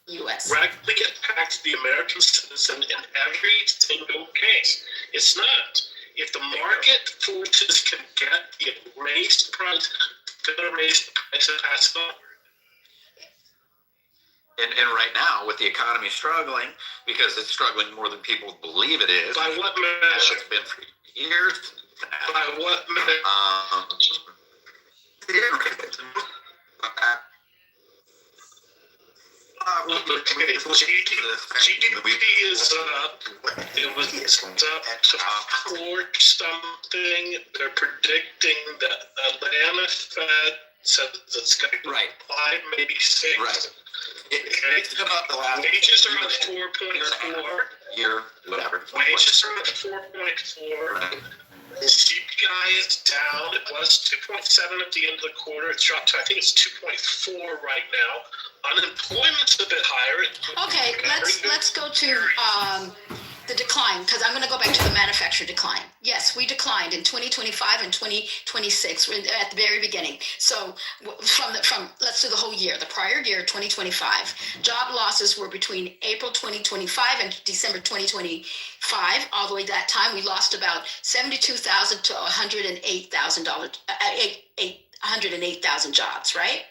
U.S. radically impact the American citizen in every single case. It's not. If the market forces can get the raised price, they're going to raise the price and pass it on. And right now, with the economy struggling, because it's struggling more than people believe it is. By what measure? It's been for years. By what measure? GDP is up. It was up to 4 something. They're predicting that Atlanta Fed says it's going to be 5, maybe 6. Right. It's about the last. Wages are at 4.4. Year, whatever. Wages are at 4.4. Right. The CPI is down. It was 2.7 at the end of the quarter. It's dropped to, I think it's 2.4 right now. Unemployment's a bit higher. Okay, let's go to the decline, because I'm going to go back to the manufacturer decline. Yes, we declined in 2025 and 2026 at the very beginning. So from let's do the whole year. The prior year, 2025, job losses were between April 2025 and December 2025. All the way that time, we lost about 72,000 to 108,000 jobs, right?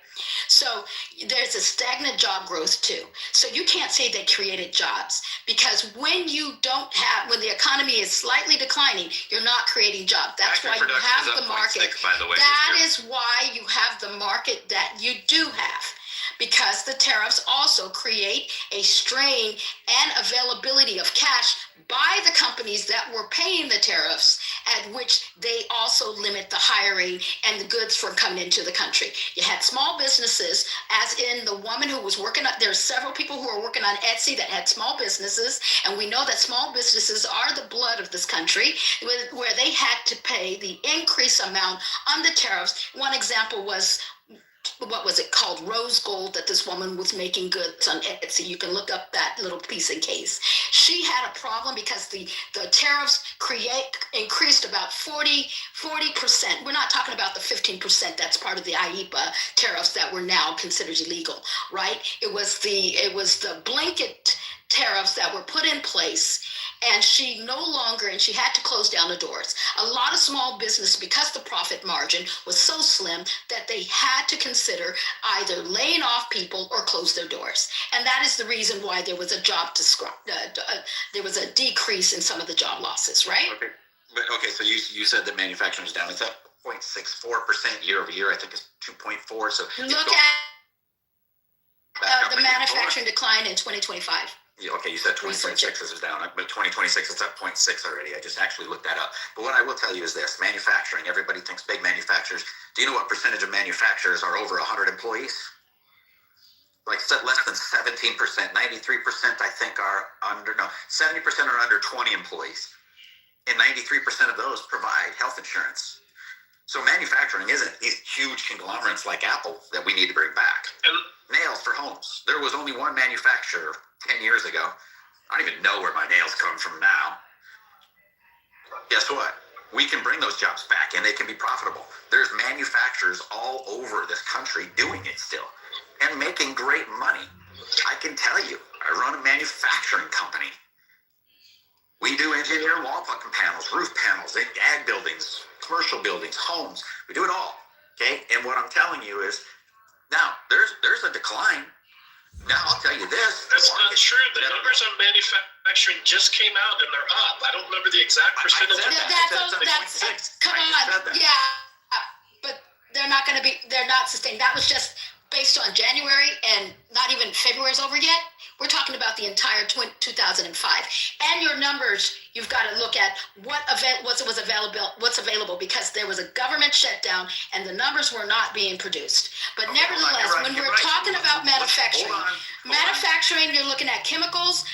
So there's a stagnant job growth too. So you can't say they created jobs, because when the economy is slightly declining, you're not creating jobs. That's why you have the market. That is why you have the market that you do have. Because the tariffs also create a strain and availability of cash by the companies that were paying the tariffs, at which they also limit the hiring and the goods from coming into the country. You had small businesses, as in the woman who was working on, there's several people who are working on Etsy that had small businesses, and we know that small businesses are the blood of this country, where they had to pay the increased amount on the tariffs. One example was, what was it called, rose gold, that this woman was making goods on Etsy. You can look up that little piece and case. She had a problem because the tariffs increased about 40%. We're not talking about the 15% that's part of the IEEPA tariffs that were now considered illegal, right? It was the blanket tariffs that were put in place, and she had to close down the doors. A lot of small business, because the profit margin was so slim, that they had to consider either laying off people or close their doors. And that is the reason why there was a there was a decrease in some of the job losses, right? Okay, so you said that manufacturing is down. It's up 0.64% year over year. I think it's 2.4. So look at the manufacturing decline in 2025. Okay, you said 2026 is down, but 2026 it's up 0.6 already. I just actually looked that up. But what I will tell you is this: manufacturing. Everybody thinks big manufacturers. Do you know what percentage of manufacturers are over 100 employees? Like less than 17%. 93%, I think, are under. No, 70% are under 20 employees, and 93% of those provide health insurance. So manufacturing isn't these huge conglomerates like Apple that we need to bring back. And nails for homes. There was only one manufacturer 10 years ago. I don't even know where my nails come from now. Guess what? We can bring those jobs back, and they can be profitable. There's manufacturers all over this country doing it still and making great money. I can tell you, I run a manufacturing company. We do engineer wall fucking panels, roof panels, ag buildings, commercial buildings, homes. We do it all. Okay? And what I'm telling you is, now there's a decline. Now I'll tell you this. That's not true. The numbers on manufacturing just came out and they're up. I don't remember the exact percentage. Come on. Yeah. But they're not sustained. That was just based on January, and not even February is over yet. We're talking about the entire 2005. And your numbers, you've got to look at what's available, because there was a government shutdown and the numbers were not being produced. But nevertheless, when we're talking about manufacturing, you're looking at chemicals,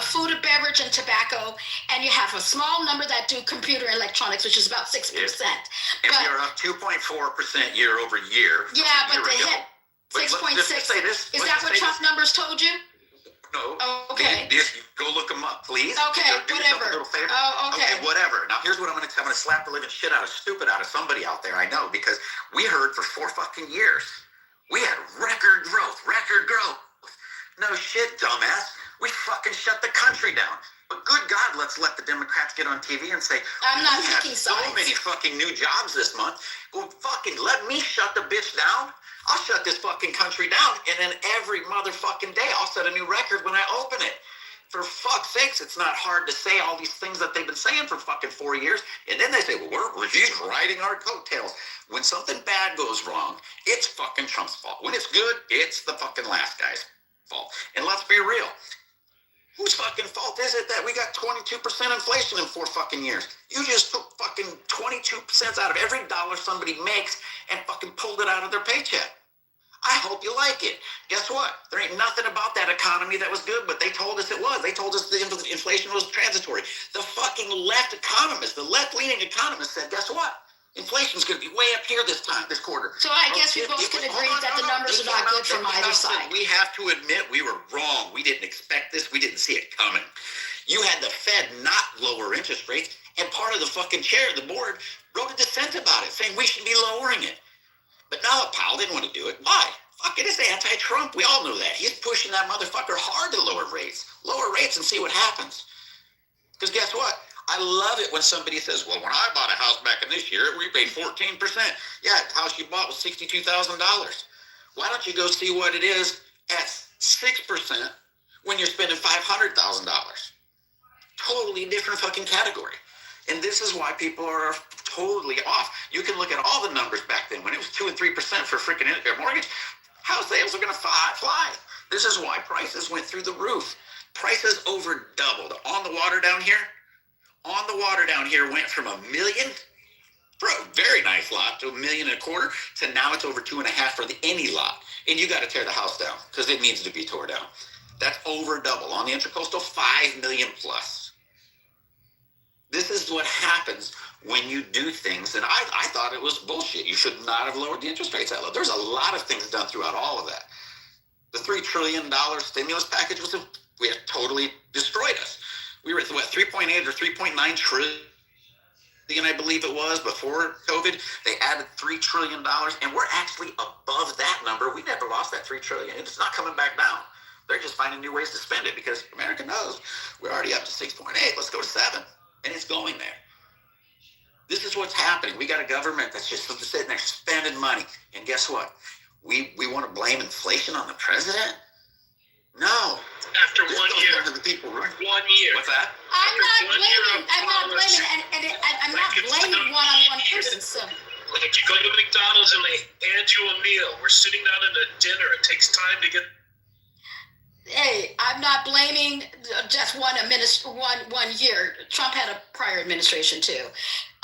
food and beverage, and tobacco, and you have a small number that do computer electronics, which is about 6%. And we are up 2.4% year over year. Yeah, but the hit 6.6. Is that what Trump numbers told you? No. Okay. Just go look them up, please. Okay, whatever. Okay. Whatever. Now, here's what I'm going to slap the living shit out of somebody out there, I know, because we heard for 4 fucking years. We had record growth. No shit, dumbass. We fucking shut the country down. But good God, let's let the Democrats get on TV and say, I'm not we had picking so sides. many fucking new jobs this month. Well, fucking let me shut the bitch down. I'll shut this fucking country down, and then every motherfucking day I'll set a new record when I open it. For fuck's sakes, it's not hard to say all these things that they've been saying for fucking 4 years, and then they say, well, we're just riding our coattails. When something bad goes wrong, it's fucking Trump's fault. When it's good, it's the fucking last guy's fault. And let's be real. Whose fucking fault is it that we got 22% inflation in 4 fucking years? You just took fucking 22% out of every dollar somebody makes and fucking pulled it out of their paycheck. I hope you like it. Guess what? There ain't nothing about that economy that was good, but they told us it was. They told us the inflation was transitory. The fucking left economists, the left-leaning economists said, guess what? Inflation's going to be way up here this quarter. So I guess we both can agree that the numbers are not good from either side. We have to admit we were wrong. We didn't expect this. We didn't see it coming. You had the Fed not lower interest rates, and part of the fucking chair, the board, wrote a dissent about it, saying we should be lowering it. But now Powell didn't want to do it. Why? Fuck, it is anti-Trump. We all know that. He's pushing that motherfucker hard to lower rates. Lower rates and see what happens. Because guess what? I love it when somebody says, well, when I bought a house back in this year, we paid 14%. Yeah, the house you bought was $62,000. Why don't you go see what it is at 6% when you're spending $500,000? Totally different fucking category. And this is why people are totally off. You can look at all the numbers back then when it was 2 and 3% for freaking mortgage. House sales are going to fly. This is why prices went through the roof. Prices over doubled. On the water down here went from $1 million for a very nice lot to $1.25 million to now it's over 2.5 for any lot. And you got to tear the house down because it needs to be tore down. That's over double. On the Intracoastal, $5 million plus. This is what happens when you do things, and I thought it was bullshit. You should not have lowered the interest rates that low. There's a lot of things done throughout all of that. The $3 trillion stimulus package we have totally destroyed us. We were at what, 3.8 or 3.9 trillion, I believe it was, before COVID. They added $3 trillion, and we're actually above that number. We never lost that $3 trillion. It's not coming back down. They're just finding new ways to spend it because America knows we're already up to 6.8. Let's go to 7. And it's going there. This is what's happening. We got a government that's just sitting there spending money. And guess what? We want to blame inflation on the president? No. After 1 year. The people, right? 1 year. What's that? I'm not blaming one person. So. Like you go to McDonald's and they hand you a meal. We're sitting down at a dinner. It takes time to get. Hey, I'm not blaming just one year. Trump had a prior administration too.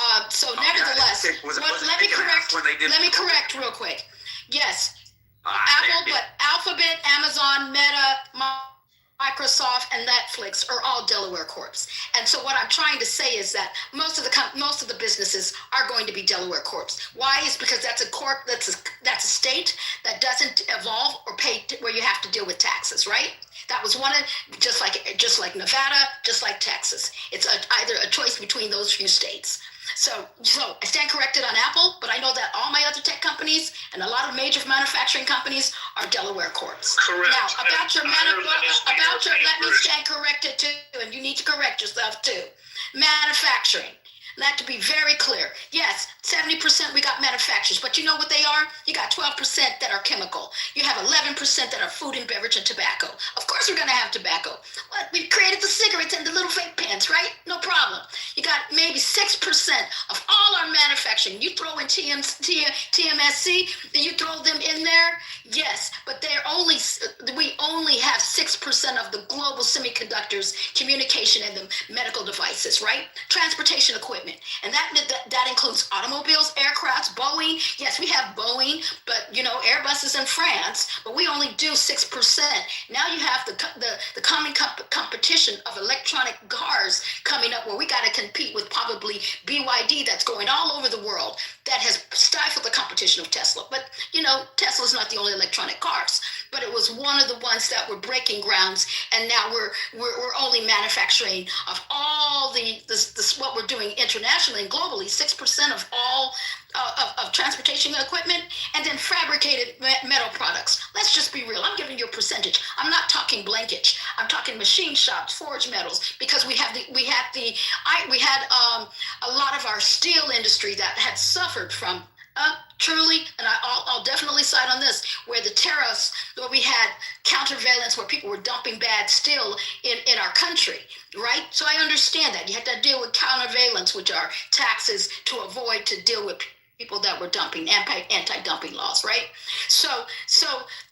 Nevertheless, let me correct real quick. Yes, Alphabet, Amazon, Meta, Microsoft, and Netflix are all Delaware corps. And so what I'm trying to say is that most of the businesses are going to be Delaware corps. Why? Is because that's a corp, that's a state that doesn't evolve or pay where you have to deal with taxes, right? That was one of just like Nevada, just like Texas. It's either a choice between those few states. So I stand corrected on Apple, but I know that all my other tech companies and a lot of major manufacturing companies are Delaware corps. Correct. Now, let me stand corrected too, and you need to correct yourself too. Manufacturing. That to be very clear. Yes, 70% we got manufacturers, but you know what they are? You got 12% that are chemical. You have 11% that are food and beverage and tobacco. Of course we're going to have tobacco. What? We created the cigarettes and the little vape pens, right? No problem. You got maybe 6% of all our manufacturing. You throw in TMSC, you throw them in there? Yes, but we only have 6% of the global semiconductors, communication, and the medical devices, right? Transportation equipment. And that includes automobiles, aircrafts, Boeing. Yes, we have Boeing, but Airbus is in France, but we only do 6%. Now you have the common competition of electronic cars coming up where we got to compete with probably BYD that's going all over the world that has stifled the competition of Tesla. But Tesla's not the only electronic cars, but it was one of the ones that were breaking grounds, and now we're only manufacturing of all all this what we're doing internationally and globally, 6% of all of transportation equipment, and then fabricated metal products. Let's just be real. I'm giving you a percentage. I'm not talking blankage. I'm talking machine shops, forged metals, because we had a lot of our steel industry that had suffered from truly, and I'll definitely cite on this, where the tariffs, where we had countervailance, where people were dumping bad steel in our country, right? So I understand that. You have to deal with countervailance, which are taxes to deal with people that were dumping, anti-dumping laws, right? So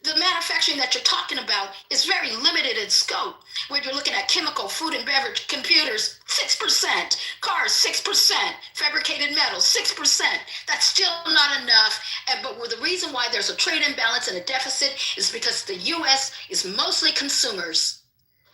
the manufacturing that you're talking about is very limited in scope. Where you're looking at chemical, food and beverage, computers, 6%, cars, 6%, fabricated metals, 6%. That's still not enough. But the reason why there's a trade imbalance and a deficit is because the U.S. is mostly consumers.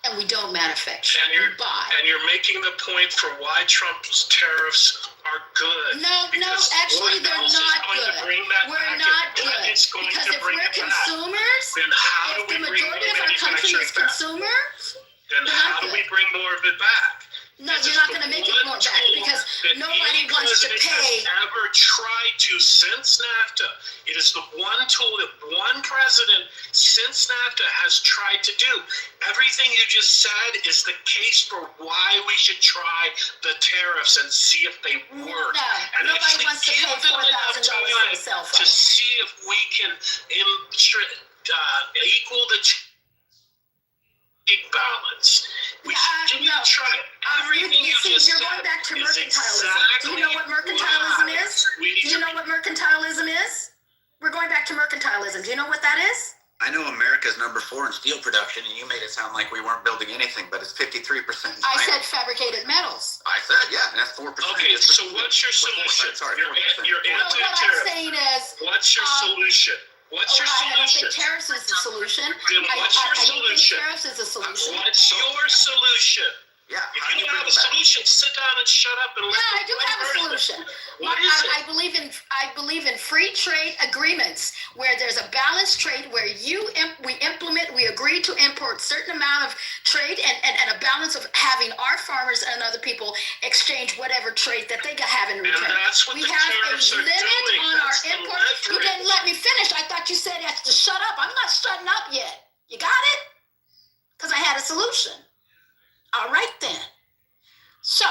And we don't manufacture. We buy. And you're making the point for why Trump's tariffs are good. No, actually they're not good. We're not good. Because if we're consumers, if the majority of our country is consumers, then how do we bring more of it back? No, you're not going to make it more back because nobody wants to pay. Ever tried to since NAFTA? It is the one tool that one president since NAFTA has tried to do. Everything you just said is the case for why we should try the tariffs and see if they work. No, and nobody wants to pay $4,000 for a cell phone. To see if we can equal the balance. We should try everything you just said. You're going back to mercantilism. Do you know what mercantilism is? Do you know what mercantilism is? We're going back to mercantilism. Do you know what that is? I know America's number 4 in steel production, and you made it sound like we weren't building anything, but it's 53%. I said fabricated metals. I said, yeah, and that's 4%. Okay, so what's your solution? Sorry, 4%. What I'm saying is, what's your solution? What's your solution? I don't think tariffs is the solution. Then what's your solution? I don't think tariffs is a solution. What's your solution? Yeah. If you don't have a solution, sit down and shut up and listen. Yeah, I do have a solution. What is it? I believe in free trade agreements where there's a balanced trade where we agree to import certain amount of trade and a balance of having our farmers and other people exchange whatever trade that they have in return. And that's what we the have a tariffs are limit doing. on That's our the imports. You leverage. didn't let me finish. I thought you said I had to shut up. I'm not shutting up yet. You got it? Because I had a solution. All right then. So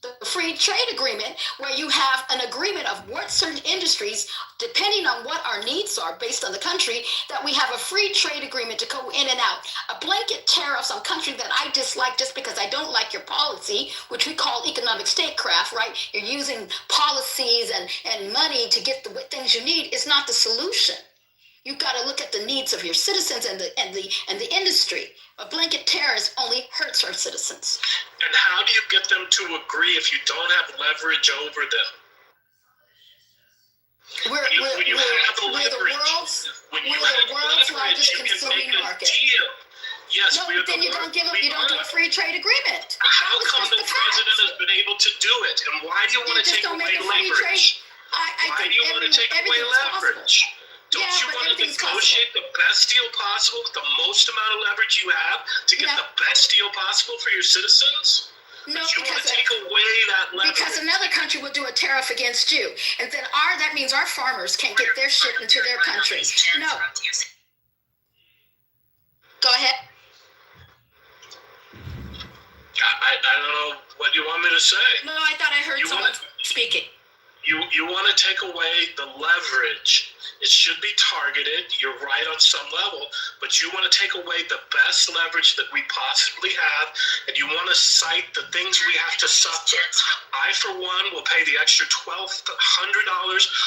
the free trade agreement, where you have an agreement of what certain industries, depending on what our needs are based on the country, that we have a free trade agreement to go in and out. A blanket tariffs on country that I dislike just because I don't like your policy, which we call economic statecraft, right? You're using policies and money to get the things you need is not the solution. You've got to look at the needs of your citizens and the industry. A blanket tariff only hurts our citizens. And how do you get them to agree if you don't have leverage over them? We're the world's largest consuming market. Yes, no, then you don't do a free trade agreement. How come the president has been able to do it? And why do you want to take away leverage? Why do you want to take away leverage? Don't you want to negotiate the best deal possible with the most amount of leverage you have to get the best deal possible for your citizens? No, you want to take away that leverage. Because another country will do a tariff against you. And then that means our farmers can't get their shit into their country. No. Go ahead. I don't know what you want me to say. No, I thought I heard someone speaking. You want to take away the leverage. It should be targeted. You're right on some level, but you want to take away the best leverage that we possibly have, and you want to cite the things we have to suffer. I, for one, will pay the extra $1,200.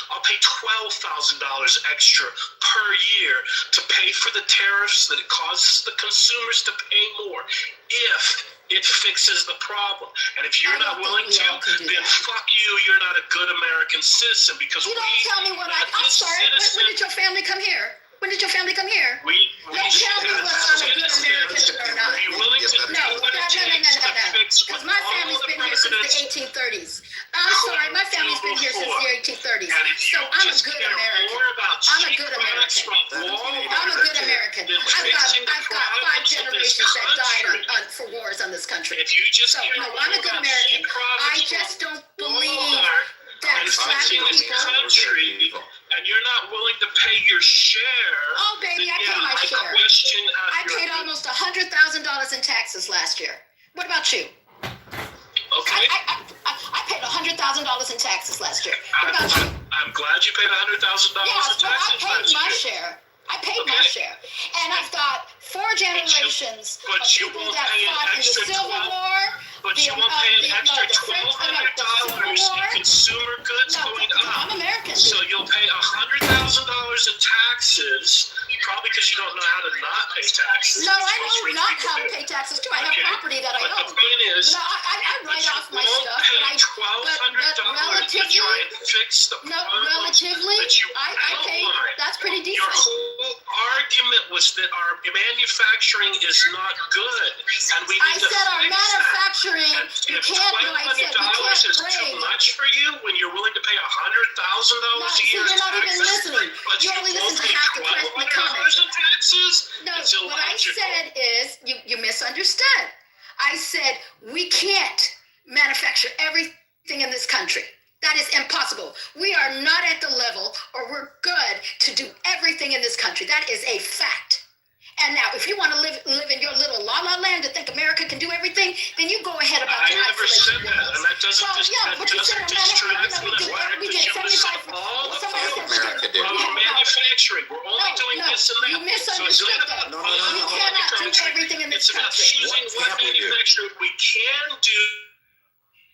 I'll pay $12,000 extra per year to pay for the tariffs that it causes the consumers to pay more if it fixes the problem. And if you're not willing to, then fuck you, you're not a good American citizen, because you don't tell me what I'm sorry, when did your family come here? When did your family come here? Don't tell me whether I'm a good American or not. Are you willing to do what it takes to fix because my family's been here since the 1830s. I'm sorry, my family's been here since the 1830s. So I'm a good American. I'm a good American. I'm a good American. I've got 5 generations. generations that died for wars on this country. If you just So, no, I'm a good American. I just don't believe that black in this people. country, and you're not willing to pay your share. Oh, baby, I paid my share. I paid almost $100,000 in taxes last year. What about you? Okay. I paid $100,000 in taxes last year. What about you? I'm glad you paid $100,000 Yes, in but I taxes paid last my year. share. I paid my share. And I've got 4 generations of people that fought in the Civil War. But you won't pay an extra $1,200 in consumer goods going up. I'm American. So you'll pay $100,000 in taxes, probably because you don't know how to not pay taxes. No, I know not how to pay taxes too. I have property that I own. But the point is, no, I write off my stuff, but $1,200 to try and fix the problem relatively, that you I pay. That's pretty decent. Your whole argument was that our manufacturing is not good, and we need to said our fix manufacturing. that. You If can't. No, I said we can't $1,200 is bring. too much for you when you're willing to pay $100,000 a year you're in not even taxes, listening. but You only won't listen to pay half the $1,200 in taxes? No, It's what I illogical. said is you misunderstood. I said we can't manufacture everything in this country. That is impossible. We are not at the level, or we're good to do everything in this country. That is a fact. And now, if you want to live in your little la-la land to think America can do everything, then you go ahead about your I never said isolation that, rules. and that doesn't Well, yeah, but you said distract from the fact we that did you listen 75. all the Somebody said we America did. did. from manufacturing. We're only doing this and that. You misunderstood that. No. You cannot do everything in this It's about country. choosing What what can't we do? manufacturing we can do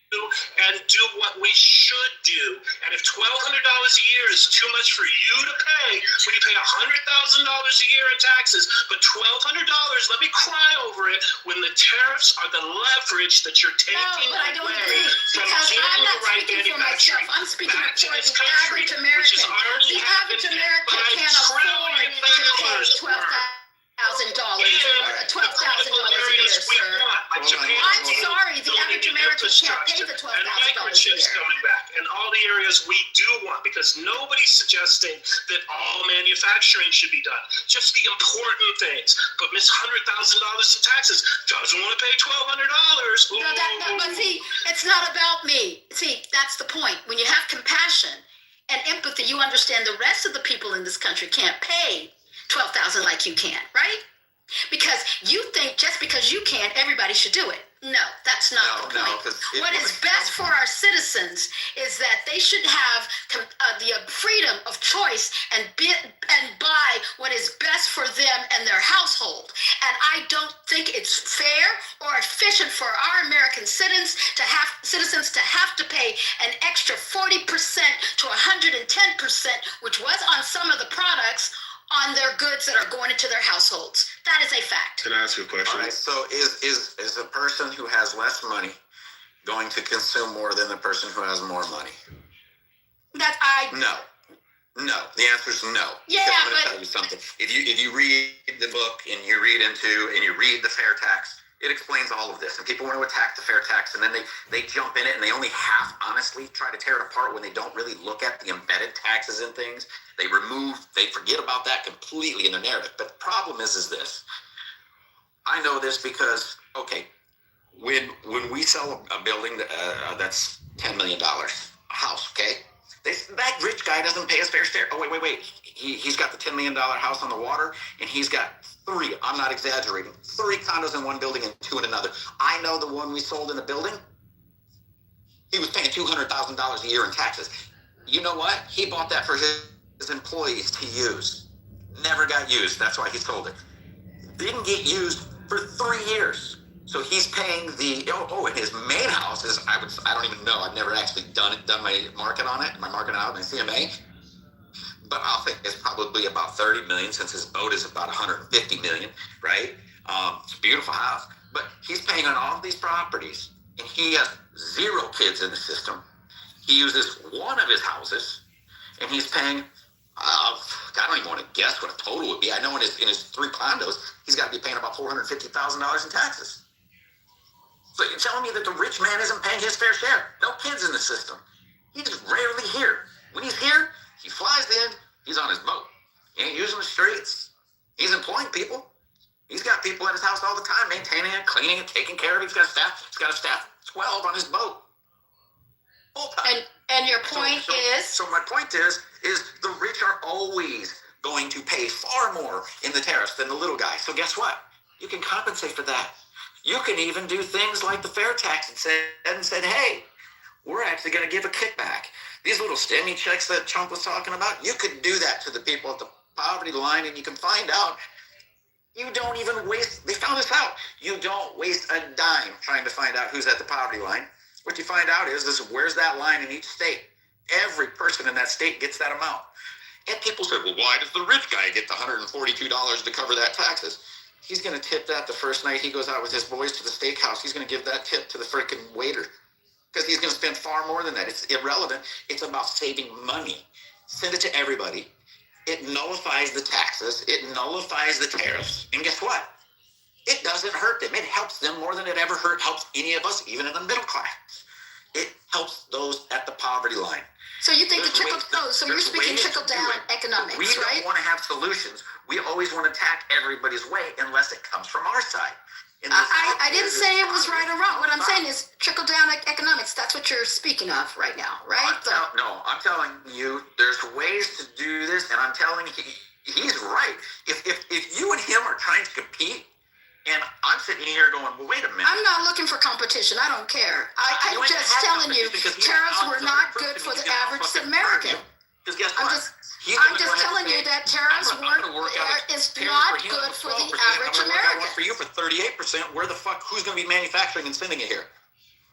and do what we should do. And if $1,200 a year is too much for you to pay, when you pay $100,000 a year in taxes, but $1,200, let me cry over it, when the tariffs are the leverage that you're taking No, but I don't away agree, from because getting I'm not the right speaking for myself. manufacturing I'm speaking back to for this the country, average which is American. already The average happening American by can't afford trillion to pay dollars $12,000 or $12,000 a year, sir. Like Japan, I'm sorry, the building average American can't pay the infrastructure, and $12,000 a microchips year. coming back, and all the areas we do want, because nobody's suggesting that all manufacturing should be done, just the important things. But Miss $100,000 in taxes doesn't want to pay $1,200. No, but see, it's not about me. See, that's the point. When you have compassion and empathy, you understand the rest of the people in this country can't pay $12,000 like you can, right? Because you think just because you can, everybody should do it. No, that's not the point. What is best for our citizens is that they should have the freedom of choice and buy what is best for them and their household. And I don't think it's fair or efficient for our American citizens to have to pay an extra 40% to 110%, which was on some of the products, on their goods that are going into their households. That is a fact. Can I ask you a question? All right, so is a person who has less money going to consume more than the person who has more money? No. The answer is no. Yeah, Because I'm going to but tell you something. If you read the book and you read the fair tax, it explains all of this. And people want to attack the fair tax, and then they jump in it, and they only half honestly try to tear it apart when they don't really look at the embedded taxes and things. They forget about that completely in their narrative. But the problem is this. I know this because, okay, when we sell a building that's $10 million, a house, okay? That rich guy doesn't pay his fair share. Oh, wait. He's got the $10 million house on the water, and he's got 3, I'm not exaggerating, 3 condos in one building and 2 in another. I know the one we sold in the building, he was paying $200,000 a year in taxes. You know what? He bought that for his employees to use. Never got used. That's why he sold it. Didn't get used for 3 years. So he's paying and his main house is, I don't even know. I've never actually done my market on it, my CMA. But I'll think it's probably about 30 million since his boat is about 150 million, right? It's a beautiful house. But he's paying on all these properties, and he has 0 kids in the system. He uses one of his houses, and he's paying, I don't even want to guess what a total would be. I know in his 3 condos, he's got to be paying about $450,000 in taxes. So you're telling me that the rich man isn't paying his fair share? No kids in the system. He's rarely here. When he's here, he flies in, he's on his boat. He ain't using the streets. He's employing people. He's got people at his house all the time, maintaining it, cleaning it, taking care of it. He's got a staff 12 on his boat. Full time. And your point is? So my point is the rich are always going to pay far more in the tariffs than the little guy. So guess what? You can compensate for that. You can even do things like the fair tax and said, hey, we're actually going to give a kickback. These little stimmy checks that Trump was talking about, you could do that to the people at the poverty line, and you can find out you don't even waste, they found this out, you don't waste a dime trying to find out who's at the poverty line. What you find out is where's that line in each state. Every person in that state gets that amount. And people said, well, why does the rich guy get the $142 to cover that taxes? He's going to tip that the first night he goes out with his boys to the steakhouse. He's going to give that tip to the freaking waiter because he's going to spend far more than that. It's irrelevant. It's about saving money. Send it to everybody. It nullifies the taxes. It nullifies the tariffs. And guess what? It doesn't hurt them. It helps them more than it ever helps any of us, even in the middle class. It helps those at the poverty line. So you think so you're speaking trickle down economics, we right? We don't want to have solutions. We always want to attack everybody's way unless it comes from our side. I didn't say it was right or wrong. What I'm saying is trickle down economics. That's what you're speaking of right now, right? I'm telling you, there's ways to do this, and I'm telling you, he's right. If you and him are trying to compete, and I'm sitting here going, well, wait a minute. I'm not looking for competition. I don't care. I'm just telling you, tariffs were not good for the average American. Because guess what? I'm just telling you that tariffs is not good for the average American. For you for 38%, who's going to be manufacturing and sending it here?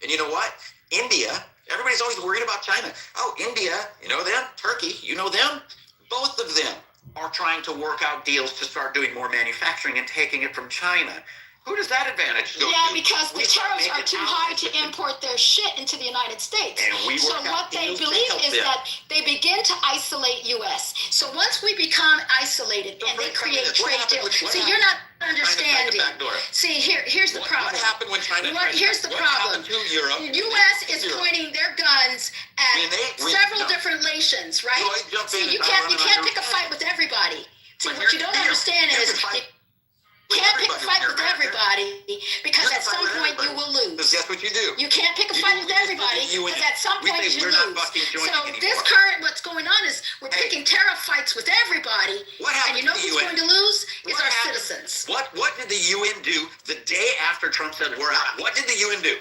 And you know what? India, everybody's always worried about China. Oh, India, you know them? Turkey, you know them? Both of them are trying to work out deals to start doing more manufacturing and taking it from China. Who does that advantage go to? Yeah, because the tariffs are too high to import their shit into the United States. So what they believe is that they begin to isolate U.S. So once we become isolated and they create trade deals, see, you're not understanding. See, here's the problem. What happened when China? Here's the problem. U.S. is pointing their guns at several different nations, right? See, you can't pick a fight with everybody. See, what you don't understand is you can't pick a fight with everybody because at some point you will lose. Because guess what you do? You can't pick a fight with everybody because at some point you lose. So what's going on is we're picking tariff fights with everybody. And you know who's going to lose? Is our citizens. What did the UN do the day after Trump said we're out? What did the UN do?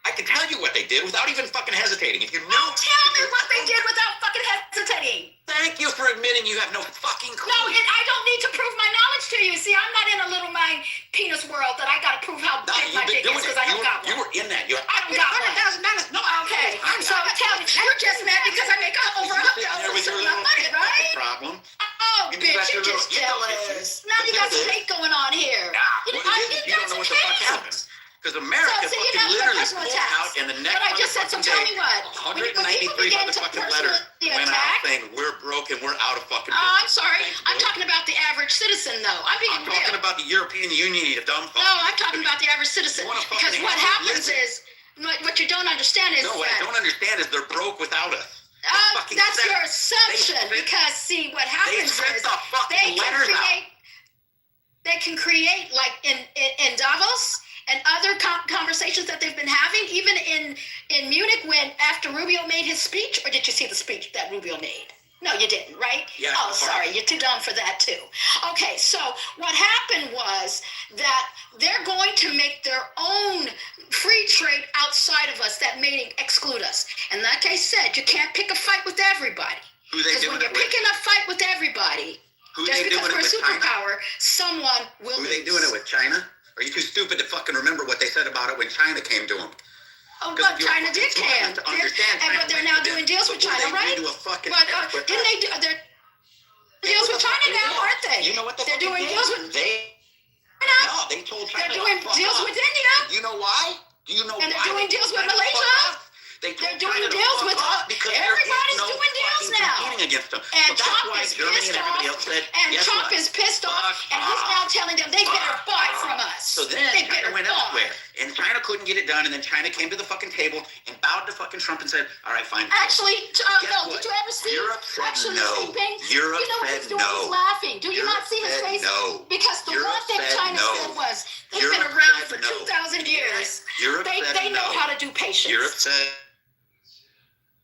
I can tell you what they did without even fucking hesitating. If you know, tell me what they did without fucking hesitating. Thank you for admitting you have no fucking clue. No, and I don't need to prove my knowledge to you. See, I'm not in a little mind penis world that I got to prove how big my dick is because I don't got one. You were in that. I don't got one. No, okay, so tell me, you're just mad because I make over $100,000 money, right? Problem. Oh, bitch, you're just jealous. Now you got some hate going on here. You don't know what the fuck happened. Because America literally pulled out in the next so tell me what. 193 motherfucking letters went out saying we're broken, we're out of fucking business. Oh, I'm sorry. I'm talking about the average citizen, though. I'm talking about the European Union, you dumb fuck. No, I'm talking about the average citizen. Because what happens is, what you don't understand is what I don't understand is they're broke without us. That's your assumption. Because, see, what happens is they can create, like in Davos, and other conversations that they've been having, even in Munich, when after Rubio made his speech, or did you see the speech that Rubio made? No, you didn't, right? Yeah. Oh, sorry, you're too dumb for that too. Okay, so what happened was that they're going to make their own free trade outside of us that may exclude us. And like I said, you can't pick a fight with everybody. Because when you're picking a fight with everybody, just because we're a superpower, someone will lose. Who they doing it with, China? Are you too stupid to fucking remember what they said about it when China came to them? Oh, but China did come. But they're now doing deals with China, right? But didn't they do? They're deals with China now, aren't they? You know what they're doing deals with? No, they told China. They're doing deals with India. You know why? Do you know why? And they're doing deals with Malaysia. They're doing deals with everybody's doing deals now. And Trump is pissed off. And Trump is pissed off. And he's now telling them they better buy from us. So then They China better went not. elsewhere, and China couldn't get it done, and then China came to the fucking table and bowed to fucking Trump and said, "All right, fine." Actually, Guess no, what? did you ever see Europe said actually no. Xi Jinping? Europe You know what said he's doing? no. He's laughing. Do you Europe not see his said face? no. Because the Europe one thing said China no. said was, they've Europe been around said for no. 2,000 years. Europe said They know no. how to do patience. Europe said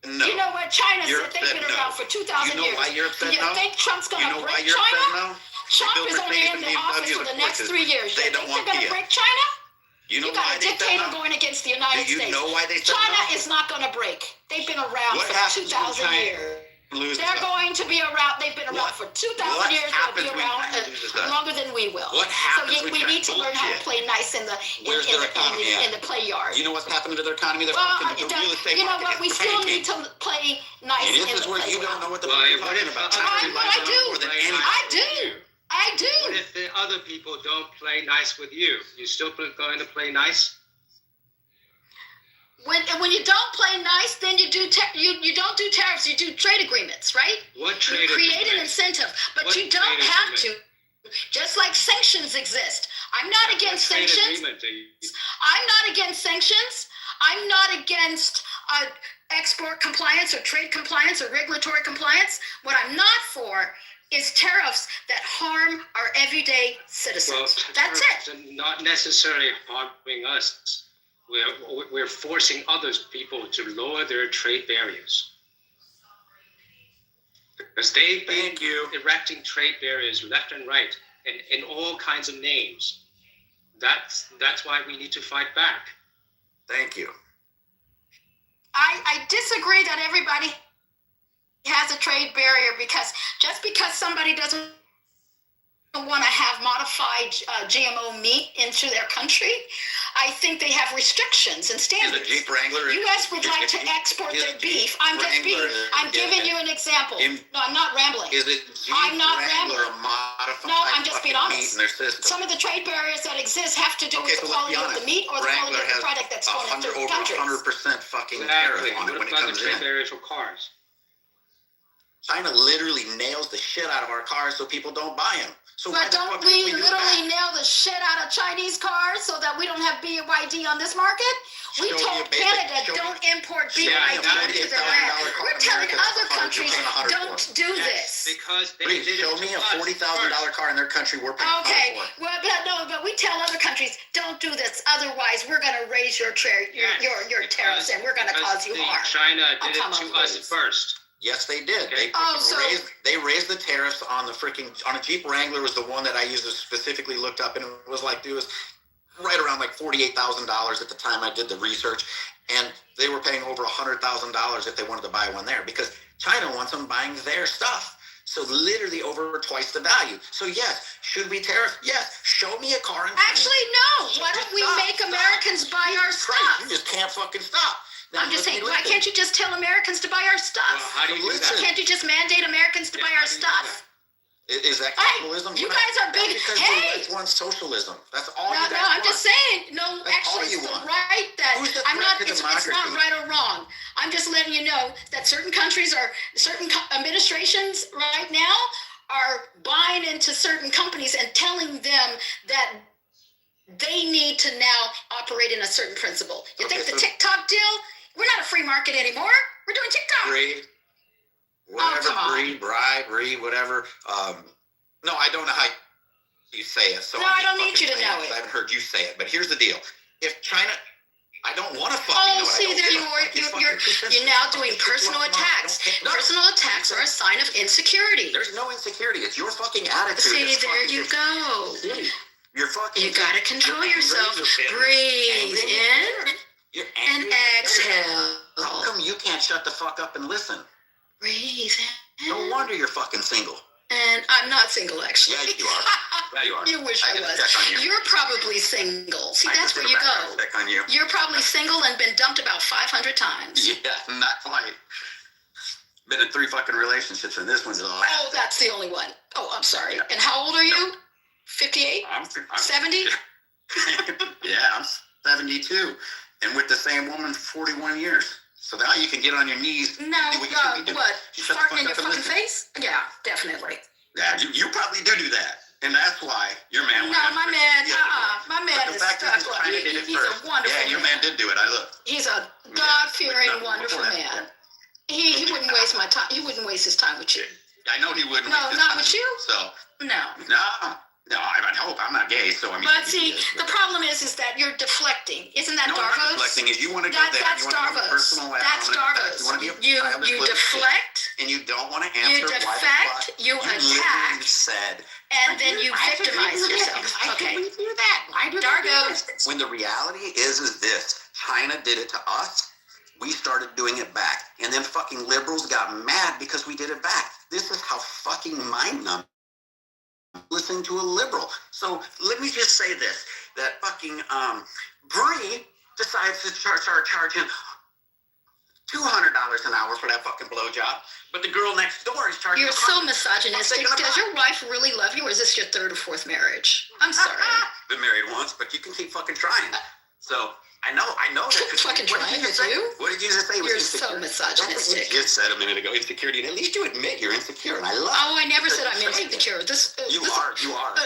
no. You know what? China Europe said they've said been no. around for 2,000 You know years. why Europe said Do you no? think Trump's going You to know why break Europe China? said no? Trump They built is only in Mercedes the and office BMW for the and next Porsches. 3 years. They You don't think want they're going to Kia. break China? You know You got why a they said dictator no? going against the United Do you States. know why they said China no? is not going to break. They've been around What for happens 2,000 when China years. loses They're us? going to be around. They've been around What? for 2,000 What years. They'll happens be when around China loses us? longer than we will. What happens So when we China- need to learn how to Bullshit. play nice in the Where's their economy at? in the play yard. You know what's happening to their economy? Their Well, fucking real estate you know market what? We is still tanking. need to play nice And in this is the where you playground. don't know what the Well, fuck you're what talking if about. other China people relies I on do. us more than play anything. I nice do. with you? I do. What if the other people don't play nice with you? You still going to play nice? When you don't play nice, then you don't do tariffs. You do trade agreements, right? What trade You create an agreement? incentive, but What you don't trade have agreement? to. Just like sanctions exist. I'm not against What trade sanctions. agreement do you- I'm not against sanctions. I'm not against export compliance or trade compliance or regulatory compliance. What I'm not for is tariffs that harm our everyday Well, citizens. That's it. tariffs are not necessarily harming us. We're forcing other people to lower their trade barriers. Because they've been Thank you. erecting trade barriers left and right and in all kinds of names. That's why we need to fight back. Thank you. I disagree that everybody has a trade barrier because just because somebody doesn't want to have modified GMO meat into their country, I think they have restrictions and Is a standards. Jeep Wrangler? U.S. would like to export is their a beef. Jeep I'm Wrangler- giving you an example. No, I'm not rambling. Is it Jeep I'm not Wrangler rambling. modified No, I'm just being fucking honest. meat in their system? Some of the trade barriers that exist have to do Okay, with so the let's be quality of honest. the meat or the quality Wrangler of the has product that's going into over countries. 100% fucking Exactly. tariff on it What when it about the comes trade in. barriers for cars? China literally nails the shit out of our cars so people don't buy them. So why But the don't fuck we do that? literally nail the shit out of Chinese cars so that we don't have BYD on this market? We Show me told a basic- Canada show me- don't import show me a BYD into their land. $48,000 car We're in telling America other that's countries 100% don't do this. Because they Please did it show me to a us $40,000 first. car in their country we're paying Okay, for. well, but we tell other countries don't do this. Otherwise, we're going to raise your Yes, tariffs and we're going to because cause you the harm. China Oh, did it come on, to us please. first. Yes, they did. Okay. They raised the tariffs on the freaking on a Jeep Wrangler was the one that I used to specifically looked up, and it was like it was right around like $48,000 at the time I did the research, and they were paying over $100,000 if they wanted to buy one there because China wants them buying their stuff. So literally over twice the value. So yes, should we tariff? Yes. Show me a car in China. Actually, no. Why don't we make Americans buy our Jesus stuff? Christ, you just can't fucking stop. Now, I'm just saying, listen. why can't you just tell Americans to buy our Well, stuff? how do you do Listen. that? Can't you just mandate Americans to Yeah, buy how our do you do stuff? Is that Hey, capitalism? you guys are big. Because Hey, you guys want socialism. That's all no, you guys I'm want. just saying. No, That's actually, all you it's the want. right that Who's the I'm not. threat to It's not democracy? right or wrong. I'm just letting you know that certain countries or certain administrations right now are buying into certain companies and telling them that they need to now operate in a certain principle. You Okay, think the so- TikTok deal? We're not a free market anymore. We're doing TikTok. Free, whatever, come on. free, bribery, whatever. No, I don't know how you say it. So No, I'm I just don't need fucking you to saying know because it. I haven't heard you say it. But here's the deal: if China, I don't want to fucking Oh, know it. I see, don't there give you a are. fuck. It's You're fucking 2 cents. you're now Fucking doing shit you personal want to know. I attacks. don't care. No. Personal attacks are a sign of insecurity. There's no insecurity. It's your fucking attitude. See, It's there fucking you just go. shitty. You're fucking. You gotta control you're yourself. angry. Breathe in You're and angry. exhale. How come you can't shut the fuck up and listen? Breathe No in. wonder you're fucking single. And I'm not single, actually. Yeah, you are. Yeah, you are. You wish I gotta was. check on you. You're probably single. See, I that's just where did a you background go. check on you. You're probably single and been dumped about 500 times. Yeah, not quite. Been in 3 fucking relationships, and this one's the last. Oh, that's the only one. Oh, I'm sorry. Yeah. And how old are you? 58? I'm 70? Yeah, I'm 72, and with the same woman for 41 years. So now you can get on your knees. No, and do what you should be doing. what? You shut the Farting fuck in your up and fucking listen. face? Yeah, definitely. Yeah, you probably do that, and that's why your man. No, my man, my fact is stuck. China did it He's first. a wonderful Yeah, your man did do it. I looked. He's a God-fearing, Yeah. wonderful man. He wouldn't waste my time. He wouldn't waste his time with you. I know he wouldn't. No, not with you. So No. no. I hope I'm not gay. So I mean. But see, the problem is that you're deflecting. Isn't that no, Davos? not deflecting. Is you want to go there. That's you want to be Davos. personal. That's Davos. You want to be a You childish little deflect. shit, and you don't want to answer. You why the defect. fuck You literally attack. said. And then you victimize yourself. Okay. Why do that? Why do Dargo. this? When the reality is this: China did it to us. We started doing it back, and then fucking liberals got mad because we did it back. This is how fucking mind-numbing. Listening to a liberal. So let me just say this: that fucking Bree decides to start charging $200 an hour for that fucking blowjob, but the girl next door is charging. You're so misogynistic. Does your wife really love you, or is this your third or fourth marriage? I'm sorry. Been married once, but you can keep fucking trying. So I know that. Fucking trying with you? What did you just say? You're so misogynistic. You just said a minute ago insecurity, and at least you admit you're insecure, and I love. Oh, I never said I'm insecure. You are.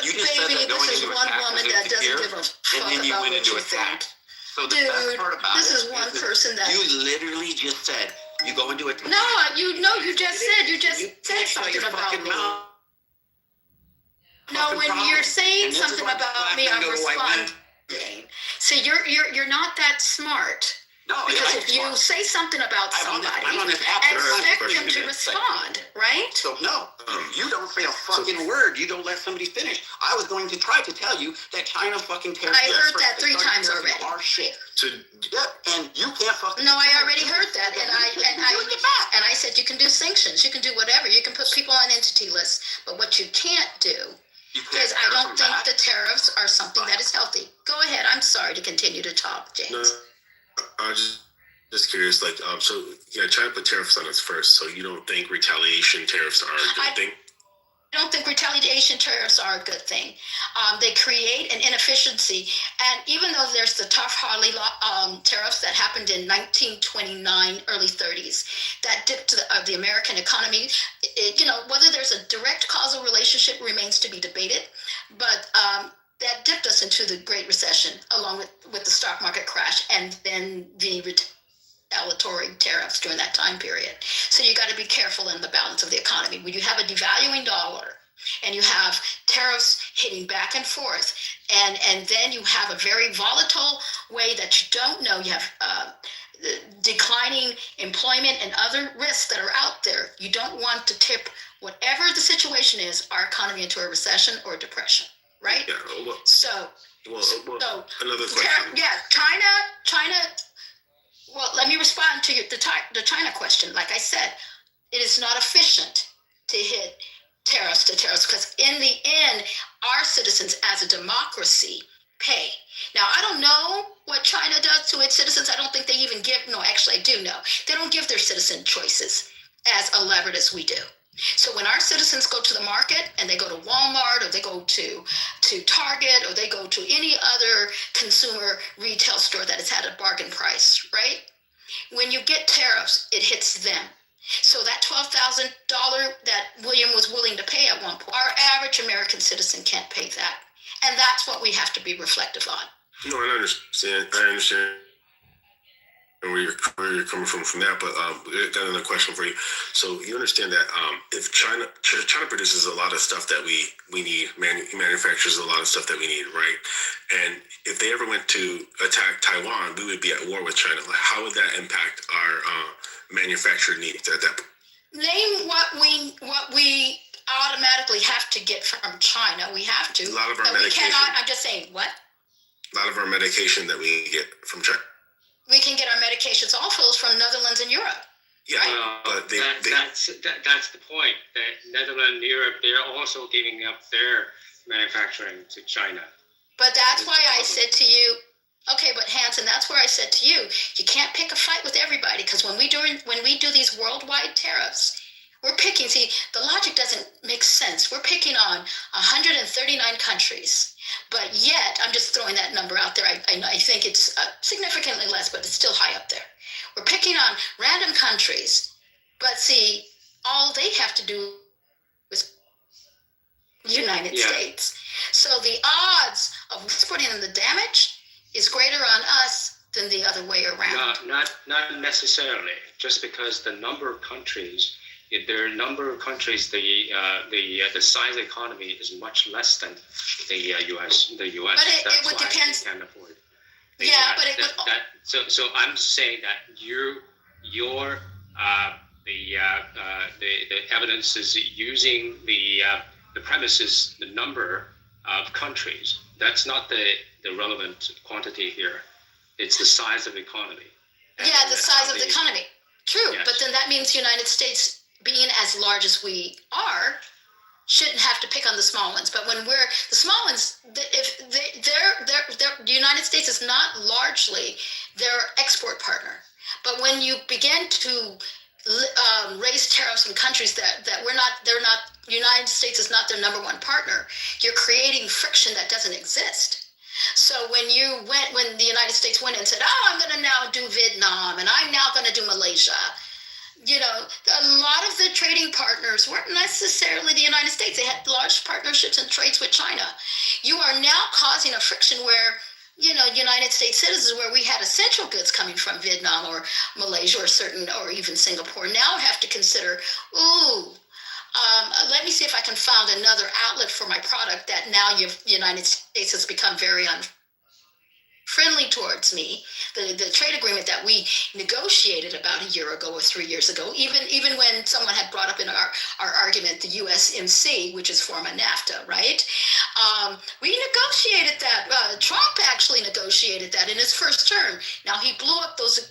You just said that going this is into one attack woman was that doesn't insecure, give a and fuck then you about went what into you attack. think. So the best part about this it is one that person that you literally just said you go into attack. No, you just said something about me. No, when you're saying something about me, I'm responding. See, you're not that smart. No, because if you say something about somebody, expect them to respond, right? So no, you don't say a fucking word. You don't let somebody finish. I was going to try to tell you that China fucking tears. I heard that 3 times already. Our shit. And you can't fucking. No, I already heard that, and I said you can do sanctions, you can do whatever, you can put people on entity lists, but what you can't do is I don't think the tariffs are something that is healthy. Go ahead. I'm sorry to continue to talk, James. No. I was just curious, so China put tariffs on us first, so you don't think retaliation tariffs are a good thing? I don't think retaliation tariffs are a good thing. They create an inefficiency, and even though there's the Taft-Hartley tariffs that happened in 1929, early 30s, that dipped the American economy, whether there's a direct causal relationship remains to be debated, but that dipped us into the Great Recession, along with the stock market crash, and then the retaliatory tariffs during that time period. So you got to be careful in the balance of the economy. When you have a devaluing dollar, and you have tariffs hitting back and forth, and then you have a very volatile way that you don't know. You have declining employment and other risks that are out there. You don't want to tip whatever the situation is, our economy into a recession or a depression. Right? Yeah. So another question. China. Well, let me respond to the China question. Like I said, it is not efficient to hit tariffs because in the end, our citizens as a democracy pay. Now, I don't know what China does to its citizens. I don't think they even give. No, actually, I do know. They don't give their citizen choices as elaborate as we do. So when our citizens go to the market and they go to Walmart or they go to Target or they go to any other consumer retail store that has had a bargain price, right? When you get tariffs, it hits them. So that $12,000 that William was willing to pay at one point, our average American citizen can't pay that. And that's what we have to be reflective on. No, I understand where you're coming from that, but I got another question for you. So you understand that if China produces a lot of stuff that we need, manufactures a lot of stuff that we need, right? And if they ever went to attack Taiwan, we would be at war with China. How would that impact our manufactured needs at that point? Name what we automatically have to get from China. We have to. A lot of our medication. We cannot. medication. I'm just saying what? A lot of our medication that we get from China. We can get our medications also from Netherlands and Europe. Yeah, right? but that's the point. That Netherlands and Europe, they're also giving up their manufacturing to China. But that's why I said to you, okay, but Hanson, that's where I said to you, you can't pick a fight with everybody, because when we do these worldwide tariffs, we're picking. See, the logic doesn't make sense. We're picking on 139 countries. But yet, I'm just throwing that number out there. I think it's significantly less, but it's still high up there. We're picking on random countries, but see, all they have to do is United States. So the odds of splitting them the damage is greater on us than the other way around. Not necessarily. Just because the number of countries, there are a number of countries, the size of the economy is much less than the U.S. But it would depend. They can't afford. But it would. So I'm just saying that the evidence is using the premises, the number of countries. That's not the relevant quantity here. It's the size of the economy. Yeah, the size of the economy. True, Yes. but then that means the United States, being as large as we are, shouldn't have to pick on the small ones. But when we're the small ones, if the United States is not largely their export partner. But when you begin to raise tariffs in countries that they're not, United States is not their number one partner, you're creating friction that doesn't exist. So when the United States went and said, oh, I'm going to now do Vietnam and I'm now going to do Malaysia, a lot of the trading partners weren't necessarily the United States. They had large partnerships and trades with China. You are now causing a friction where, United States citizens, where we had essential goods coming from Vietnam or Malaysia or even Singapore, now have to consider, let me see if I can find another outlet for my product that now the United States has become very unfriendly towards me. The trade agreement that we negotiated about a year ago or 3 years ago, even when someone had brought up in our argument the USMC, which is former NAFTA, right? We negotiated that. Trump actually negotiated that in his first term. Now he blew up those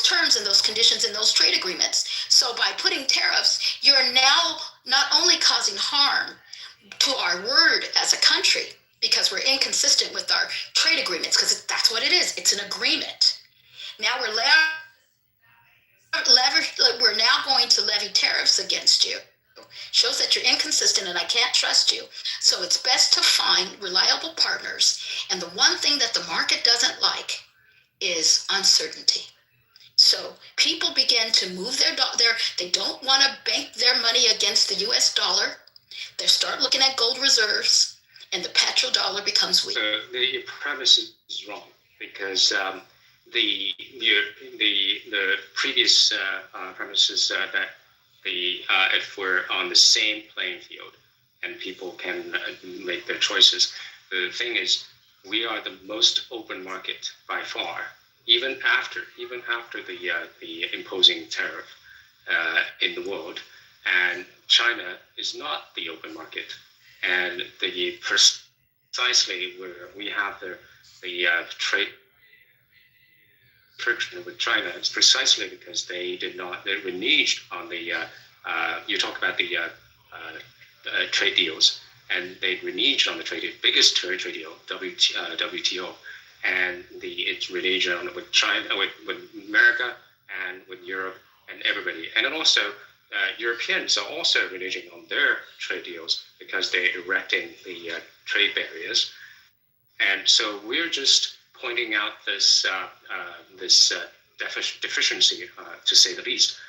terms and those conditions in those trade agreements. So by putting tariffs, you're now not only causing harm to our word as a country, because we're inconsistent with our trade agreements, because that's what it is. It's an agreement. Now we're now going to levy tariffs against you. Shows that you're inconsistent and I can't trust you. So it's best to find reliable partners. And the one thing that the market doesn't like is uncertainty. So people begin to move they don't want to bank their money against the US dollar. They start looking at gold reserves, and the petrodollar becomes weak. So the premise is wrong, because the previous premises that if we're on the same playing field and people can make their choices, the thing is we are the most open market by far, even after the imposing tariff in the world, and China is not the open market. And precisely where we have the trade friction with China is precisely because they reneged on the you talk about the trade deals, and they reneged on the biggest trade deal, WTO, and it's reneged on with China, with America, and with Europe and everybody, and then also. Europeans are also reneging on their trade deals because they're erecting the trade barriers, and so we're just pointing out this deficiency, to say the least,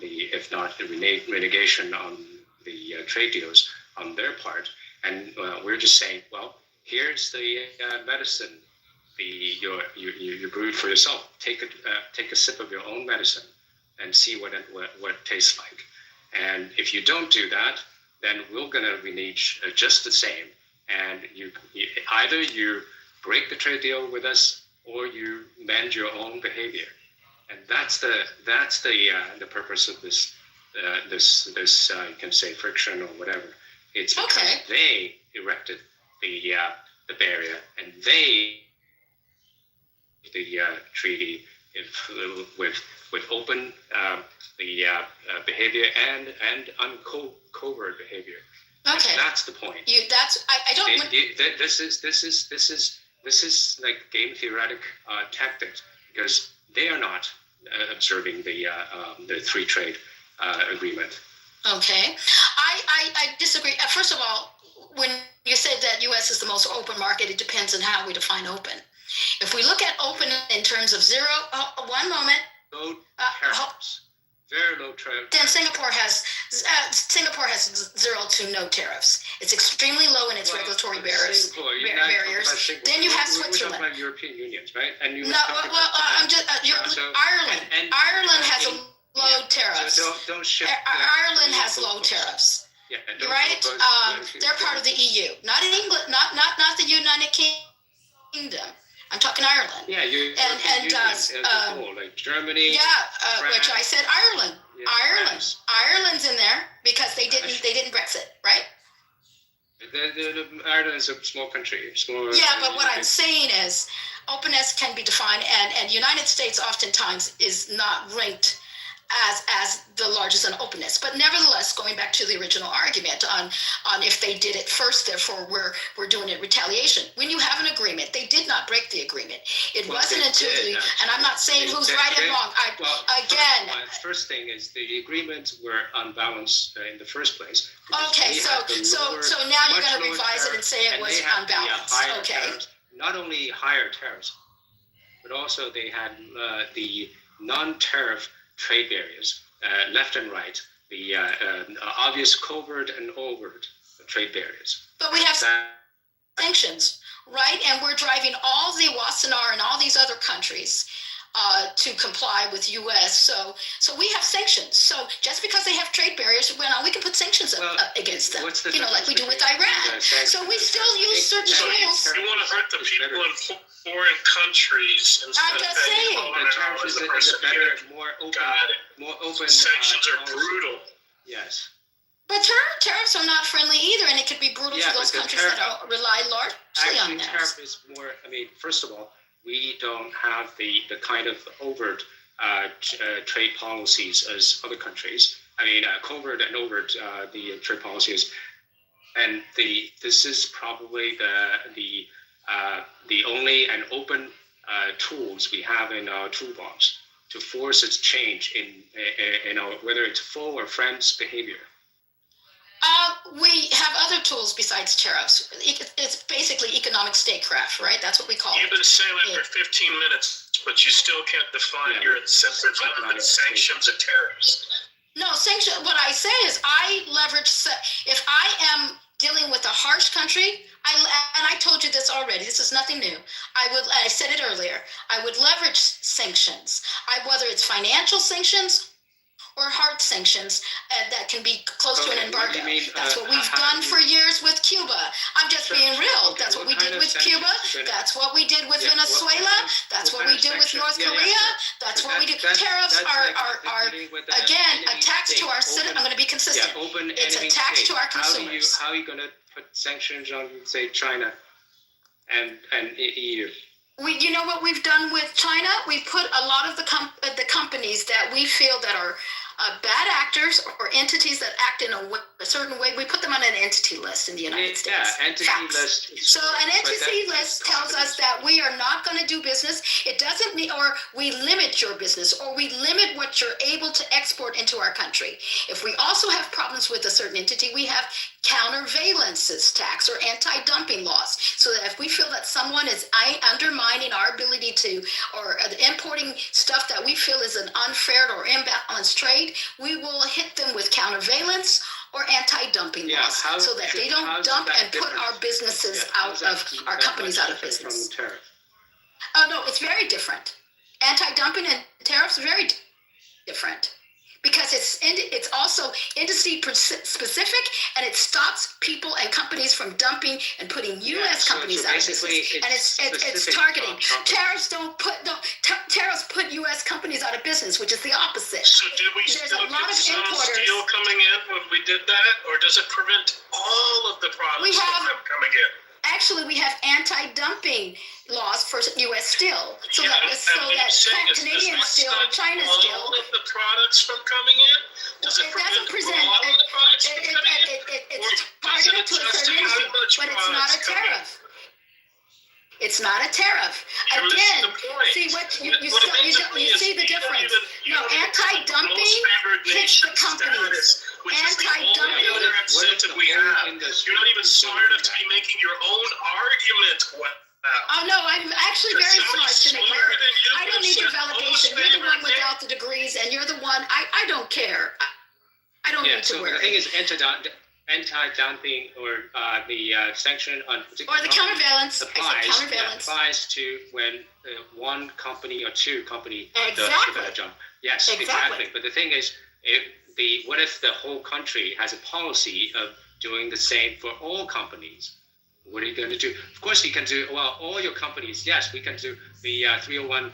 if not the renegation on the trade deals on their part, and we're just saying, well, here's the medicine, you brewed for yourself. Take a sip of your own medicine and see what it tastes like. And if you don't do that, then we're going to renege just the same. And either you break the trade deal with us, or you mend your own behavior. And that's the purpose of this you can say friction or whatever. It's because they erected the barrier, and they the treaty with open behavior and covert behavior. Okay, and that's the point. I don't. This is like game theoretic tactics, because they are not observing the free trade agreement. Okay, I disagree. First of all, when you say that U.S. is the most open market, it depends on how we define open. If we look at open in terms of zero, one moment. No tariffs. very low tariff. Then Singapore has 0 to no tariffs. It's extremely low in its regulatory barriers. Then you have Switzerland. We're talking about European unions, right? And you No, I'm just Ireland. Ireland has a low tariffs. So don't shift. Ireland has low tariffs. Yeah, Right? They're part of the EU, not in England, not the United Kingdom. I'm talking Ireland. Yeah, like Germany. Yeah, which I said Ireland. Yeah, Ireland's in there because they didn't Brexit, right? Ireland is a small country. Yeah, but what I'm saying is, openness can be defined, and United States oftentimes is not ranked as the largest in openness. But nevertheless, going back to the original argument on if they did it first, therefore we're doing it retaliation. When you have an agreement, they did not break the agreement. It wasn't until and I'm not saying who's right and wrong. First thing is the agreements were unbalanced in the first place. Okay, so now you're going to revise it and say it was unbalanced. Okay. Tariffs, not only higher tariffs, but also they had the non-tariff trade barriers, left and right, the obvious covert and overt trade barriers. But we have sanctions, right? And we're driving all the Wassenaar and all these other countries to comply with U.S. So we have sanctions. So just because they have trade barriers, we can put sanctions against them. Like we do with Iran. So we still use certain tools. You want to hurt the people in foreign countries instead of saying more open. Sanctions are brutal. Yes. But tariffs are not friendly either, and it could be brutal to those countries that rely largely on them. Tariff is more. First of all, we don't have the kind of overt trade policies as other countries. Covert and overt the trade policies, and this is probably the only and open tools we have in our toolbox to force its change in our, whether it's foe or friend's behavior. We have other tools besides tariffs. It's basically economic statecraft, right? That's what we call it. You've been saying that for 15 minutes, but you still can't define your incentives other than sanctions and tariffs. No, what I say is I leverage, if I am dealing with a harsh country, I told you this already, this is nothing new. I said it earlier, I would leverage sanctions. Whether it's financial sanctions or hard sanctions that can be close to an embargo. That's what we've done for years with Cuba. I'm just being real. That's what we did with Cuba. That's what we did with Venezuela. That's what we do with North Korea. That's what we do. Tariffs are again, attacks to our citizens. I'm going to be consistent. It's attacks to our consumers. How are you going to put sanctions on, say, China and EU? You know what we've done with China? We put a lot of the companies that we feel that are bad actors or entities that act in a certain way, we put them on an entity list in the United States. Yeah, entity list. So an entity list tells us that we are not going to do business. It doesn't mean, or we limit your business, or we limit what you're able to export into our country. If we also have problems with a certain entity, we have countervailances tax or anti-dumping laws, so that if we feel that someone is undermining our ability to, or importing stuff that we feel is an unfair or imbalanced trade, we will hit them with countervailance or anti-dumping laws, so that they don't dump and put our businesses out of, our companies out of business. Oh no, it's very different. Anti-dumping and tariffs are very different. Because it's also industry specific, and it stops people and companies from dumping and putting U.S. companies out of business. And it's targeting. Tariffs tariffs put U.S. companies out of business, which is the opposite. So did we still get some steel coming in when we did that, or does it prevent all of the products from coming in? Actually, we have anti-dumping laws for U.S. steel, so that Canadian steel or China steel. All of the products from coming in? Does it doesn't present. It's targeted to a certain industry, but it's not a tariff. It's not a tariff. Again, see what you see the difference. No, anti-dumping hits the companies. Anti-dumping. Incentive we have. You're not even smart enough to be making your own argument. Oh, no, I'm actually very smart, Senator. I don't need your validation. You're the one without the degrees, and you're the one, I don't care. I don't Yeah, need to so worry. the thing is anti-dumping or the sanction on particular Or the countervailance. applies to when one company or two company does Exactly. the job. Yes, Exactly. exactly. But the thing is, what if the whole country has a policy of doing the same for all companies? What are you going to do? Of course, you can do, well, all your companies, yes, we can do the 301,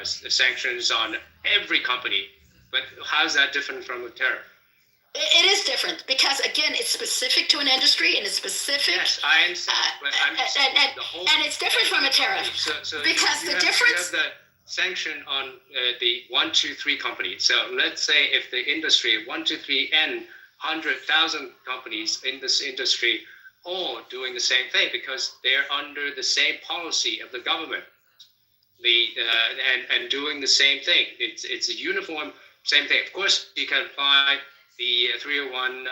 sanctions on every company. But how's that different from a tariff? It is different because, again, it's specific to an industry and it's specific. Yes, I understand. But I'm just saying the whole. And it's different from a tariff. So because you the have, difference. You have the sanction on the 1, 2, 3 companies. So let's say if the industry 1, 2, 3 and 100,000 companies in this industry all doing the same thing because they're under the same policy of the government, and doing the same thing. It's a uniform same thing. Of course, you can apply the 301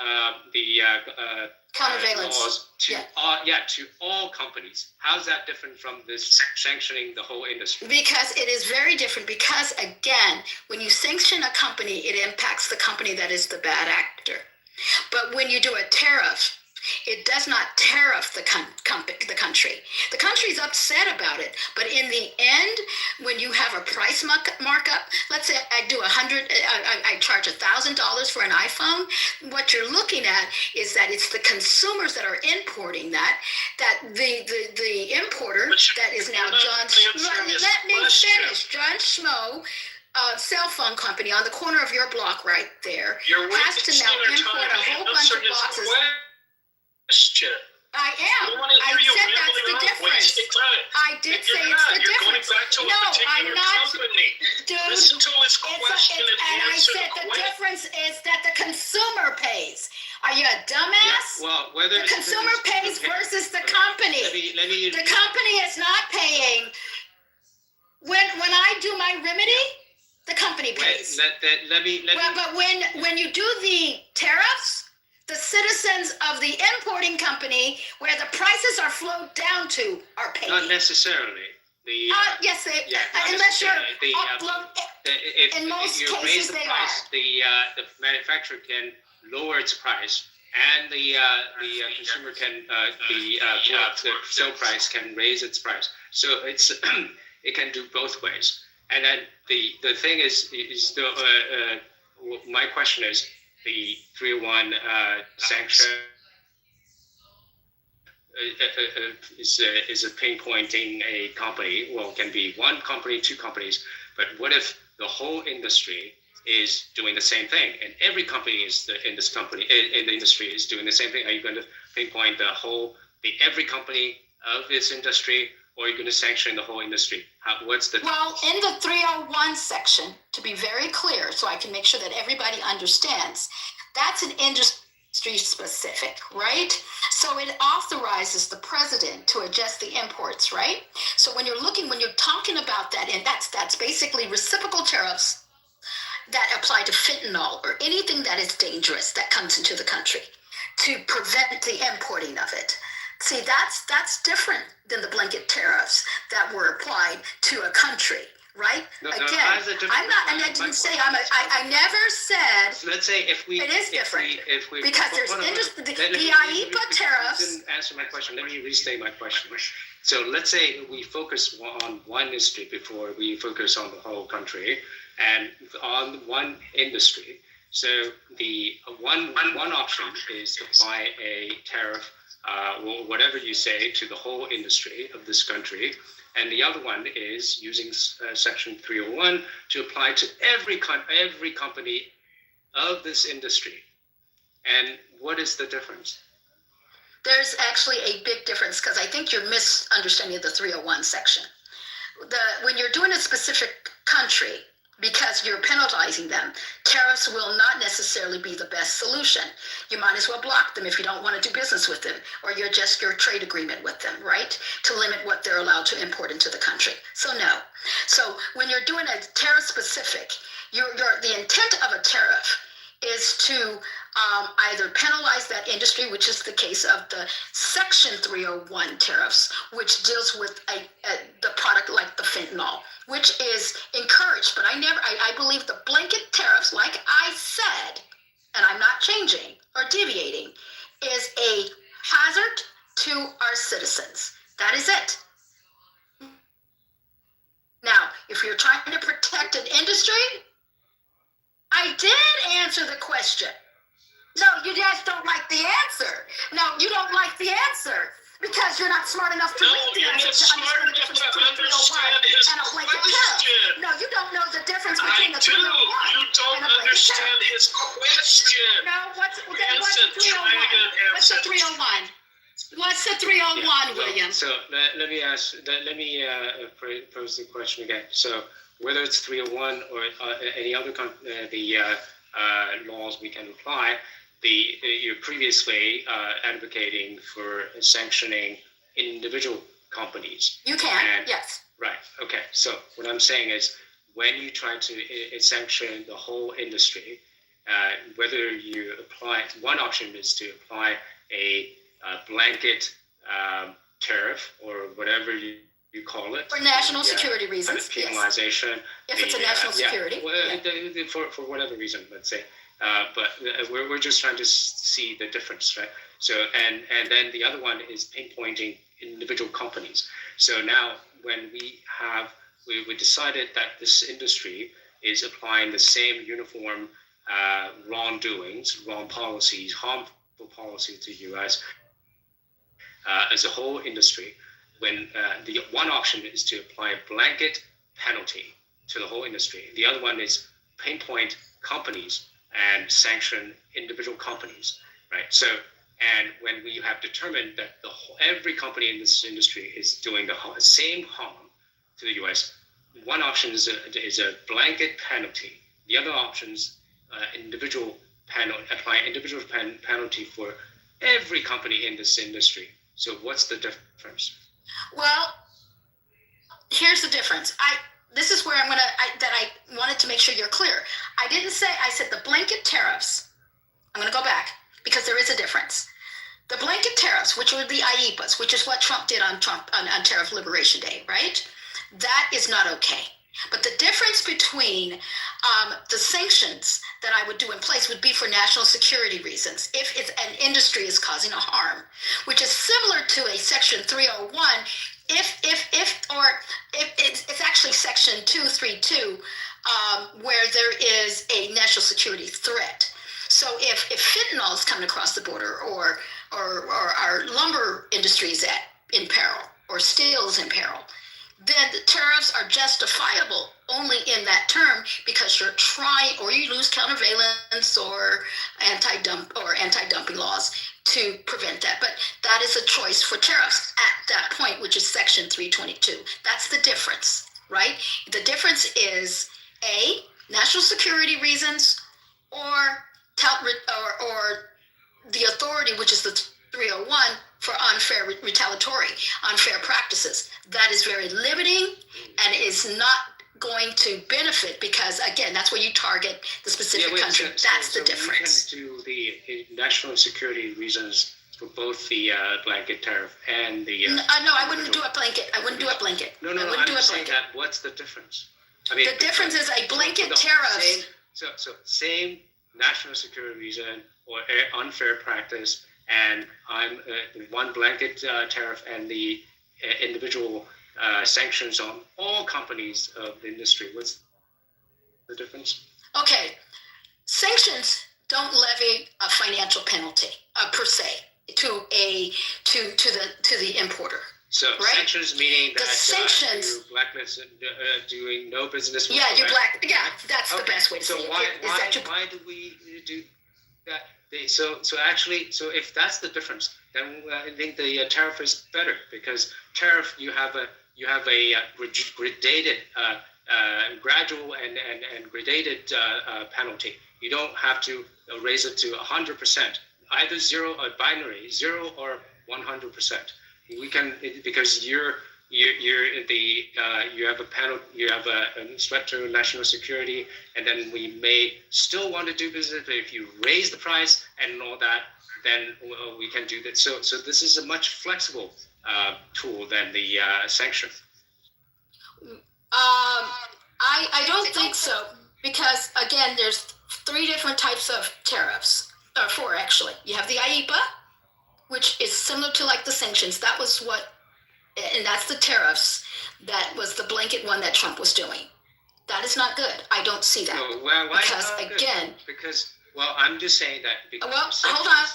Countervailance. laws to all companies. How's that different from this sanctioning the whole industry? Because it is very different. Because, again, when you sanction a company, it impacts the company that is the bad actor. But when you do a tariff, it does not tariff the country. The country's upset about it, but in the end, when you have a price markup, let's say I do I charge $1,000 for an iPhone. What you're looking at is that it's the consumers that are importing that the importer that is now John. Let me finish. John Schmo. Cell phone company on the corner of your block right there has to now import a whole bunch of boxes. Question. I am. I said that's the difference. I did say it's the difference. No, I'm not. Dude, listen to his question and I said the difference is that the consumer pays. Are you a dumbass? Yeah, well, whether the consumer pays versus the company. The company is not paying. When I do my remedy, the company pays. But when you do the tariffs, the citizens of the importing company, where the prices are flowed down to, are paying. Not necessarily. Yes, unless you're in most cases they price, are. The manufacturer can lower its price, and the consumer can the sale price can raise its price. So it's it can do both ways. And then the thing is my question is, the 301 sanction is a pinpointing a company. Well, it can be one company, two companies, but what if the whole industry is doing the same thing, and every company in the industry is doing the same thing? Are you going to pinpoint every company of this industry, or are you going to sanction the whole industry? Well, in the 301 section, to be very clear, so I can make sure that everybody understands, that's an industry specific, right? So it authorizes the president to adjust the imports, right? So when you're talking about that, and that's basically reciprocal tariffs that apply to fentanyl or anything that is dangerous that comes into the country to prevent the importing of it. See, that's different than the blanket tariffs that were applied to a country, right? I'm not, and I didn't say I never said. So let's say if we. It is different. If we because there's the IEEPA tariffs. You didn't answer my question. Let me restate my question. So let's say we focus on one industry before we focus on the whole country, and on one industry. So the one option is to apply a tariff. Whatever you say, to the whole industry of this country. And the other one is using Section 301 to apply to every company of this industry. And what is the difference? There's actually a big difference, because I think you're misunderstanding the 301 section. When you're doing a specific country, because you're penalizing them, tariffs will not necessarily be the best solution. You might as well block them if you don't want to do business with them, or you're just your trade agreement with them, right? To limit what they're allowed to import into the country. So no. So when you're doing a tariff specific, the intent of a tariff is to either penalize that industry, which is the case of the Section 301 tariffs, which deals with the product like the fentanyl, which is encouraged. But I believe the blanket tariffs, like I said, and I'm not changing or deviating, is a hazard to our citizens. That is it. Now, if you're trying to protect an industry, I did answer the question. No, you guys don't like the answer. No, you don't like the answer because you're not smart enough to No, read the you're answer not to smart understand the enough difference to between a 301 understand his and a blanket tariff. question. No, you don't know the difference I between a do. 301 You don't and a blanket understand tariff. his question. No, what's the Listen, 301? What's the 301? What's the 301, William? So let me pose the question again. So whether it's 301 or any other laws we can apply, you're previously advocating for sanctioning individual companies. You can, yes. Right. Okay. So what I'm saying is, when you try to sanction the whole industry, whether you apply, one option is to apply a blanket tariff or whatever you call it. For national security reasons, yes. Penalization. If it's a national security. For whatever reason, let's say. But we're just trying to see the difference, right? So and then the other one is pinpointing individual companies. So now when we decided that this industry is applying the same uniform wrongdoings, wrong policies, harmful policies to the U.S. As a whole industry, when the one option is to apply a blanket penalty to the whole industry, the other one is pinpoint companies and sanction individual companies, right? So, and when we have determined that every company in this industry is doing the same harm to the U.S., one option is a blanket penalty. The other options, apply individual penalty for every company in this industry. So what's the difference? Well, here's the difference. This is where I wanted to make sure you're clear. I didn't say, I said the blanket tariffs. I'm going to go back because there is a difference. The blanket tariffs, which were the IEPAs, which is what Trump did on Tariff Liberation Day, right? That is not okay. But the difference between the sanctions that I would do in place would be for national security reasons. If an industry is causing a harm, which is similar to a Section 301, if it's actually Section 232, where there is a national security threat. So if fentanyl is coming across the border, or our lumber industry is in peril, or steel is in peril, then the tariffs are justifiable only in that term because you're trying, or you lose countervailance or anti-dumping laws to prevent that. But that is a choice for tariffs at that point, which is Section 322. That's the difference, right? The difference is national security reasons, or the authority, which is the 301, for unfair practices. That is very limiting and is not going to benefit because, again, that's where you target the specific country. That's the difference. We can do the national security reasons for both the blanket tariff and the... No, I wouldn't do a blanket. I wouldn't do a blanket. No, I'm saying that. What's the difference? I mean, the difference is a blanket tariff. So same national security reason or unfair practice, and I'm one blanket tariff and the individual sanctions on all companies of the industry. What's the difference? Okay, sanctions don't levy a financial penalty per se to the importer. So right? Sanctions meaning that sanctions, you blacklist doing no business. Yeah, you that's the best way to say it. Why do we do that? So if that's the difference, then I think the tariff is better, because tariff you have a gradated, gradual and gradated penalty. You don't have to raise it to 100%, either zero or binary, 0 or 100%. We can, because you're you have a panel, you have a threat to national security, and then we may still want to do business, but if you raise the price and all that, then we can do that. So this is a much flexible tool than the sanction. I don't think so, because again, there's 3 different types of tariffs, or 4 actually. You have the IEEPA, which is similar to like the sanctions. That was what, and that's the tariffs. That was the blanket one that Trump was doing. That is not good. I don't see that. So, why because not good? again, Because I'm just saying that. Because well, hold on.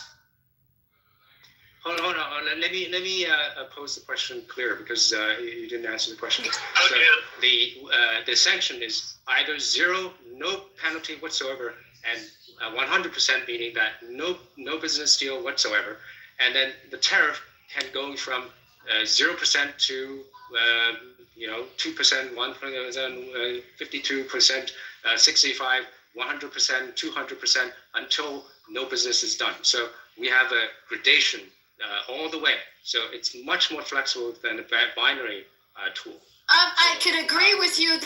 Hold on. Let me pose the question clear, because you didn't answer the question. So the sanction is either 0, no penalty whatsoever, and 100%, meaning that no business deal whatsoever, and then the tariff can go from 0% to 2%, 1%, 52%, 65%, 100%, 200%, until no business is done. So we have a gradation all the way. So it's much more flexible than a binary tool. I could agree with you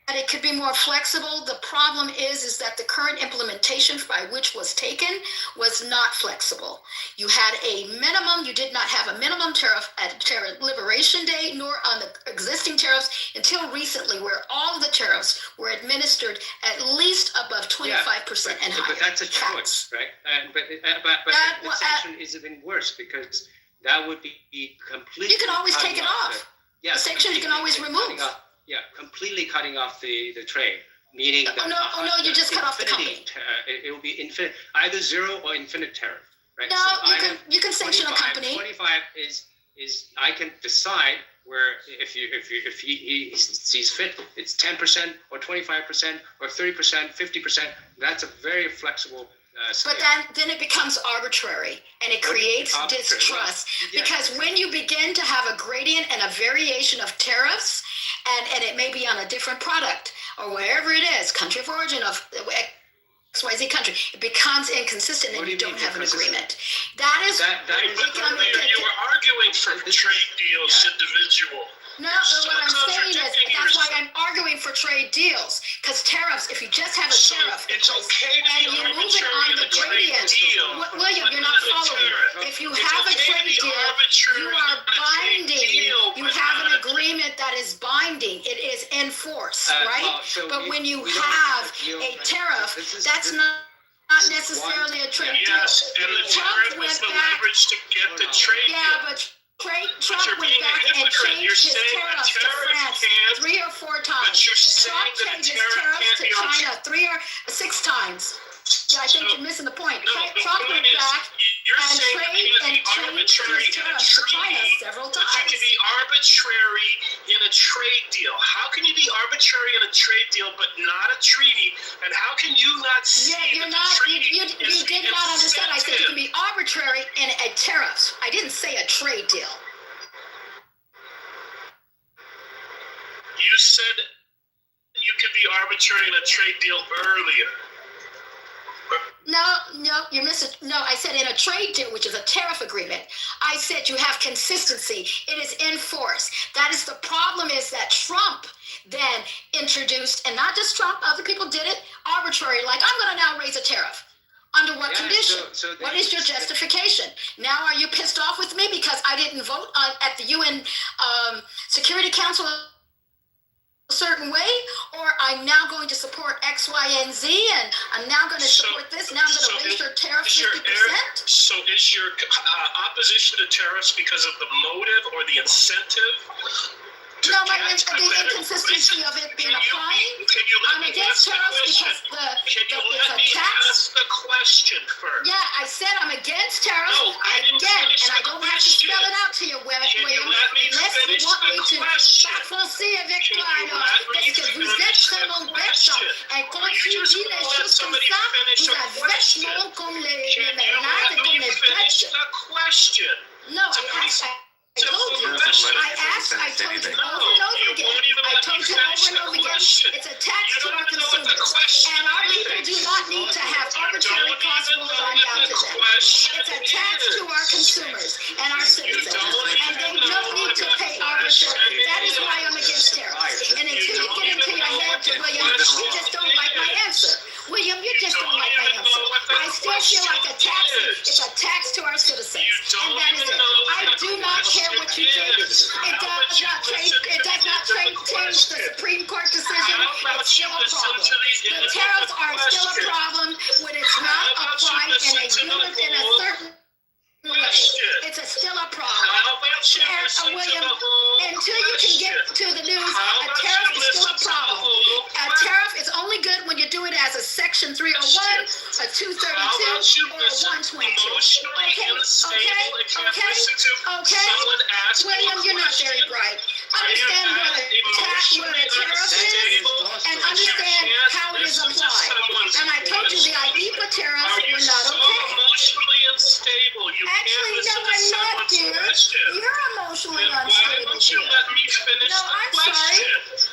that it could be more flexible. The problem is that the current implementation by which was taken was not flexible. You had a minimum, you did not have a minimum tariff at Tariff Liberation Day, nor on the existing tariffs until recently, where all of the tariffs were administered at least above 25% and higher. But that's a choice, right? But the sanction is even worse, because that would be completely. You can always take it off. The sanction you can always remove. Completely cutting off the trade, meaning that you just cut off the company. It will be infinite, either 0 or infinite tariff, right? No, So you can sanction a company. 25 is I can decide where if he sees fit, it's 10% or 25% or 30%, 50%. That's a very flexible. But then it becomes arbitrary, and it creates distrust, because when you begin to have a gradient and a variation of tariffs, and it may be on a different product or wherever it is, country of origin of XYZ country, it becomes inconsistent, and you don't have an agreement. That is. You were arguing for trade deals individual. No, what I'm saying is that's why I'm arguing for trade deals, because tariffs, if you just have a tariff, it's okay to and you move it on the gradient. William, you're not following. If you have a trade deal, you are binding. You have an agreement that is binding. It is in force, right? But when you have a tariff, that's not necessarily a trade deal. Yes, and the tariff is the leverage to get the trade deal. Yeah, but Trump went back and changed his tariffs to France 3 or 4 times. Trump changed his tariffs to China 3 or 6 times. Yeah, I think you're missing the point. Trump went back and changed his tariffs to China several times. But you can be arbitrary in a trade deal. How can you be arbitrary in a trade deal but not a treaty? And how can you not see you did not understand. I said you can be arbitrary in a tariff. I didn't say a trade deal. You said you could be arbitrary in a trade deal earlier. No, you're missing. No, I said in a trade deal, which is a tariff agreement, I said you have consistency. It is in force. That is the problem, is that Trump then introduced, and not just Trump, other people did it, arbitrary, like I'm going to now raise a tariff. Under what condition? What is your justification? Now are you pissed off with me because I didn't vote at the UN Security Council a certain way, or I'm now going to support X, Y, and Z, and I'm now going to support this. Now I'm going to raise your tariff 50%. So is your opposition to tariffs because of the motive or the incentive? No, the inconsistency of it being applying. I'm against tariffs because it's a tax. Ask the question first. Yeah, I said I'm against tariffs. No, I didn't finish and I don't have to spell it out to you, William. Unless you want me to s'enfoncer avec toi, alors, parce que vous êtes très bon bête, et quand tu dis les choses comme ça, vous êtes vachement comme les malades et comme les bêtes. No, I told you over and over again. I told you over and over again. It's a tax to our consumers. And our people do not need to have arbitrary cost rules on down to them. It's a tax to our consumers and our citizens. And they don't feel like a tax. It's a tax to our citizens, and that is it. I do not care what you think. It does not change. It does not change the Supreme Court decision. It's still a problem. The tariffs are still a problem when it's not applied in a certain way. It's still a problem. William, until you can get to the news, a tariff is still a problem. A tariff is only good when you do it as a Section 301, a 232, or a 122. Okay. William, you're not very bright. Understand what a tariff is and understand how it is applied. And I told you the IEPA tariffs were not okay. Emotionally unstable. Actually, no, I'm not, dear. You're emotionally unstable, dear. No, I'm sorry.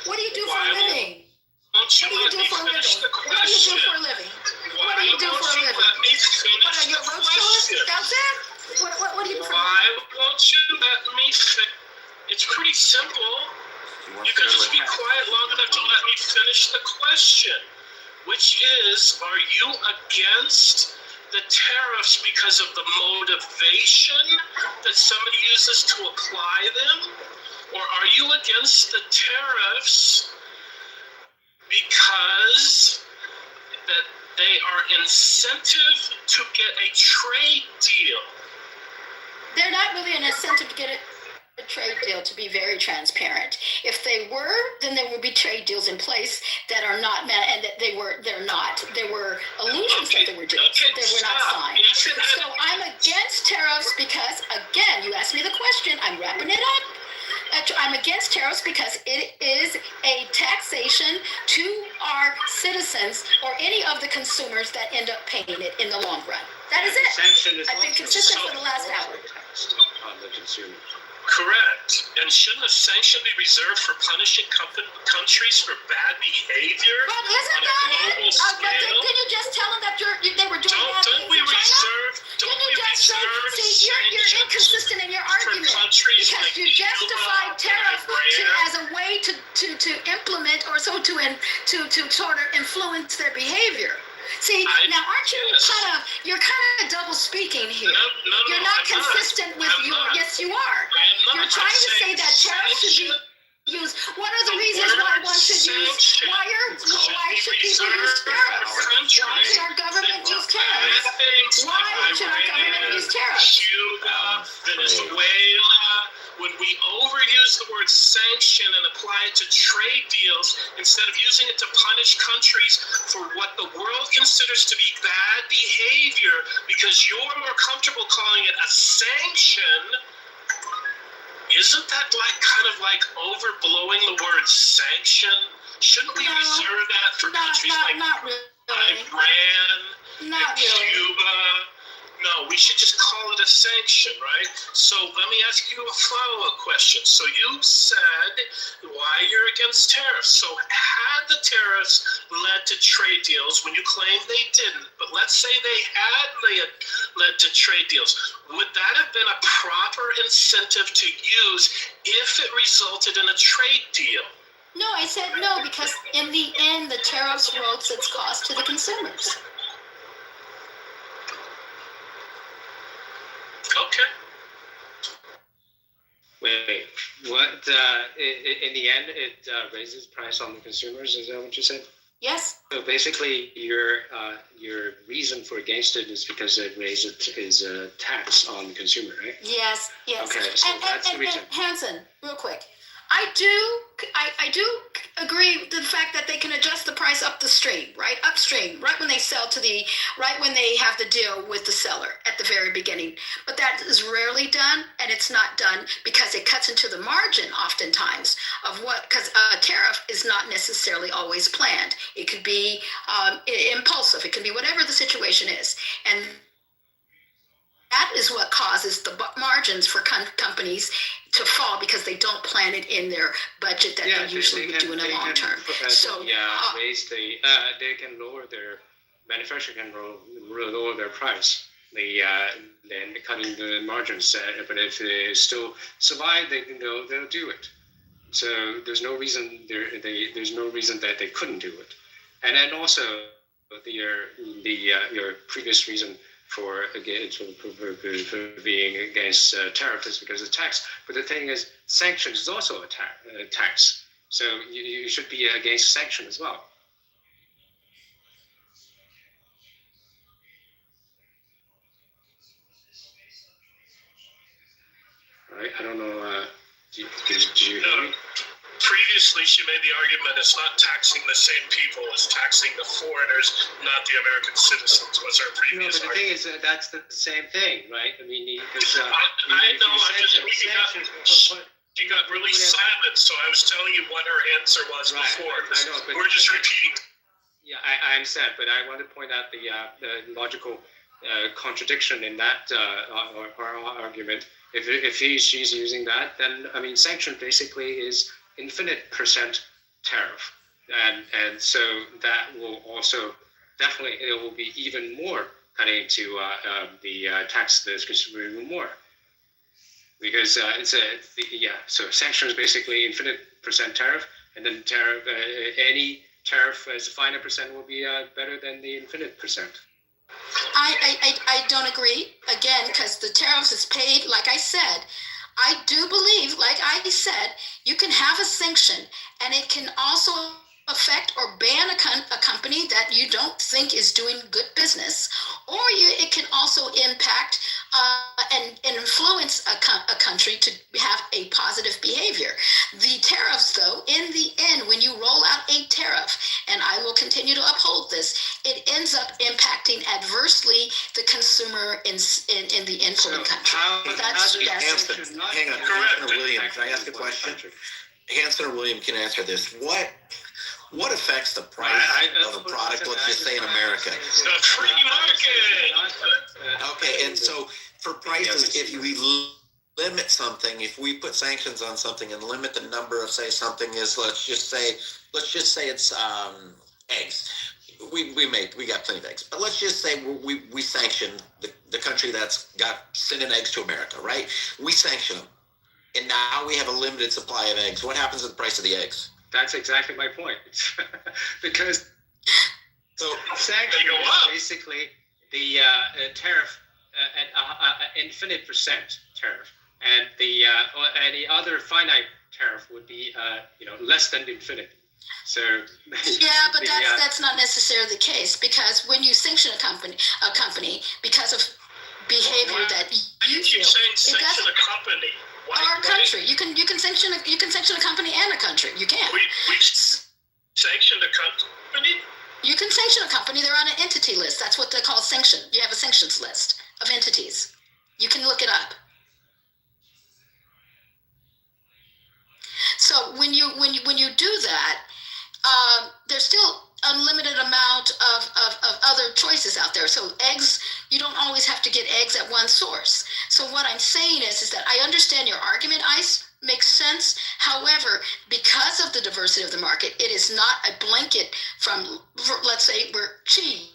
What do you do for a living? What do you do for a living? What do you do for a living? What do you do for a living? What are you, a roadster? That's it? What do you do for a living? Why won't you let me finish? It's pretty simple. You can just be quiet long enough to let me finish the question, which is, are you against the tariffs because of the motivation that somebody uses to apply them? Or are you against the tariffs because that they are incentive to get a trade deal? They're not really an incentive to get a trade deal, to be very transparent. If they were, then there would be trade deals in place that are not met, and that they're not. There were illusions that they were doing. They were not signed. So I'm against tariffs because, again, you asked me the question, I'm wrapping it up. I'm against tariffs because it is a taxation to our citizens or any of the consumers that end up paying it in the long run. That is it. I've been consistent for the last hour. On the consumer. Correct. And shouldn't a sanction be reserved for punishing countries for bad behavior But on isn't a that global it? scale? Can you just tell them that they were doing bad Don't things we in China? reserve? Don't Didn't we you just say, reserve see, you're sanctions inconsistent in your for argument countries because like you justified Cuba tariff and Iran? as a way to implement or so to sort of influence their behavior. See, now aren't you you're kind of double speaking here. No, You're not I'm consistent with I'm your, not. yes you are. I'm You're not. trying I'm to say saying that tariffs should be used. What are the reasons why one should use, why should people use tariffs? Why should our government use tariffs? Why should our government use tariffs? Cuba, Venezuela. When we overuse the word sanction and apply it to trade deals instead of using it to punish countries for what the world considers to be bad behavior because you're more comfortable calling it a sanction, isn't that kind of overblowing the word sanction? Shouldn't we reserve that for countries like not really. Iran and Cuba? No, we should just call it a sanction, right? So let me ask you a follow-up question. So you said why you're against tariffs. So had the tariffs led to trade deals when you claim they didn't, but let's say they had led to trade deals, would that have been a proper incentive to use if it resulted in a trade deal? No, I said no because in the end the tariffs wrote its cost to the consumers. Okay. Wait, what? In the end, it raises price on the consumers. Is that what you said? Yes. So basically, your reason for against it is because it raises a tax on the consumer, right? Yes. Okay, so that's the reason. Hanson, real quick. I do agree with the fact that they can adjust the price upstream, right when they sell when they have the deal with the seller at the very beginning. But that is rarely done, and it's not done because it cuts into the margin oftentimes of because a tariff is not necessarily always planned. It could be impulsive. It can be whatever the situation is, and that is what causes the margins for companies to fall because they don't plan it in their budget that they usually would do in the long term. So they can lower their manufacturer can lower their price. Then cutting the margins. But if they still survive, they'll do it. So there's no reason that they couldn't do it. And then also your previous reason for being against tariff is because of tax. But the thing is, sanctions is also a tax. So you should be against sanction as well. Right? I don't know. Did you hear me? Previously, she made the argument it's not taxing the same people, it's taxing the foreigners, not the American citizens, was her No, previous but the argument. thing is, that's the same thing, right? I mean, because I know, she got really silent, so I was telling you what her answer was before. I know, but we're just repeating. Yeah, I understand, but I want to point out the logical contradiction in that argument. If she's using that, then I mean, sanction basically is infinite percent tariff, and so that will also definitely, it will be even more cutting to the tax the consumer even more, because so sanction is basically infinite percent tariff, and then tariff any tariff as a final percent will be better than the infinite percent. I don't agree, again, because the tariffs is paid, like I said. I do believe, like I said, you can have a sanction, and it can also affect or ban a company that you don't think is doing good business, or it can also impact and influence a country to have a positive behavior. The tariffs, though, in the end, when you roll out a tariff, and I will continue to uphold this, it ends up impacting adversely the consumer in the importing country. Hang on, Hanson or William, can I ask a question? Hanson or William can answer this. What affects the price of a product, let's just say in America? The free market! Okay, and so for prices, if we limit something, if we put sanctions on something and limit the number of, say, something is, let's just say it's eggs. We got plenty of eggs, but let's just say we sanction the country that's got sending eggs to America, right? We sanction them, and now we have a limited supply of eggs. What happens to the price of the eggs? That's exactly my point. Because sanction is basically the tariff at infinite percent tariff, and the any other finite tariff would be less than infinite. So yeah, but that's not necessarily the case, because when you sanction a company because of behavior that you keep feel, saying sanction a company. Or a country. You can sanction a company and a country. You can. We sanctioned a company? You can sanction a company. They're on an entity list. That's what they call sanction. You have a sanctions list of entities. You can look it up. So when you do that, there's still unlimited amount of other choices out there. So eggs, you don't always have to get eggs at one source. So what I'm saying is that I understand your argument, Ice, makes sense. However, because of the diversity of the market, it is not a blanket from, let's say, cheese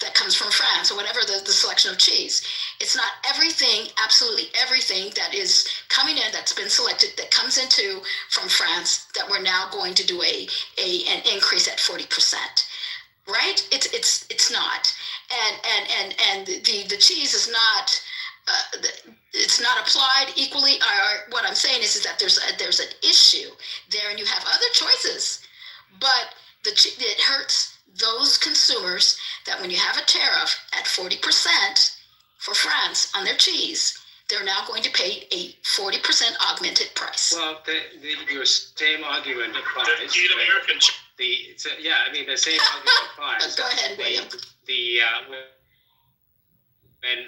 that comes from France or whatever the selection of cheese. It's not everything, absolutely everything that is coming in that's been selected that comes into from France that we're now going to do an increase at 40%. Right? It's not. And the cheese is not it's not applied equally. Or what I'm saying is that there's an issue there, and you have other choices, but it hurts those consumers that when you have a tariff at 40% for France on their cheese, they're now going to pay a 40% augmented price. Well, your same argument applies. The American the same argument applies. Go ahead, William.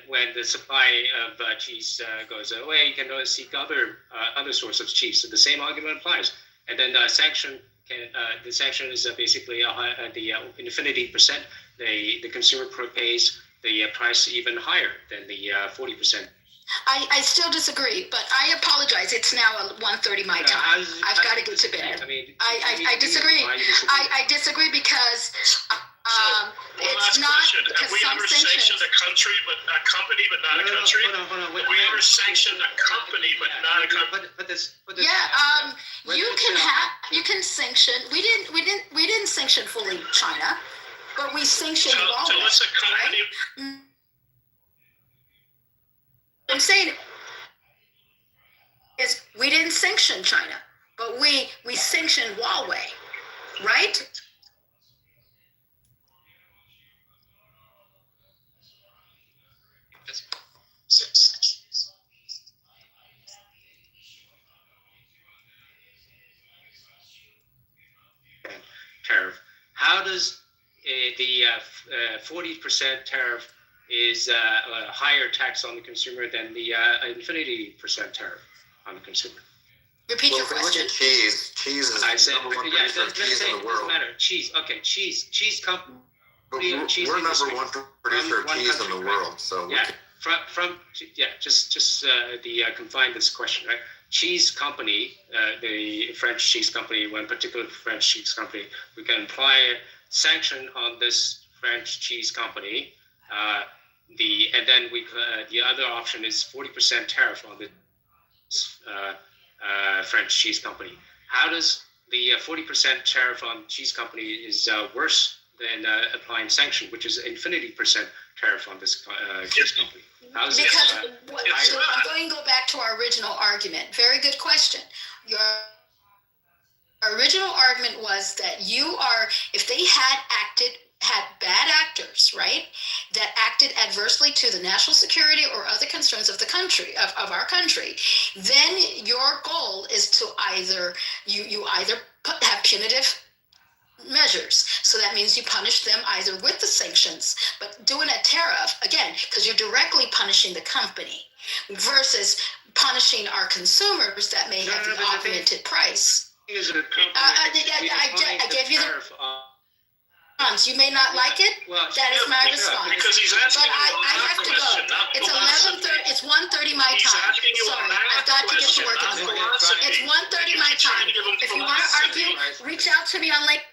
When the supply of cheese goes away, you can seek other sources of cheese. So the same argument applies. And then the sanction is basically the infinity percent. The consumer pays the price even higher than the 40%. I still disagree, but I apologize. It's now 1:30 my time. I've got to get to bed. I disagree. I disagree because it's not. Have we ever sanctioned a country but a company but not a country? Hold on. Have we ever sanctioned a company but not a country? You can sanction. We didn't sanction fully China. but we sanctioned Tell Huawei, us a company. right? I'm saying is we didn't sanction China, but we sanctioned Huawei, right? Tariff. How does the 40% tariff is a higher tax on the consumer than the infinity percent tariff on the consumer? Repeat Well, your if we look question. at cheese, cheese is I said, number one yeah, producer of let's cheese say in it the doesn't world. matter. Cheese, okay, cheese company. But cheese we're number industry one producer of one cheese in country, the right? world. So Yeah, just confine this question, right? Cheese company, the French cheese company, one particular French cheese company, we can apply a sanction on this French cheese company. And then the other option is 40% tariff on this French cheese company. How does the 40% tariff on cheese company is worse than applying sanction, which is infinity percent tariff on this cheese company? How is Because higher? I'm going to go back to our original argument. Very good question. Your original argument was that if they had bad actors, right, that acted adversely to the national security or other concerns of the country, of our country, then your goal is to either have punitive measures. So that means you punish them either with the sanctions, but doing a tariff, again, because you're directly punishing the company versus punishing our consumers that may have the augmented price. I gave you the response. You may not like it. That is my response. Because he's asking But I have to go. It's 11:30. It's 1:30 my time. Sorry, I've got to get to work in the morning. It's 1:30 my time. If you want to argue, reach out to me on like.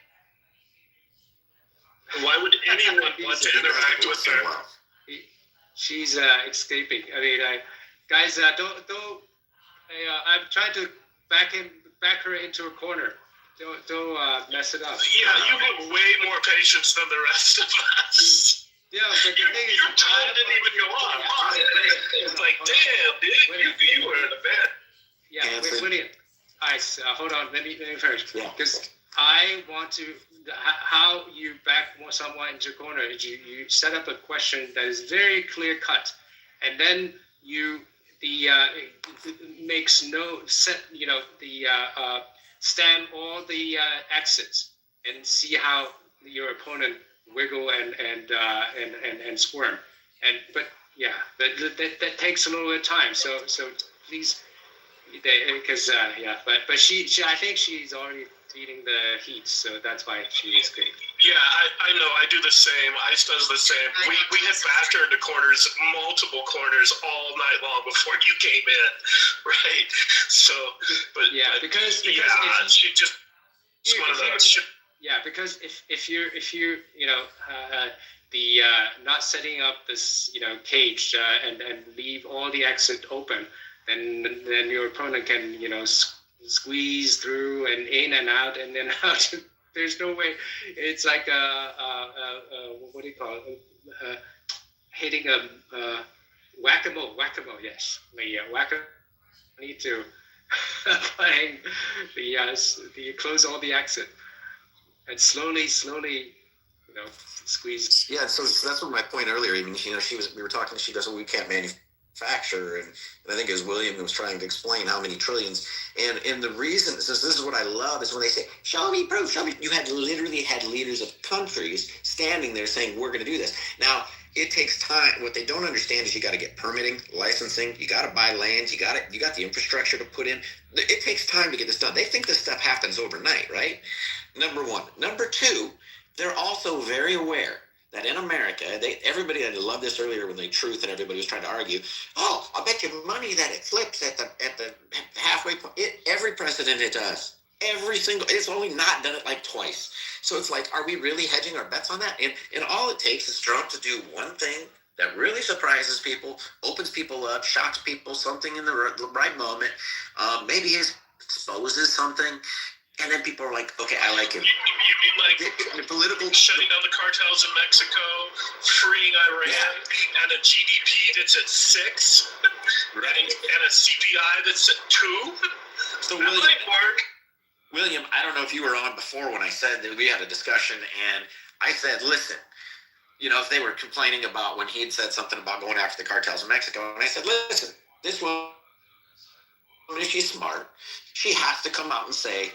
Why would anyone want to interact with her? She's escaping. I mean, guys, don't. I'm trying to back her into a corner. Don't mess it up. Yeah, you have way more patience than the rest of us. Yeah, but the thing is, your time didn't even go on. It's like, damn, dude, you were the man. Yeah, William. Hold on. Let me finish. Because I want to. How you back someone into a corner is you set up a question that is very clear cut, and then makes no set. Stand all the exits and see how your opponent wiggle and squirm. But that takes a little bit of time. So please, because but she I think she's already feeling the heat, so that's why she escaped. Yeah, I know. I do the same. Ice does the same. We had backed her into corners, multiple corners, all night long before you came in, right? So, because she just it's one of those. Yeah, because if you're not setting up this cage and leave all the exit open, then your opponent can squeeze through and in and out and then out. There's no way. It's like what do you call it? Hitting a whack-a-mole. Yes, whack-a. I need to playing the close all the exit and slowly, squeeze. Yeah, so that's what my point earlier. I mean, we were talking. She does. We can't manufacture, and I think it was William who was trying to explain how many trillions. And the reason, this is what I love, is when they say, "Show me proof, show me." You literally had leaders of countries standing there saying, "We're going to do this." Now, it takes time. What they don't understand is you got to get permitting, licensing. You got to buy land. You got the infrastructure to put in. It takes time to get this done. They think this stuff happens overnight, right? Number one. Number two, they're also very aware that in America, everybody, I loved this earlier when Truth and everybody was trying to argue, oh, I'll bet you money that it flips at the halfway point. Every president it does. It's only not done it like twice. So it's like, are we really hedging our bets on that? And all it takes is Trump to do one thing that really surprises people, opens people up, shocks people, something in the right moment. Maybe he exposes something. And then people are like, okay, I like him. You mean like The political shutting down the cartels in Mexico, freeing Iran, and a GDP that's at 6, right? and a CPI that's at 2? So That might work. William, I don't know if you were on before when I said that we had a discussion, and I said, listen, you know, if they were complaining about when he had said something about going after the cartels in Mexico, and I said, listen, this woman, if she's smart, she has to come out and say,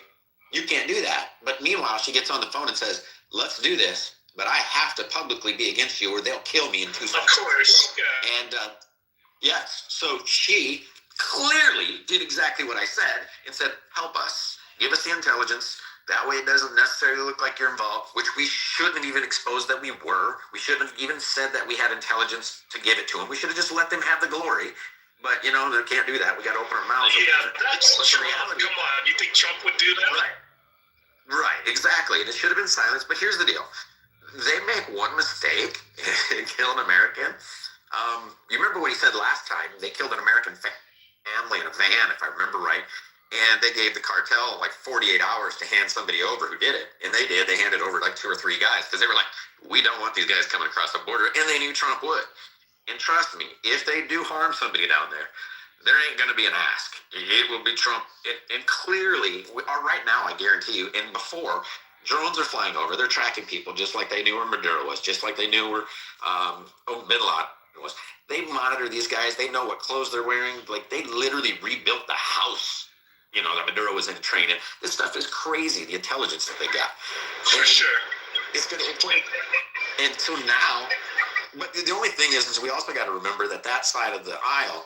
you can't do that. But meanwhile, she gets on the phone and says, let's do this, but I have to publicly be against you or they'll kill me in 2 seconds. Of course, yeah. And yes, so she clearly did exactly what I said and said, help us, give us the intelligence. That way it doesn't necessarily look like you're involved, which we shouldn't have even exposed that we were. We shouldn't have even said that we had intelligence to give it to them. We should have just let them have the glory. But, you know, they can't do that. We got to open our mouths. Yeah, that's Trump. Come on, you think Trump would do that? Right, exactly. And it should have been silenced. But here's the deal. They make one mistake and kill an American. You remember what he said last time? They killed an American family in a van, if I remember right. And they gave the cartel like 48 hours to hand somebody over who did it. And they did. They handed over like 2 or 3 guys because they were like, we don't want these guys coming across the border. And they knew Trump would. And trust me, if they do harm somebody down there, there ain't going to be an ask. It will be Trump. And clearly, right now, I guarantee you, and before, drones are flying over. They're tracking people just like they knew where Maduro was, just like they knew where Bin Laden was. They monitor these guys. They know what clothes they're wearing. Like, they literally rebuilt the house, you know, that Maduro was in training. This stuff is crazy, the intelligence that they got. For sure. It's going to, and so now, but the only thing is we also got to remember that side of the aisle,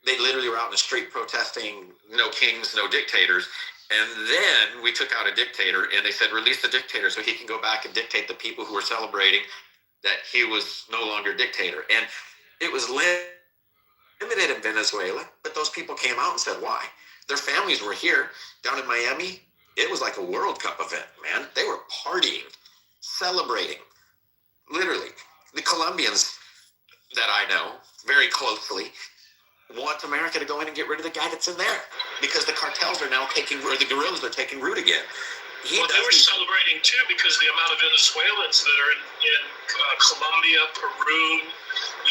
they literally were out in the street protesting no kings, no dictators. And then we took out a dictator and they said, release the dictator so he can go back and dictate the people who were celebrating that he was no longer a dictator. And it was limited in Venezuela, but those people came out and said, why? Their families were here down in Miami. It was like a World Cup event, man. They were partying, celebrating, literally. The Colombians that I know very closely want America to go in and get rid of the guy that's in there because the cartels are now the guerrillas are taking root again. They were celebrating too because the amount of Venezuelans that are in Colombia, Peru,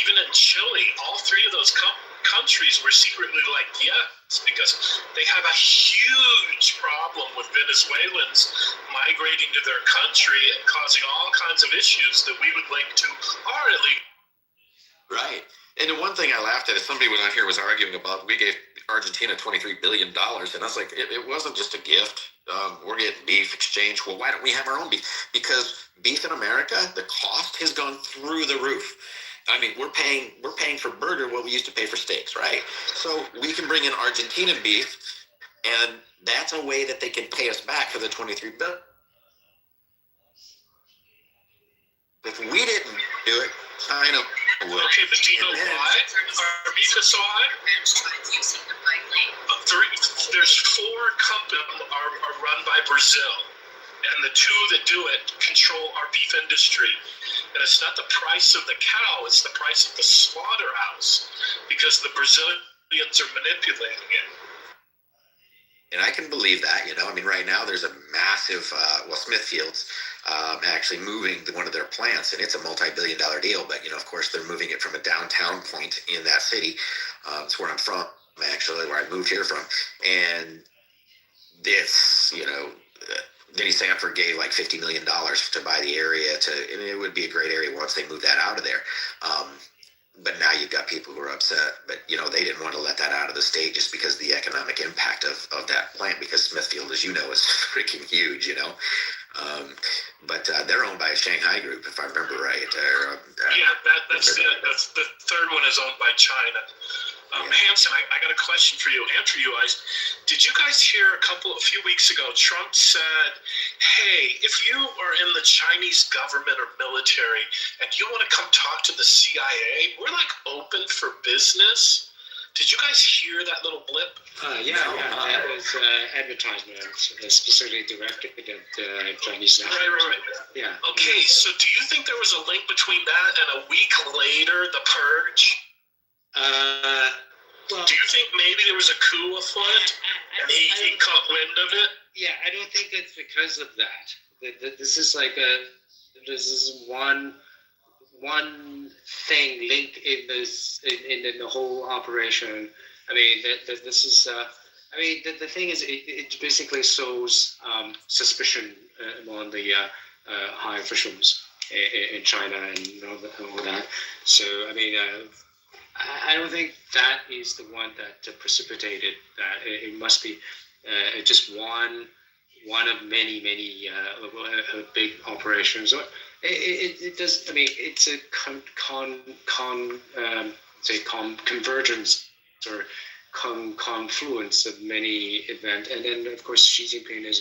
even in Chile, all 3 of those countries were secretly like, yes, because they have a huge problem with Venezuelans migrating to their country and causing all kinds of issues that we would link to our illegal. Right. And the one thing I laughed at is somebody was on here was arguing about we gave Argentina $23 billion. And I was like, it wasn't just a gift. We're getting beef exchange. Well, why don't we have our own beef? Because beef in America, the cost has gone through the roof. I mean, we're paying for burger what we used to pay for steaks, right? So we can bring in Argentinian beef, and that's a way that they can pay us back for the $23 billion. If we didn't do it, China would. Okay, but do you know why our beef is so high? There's 4 companies are run by Brazil, and the 2 that do it control our beef industry. And it's not the price of the cow, it's the price of the slaughterhouse, because the Brazilians are manipulating it. And I can believe that, you know. I mean, right now there's a massive, Smithfield's actually moving one of their plants, and it's a multi-billion-dollar deal. But, you know, of course, they're moving it from a downtown point in that city. It's where I'm from, actually, where I moved here from. And it's, you know, Denny Sanford gave like $50 million to buy the area, and it would be a great area once they move that out of there. But now you've got people who are upset, but, you know, they didn't want to let that out of the state just because of the economic impact of that plant, because Smithfield, as you know, is freaking huge, you know. But they're owned by a Shanghai group, if I remember right. That's the third one is owned by China. Hanson, I got a question for you and for you guys. Did you guys hear a few weeks ago, Trump said, hey, if you are in the Chinese government or military and you want to come talk to the CIA, we're like open for business. Did you guys hear that little blip? That was advertisement specifically directed at Chinese nationals. Right. Yeah. Okay, so do you think there was a link between that and a week later, the purge? Well, do you think maybe there was a coup afoot? and he caught wind of it. Yeah, I don't think it's because of that. This is like this is one thing linked in this in the whole operation. I mean, this is. I mean, the thing is, it basically sows suspicion among the high officials in China and all that. So, I mean, I don't think that is the one that precipitated that. It must be just one of many big operations. It does. I mean, it's a convergence or confluence of many events, and then of course Xi Jinping is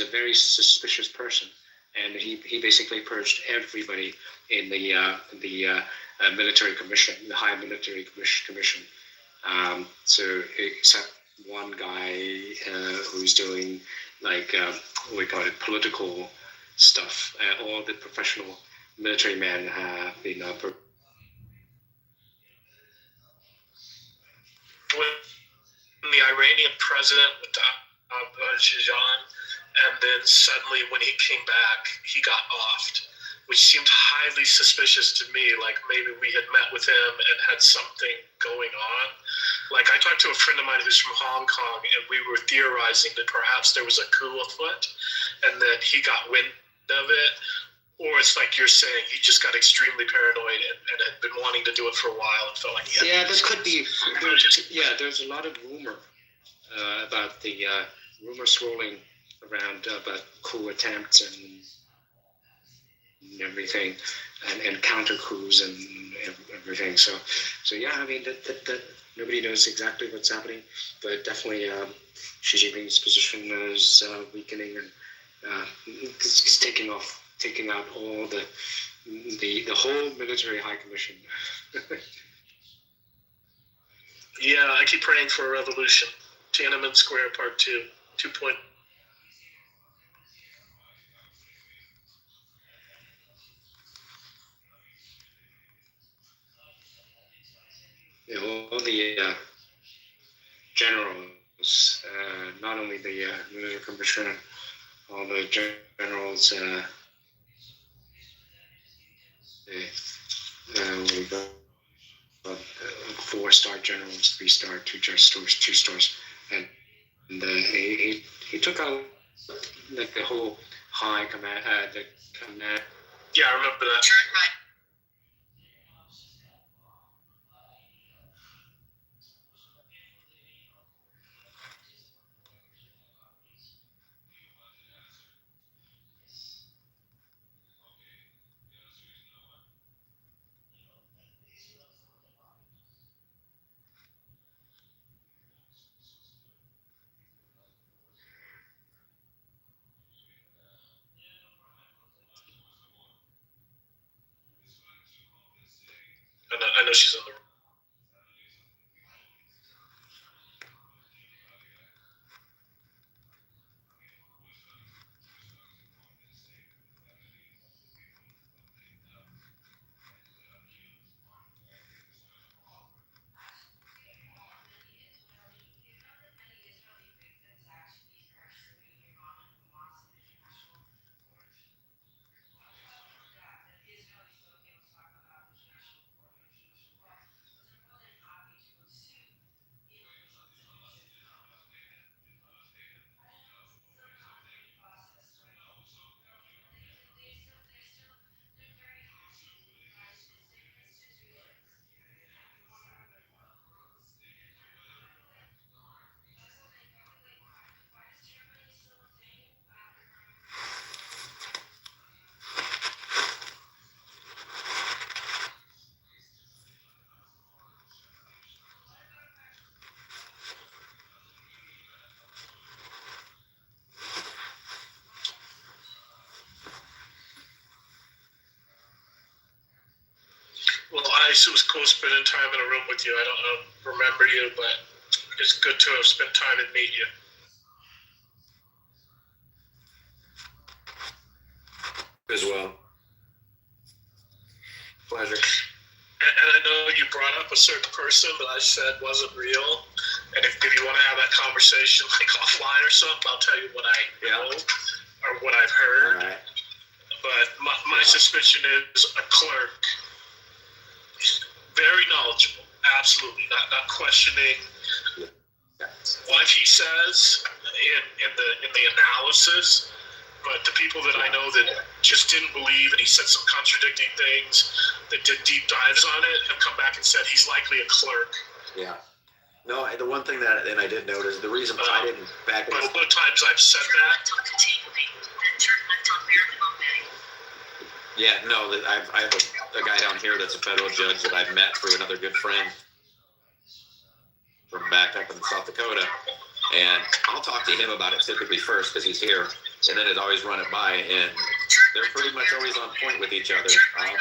a very suspicious person, and he basically purged everybody in the military commission, the high military commission. So except one guy who's doing like what we call it political stuff. All the professional military men have been when the Iranian president with Ahmadinejad, and then suddenly when he came back, he got offed, which seemed highly suspicious to me. Like maybe we had met with him and had something going on. Like I talked to a friend of mine who's from Hong Kong, and we were theorizing that perhaps there was a coup afoot, and that he got wind of it. Or it's like you're saying, he just got extremely paranoid and had been wanting to do it for a while and felt like he had. Yeah, this could be. There's a lot of rumor about the rumor swirling around about coup attempts and everything, and counter coups and everything. So yeah, I mean that nobody knows exactly what's happening, but definitely Xi Jinping's position is weakening, and he's taking out all the whole military high commission. Yeah, I keep praying for a revolution. Tiananmen Square Part 2, 2.0. All the generals, not only the military commission, all the generals, we've got 4-star generals, 3-star, 2-stars, and he took out like the whole high command, the command. Yeah, I remember that. Turn right. I know she's in the room. Well, it was cool spending time in a room with you. I don't remember you, but it's good to have spent time and meet you. As well. Pleasure. And I know you brought up a certain person that I said wasn't real. And if you want to have that conversation like offline or something, I'll tell you what I know or what I've heard. All right. But my suspicion is a clerk, very knowledgeable, absolutely not questioning what he says in the analysis. But the people that I know that just didn't believe, and he said some contradicting things, that did deep dives on it, have come back and said he's likely a clerk. Yeah. No, the one thing that, and I did notice, the reason I didn't back But a lot of times I've said that. Yeah, no, I have a guy down here that's a federal judge that I've met through another good friend from back up in South Dakota, and I'll talk to him about it typically first because he's here, and then I'd always run it by, and they're pretty much always on point with each other.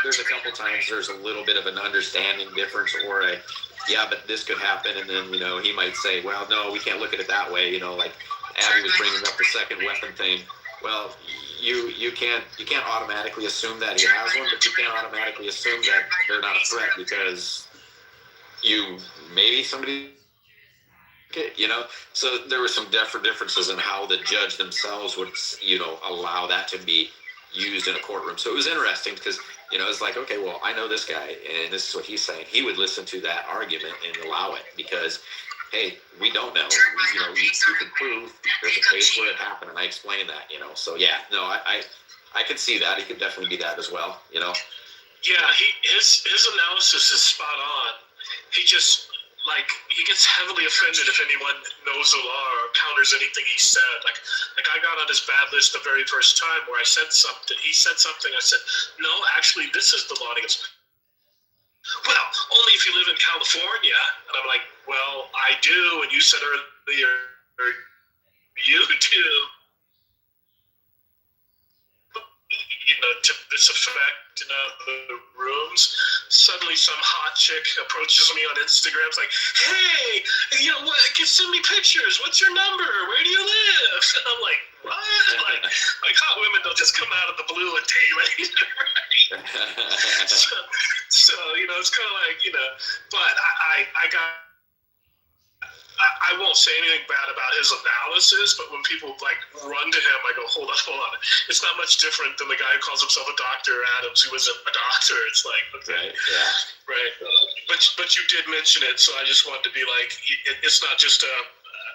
There's a couple times there's a little bit of an understanding difference, or yeah, but this could happen, and then, you know, he might say, well, no, we can't look at it that way, you know, like Abby was bringing up the second weapon thing. Well, you can't automatically assume that he has one, but you can't automatically assume that they're not a threat because maybe somebody, you know. So there were some differences in how the judge themselves would, you know, allow that to be used in a courtroom. So it was interesting because, you know, it's like, okay, well, I know this guy and this is what he's saying. He would listen to that argument and allow it because, hey, we don't know. You know, you could prove there's a case where it happened, and I explained that, you know. So yeah, no, I could see that. He could definitely be that as well, you know. Yeah, his analysis is spot on. He just he gets heavily offended if anyone knows the law or counters anything he said. Like I got on his bad list the very first time where I said something. He said something. I said, no, actually, this is the law. And he goes, well, only if you live in California. And I'm like, well, I do. And you said earlier, you do. You know, to this effect in other rooms. Suddenly some hot chick approaches me on Instagram. It's like, hey, you know what? Send me pictures. What's your number? Where do you live? And I'm like, what? Like hot women don't just come out of the blue and tell you anything, right? so, you know, it's kind of like, you know, but I won't say anything bad about his analysis, but when people run to him, I go, hold on. It's not much different than the guy who calls himself a Dr. Adams, who isn't a doctor. It's like, okay, right. But you did mention it, so I just wanted to be like, it's not just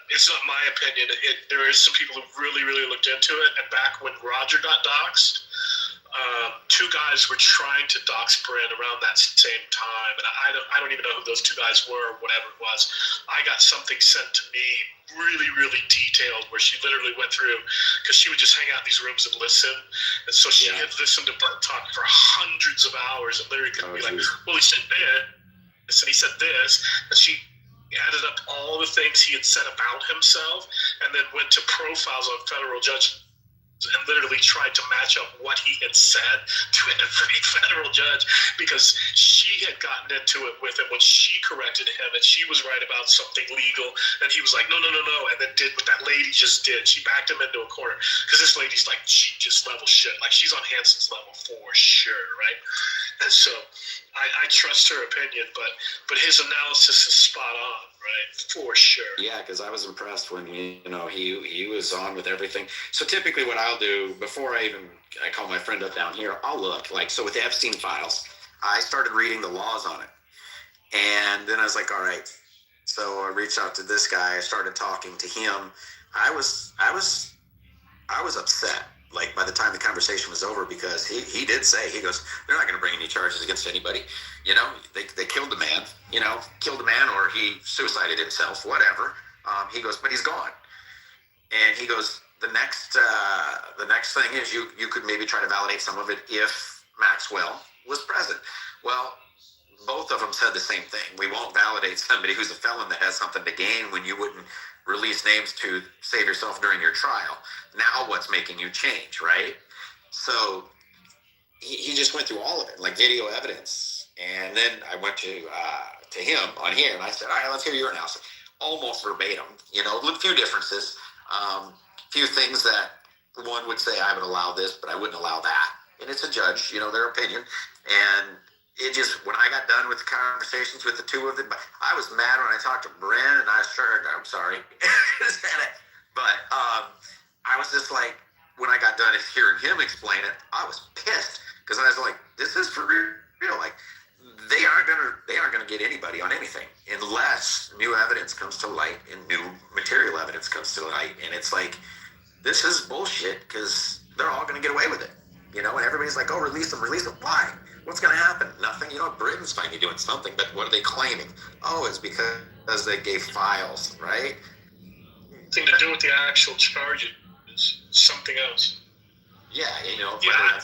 it's not my opinion. There is some people who really, really looked into it. And back when Roger got doxxed, two guys were trying to dox Bryn around that same time, and I don't even know who those two guys were or whatever it was. I got something sent to me really, really detailed where she literally went through, because she would just hang out in these rooms and listen, and so she had listened to Bryn talk for hundreds of hours and literally could be like, well, he said this, and he said this, and she added up all the things he had said about himself and then went to profiles on federal judges and literally tried to match up what he had said to every federal judge, because she had gotten into it with him when she corrected him and she was right about something legal, and he was like, no, and then did what that lady just did. She backed him into a corner, because this lady's like, she just level shit. Like, she's on Hanson's level for sure, right? And so I trust her opinion, but his analysis is spot on, right? For sure. Yeah, because I was impressed when he was on with everything. So typically, what I'll do before I call my friend up down here, I'll look so with the Epstein files, I started reading the laws on it, and then I was like, all right. So I reached out to this guy. I started talking to him. I was upset. Like, by the time the conversation was over, because he did say, he goes, they're not going to bring any charges against anybody. You know, they killed the man, or he suicided himself, whatever. He goes, but he's gone. And he goes, the next thing is you could maybe try to validate some of it if Maxwell was present. Well, both of them said the same thing. We won't validate somebody who's a felon that has something to gain when you wouldn't release names to save yourself during your trial. Now what's making you change, right? So he just went through all of it, like video evidence. And then I went to him on here, and I said, all right, let's hear your analysis. Almost verbatim, a few differences, few things that one would say I would allow this, but I wouldn't allow that. And it's a judge, their opinion. And it just, when I got done with the conversations with the two of them, I was mad when I talked to Brent, and I'm sorry. But I was just like, when I got done hearing him explain it, I was pissed because I was like, this is for real. Like, they aren't gonna get anybody on anything unless new evidence comes to light and new material evidence comes to light. And it's like, this is bullshit because they're all gonna get away with it, you know. And everybody's like, oh, release them. Why? What's gonna happen? Nothing. You know, Britain's finally doing something, but what are they claiming? Oh, it's because they gave files, right? Nothing to do with the actual charges. Something else. Yeah, you know. Yeah.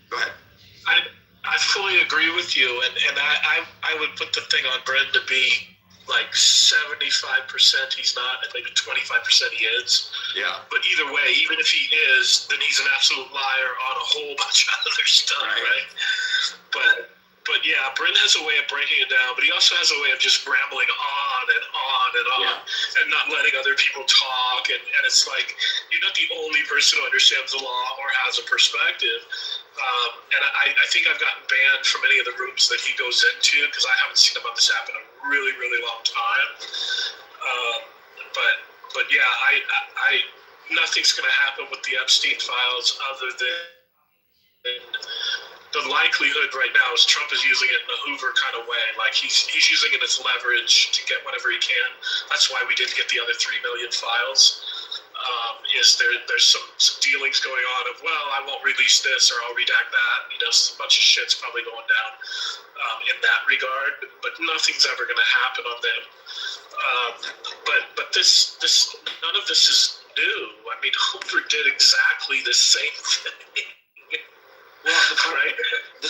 Go ahead. I fully agree with you, and I would put the thing on Bren to be like 75% he's not, and maybe 25% he is. Yeah. But either way, even if he is, then he's an absolute liar on a whole bunch of other stuff, right? But yeah, Brent has a way of breaking it down, but he also has a way of just rambling on and on and on, and not letting other people talk. And it's like, you're not the only person who understands the law or has a perspective. And I think I've gotten banned from any of the rooms that he goes into because I haven't seen about this happen in a really, really long time. But yeah, I nothing's going to happen with the Epstein files other than the likelihood right now is Trump is using it in a Hoover kind of way. Like he's using it as leverage to get whatever he can. That's why we didn't get the other 3 million files. There's some dealings going on of, well, I won't release this or I'll redact that. You know, a bunch of shit's probably going down in that regard. But nothing's ever going to happen on them. But this none of this is new. I mean, Hoover did exactly the same thing. Well,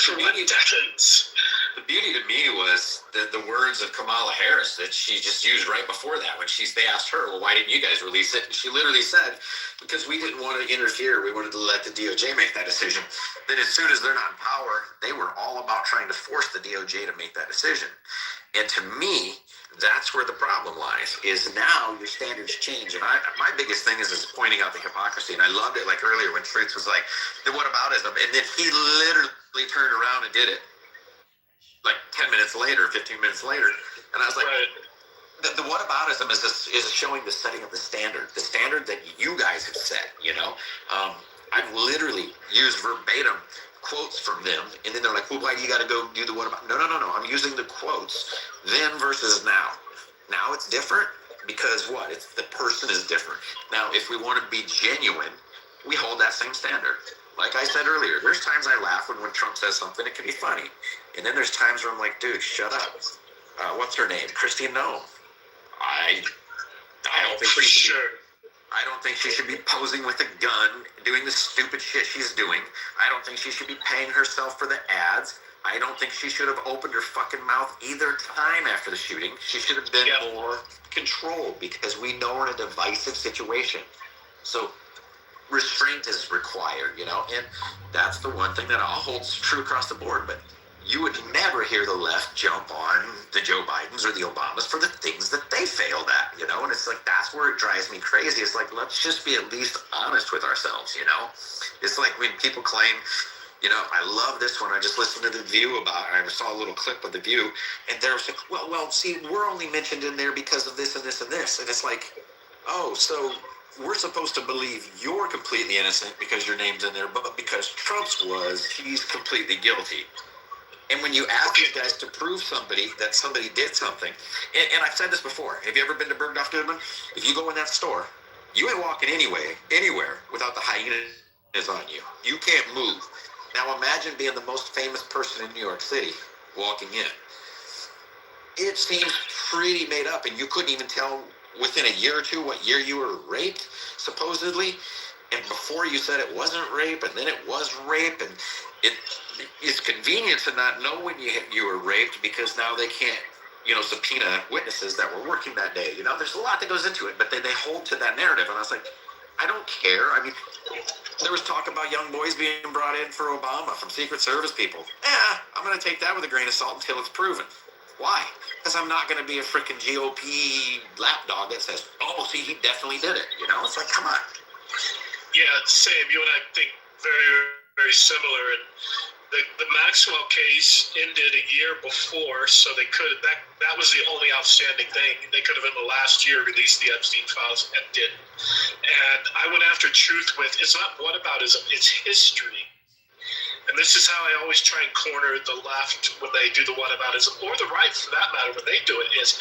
For decades. The beauty to me was the words of Kamala Harris that she just used right before that when they asked her, well, why didn't you guys release it? And she literally said, because we didn't want to interfere. We wanted to let the DOJ make that decision. Then as soon as they're not in power, they were all about trying to force the DOJ to make that decision. And to me, that's where the problem lies, is now your standards change. And my biggest thing is pointing out the hypocrisy. And I loved it, like earlier when Truth was like, the whataboutism. And then he literally turned around and did it like 10 minutes later, 15 minutes later. And I was like, the whataboutism is showing the setting of the standard that you guys have set, you know. I've literally used verbatim quotes from them, and then they're like, well, why do you got to go do the what about? No, I'm using the quotes then versus now. Now it's different because what? It's the person is different. Now, if we want to be genuine, we hold that same standard. Like I said earlier, there's times I laugh when Trump says something, it can be funny. And then there's times where I'm like, dude, shut up. What's her name? Christine Noem. I don't think for she should, sure. I don't think she should be posing with a gun, doing the stupid shit she's doing. I don't think she should be paying herself for the ads. I don't think she should have opened her fucking mouth either time after the shooting. She should have been more controlled because we know we're in a divisive situation. So restraint is required, you know, and that's the one thing that I'll hold true across the board. But you would never hear the left jump on the Joe Bidens or the Obamas for the things that they failed at, you know. And it's like, that's where it drives me crazy. It's like, let's just be at least honest with ourselves, you know. It's like when people claim, you know, I love this one. I just listened to The View I saw a little clip of The View, and there was like, well, see, we're only mentioned in there because of this and this and this. And it's like, oh, so we're supposed to believe you're completely innocent because your name's in there, but because Trump's was, he's completely guilty. And when you ask these guys to prove that somebody did something, and I've said this before, have you ever been to Bergdorf Goodman? If you go in that store, you ain't walking anywhere without the hyenas on you. You can't move. Now imagine being the most famous person in New York City walking in. It seems pretty made up, and you couldn't even tell within a year or two what year you were raped, supposedly. And before you said it wasn't rape, and then it was rape, and it's convenient to not know when you were raped because now they can't, you know, subpoena witnesses that were working that day. You know, there's a lot that goes into it, but they hold to that narrative. And I was like, I don't care. I mean, there was talk about young boys being brought in for Obama from Secret Service people. I'm going to take that with a grain of salt until it's proven. Why? Because I'm not going to be a freaking GOP lapdog that says, oh, see, he definitely did it. You know, it's like, come on. Yeah, same. You and I think very, very similar. And the Maxwell case ended a year before, so they could that was the only outstanding thing. They could have in the last year released the Epstein files and didn't. And I went after truth with it's not whataboutism, it's history. And this is how I always try and corner the left when they do the whataboutism, or the right for that matter when they do it, is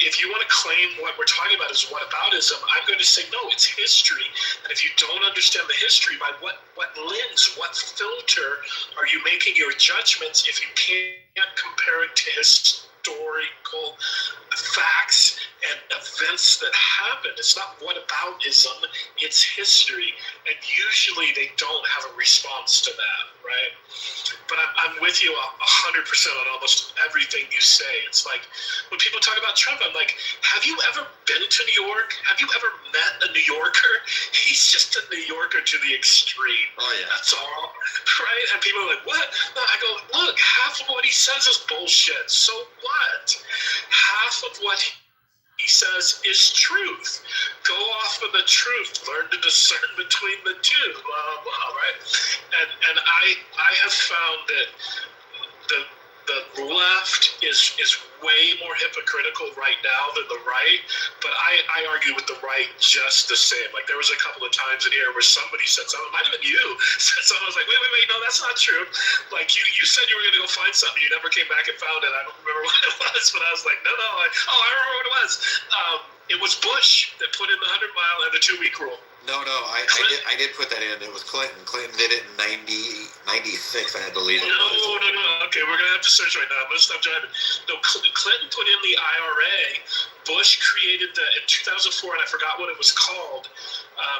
if you want to claim what we're talking about is whataboutism, I'm going to say, no, it's history. And if you don't understand the history, by what lens, what filter are you making your judgments if you can't compare it to historical facts and events that happened? It's not whataboutism, it's history. And usually they don't have a response to that, right? But I'm with you 100% on almost everything you say. It's like when people talk about Trump, I'm like, have you ever been to New York? Have you ever met a New Yorker? He's just a New Yorker to the extreme. Oh, yeah. That's all, right? And people are like, what? No, I go, look, half of what he says is bullshit. So what? Half of what he says is truth. Go off of the truth. Learn to discern between the two. Blah, blah, right? And I have found that the left is way more hypocritical right now than the right, but I argue with the right just the same. Like there was a couple of times in here where somebody said something, it might have been you, said something, I was like, wait, no, that's not true. Like you said you were going to go find something, you never came back and found it. I don't remember what it was, but I was like, no, I remember what it was. It was Bush that put in the 100-mile and the 2-week rule. No, I did put that in. It was Clinton. Clinton did it in 96, I believe. No. Okay, we're going to have to search right now. I'm going to stop driving. No, Clinton put in the IRA. Bush created in 2004, and I forgot what it was called.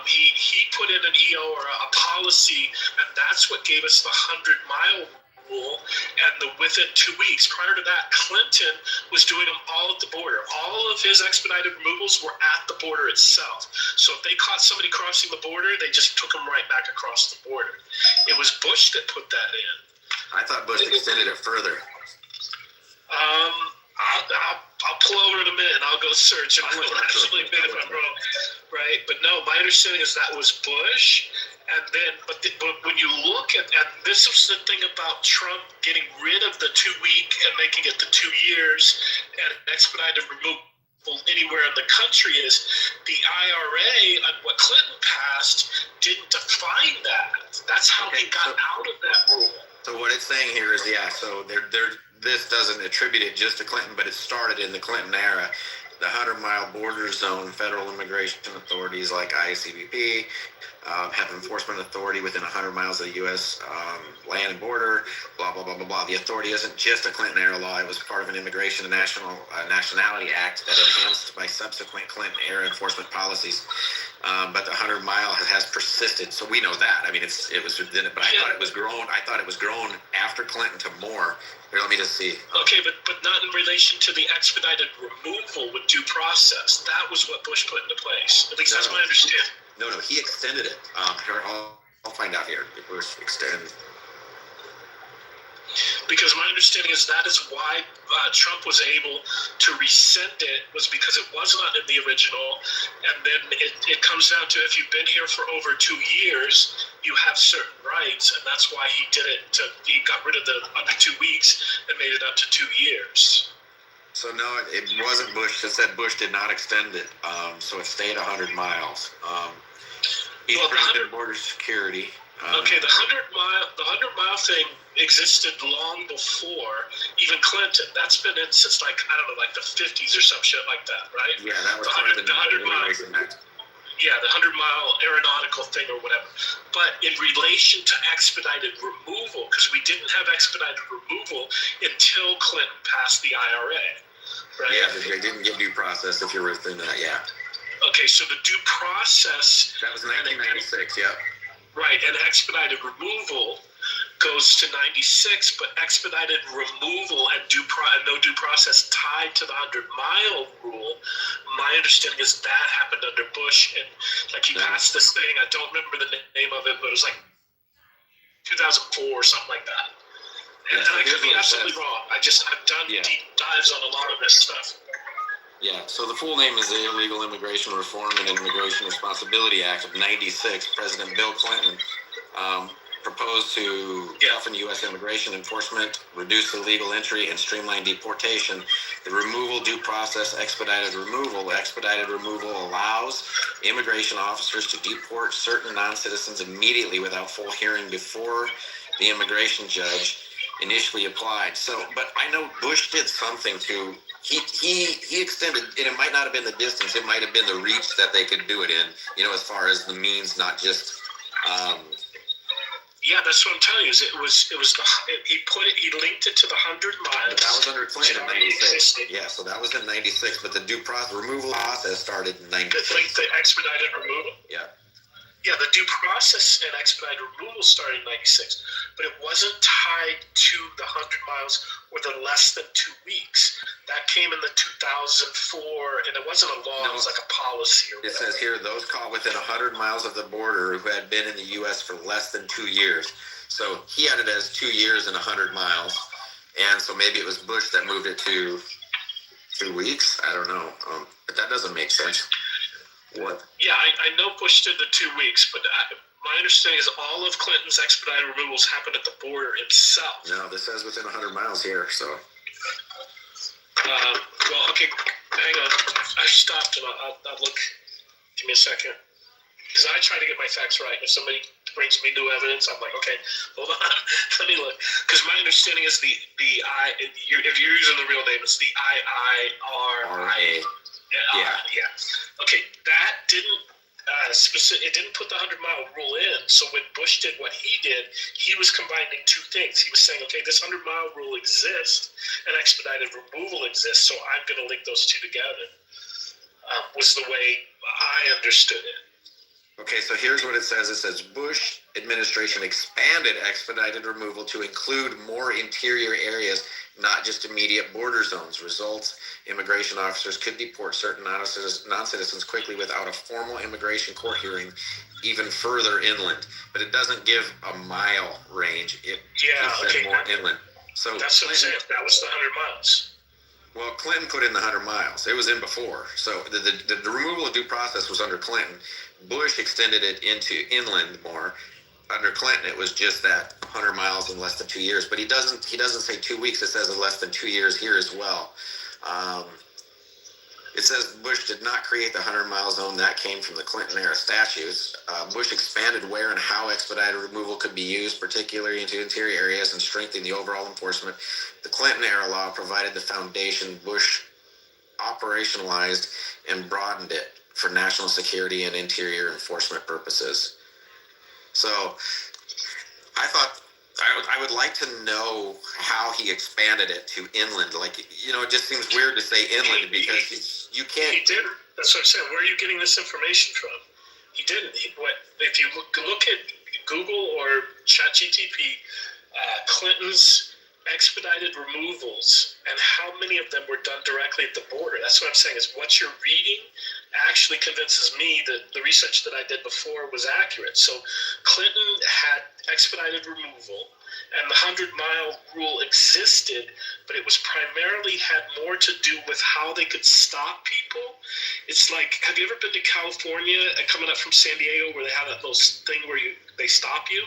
He put in an EO or a policy, and that's what gave us the 100-mile rule, and within 2 weeks. Prior to that, Clinton was doing them all at the border. All of his expedited removals were at the border itself. So if they caught somebody crossing the border, they just took them right back across the border. It was Bush that put that in. I thought Bush extended it further. I'll pull over in a minute and I'll go search and I'll actually admit if I'm wrong, right? But no, my understanding is that was Bush, and then but when you look at this was the thing about Trump getting rid of the 2-week and making it the 2 years and expedited removal anywhere in the country is the IRA and what Clinton passed didn't define that. That's how he got out of that rule. So what it's saying here is, so this doesn't attribute it just to Clinton, but it started in the Clinton era. The 100-mile border zone, federal immigration authorities like ICBP have enforcement authority within 100 miles of the U.S. Land and border, blah, blah, blah, blah, blah. The authority isn't just a Clinton-era law. It was part of an Immigration and Nationality Act that enhanced by subsequent Clinton-era enforcement policies. But the 100-mile has persisted, so we know that. I mean, it was within it, but I thought it was grown. I thought it was grown after Clinton to more. Here, let me just see. Okay, but not in relation to the expedited removal with due process. That was what Bush put into place. At least that's my understanding. No, he extended it. Here, I'll find out here. It was extended. Because my understanding is that is why Trump was able to rescind it, was because it was not in the original, and then it comes down to if you've been here for over 2 years, you have certain rights, and that's why he did it. He got rid of the under 2 weeks and made it up to 2 years. So no, it wasn't Bush. It said Bush did not extend it, so it stayed 100 miles. He's president of border security. Okay, the 100-mile thing existed long before even Clinton. That's been in since like the 50s or some shit like that, right? Yeah, that was the 100-mile. Yeah, the 100-mile aeronautical thing or whatever. But in relation to expedited removal, because we didn't have expedited removal until Clinton passed the IRA, right? Yeah, they didn't give due process if you're within that. Yeah. Okay, so the due process. That was 1996. Yeah. Right, and expedited removal goes to 96, but expedited removal and no due process tied to the 100-mile rule. My understanding is that happened under Bush, and like he passed this thing. I don't remember the name of it, but it was like 2004 or something like that. And I could be absolutely wrong. I've done deep dives on a lot of this stuff. Yeah, so the full name is the Illegal Immigration Reform and Immigration Responsibility Act of 96. President Bill Clinton proposed to toughen U.S. immigration enforcement, reduce illegal entry, and streamline deportation. The removal due process, expedited removal. Expedited removal allows immigration officers to deport certain non-citizens immediately without full hearing before the immigration judge initially applied. So, but I know Bush did something to, he extended, and it might not have been the distance, it might have been the reach that they could do it in, you know, as far as the means, not just, Yeah, that's what I'm telling you. Is it was he linked it to the 100 miles. that was under Clinton in Already 96. existed. Yeah, so that was in 96, but the due process, removal process started in It 96. linked the expedited removal. Yeah. Yeah, the due process and expedited removal started in 96, but it wasn't tied to the 100 miles or the less than 2 weeks. That came in the 2004, and it wasn't a law, it was like a policy or It whatever. says here, those caught within 100 miles of the border who had been in the U.S. for less than 2 years. So he had it as 2 years and 100 miles. And so maybe it was Bush that moved it to 2 weeks. I don't know. But that doesn't make sense. What? Yeah, I know Bush did the 2 weeks, but my understanding is all of Clinton's expedited removals happened at the border itself. No, this says within 100 miles here, so. Well, okay, hang on. I stopped and I'll look. Give me a second. Because I try to get my facts right. If somebody brings me new evidence, I'm like, okay, hold on. Let me look. Because my understanding is if you're using the real name, it's the IIRA. Yeah. Okay, that didn't it didn't put the 100-mile rule in. So when Bush did what he did, he was combining two things. He was saying, okay, this 100-mile rule exists and expedited removal exists, so I'm going to link those two together. Was the way I understood it. Okay, so here's what it says. It says Bush administration expanded expedited removal to include more interior areas, not just immediate border zones. Results, immigration officers could deport certain non-citizens quickly without a formal immigration court hearing, even further inland. But it doesn't give a mile range. It said more inland. So that's what I'm saying. That was the 100 miles. Well, Clinton put in the 100 miles. It was in before. So the removal of due process was under Clinton. Bush extended it into inland more. Under Clinton, it was just that 100 miles in less than 2 years. But he doesn't say 2 weeks. It says in less than 2 years here as well. It says Bush did not create the 100-mile zone. That came from the Clinton-era statutes. Bush expanded where and how expedited removal could be used, particularly into interior areas, and strengthened the overall enforcement. The Clinton-era law provided the foundation. Bush operationalized and broadened it for national security and interior enforcement purposes. So I thought I would like to know how he expanded it to inland. Like, you know, it just seems weird to say inland because you can't. He didn't. That's what I'm saying. Where are you getting this information from? He didn't. If you look at Google or ChatGPT, Clinton's expedited removals and how many of them were done directly at the border. That's what I'm saying is what you're reading actually convinces me that the research that I did before was accurate. So Clinton had expedited removal and the 100-mile rule existed, but it was primarily had more to do with how they could stop people. It's like, have you ever been to California and coming up from San Diego where they have that little thing where they stop you?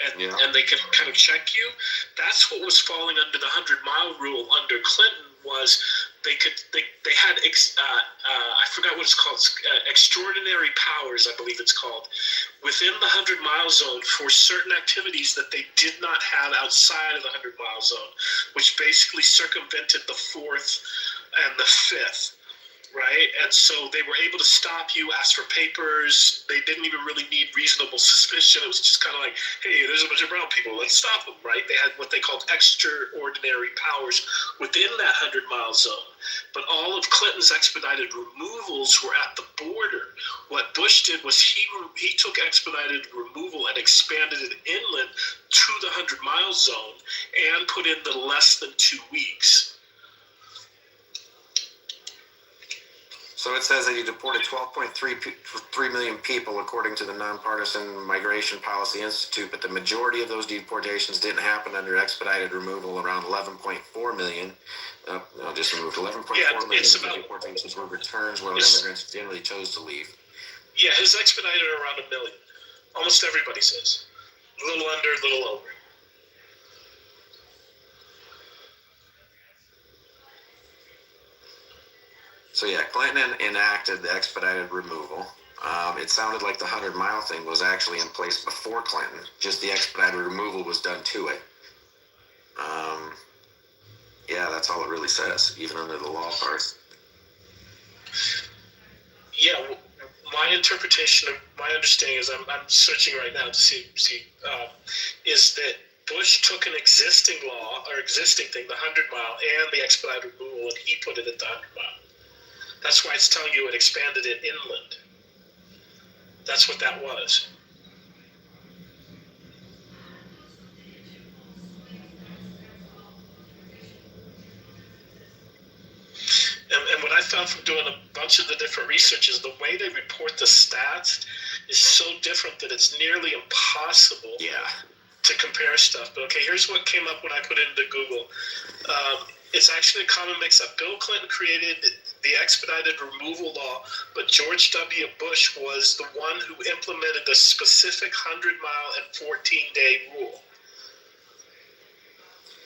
And they can kind of check you. That's what was falling under the 100-mile rule under Clinton was they had I forgot what it's called, extraordinary powers, I believe it's called, within the 100-mile zone for certain activities that they did not have outside of the 100-mile zone, which basically circumvented the 4th and the 5th. Right, and so they were able to stop you, ask for papers. They didn't even really need reasonable suspicion. It was just kind of like, hey, there's a bunch of brown people, let's stop them, right? They had what they called extraordinary powers within that 100-mile zone. But all of Clinton's expedited removals were at the border. What Bush did was he took expedited removal and expanded it inland to the 100-mile zone and put in the less than 2 weeks. So it says that he deported 12.3 million people, according to the Nonpartisan Migration Policy Institute, but the majority of those deportations didn't happen under expedited removal. Around 11.4 million. Just removed 11.4 million of the deportations were returns where immigrants generally chose to leave. Yeah, his expedited are around 1 million. Almost everybody says. A little under, a little over. So yeah, Clinton enacted the expedited removal. It sounded like the 100-mile thing was actually in place before Clinton. Just the expedited removal was done to it. Yeah, that's all it really says, even under the law parts. Yeah, my interpretation of my understanding is I'm searching right now to see is that Bush took an existing law or existing thing, the 100-mile and the expedited removal, and he put it at the 100-mile. That's why it's telling you it expanded it inland. That's what that was. And what I found from doing a bunch of the different research is the way they report the stats is so different that it's nearly impossible to compare stuff. But okay, here's what came up when I put it into Google. It's actually a common mix-up. Bill Clinton created the expedited removal law, but George W. Bush was the one who implemented the specific 100-mile and 14-day rule.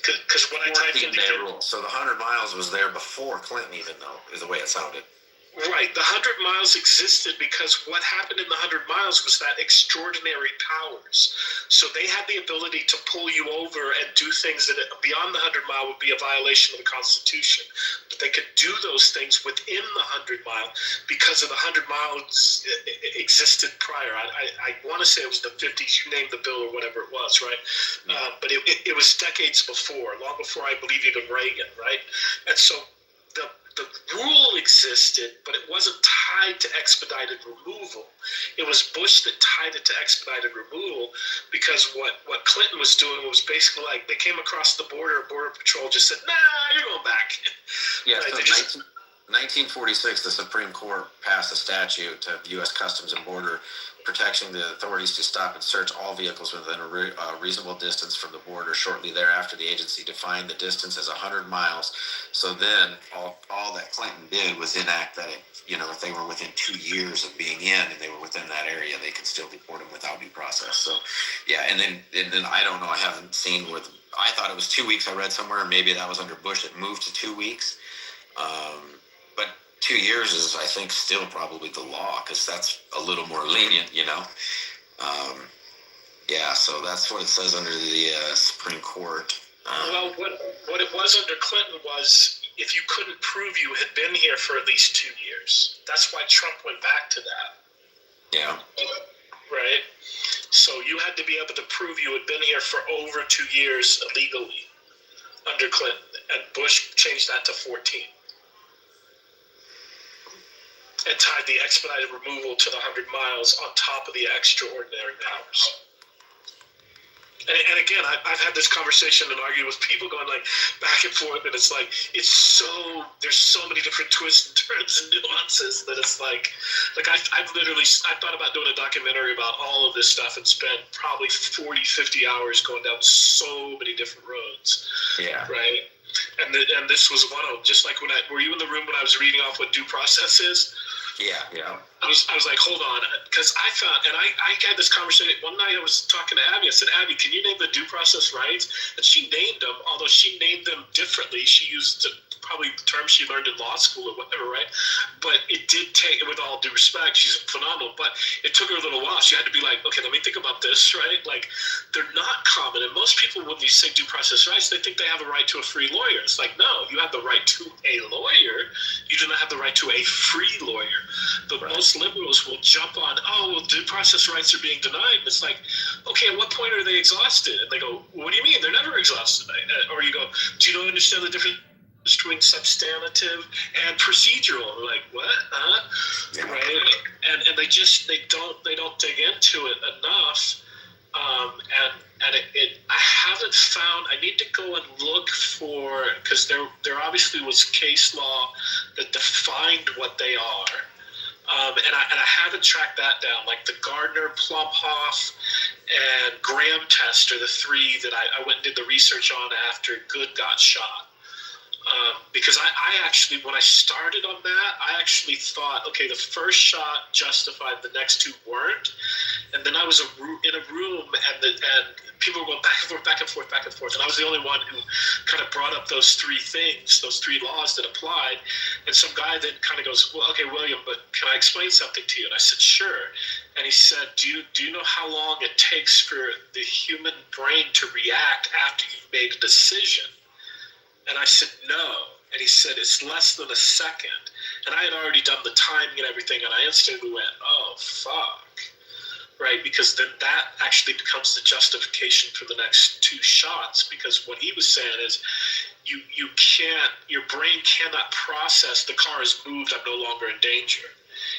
Because when I typed in the rule, so the 100 miles was there before Clinton, even though is the way it sounded. Right, the 100 miles existed because what happened in the 100 miles was that extraordinary powers. So they had the ability to pull you over and do things that beyond the 100 mile would be a violation of the Constitution. But they could do those things within the 100 mile because of the 100 miles existed prior. I want to say it was the 50s, you named the bill or whatever it was, right? But it was decades before, long before I believe even Reagan, right? And so the rule existed, but it wasn't tied to expedited removal. It was Bush that tied it to expedited removal because what Clinton was doing was basically like they came across the border patrol just said, nah, you're going back. Yeah, right? so 1946, the Supreme Court passed a statute of U.S. Customs and Border protecting the authorities to stop and search all vehicles within a reasonable distance from the border. Shortly thereafter, the agency defined the distance as 100 miles. So then all that Clinton did was enact that, if they were within 2 years of being in and they were within that area, they could still deport them without due process. So, yeah, and then I don't know, I haven't seen I thought it was 2 weeks I read somewhere, maybe that was under Bush, it moved to 2 weeks. But 2 years is, I think, still probably the law because that's a little more lenient, Yeah, so that's what it says under the Supreme Court. Well, what it was under Clinton was if you couldn't prove you had been here for at least 2 years. That's why Trump went back to that. Yeah. Right? So you had to be able to prove you had been here for over 2 years illegally under Clinton. And Bush changed that to 14. And tied the expedited removal to the 100 miles on top of the extraordinary powers. And again, I've had this conversation and argued with people going like back and forth, and it's like there's so many different twists and turns and nuances that it's like I've thought about doing a documentary about all of this stuff and spent probably 40, 50 hours going down so many different roads. Yeah. Right. And this was one of them. Just like were you in the room when I was reading off what due process is? Yeah. I was like, hold on, because I found, and I had this conversation one night. I was talking to Abby. I said, Abby, can you name the due process rights? And she named them, although she named them differently. She used probably terms she learned in law school or whatever, right? But it did take, with all due respect, she's phenomenal, but it took her a little while. She had to be like, okay, let me think about this, right? Like, they're not common. And most people, when you say due process rights, they think they have a right to a free lawyer. It's like, no, you have the right to a lawyer. You do not have the right to a free lawyer. But right. Most liberals will jump on, well, due process rights are being denied. And it's like, okay, at what point are they exhausted? And they go, what do you mean? They're never exhausted. Or you go, do you understand the difference between substantive and procedural? And like, what? Yeah. Right? And they don't dig into it enough. And I haven't found. I need to go and look for, because there obviously was case law that defined what they are. And I haven't tracked that down. Like the Gardner, Plumhoff, and Graham test are the three that I went and did the research on after Good got shot. Because I actually, when I started on that, I actually thought, okay, the first shot justified, the next two weren't. And then I was in a room, and people were going back and forth, back and forth, back and forth. And I was the only one who kind of brought up those three things, those three laws that applied. And some guy then kind of goes, well, okay, William, but can I explain something to you? And I said, sure. And he said, do you know how long it takes for the human brain to react after you've made a decision? And I said, no. And he said, it's less than a second. And I had already done the timing and everything, and I instantly went, oh, fuck. Right? Because then that actually becomes the justification for the next two shots, because what he was saying is you can't, your brain cannot process the car has moved, I'm no longer in danger,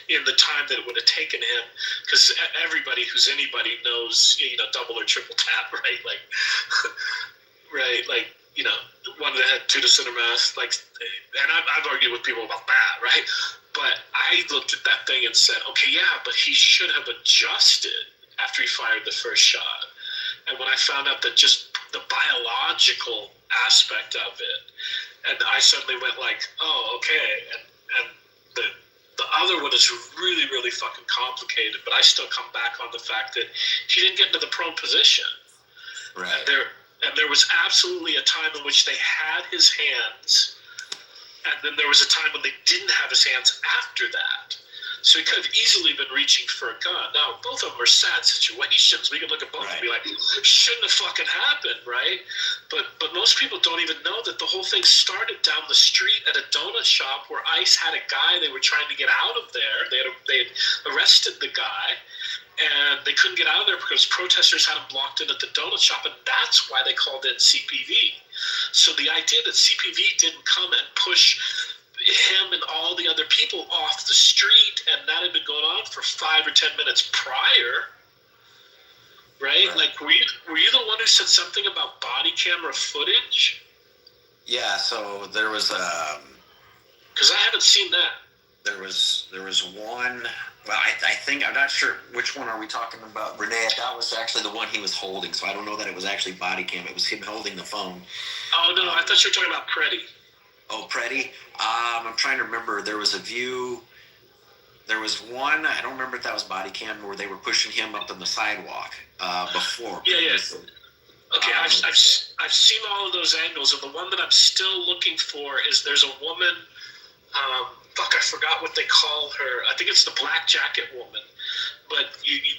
in the time that it would have taken him, because everybody who's anybody knows, double or triple tap, right? Like, right? Like, one that had two to center mass, like, and I've argued with people about that, right? But I looked at that thing and said, okay, yeah, but he should have adjusted after he fired the first shot. And when I found out that just the biological aspect of it, and I suddenly went like, oh, okay. And the other one is really, really fucking complicated, but I still come back on the fact that he didn't get into the prone position. Right. And there was absolutely a time in which they had his hands, and then there was a time when they didn't have his hands after that. So he could have easily been reaching for a gun. Now, both of them are sad situations. We can look at both and be like, shouldn't have fucking happened, right? But most people don't even know that the whole thing started down the street at a donut shop where ICE had a guy they were trying to get out of there. They had arrested the guy, and they couldn't get out of there because protesters had him blocked in at the donut shop, and that's why they called in CPV. So the idea that CPV didn't come and push him and all the other people off the street, and that had been going on for 5 or 10 minutes prior, right? Like, were you the one who said something about body camera footage? Yeah, so there was because I haven't seen that. There was one. Well, I think, I'm not sure which one are we talking about, Renee. That was actually the one he was holding, so I don't know that it was actually body cam. It was him holding the phone. Oh no, I thought you were talking about Preddy. Oh, Preddy. I'm trying to remember. There was a view. There was one. I don't remember if that was body cam, where they were pushing him up on the sidewalk before. Yeah. Okay, I've seen all of those angles, and the one that I'm still looking for is there's a woman. I forgot what they call her. I think it's the black jacket woman. But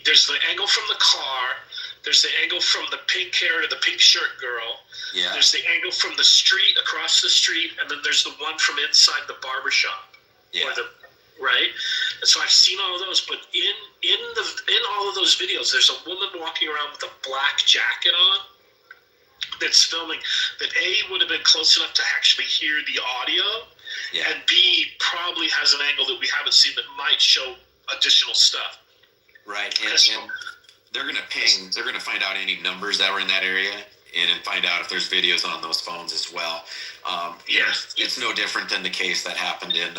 there's the angle from the car. There's the angle from the pink hair to the pink shirt girl. Yeah. There's the angle from the street, across the street, and then there's the one from inside the barbershop. Yeah. Right? And so I've seen all of those, but in all of those videos, there's a woman walking around with a black jacket on that's filming that A, would have been close enough to actually hear the audio, and B, probably has an angle that we haven't seen that might show additional stuff. Right, and they're going to ping, they're going to find out any numbers that were in that area, and find out if there's videos on those phones as well. It's no different than the case that happened in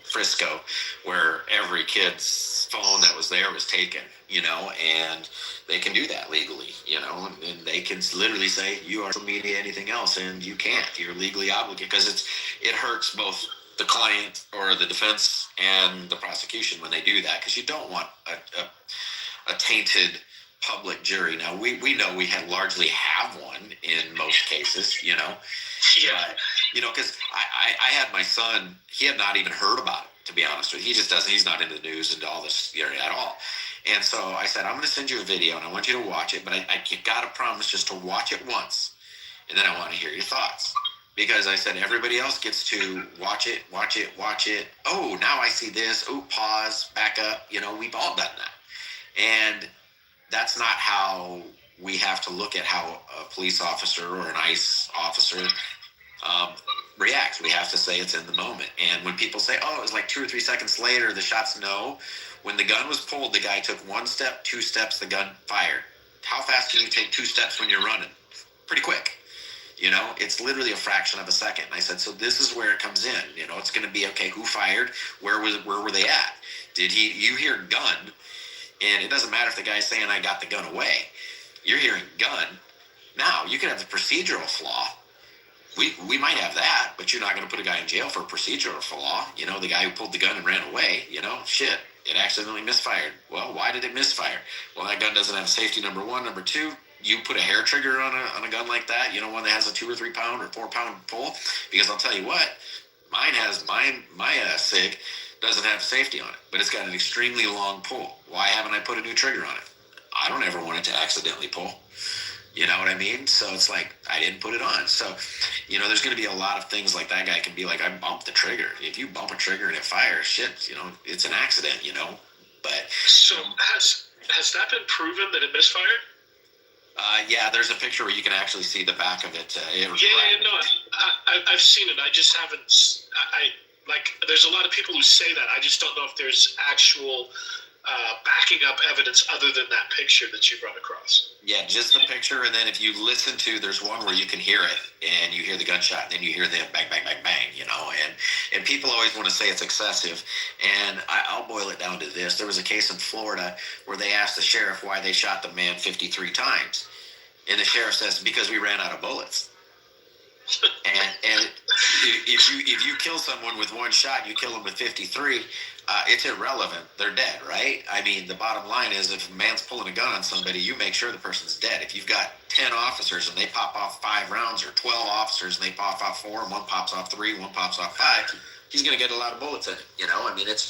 Frisco, where every kid's phone that was there was taken, and they can do that legally, and they can literally say, you are social media, anything else, and you can't. You're legally obligated, because it hurts both the client or the defense and the prosecution when they do that, because you don't want a tainted public jury. Now, we know we largely have one in most cases, But, because I had my son, he had not even heard about it, to be honest with you. He just doesn't, he's not into the news and all this at all. And so I said, I'm going to send you a video, and I want you to watch it, but you got to promise just to watch it once, and then I want to hear your thoughts. Because I said, everybody else gets to watch it. Oh, now I see this. Oh, pause, back up. We've all done that. And that's not how we have to look at how a police officer or an ICE officer reacts. We have to say it's in the moment. And when people say, oh, it was like 2 or 3 seconds later, the shots, no. When the gun was pulled, the guy took 1 step, 2 steps, the gun fired. How fast can you take 2 steps when you're running? Pretty quick. It's literally a fraction of a second. And I said, so this is where it comes in. It's going to be, okay, who fired? Where were they at? You hear gun, and it doesn't matter if the guy's saying, I got the gun away. You're hearing gun. Now, you can have the procedural flaw We might have that, but you're not going to put a guy in jail for a procedural flaw. You know, the guy who pulled the gun and ran away, you know, shit, it accidentally misfired. Well, why did it misfire? Well, that gun doesn't have safety, number one. Number two, you put a hair trigger on a gun like that, you know, one that has a 2 or 3 pound or 4 pound pull, because I'll tell you what, my SIG doesn't have safety on it, but it's got an extremely long pull. Why haven't I put a new trigger on it? I don't ever want it to accidentally pull. You know what I mean? So it's like, I didn't put it on. So, you know, there's going to be a lot of things like that guy can be like, I bumped the trigger. If you bump a trigger and it fires, shit, you know, it's an accident, you know? But. So has that been proven that it misfired? Yeah, there's a picture where you can actually see the back of it. I've seen it. I just haven't. There's a lot of people who say that. I just don't know if there's actual backing up evidence other than that picture that you've run across. Yeah, just the picture, and then if you listen to, there's one where you can hear it, and you hear the gunshot, and then you hear the bang, bang, bang, bang, you know, and people always want to say it's excessive, and I'll boil it down to this. There was a case in Florida where they asked the sheriff why they shot the man 53 times, and the sheriff says, because we ran out of bullets. And if you kill someone with one shot, you kill them with 53, it's irrelevant. They're dead, right? I mean, the bottom line is if a man's pulling a gun on somebody, you make sure the person's dead. If you've got 10 officers and they pop off 5 rounds, or 12 officers and they pop off 4, and one pops off 3, one pops off 5, he's going to get a lot of bullets in it. You know, I mean, it's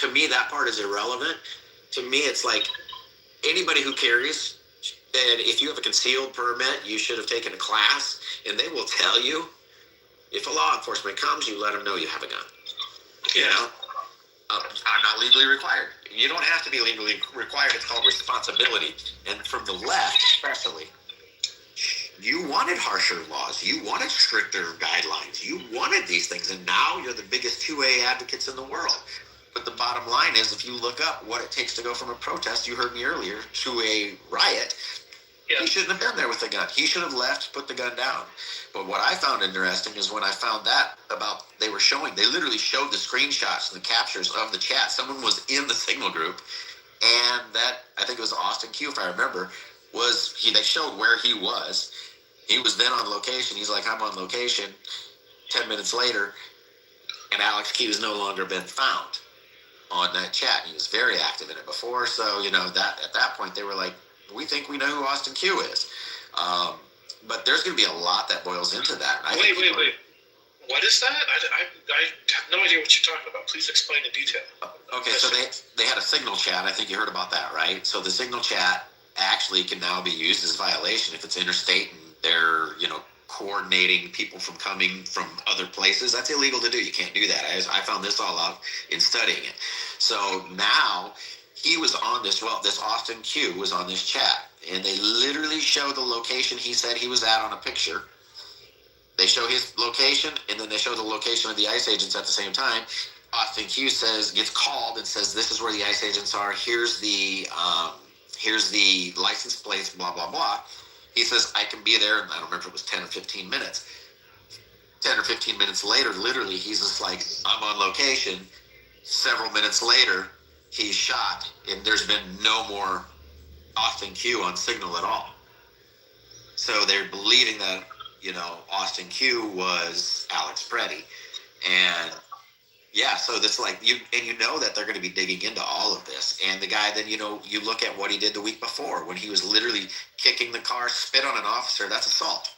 to me, that part is irrelevant. To me, it's like anybody who carries, and if you have a concealed permit, you should have taken a class, and they will tell you, if a law enforcement comes, you let them know you have a gun. You know? I'm not legally required. You don't have to be legally required. It's called responsibility. And from the left, especially, you wanted harsher laws. You wanted stricter guidelines. You wanted these things. And now you're the biggest 2A advocates in the world. But the bottom line is, if you look up what it takes to go from a protest, you heard me earlier, to a riot, he shouldn't have been there with the gun. He should have left, put the gun down. But what I found interesting is when I found that about, they literally showed the screenshots and the captures of the chat. Someone was in the Signal group, and that, I think it was Austin Q, if I remember, they showed where he was. He was then on location. He's like, I'm on location. 10 minutes later, and Alex Q has no longer been found on that chat. He was very active in it before. So, you know, that at that point, they were like, we think we know who Austin Q is. But there's going to be a lot that boils into that. Wait. What is that? I have no idea what you're talking about. Please explain in detail. Okay, so they had a Signal chat. I think you heard about that, right? So the Signal chat actually can now be used as a violation if it's interstate and they're, you know, coordinating people from coming from other places. That's illegal to do. You can't do that. I found this all out in studying it. So now he was on this Austin Q was on this chat, and they literally show the location he said he was at on a picture. They show his location, and then they show the location of the ICE agents at the same time. Austin Q gets called and says, this is where the ICE agents are. Here's the license plates, blah, blah, blah. He says, I can be there. And I don't remember if it was 10 or 15 minutes. 10 or 15 minutes later, literally, he's just like, I'm on location. Several minutes later, he's shot, and there's been no more Austin Q on Signal at all. So they're believing that, you know, Austin Q was Alex Preddy. And yeah, so that's like, you know that they're going to be digging into all of this. And the guy, then, you know, you look at what he did the week before when he was literally kicking the car, spit on an officer. That's assault.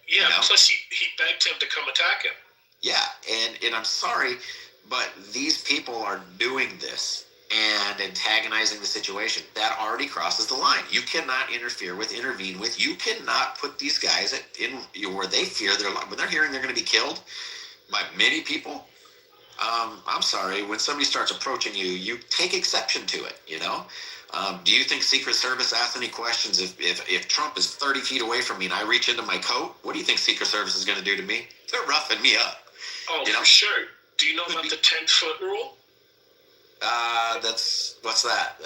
Yeah, you know? Plus he begged him to come attack him. Yeah, and I'm sorry, but these people are doing this and antagonizing the situation. That already crosses the line. You cannot interfere with, intervene with. You cannot put these guys in where they fear their life. When they're hearing they're going to be killed by many people, I'm sorry, when somebody starts approaching you, you take exception to it, you know? Do you think Secret Service asks any questions if Trump is 30 feet away from me and I reach into my coat? What do you think Secret Service is going to do to me? They're roughing me up. Oh, you know? For sure. Do you know about the 10-foot rule? What's that?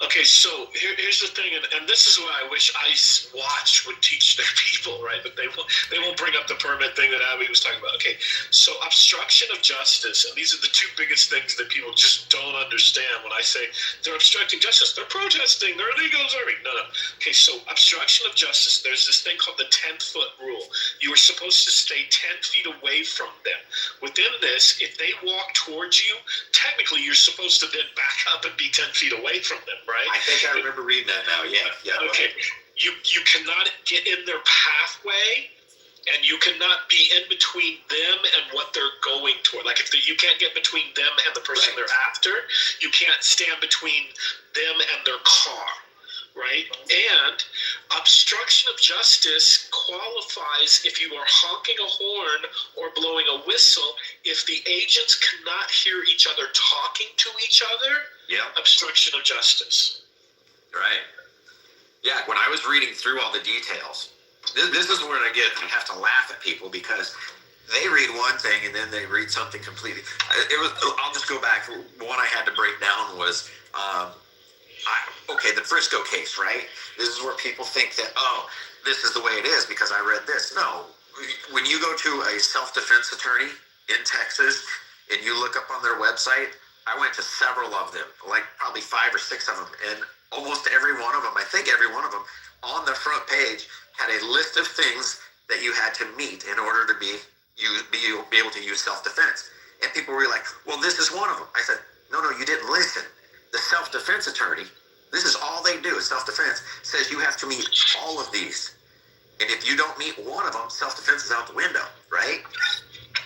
Okay, so here's the thing, and this is what I wish ICE Watch would teach their people, right? But they won't bring up the permit thing that Abby was talking about. Okay, so obstruction of justice, and these are the two biggest things that people just don't understand when I say they're obstructing justice. They're protesting. They're illegal observing. No. Okay, so obstruction of justice. There's this thing called the 10-foot rule. You are supposed to stay 10 feet away from them. Within this, if they walk towards you, technically you're supposed to then back up and be 10 feet away from them, right? I think I remember reading that now. Yeah. Okay. You cannot get in their pathway, and you cannot be in between them and what they're going toward. Like you can't get between them and the person Right. they're after. You can't stand between them and their car, right? And obstruction of justice qualifies if you are honking a horn or blowing a whistle. If the agents cannot hear each other talking to each other, Yeah. obstruction of justice. Right. Yeah, when I was reading through all the details, this is where I have to laugh at people because they read one thing and then they read something completely. I'll just go back. One I had to break down was, the Frisco case, right? This is where people think that, this is the way it is because I read this. No, when you go to a self-defense attorney in Texas and you look up on their website, I went to several of them, like probably 5 or 6 of them, and almost every one of them, I think every one of them, on the front page had a list of things that you had to meet in order to be able to use self-defense. And people were like, well, this is one of them. I said, no, you didn't listen. The self-defense attorney, this is all they do is self-defense, says you have to meet all of these. And if you don't meet one of them, self-defense is out the window, right?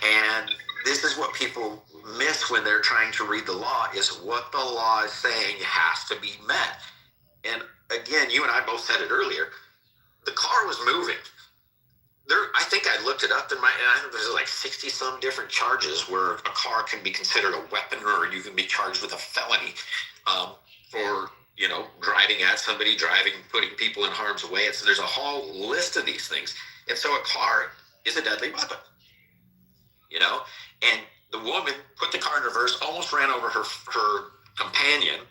And this is what people miss when they're trying to read the law, is what the law is saying has to be met. And again, you and I both said it earlier, the car was moving. I think I looked it up and I think there's like 60 some different charges where a car can be considered a weapon, or you can be charged with a felony for driving at somebody, putting people in harm's way. There's a whole list of these things. And so a car is a deadly weapon, and the woman put the car in reverse, almost ran over her companion,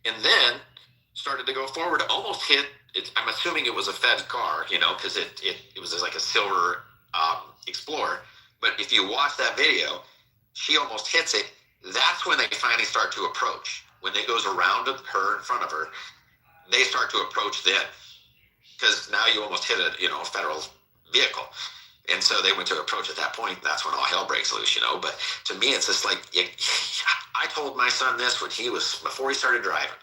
and then started to go forward, almost hit. I'm assuming it was a Fed's car, because it was just like a silver Explorer. But if you watch that video, she almost hits it. That's when they finally start to approach. When they goes around her in front of her, they start to approach them, because now you almost hit a federal vehicle. And so they went to approach at that point. That's when all hell breaks loose, But to me, it's just like, I told my son this before he started driving.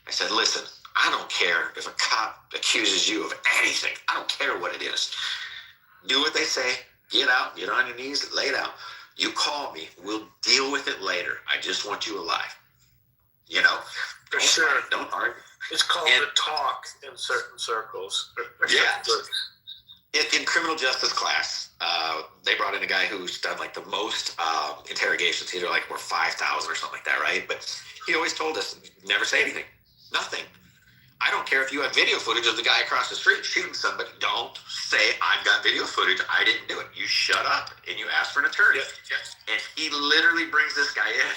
I said, listen, I don't care if a cop accuses you of anything. I don't care what it is. Do what they say. Get out, get on your knees, lay down. You call me. We'll deal with it later. I just want you alive. For sure. Don't argue. It's called the talk in certain circles. Yeah. In criminal justice class, they brought in a guy who's done like the most interrogations, either like were 5,000 or something like that, right? But he always told us, never say anything, nothing. I don't care if you have video footage of the guy across the street shooting somebody. Don't say, I've got video footage, I didn't do it. You shut up and you ask for an attorney. Yeah. And he literally brings this guy in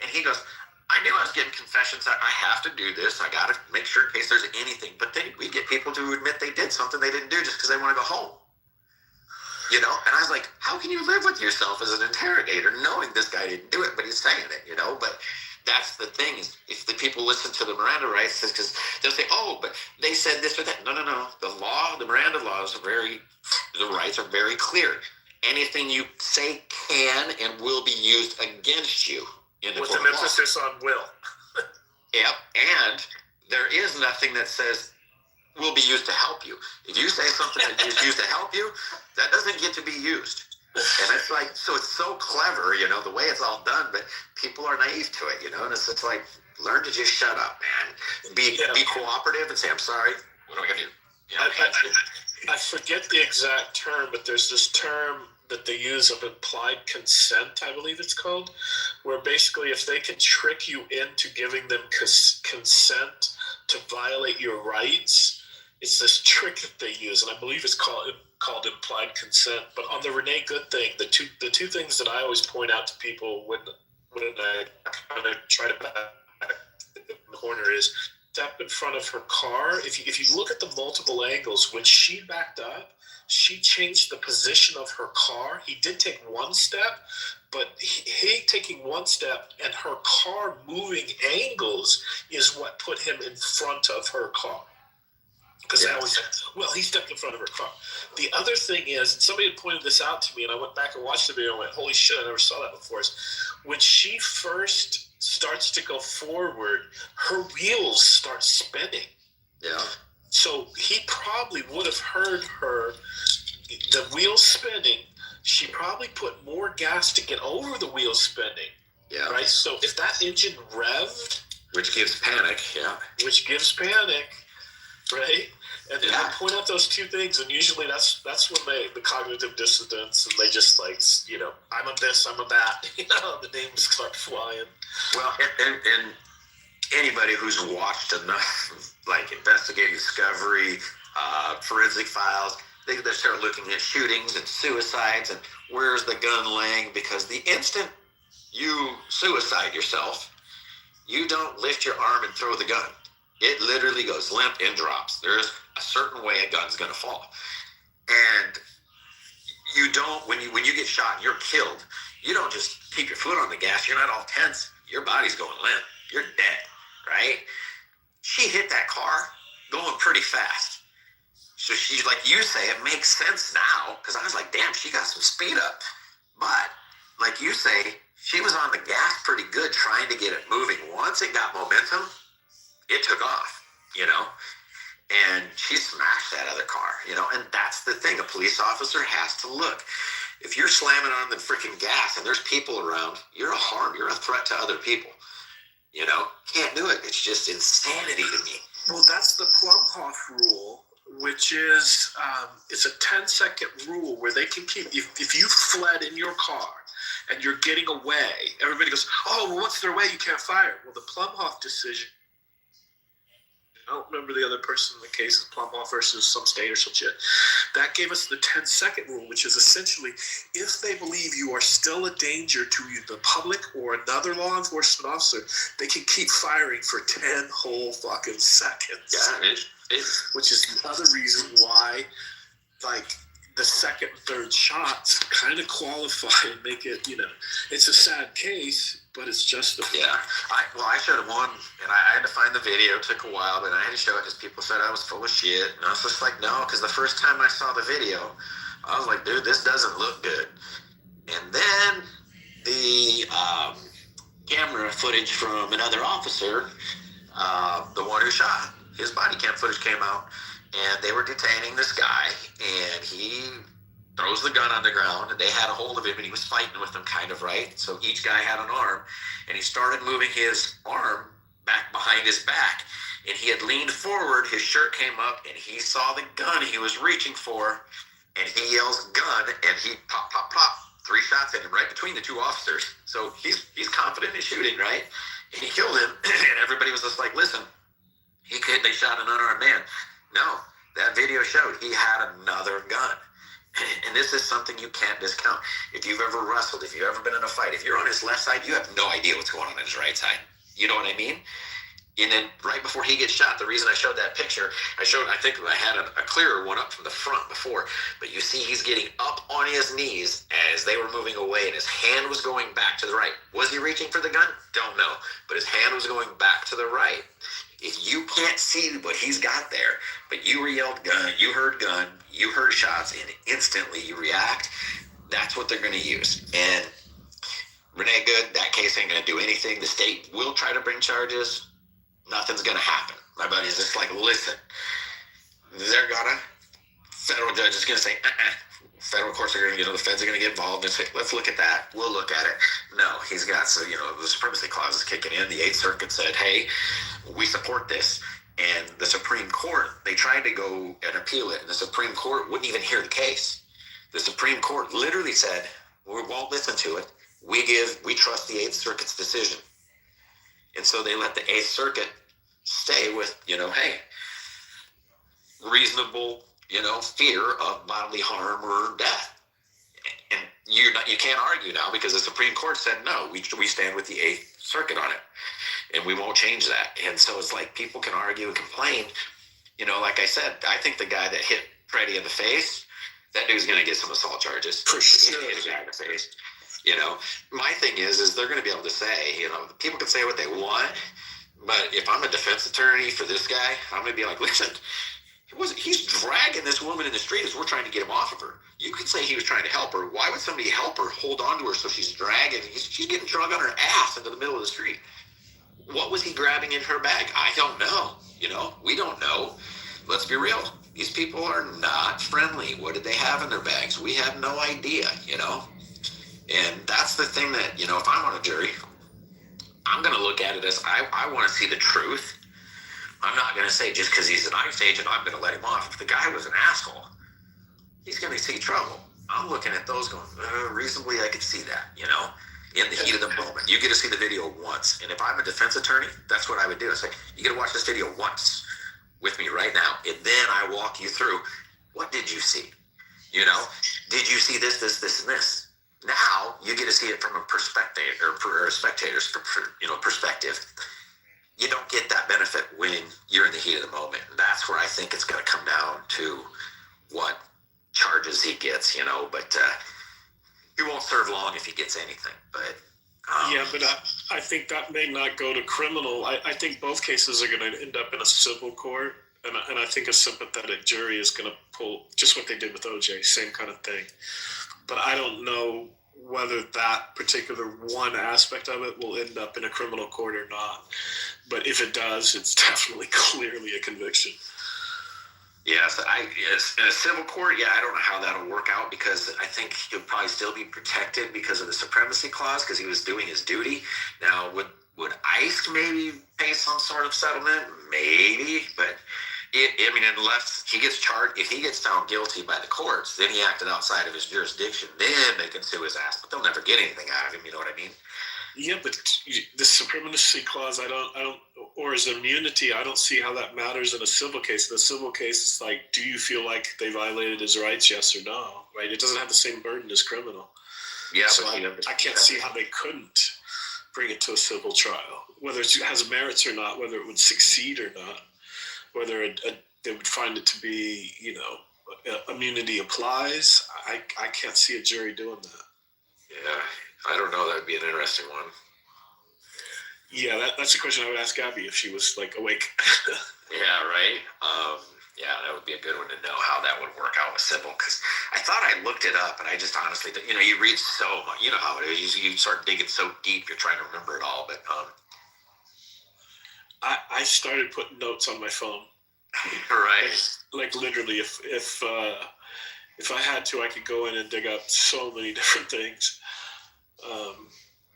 and he goes, I knew I was getting confessions. I have to do this. I got to make sure in case there's anything. But then we get people to admit they did something they didn't do just because they want to go home. And I was like, how can you live with yourself as an interrogator knowing this guy didn't do it, but he's saying it, But that's the thing, is if the people listen to the Miranda rights, because they'll say, oh, but they said this or that. No. The Miranda laws the rights are very clear. Anything you say can and will be used against you. With an emphasis on will. Yep, and there is nothing that says will be used to help you. If you say something that is used to help you, that doesn't get to be used. And it's like, so it's so clever, the way it's all done, but people are naive to it, and it's like, learn to just shut up, man. Be cooperative and say, I'm sorry, what am I going to do? I forget the exact term, but there's this term that they use of implied consent, I believe it's called, where basically if they can trick you into giving them consent to violate your rights, it's this trick that they use, and I believe it's called implied consent. But on the Renee Good thing, the two things that I always point out to people when I kind of try to back the corner is, step in front of her car. If you look at the multiple angles, when she backed up, she changed the position of her car. He did take one step, but he taking one step and her car moving angles is what put him in front of her car. Because I always said, well, he stepped in front of her car. The other thing is, somebody had pointed this out to me, and I went back and watched the video and went, holy shit, I never saw that before. Is when she first starts to go forward, her wheels start spinning. Yeah. So he probably would have heard her, the wheels spinning. She probably put more gas to get over the wheels spinning. Yeah. Right? So if that engine revved, Which gives panic. Yeah. Right? And then I point out those two things, and usually that's when the cognitive dissonance, and they just like, I'm a this, I'm a that, the names start flying. Well, and anybody who's watched enough, like Investigative Discovery, Forensic Files, they start looking at shootings and suicides and where's the gun laying, because the instant you suicide yourself, you don't lift your arm and throw the gun. It literally goes limp and drops. There's a certain way a gun's going to fall. And you don't, when you get shot and you're killed, you don't just keep your foot on the gas. You're not all tense. Your body's going limp. You're dead, right? She hit that car going pretty fast. So she, like you say, it makes sense now, because I was like, damn, she got some speed up. But like you say, she was on the gas pretty good trying to get it moving. Once it got momentum, it took off, and she smashed that other car, and that's the thing. A police officer has to look. If you're slamming on the freaking gas and there's people around, you're a harm. You're a threat to other people, can't do it. It's just insanity to me. Well, that's the Plumhoff rule, which is, it's a 10-second rule where they can keep, if you fled in your car and you're getting away, everybody goes, oh, well, what's their way? You can't fire. Well, the Plumhoff decision, I don't remember the other person in the case, is Plumhoff versus some state or some shit. That gave us the 10-second rule, which is essentially, if they believe you are still a danger to the public or another law enforcement officer, they can keep firing for 10 whole fucking seconds. Yeah, which is the other reason why, like, the second and third shots kind of qualify and make it, it's a sad case, but it's justified. Yeah. I showed one, and I had to find the video. It took a while, but I had to show it because people said I was full of shit. And I was just like, no, because the first time I saw the video, I was like, dude, this doesn't look good. And then the camera footage from another officer, the one who shot, his body cam footage came out, and they were detaining this guy, and he throws the gun on the ground, and they had a hold of him, and he was fighting with them kind of, right? So each guy had an arm, and he started moving his arm back behind his back, and he had leaned forward, his shirt came up, and he saw the gun he was reaching for, and he yells gun, and he pop, pop, pop, 3 shots at him right between the 2 officers. So he's confident in shooting, right? And he killed him, and everybody was just like, listen, they shot an unarmed man. No, that video showed he had another gun. And this is something you can't discount. If you've ever wrestled, if you've ever been in a fight, if you're on his left side, you have no idea what's going on his right side. You know what I mean? And then right before he gets shot, the reason I showed that picture, I think I had a clearer one up from the front before, but you see he's getting up on his knees as they were moving away, and his hand was going back to the right. Was he reaching for the gun? Don't know. But his hand was going back to the right. If you can't see what he's got there, but you were yelled gun, you heard shots, and instantly you react, that's what they're going to use. And Renee Good, that case ain't going to do anything. The state will try to bring charges. Nothing's going to happen. My buddy's just like, listen, federal judge is going to say, federal courts are going to the feds are going to get involved and say, let's look at that. We'll look at it. No, he's got, the supremacy clause is kicking in. The 8th Circuit said, hey, we support this. And the Supreme Court, they tried to go and appeal it, and the Supreme Court wouldn't even hear the case. The Supreme Court literally said, we won't listen to it. We trust the 8th Circuit's decision. And so they let the 8th Circuit stay with, hey, reasonable, fear of bodily harm or death. And you can't argue now because the Supreme Court said, no, we stand with the 8th Circuit on it. and we won't change that. And so it's like people can argue and complain. You know, like I said, I think the guy that hit Freddie in the face, that dude's going to get some assault charges. For sure. He hit a guy in the face. You know, my thing is they're going to be able to say, you know, people can say what they want, but if I'm a defense attorney for this guy, I'm going to be like, listen, he's dragging this woman in the street as we're trying to get him off of her. You could say he was trying to help her. Why would somebody help her, hold on to her so she's dragging? She's getting drug on her ass into the middle of the street. What was he grabbing in her bag? I don't know. You know, we don't know. Let's be real. These people are not friendly. What did they have in their bags? We have no idea, you know? And that's the thing that, you know, if I'm on a jury, I'm going to look at it as I want to see the truth. I'm not going to say just because he's an ICE agent, I'm going to let him off. If the guy was an asshole, he's going to see trouble. I'm looking at those going, reasonably, I could see that, you know, in the heat of the moment. You get to see the video once. And if I'm a defense attorney, that's what I would do. It's like, you get to watch this video once with me right now. And then I walk you through, what did you see? You know, did you see this, this, this, and this? Now you get to see it from a perspective or a spectator's perspective. You don't get that benefit when you're in the heat of the moment. And that's where I think it's going to come down to what charges he gets, you know, but he won't serve long if he gets anything. But I think that may not go to criminal. I think both cases are going to end up in a civil court. And I think a sympathetic jury is going to pull just what they did with OJ, same kind of thing. But I don't know whether that particular one aspect of it will end up in a criminal court or not. But if it does, it's definitely clearly a conviction. Yes, in a civil court, I don't know how that'll work out because I think he'll probably still be protected because of the supremacy clause because he was doing his duty. Now, would ICE maybe pay some sort of settlement? Maybe, but unless he gets charged, if he gets found guilty by the courts, then he acted outside of his jurisdiction, then they can sue his ass, but they'll never get anything out of him, you know what I mean? Yeah, but the supremacy clause, I don't, or his immunity, I don't see how that matters in a civil case. In a civil case, it's like, do you feel like they violated his rights, yes or no, right? It doesn't have the same burden as criminal. Yeah, so I can't see how they couldn't bring it to a civil trial, whether it has merits or not, whether it would succeed or not. Whether they would find it to be, immunity applies, I can't see a jury doing that. Yeah, I don't know. That would be an interesting one. Yeah, that's a question I would ask Gabby if she was awake. Yeah, right. That would be a good one to know how that would work out with civil. Because I thought I looked it up, and I just honestly, you read so much. You know how it is. You start digging so deep, you're trying to remember it all. But I started putting notes on my phone. Right. Like literally, if I had to, I could go in and dig up so many different things.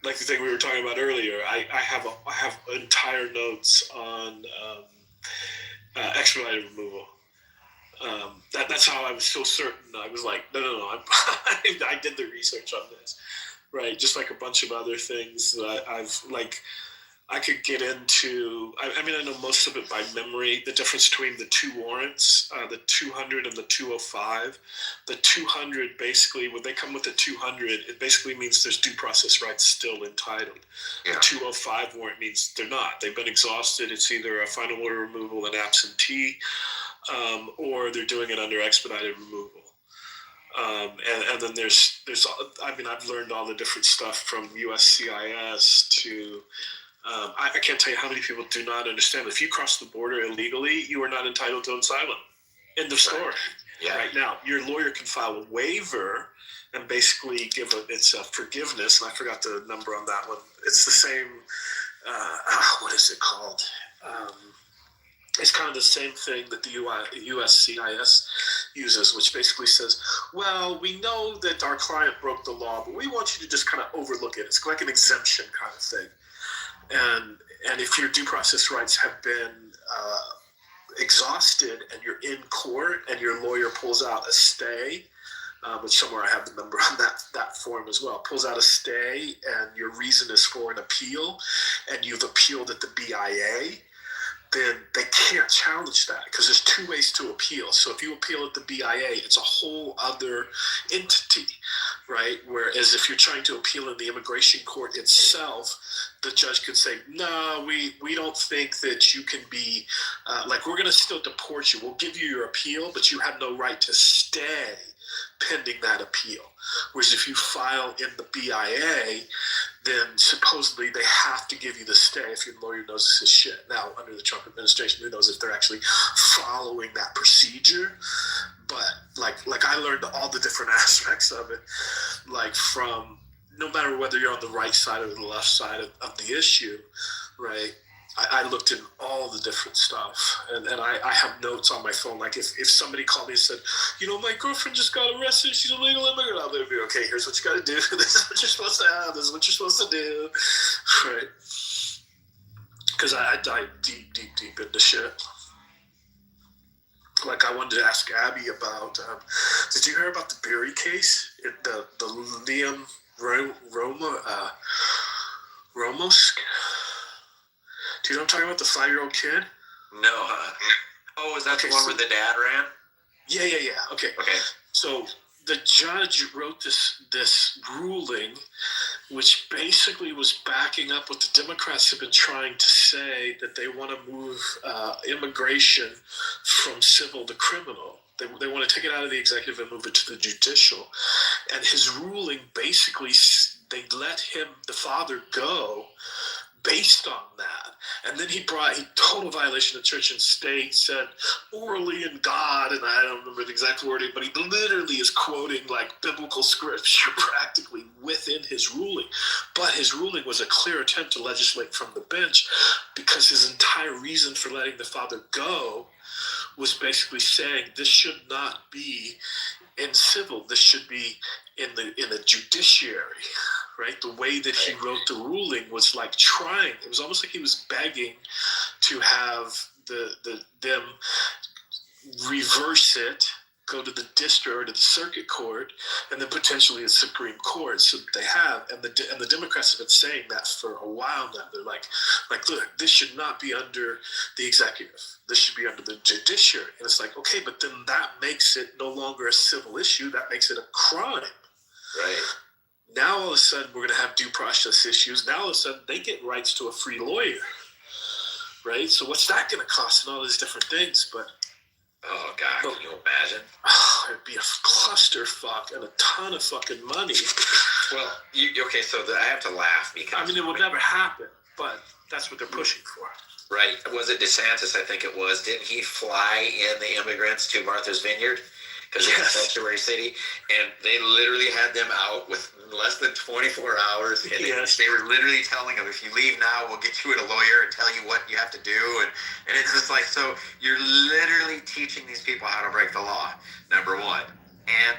Like the thing we were talking about earlier, I have entire notes on expedited removal. That's how I was so certain. I was like, no, I did the research on this, right? Just like a bunch of other things that I could get into. I know most of it by memory. The difference between the two warrants, the 200 and the 205. The 200 basically, when they come with the 200, it basically means there's due process rights still entitled. Yeah. The 205 warrant means they're not. They've been exhausted. It's either a final order removal and absentee, or they're doing it under expedited removal. And then there's I've learned all the different stuff from USCIS to. I can't tell you how many people do not understand. If you cross the border illegally, you are not entitled to asylum. End of story. Yeah. Right now, your lawyer can file a waiver and basically it's a forgiveness. And I forgot the number on that one. It's the same. What is it called? It's kind of the same thing that the USCIS uses, which basically says, well, we know that our client broke the law, but we want you to just kind of overlook it. It's like an exemption kind of thing. And if your due process rights have been exhausted and you're in court and your lawyer pulls out a stay, which somewhere I have the number on that form as well, pulls out a stay and your reason is for an appeal and you've appealed at the BIA, then they can't challenge that because there's two ways to appeal. So if you appeal at the BIA, it's a whole other entity. right? Whereas if you're trying to appeal in the immigration court itself, the judge could say, no, we don't think that you can be, we're going to still deport you. We'll give you your appeal, but you have no right to stay pending that appeal. Whereas if you file in the BIA, then supposedly they have to give you the stay if your lawyer knows this is shit. Now, under the Trump administration, who knows if they're actually following that procedure? But like I learned all the different aspects of it, like from no matter whether you're on the right side or the left side of the issue, right? I looked at all the different stuff, and I have notes on my phone. Like if somebody called me and said, my girlfriend just got arrested, she's a legal immigrant, I'll be okay, here's what you got to do. This is what you're supposed to have. This is what you're supposed to do, right? Because I dive deep into shit. Like I wanted to ask Abby about, did you hear about the Berry case? The Liam Ramos? Do you know what I'm talking about, the 5-year-old kid? No. Oh, is that the one where the dad ran? Yeah. Okay. So the judge wrote this ruling, which basically was backing up what the Democrats have been trying to say, that they want to move immigration from civil to criminal. They want to take it out of the executive and move it to the judicial. And his ruling basically, they let him, the father, go based on that. And then he total violation of church and state, said orally in God, and I don't remember the exact wording, but he literally is quoting like biblical scripture practically within his ruling. But his ruling was a clear attempt to legislate from the bench, because his entire reason for letting the father go was basically saying this should not be in civil, this should be in the judiciary. Right, the way that he wrote the ruling was like trying. It was almost like he was begging to have them reverse it, go to the district or to the circuit court, and then potentially the Supreme Court. So they have, and the Democrats have been saying that for a while now. They're like, look, this should not be under the executive. This should be under the judiciary. And it's like, okay, but then that makes it no longer a civil issue. That makes it a crime. Right. Now all of a sudden we're going to have due process issues. Now all of a sudden they get rights to a free lawyer, right? So what's that going to cost and all these different things? But oh God, can you imagine? It'd be a clusterfuck and a ton of fucking money. Well, okay, so I have to laugh because it would never happen, but that's what they're pushing for. Right? Was it DeSantis? I think it was. Didn't he fly in the immigrants to Martha's Vineyard? Because it's a sanctuary city, and they literally had them out with less than 24 hours, and they were literally telling them, if you leave now, we'll get you a lawyer and tell you what you have to do, and it's just like, so you're literally teaching these people how to break the law, number one, and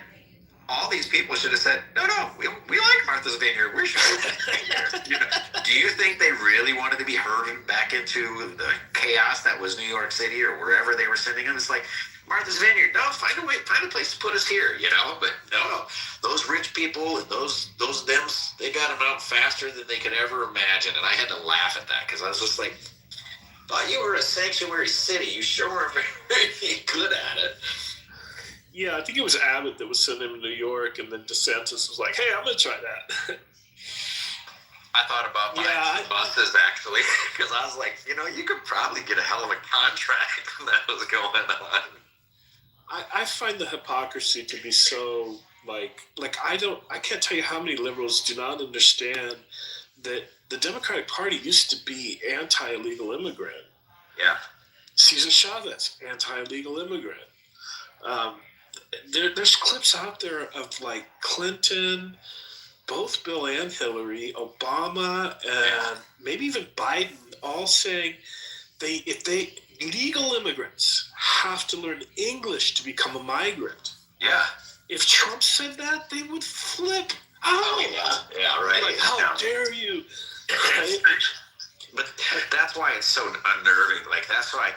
all these people should have said, no, we like Martha's Vineyard, we should do do you think they really wanted to be herded back into the chaos that was New York City or wherever they were sending them? It's like, Martha's Vineyard, no, find a place to put us here, but no, those rich people and those thems, they got them out faster than they could ever imagine, and I had to laugh at that, because I was just like, thought you were a sanctuary city, you sure were very good at it. Yeah, I think it was Abbott that was sending him to New York, and then DeSantis was like, hey, I'm going to try that. I thought about buying some buses, actually, because I was like, you could probably get a hell of a contract that was going on. I find the hypocrisy to be so I can't tell you how many liberals do not understand that the Democratic Party used to be anti-illegal immigrant. Yeah. Cesar Chavez, anti-illegal immigrant. There's clips out there of like Clinton, both Bill and Hillary, Obama, and maybe even Biden, all saying legal immigrants have to learn English to become a migrant. Yeah. If Trump said that, they would flip out. Oh, yeah, right. Like, how dare you? Right? But that's why it's so unnerving. Like, that's why,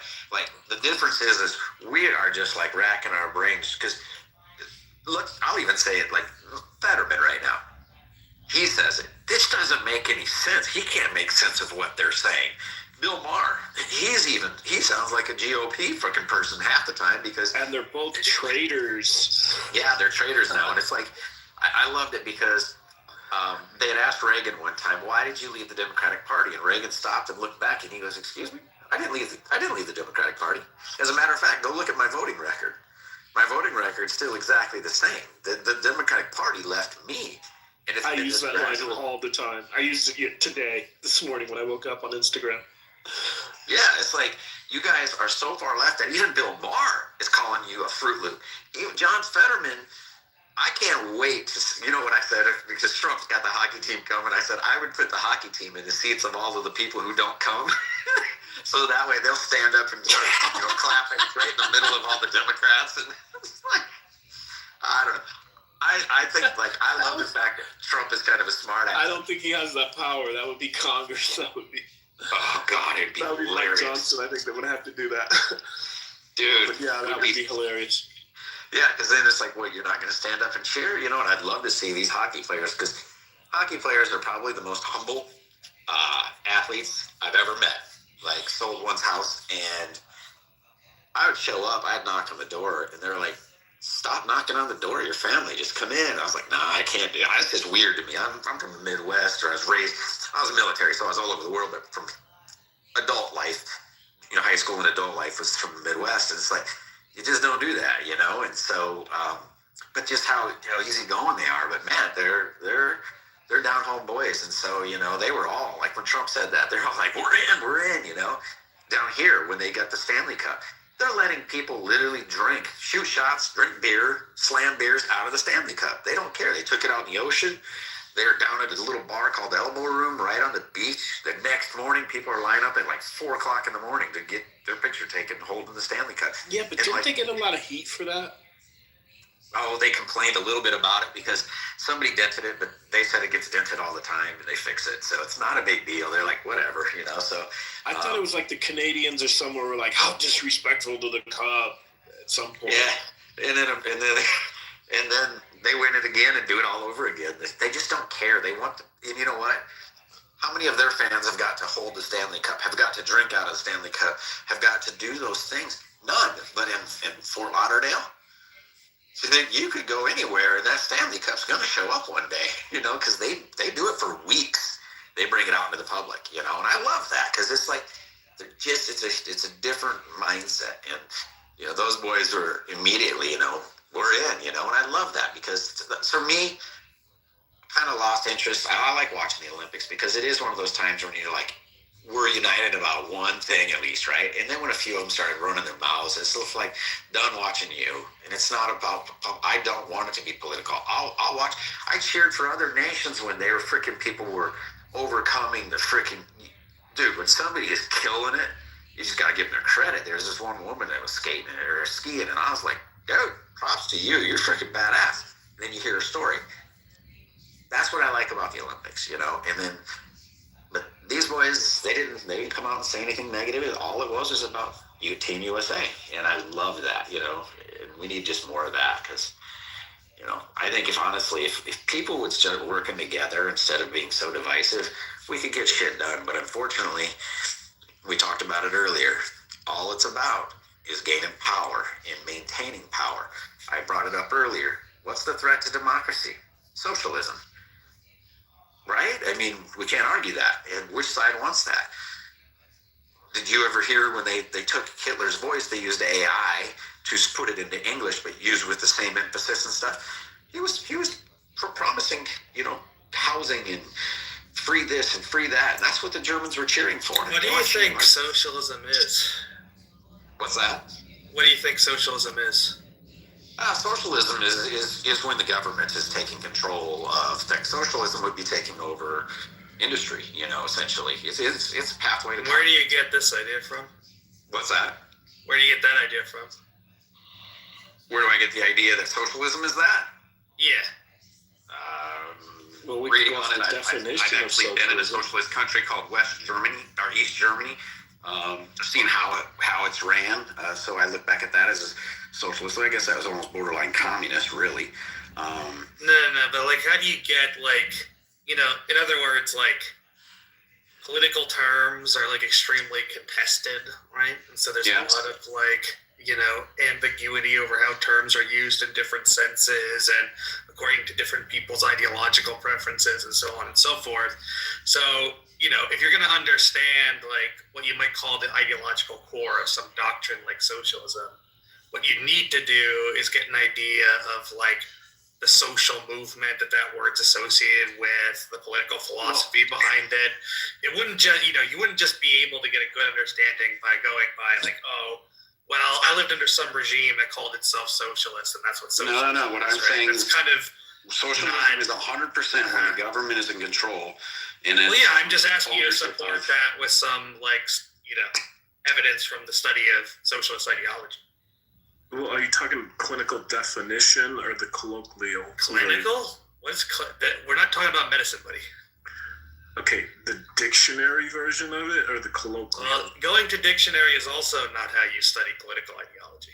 the difference is we are just, racking our brains. Because, look, I'll even say it, Fetterman right now. He says it. This doesn't make any sense. He can't make sense of what they're saying. Bill Maher, he sounds like a GOP freaking person half the time, because... And they're both traitors. Yeah, they're traitors now. And it's like, I loved it because they had asked Reagan one time, "Why did you leave the Democratic Party?" And Reagan stopped and looked back, and he goes, "Excuse me, I didn't leave the Democratic Party. As a matter of fact, go look at my voting record. My voting record's still exactly the same. The Democratic Party left me." And I use that line all the time. I used it today, this morning when I woke up on Instagram. Yeah, it's like you guys are so far left that even Bill Maher is calling you a Fruit Loop. Even John Fetterman, I can't wait to, you know what I said, because Trump's got the hockey team coming. I said I would put the hockey team in the seats of all of the people who don't come. So that way they'll stand up and start, clapping right in the middle of all the Democrats. And it's like, I don't know. I think, I love the fact that Trump is kind of a smart ass. I don't think he has that power. That would be Congress. That would be. Oh, God, it'd be hilarious. Mike Johnson, I think, that would have to do that. Dude. But yeah, that would be hilarious. Yeah, because then it's like, what, you're not going to stand up and cheer? And I'd love to see these hockey players, because hockey players are probably the most humble athletes I've ever met. Like, sold one's house, and I would show up, I'd knock on the door, and they're like, "Stop knocking on the door, your family, just come in." I was like, "Nah, I can't do it." It's just weird to me. I'm from the Midwest, or I was military, so I was all over the world, but from adult life, high school and adult life was from the Midwest, and it's like, you just don't do that, and so, but just how, easygoing they are, but man, they're down home boys, and so, they were all, like when Trump said that, they're all like, we're in, down here when they got the Stanley Cup. They're letting people literally drink, shoot shots, drink beer, slam beers out of the Stanley Cup. They don't care. They took it out in the ocean. They're down at a little bar called Elbow Room right on the beach. The next morning, people are lining up at like 4 o'clock in the morning to get their picture taken holding the Stanley Cup. Yeah, but didn't they get a lot of heat for that? Oh, they complained a little bit about it because somebody dented it, but they said it gets dented all the time and they fix it. So it's not a big deal. They're like, whatever, so. I thought it was like the Canadians or somewhere were like, how disrespectful to the Cup at some point. Yeah, and then they win it again and do it all over again. They just don't care. They want and you know what? How many of their fans have got to hold the Stanley Cup, have got to drink out of the Stanley Cup, have got to do those things? None. But in Fort Lauderdale, so you could go anywhere and that Stanley Cup's going to show up one day, because they do it for weeks. They bring it out into the public, and I love that because it's like, it's a different mindset. And, those boys were immediately, we're in, and I love that because for me, kind of lost interest. I like watching the Olympics because it is one of those times when you're like, we're united about one thing at least, right? And then when a few of them started running their mouths, it's sort of like, done watching you. And it's not about, I don't want it to be political. I'll watch. I cheered for other nations when they were freaking, people were overcoming the freaking, dude, when somebody is killing it, you just got to give them their credit. There's this one woman that was skiing, and I was like, dude, props to you. You're freaking badass. And then you hear her story. That's what I like about the Olympics, and then, but these boys, they didn't come out and say anything negative. All it was about Team USA, and I love that, and we need just more of that because, I think if people would start working together instead of being so divisive, we could get shit done. But unfortunately, we talked about it earlier. All it's about is gaining power and maintaining power. I brought it up earlier. What's the threat to democracy? Socialism. Right? I mean, we can't argue that. And which side wants that? Did you ever hear when they took Hitler's voice, they used AI to put it into English, but used with the same emphasis and stuff? He was promising, housing and free this and free that. And that's what the Germans were cheering for. What do you think socialism is? What's that? What do you think socialism is? Socialism is when the government is taking control of things. Socialism would be taking over industry, essentially. It's a pathway to. Where do you get this idea from? What's that? Where do you get that idea from? Where do I get the idea that socialism is that? Yeah. Well, we reading can go on it, the definition I've of actually been in a socialism. socialist country called West Germany, or East Germany. I've seen how it's ran. So I look back at that as a socialist. So I guess that was almost borderline communist, really. No, but like, how do you get in other words, political terms are extremely contested, right? And so there's Yeah. a lot of ambiguity over how terms are used in different senses and according to different people's ideological preferences and so on and so forth. So, if you're going to understand like what you might call the ideological core of some doctrine like socialism, what you need to do is get an idea of like the social movement that word's associated with, the political philosophy behind it. It wouldn't just, you wouldn't just be able to get a good understanding by going by like, oh, well, I lived under some regime that called itself socialist, and that's what socialism is. No. What I'm saying is kind of socialism is 100% when the government is in control. And well, yeah, I'm just asking you to support that with some evidence from the study of socialist ideology. Well, are you talking clinical definition or the colloquial? Clinical? We're not talking about medicine, buddy. Okay, the dictionary version of it or the colloquial? Well, going to dictionary is also not how you study political ideology.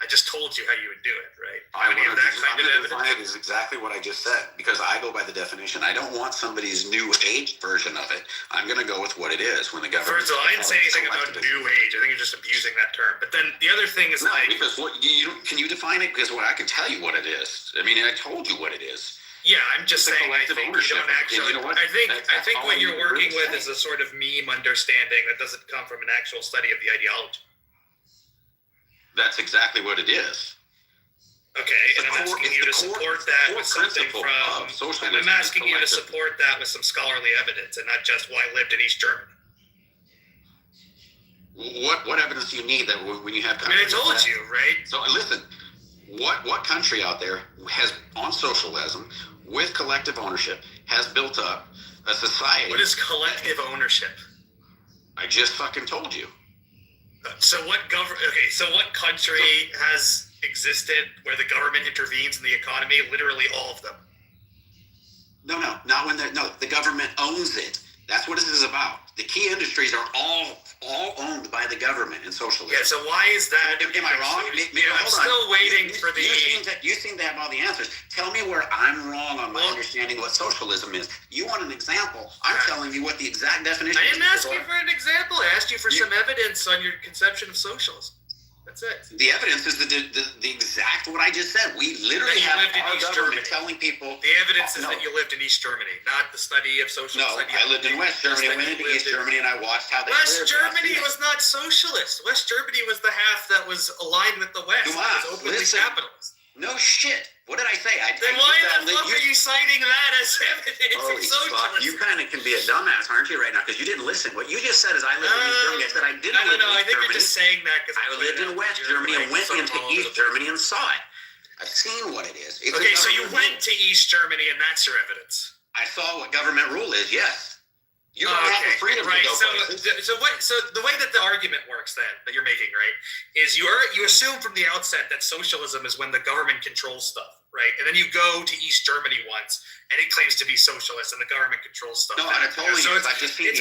I just told you how you would do it, right? I'm Any of that kind of going to define evidence? it is exactly what I just said, because I go by the definition. I don't want somebody's new age version of it. I'm going to go with what it is when the government. First of all, I didn't say anything about new age. I think you're just abusing that term. But then the other thing is because can you define it? Because I can tell you what it is. I mean, I told you what it is. Yeah, I'm just saying. I think you don't actually. You know what? I think That's what you're working with saying. is a sort of meme understanding that doesn't come from an actual study of the ideology. That's exactly what it is. Okay, and I'm asking you to support that with something from. And I'm asking you to support that with some scholarly evidence, and not just, well, I lived in East Germany. What evidence do you need that when you have? I mean, I told you, right? So listen, what country out there has on socialism with collective ownership has built up a society? What is collective ownership? I just fucking told you. So what what country has existed where the government intervenes in the economy? Literally all of them. No, not when the government owns it. That's what this is about. The key industries are all owned by the government in socialism. Yeah, so why is that? Am I wrong? I'm still waiting for the. You seem to have all the answers. Tell me where I'm wrong on my understanding of what socialism is. You want an example? I'm telling you what the exact definition is. I didn't ask you for an example. I asked you for some evidence on your conception of socialism. That's it. The evidence is the exact what I just said. We literally have our government telling people. The evidence is that you lived in East Germany, not the study of socialist ideology. I lived in West Germany. I went into East Germany and I watched how they West Germany was not socialist. West Germany was the half that was aligned with the West. It was openly capitalist. No shit. What did I say? Then why the fuck are you citing that as evidence of socialism? Fuck, you kind of can be a dumbass, aren't you, right now? Because you didn't listen. What you just said is I lived in East Germany. I said I didn't live in East Germany. I think you're just saying that because I lived in West Germany and went into East Germany and saw it. I've seen what it is. Okay, so you went to East Germany and that's your evidence. I saw what government rule is, yes. You don't have the freedom to go places. So the way that the argument works then, that you're making, right, is you assume from the outset that socialism is when the government controls stuff, right? And then you go to East Germany once, and it claims to be socialist, and the government controls stuff. No, I told you. So it's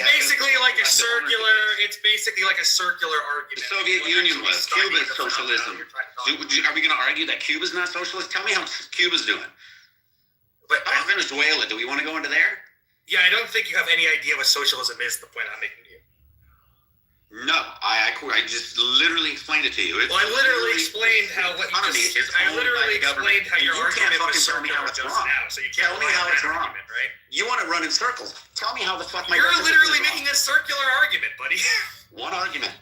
basically like a circular. It's basically like a circular argument. The Soviet Union was. Cuba's socialism. Are we going to argue that Cuba's not socialist? Tell me how Cuba's doing. But Venezuela. Do we want to go into there? Yeah, I don't think you have any idea what socialism is. The point I'm making to you. No, I just literally explained it to you. Well, I literally explained how what you just. I literally explained how your argument was circular just now. So you can't tell me how it's wrong, argument, right? You want to run in circles. Tell me how the fuck my. You're literally making a circular argument, buddy. One argument.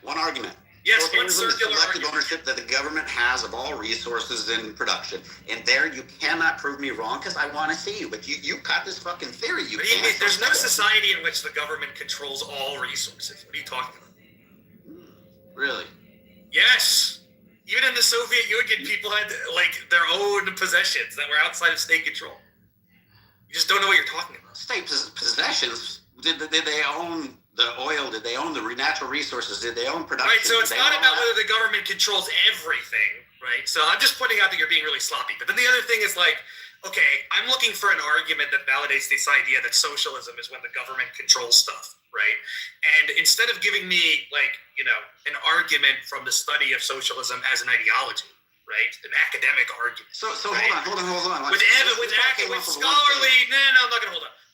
Yes, one Socialism is circular collective argument. ownership that the government has of all resources in production. And there you cannot prove me wrong because I want to see you. But you got this fucking theory. There's no society in which the government controls all resources. What are you talking about? Really? Yes. Even in the Soviet Union, people had like their own possessions that were outside of state control. You just don't know what you're talking about. State possessions? Did they own the oil? Did they own the natural resources? Did they own production? Right, so it's not about whether the government controls everything, right? So I'm just pointing out that you're being really sloppy. But then the other thing is like, okay, I'm looking for an argument that validates this idea that socialism is when the government controls stuff, right? And instead of giving me like, an argument from the study of socialism as an ideology, right? An academic argument. So right? hold on. With scholarly, no, I'm not gonna hold on.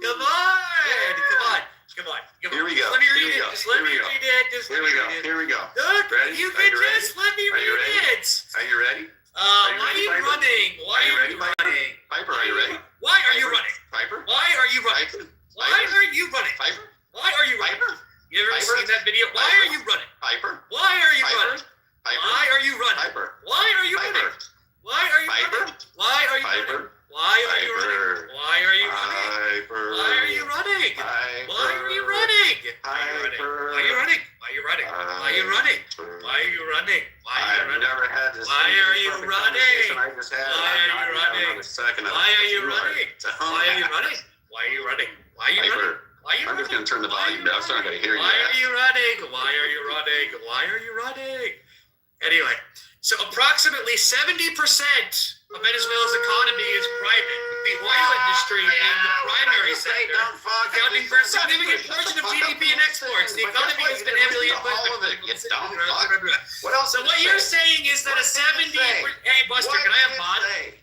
Good morning. Here we go. Let me Here read we it. go. Just let me Here we go. read it. Just Here let we me go. read it. Here we go. Look, Ready? you Are can you ready? just let me Are you read ready? it. Are you ready? Why are ready, you Piper? running? Why Are you are ready, you Piper? running? Piper, are you ready? Why are you Piper? running? Piper? Why are you running? Piper? Why are you running? Piper? Why are you running? Piper? You ever Piper? seen that video? Why Piper? are you running? Piper? Why are you Piper? running? Piper? Why are you running? Piper? Why are you Piper? running? Why are you Piper? running? Why are you running? Piper? Why are you running? Piper? Why are you running? Piper? Why are you running? Why are you running? Why are you running? Why are you running? Why are you running? Why are you running? Why are you running? Why are you I've running? never had this. Why are you perfect running? conversation I just had. Why I'm are not you gonna have running? another second of Why it. are you You running? Tell Why are me. you running? Why are you running? Why are you running? Piper, Why are you I'm running? just gonna turn the Why are volume you down so I'm running? gonna hear you. Why are you running? Why are you running? Why are you running? Anyway, so approximately 70% of Venezuela's economy is private, with the oil industry being the primary sector, accounting for a significant portion of GDP and exports. The economy has been heavily influenced. What else? So did what it you're say? saying is that a What did it 70... say? Hey, Buster, What can I have did it mod? say?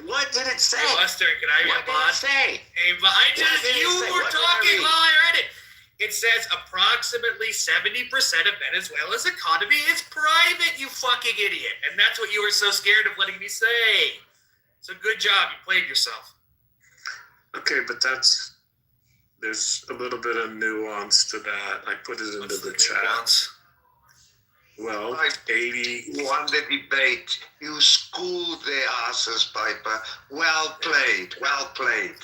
What did it say? Hey, Buster, can I What have did mod? it say? Hey, but I just... did it You say? were What did I talking read? while I read it. It says approximately 70% of Venezuela's economy is private, you fucking idiot. And that's what you were so scared of letting me say. So good job. You played yourself. Okay, but there's a little bit of nuance to that. I put it into the chat. Well, 80. You won the debate. You schooled their asses, Piper. Well played. Well played.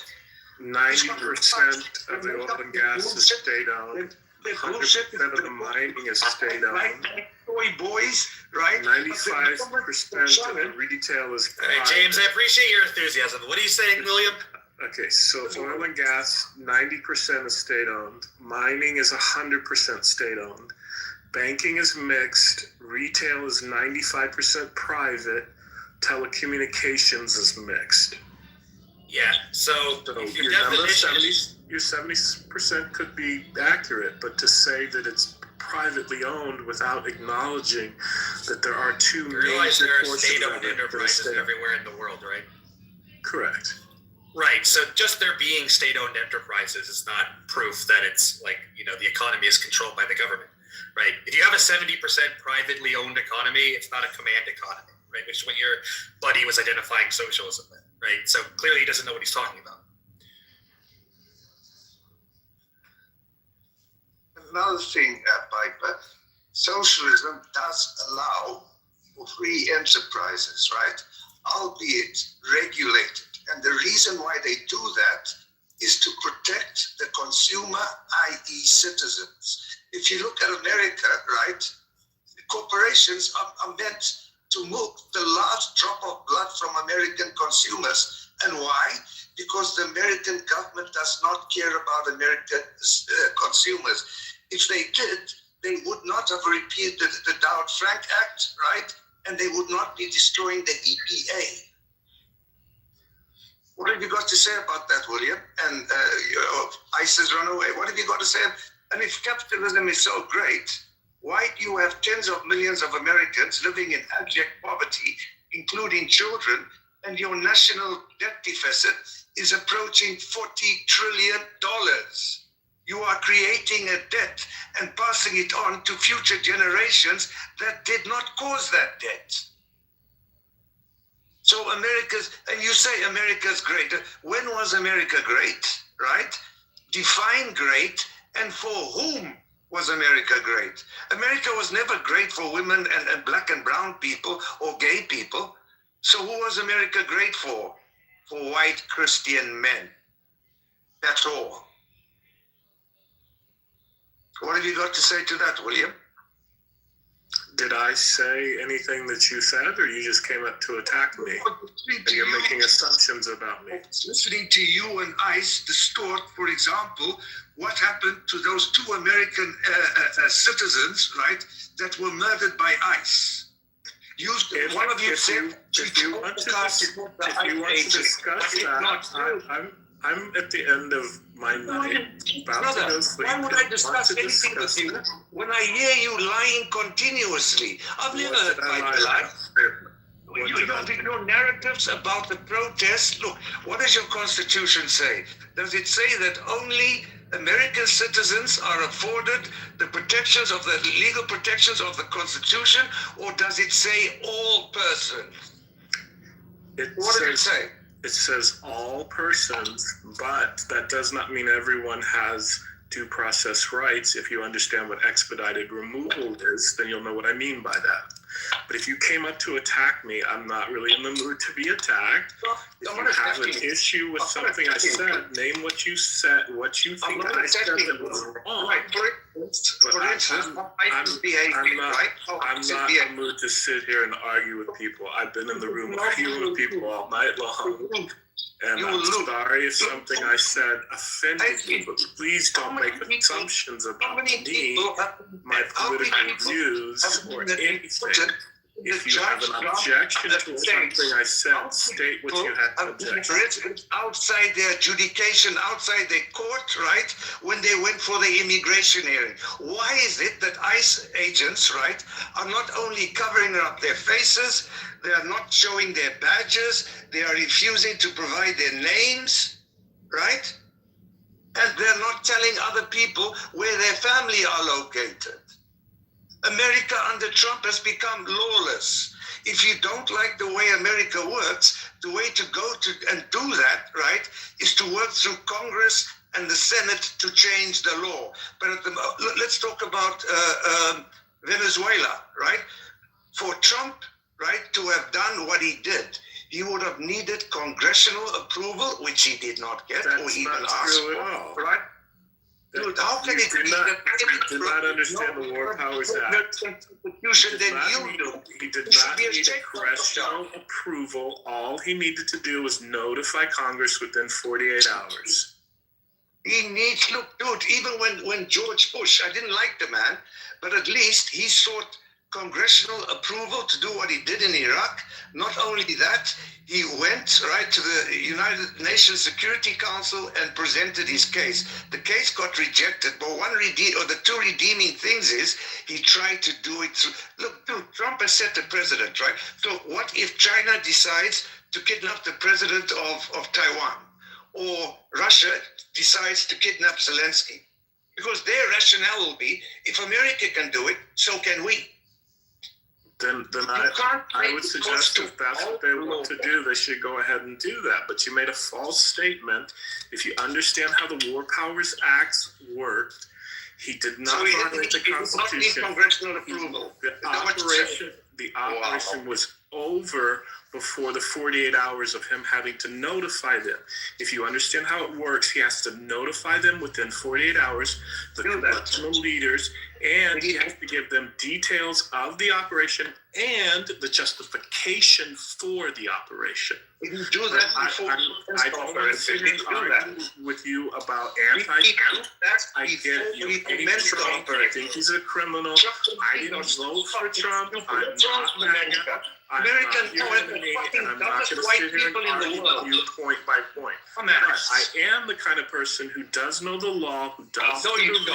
90% of the oil and gas is state-owned. 100% of the mining is state-owned. Right, boys, right? 95% of the retail is All right, private. James, I appreciate your enthusiasm. What are you saying, William? Okay, so oil and gas, 90% is state-owned. Mining is 100% state-owned. Banking is mixed. Retail is 95% private. Telecommunications is mixed. Yeah, so So your your number definition... 70% could be accurate, but to say that it's privately owned without acknowledging that there are two You realize major there are portions state-owned of it that are enterprises state-owned. everywhere in the world, right? Correct. Right, so just there being state-owned enterprises is not proof that it's like, the economy is controlled by the government, right? If you have a 70% privately owned economy, it's not a command economy, right? Which is what your buddy was identifying socialism with, right? So clearly he doesn't know what he's talking about. Another thing, Piper, socialism does allow for free enterprises, right? Albeit regulated. And the reason why they do that is to protect the consumer, i.e. citizens. If you look at America, right, the corporations are meant to milk the last drop of blood from American consumers. And why? Because the American government does not care about American consumers. If they did, they would not have repealed the Dodd-Frank Act, right? And they would not be destroying the EPA. What have you got to say about that, William? And ISIS run away. What have you got to say? And if capitalism is so great, why do you have tens of millions of Americans living in abject poverty, including children, and your national debt deficit is approaching $40 trillion? You are creating a debt and passing it on to future generations that did not cause that debt. So and you say America's great. When was America great, right? Define great, and for whom was America great? America was never great for women and black and brown people or gay people. So who was America great for? For white Christian men. That's all. What have you got to say to that, William? Did I say anything that you said, or you just came up to attack me? And you're making assumptions about me. Listening to you and ICE distort, for example, what happened to those two American citizens, right, that were murdered by ICE. If you want to discuss that, I'm at the end of my night. About to go sleep. Why would I discuss anything with you when I hear you lying continuously? I've never heard a lie. You your narratives about the protest, look, what does your Constitution say? Does it say that only American citizens are afforded the protections of the legal protections of the Constitution, or does it say all persons? What does it say? It says all persons, but that does not mean everyone has due process rights. If you understand what expedited removal is, then you'll know what I mean by that. But if you came up to attack me, I'm not really in the mood to be attacked. If you have an issue with something I said, name what you said, what you think I said that was wrong. I'm not in the mood to sit here and argue with people. I've been in the room arguing with people all night long. And I'm sorry if something I said offended you, but please don't make assumptions about me, my political views, or anything. If you have an objection to something I said, state what you had to object. Outside their adjudication, outside their court, right, when they went for the immigration hearing. Why is it that ICE agents, right, are not only covering up their faces, they are not showing their badges, they are refusing to provide their names, right? And they're not telling other people where their family are located. America under Trump has become lawless. If you don't like the way America works, the way to go to and do that, right, is to work through Congress and the Senate to change the law. But let's talk about Venezuela, right? For Trump, right, to have done what he did, he would have needed congressional approval, which he did not get, or even ask for, right? Dude, how can it be that he did not understand the War Powers Act? He did not need congressional approval. All he needed to do was notify Congress within 48 hours. He needs, look, dude, even when George Bush, I didn't like the man, but at least he sought congressional approval to do what he did in Iraq. Not only that, he went right to the United Nations Security Council and presented his case. The case got rejected, but the two redeeming things is he tried to do it through. Look, dude, Trump has set the precedent, right? So what if China decides to kidnap the president of Taiwan, or Russia decides to kidnap Zelensky? Because their rationale will be, if America can do it, so can we. Then I would suggest if that's what they want to do, they should go ahead and do that. But you made a false statement. If you understand how the War Powers Act worked, he did not violate the Constitution. Congressional approval. The operation was over before the 48 hours of him having to notify them. If you understand how it works, he has to notify them within 48 hours, the congressional leaders, and he has to give them details of the operation and the justification for the operation. We can do that before I don't want to sit here and argue with you about anti-Trump. I get you hate Trump. I think he's a criminal. I didn't vote for Trump. I'm not MAGA. I'm not your enemy, and I'm not going to sit here and argue with you point by point. But I am the kind of person who does know the law, who does do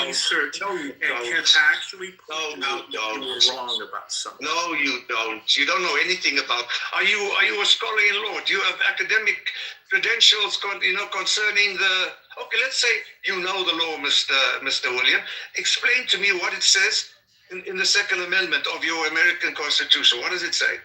research, and can actually point out that you were wrong about something. No, you don't. You don't know anything about. Are you a scholar in law? Do you have academic credentials, concerning the? Okay, let's say you know the law, Mr. William. Explain to me what it says in the Second Amendment of your American Constitution. What does it say?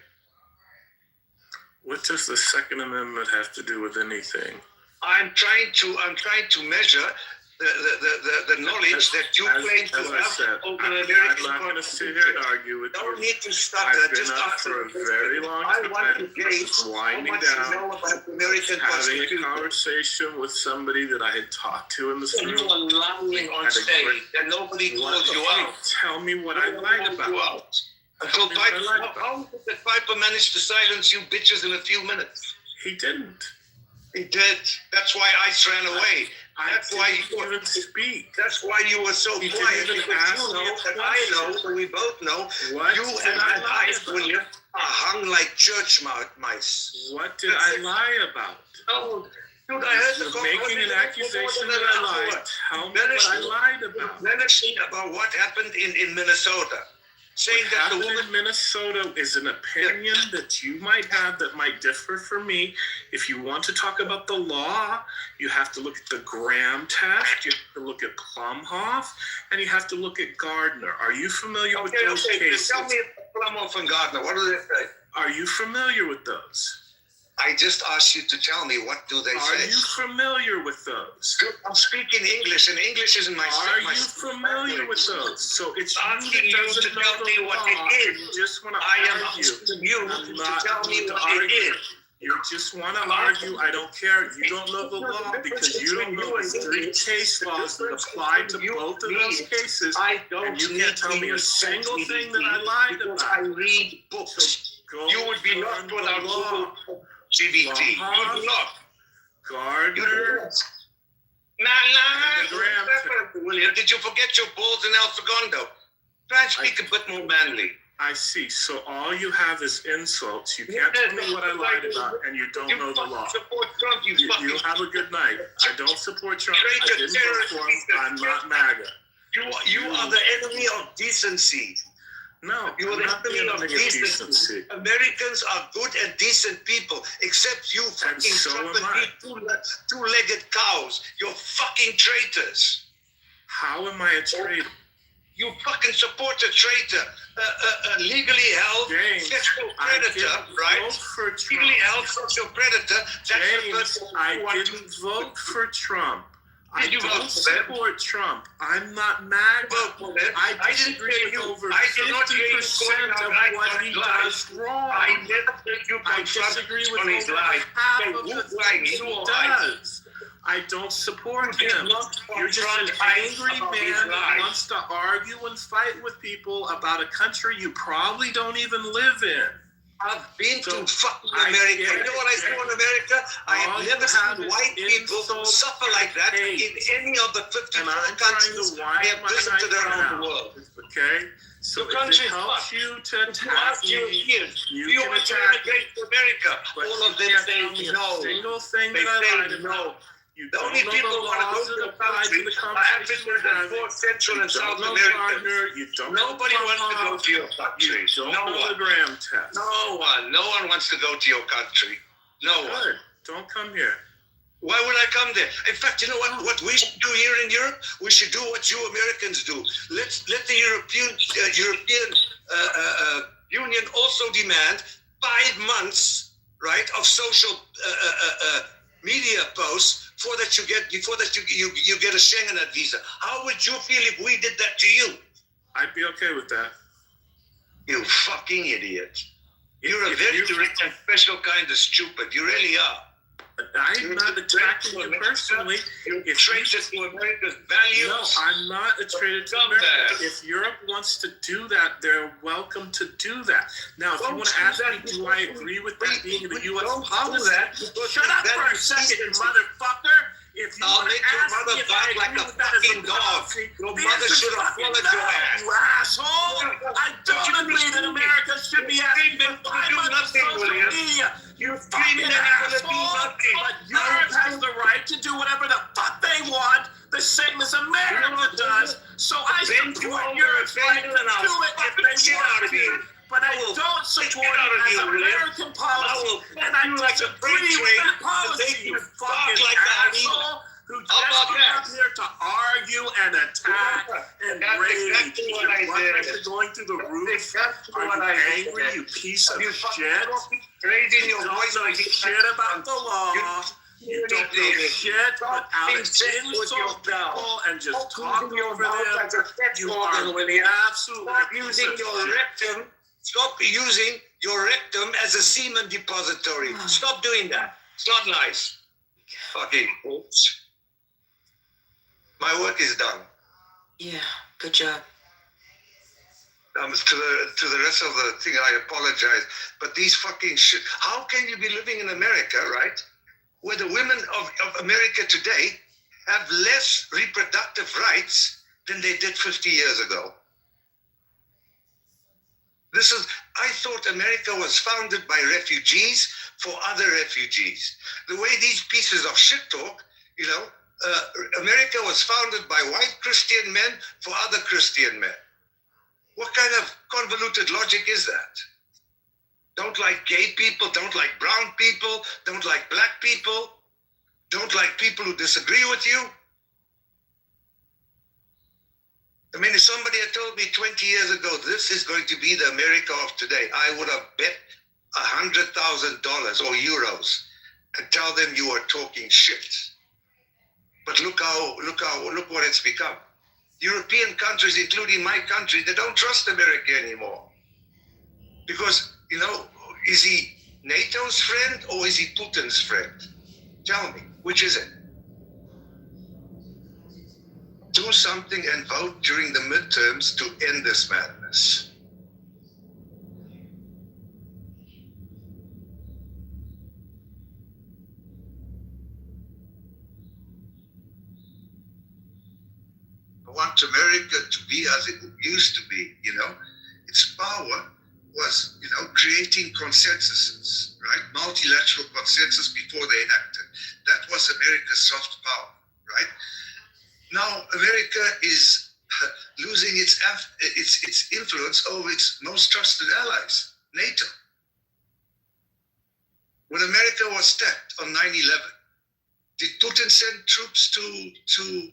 What does the Second Amendment have to do with anything? I'm trying to measure the knowledge that you claim to have over the American Constitution. I'm not going to sit here and argue with you. Don't need to stutter. I've been up for a very long time. I want to gauge winding how much down, you know about the American having Constitution. a conversation with somebody that I had talked to in the You room. are lying on stage, and nobody calls you out. Tell me what I lied about. Until Piper, how did Piper manage to silence you bitches in a few minutes? He didn't. He did. That's why ICE ran away. That's why you couldn't speak. That's why you were so quiet. Because you know that I know, and we both know, you and I, William, are hung like church mice. What did I lie about? No, dude, I heard the making an accusation that I lied. Tell me what I lied about. About what happened in Minnesota. saying What that the happened woman. in Minnesota is an opinion that you might have that might differ from me. If you want to talk about the law, you have to look at the Graham test, you have to look at Plumhoff, and you have to look at Gardner. Are you familiar with those cases? Tell me Plumhoff and Gardner. What do they say? Are you familiar with those? I just asked you to tell me what do they Are say. you familiar with those? I'm speaking English, and English isn't my. Are my you familiar with those? So it's asking you you that doesn't to know tell the me what law, it is. and you just want to I am argue. asking you I'm to not tell me going to what it argue. is. You just want to argue. I don't care. You don't know the law because you don't know the three case laws that apply to both of those cases. I don't And you can't tell me a single thing that I lied because about. I read books. Go You would be learn lost the without law. Google GBT. You do not. You do Gardner. not. Nah. And the Graham William, did you forget your balls in El Segundo? Try and speak a bit more manly. I see. So all you have is insults. You can't tell me what I lied about, and you don't know the law. Support Trump, you fucking. You have a good night. I don't support Trump. I Traitor, didn't vote for him. I'm not MAGA. You are the enemy of decency. No, You are I'm the not the enemy of enemy of decency. Americans are good and decent people, except you fucking so am I. two-legged cows. You're fucking traitors. How am I a traitor? You fucking support a traitor, a legally held James, sexual I predator, didn't right? vote for Trump. Legally held sexual predator. That's the James, person I you want didn't vote for Trump. I Did you don't vote for him? support Trump. I'm not MAGA. Vote for him. I I didn't disagree say with you. over I did not hear you 50% calling out of right what on he his lies. does wrong. I never said you I confront disagree with on his over lies. half Say, of the who's lying? things he You or I? does. I don't support You did him. not You're just an confront angry about his man that lies. wants to argue and fight with people about a country you probably don't even live in. I've been So, to fucking I America. get You know what I it. saw in America? I All have you never have seen is white people insults suffer like that and in hate. any of the 54 And I'm trying countries to I wind have my visited night around the down. world. Okay? So Your if country it helps fucked. you to You attack ask me, Europeans, you do you can want to attack me. immigrate to America? But All of you them can't say tell me a no. single thing They that I say lied no. about. You The don't only know people the who want to laws go that to the apply country to the are conversation Africans we're and having. North Central You and don't South know Americans. Gardner. You don't know Nobody wants to go Plumhoff. to your You country. don't No know the one. Graham test. No one wants to go to your country. No one. Good. Don't come here. Why would I come there? In fact, you know what we should do here in Europe? We should do what you Americans do. Let the European Union also demand 5 months, right, of social media posts before that you get a Schengen visa. How would you feel if we did that to you? I'd be okay with that. You fucking idiot! You're a If very you- rich and special kind of stupid. You really are. I'm not attacking you personally. You're If traitor to America's values. No, I'm not a traitor to Scumbag. America. If Europe wants to do that, they're welcome to do that. Now, if you Don't want to do ask that me, do I agree with that being the U.S. Don't do policy? that because Shut up that for a is second, you decency. motherfucker. If you I'll want to make your ask mother me if I bark agree like a with that as a fucking dog. policy, Your the mother answer's should have fucking swallowed no, your ass. you asshole. I don't agree that America should be asking for 5 months of nothing, social William. media. You Fucking screaming at me to do asshole. nothing. But Europe has the right to do whatever the fuck they want, the same as America does. So I Bend support over, Europe's bend right to and I'll do it if fucking they get out want of here. to. But I will don't support get out of it as here, William. American policy. will And I you like a freight disagree with train that and policy, make you you fucking bark like a hyena. asshole who just How about came that? up here to argue and attack and That's rage. exactly what I Your blood did. pressure going through the roof. Exactly Are what you I angry, did. you piece of You fucking shit? raising You your don't voice know like shit about the law. You don't know shit but how to insult people and just talk over them. You are absolutely Stop using your rectum. Stop using your rectum as a semen depository. Stop doing that. It's not nice. Fucking folks. My work is done. Yeah, good job. To the rest of the thing, I apologize. But these fucking shit. How can you be living in America, right? Where the women of America today have less reproductive rights than they did 50 years ago. I thought America was founded by refugees for other refugees. The way these pieces of shit talk, America was founded by white Christian men for other Christian men. What kind of convoluted logic is that? Don't like gay people, don't like brown people, don't like black people, don't like people who disagree with you? I mean, if somebody had told me 20 years ago, this is going to be the America of today, I would have bet $100,000 or euros and tell them you are talking shit. But look what it's become. European countries, including my country, they don't trust America anymore. Because, is he NATO's friend or is he Putin's friend? Tell me, which is it? Do something and vote during the midterms to end this madness. I want America to be as it used to be, Its power was, creating consensuses, right? Multilateral consensus before they acted. That was America's soft power, right? Now America is losing its influence over its most trusted allies, NATO. When America was attacked on 9/11, did Putin send troops to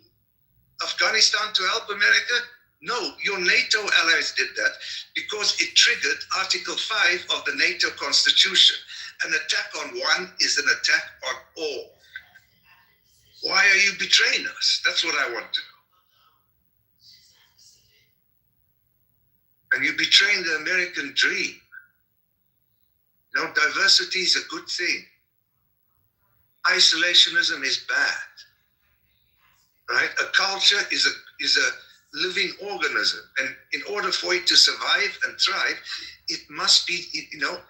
Afghanistan to help America? No, your NATO allies did that because it triggered Article 5 of the NATO Constitution. An attack on one is an attack on all. Why are you betraying us? That's what I want to know. And you're betraying the American dream. Diversity is a good thing. Isolationism is bad. Right? A culture is a living organism, and in order for it to survive and thrive, it must be,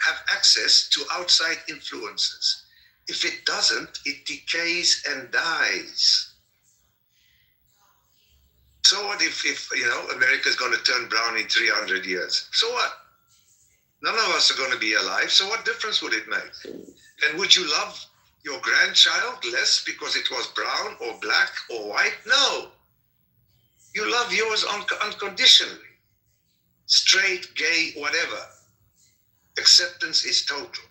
have access to outside influences. If it doesn't, it decays and dies. So what if America's going to turn brown in 300 years? So what? None of us are going to be alive, so what difference would it make? And would you love your grandchild less because it was brown or black or white? No. You love yours unconditionally. Straight, gay, whatever. Acceptance is total.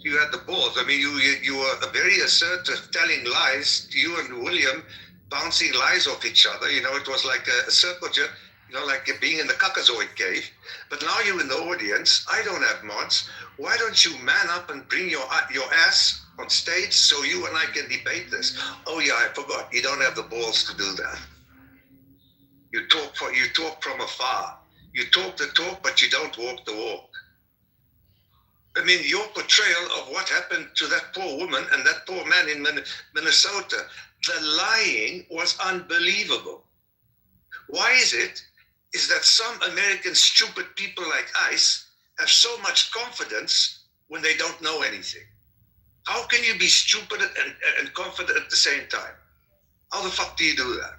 You had the balls. I mean, you were very assertive, telling lies. You and William bouncing lies off each other. It was like a circle jerk, like being in the Caucasoid cave. But now you're in the audience. I don't have mods. Why don't you man up and bring your ass on stage so you and I can debate this? Oh yeah, I forgot. You don't have the balls to do that. You talk from afar. You talk the talk, but you don't walk the walk. I mean, your portrayal of what happened to that poor woman and that poor man in Minnesota, the lying was unbelievable. Why is that some American stupid people like ICE have so much confidence when they don't know anything? How can you be stupid and confident at the same time? How the fuck do you do that?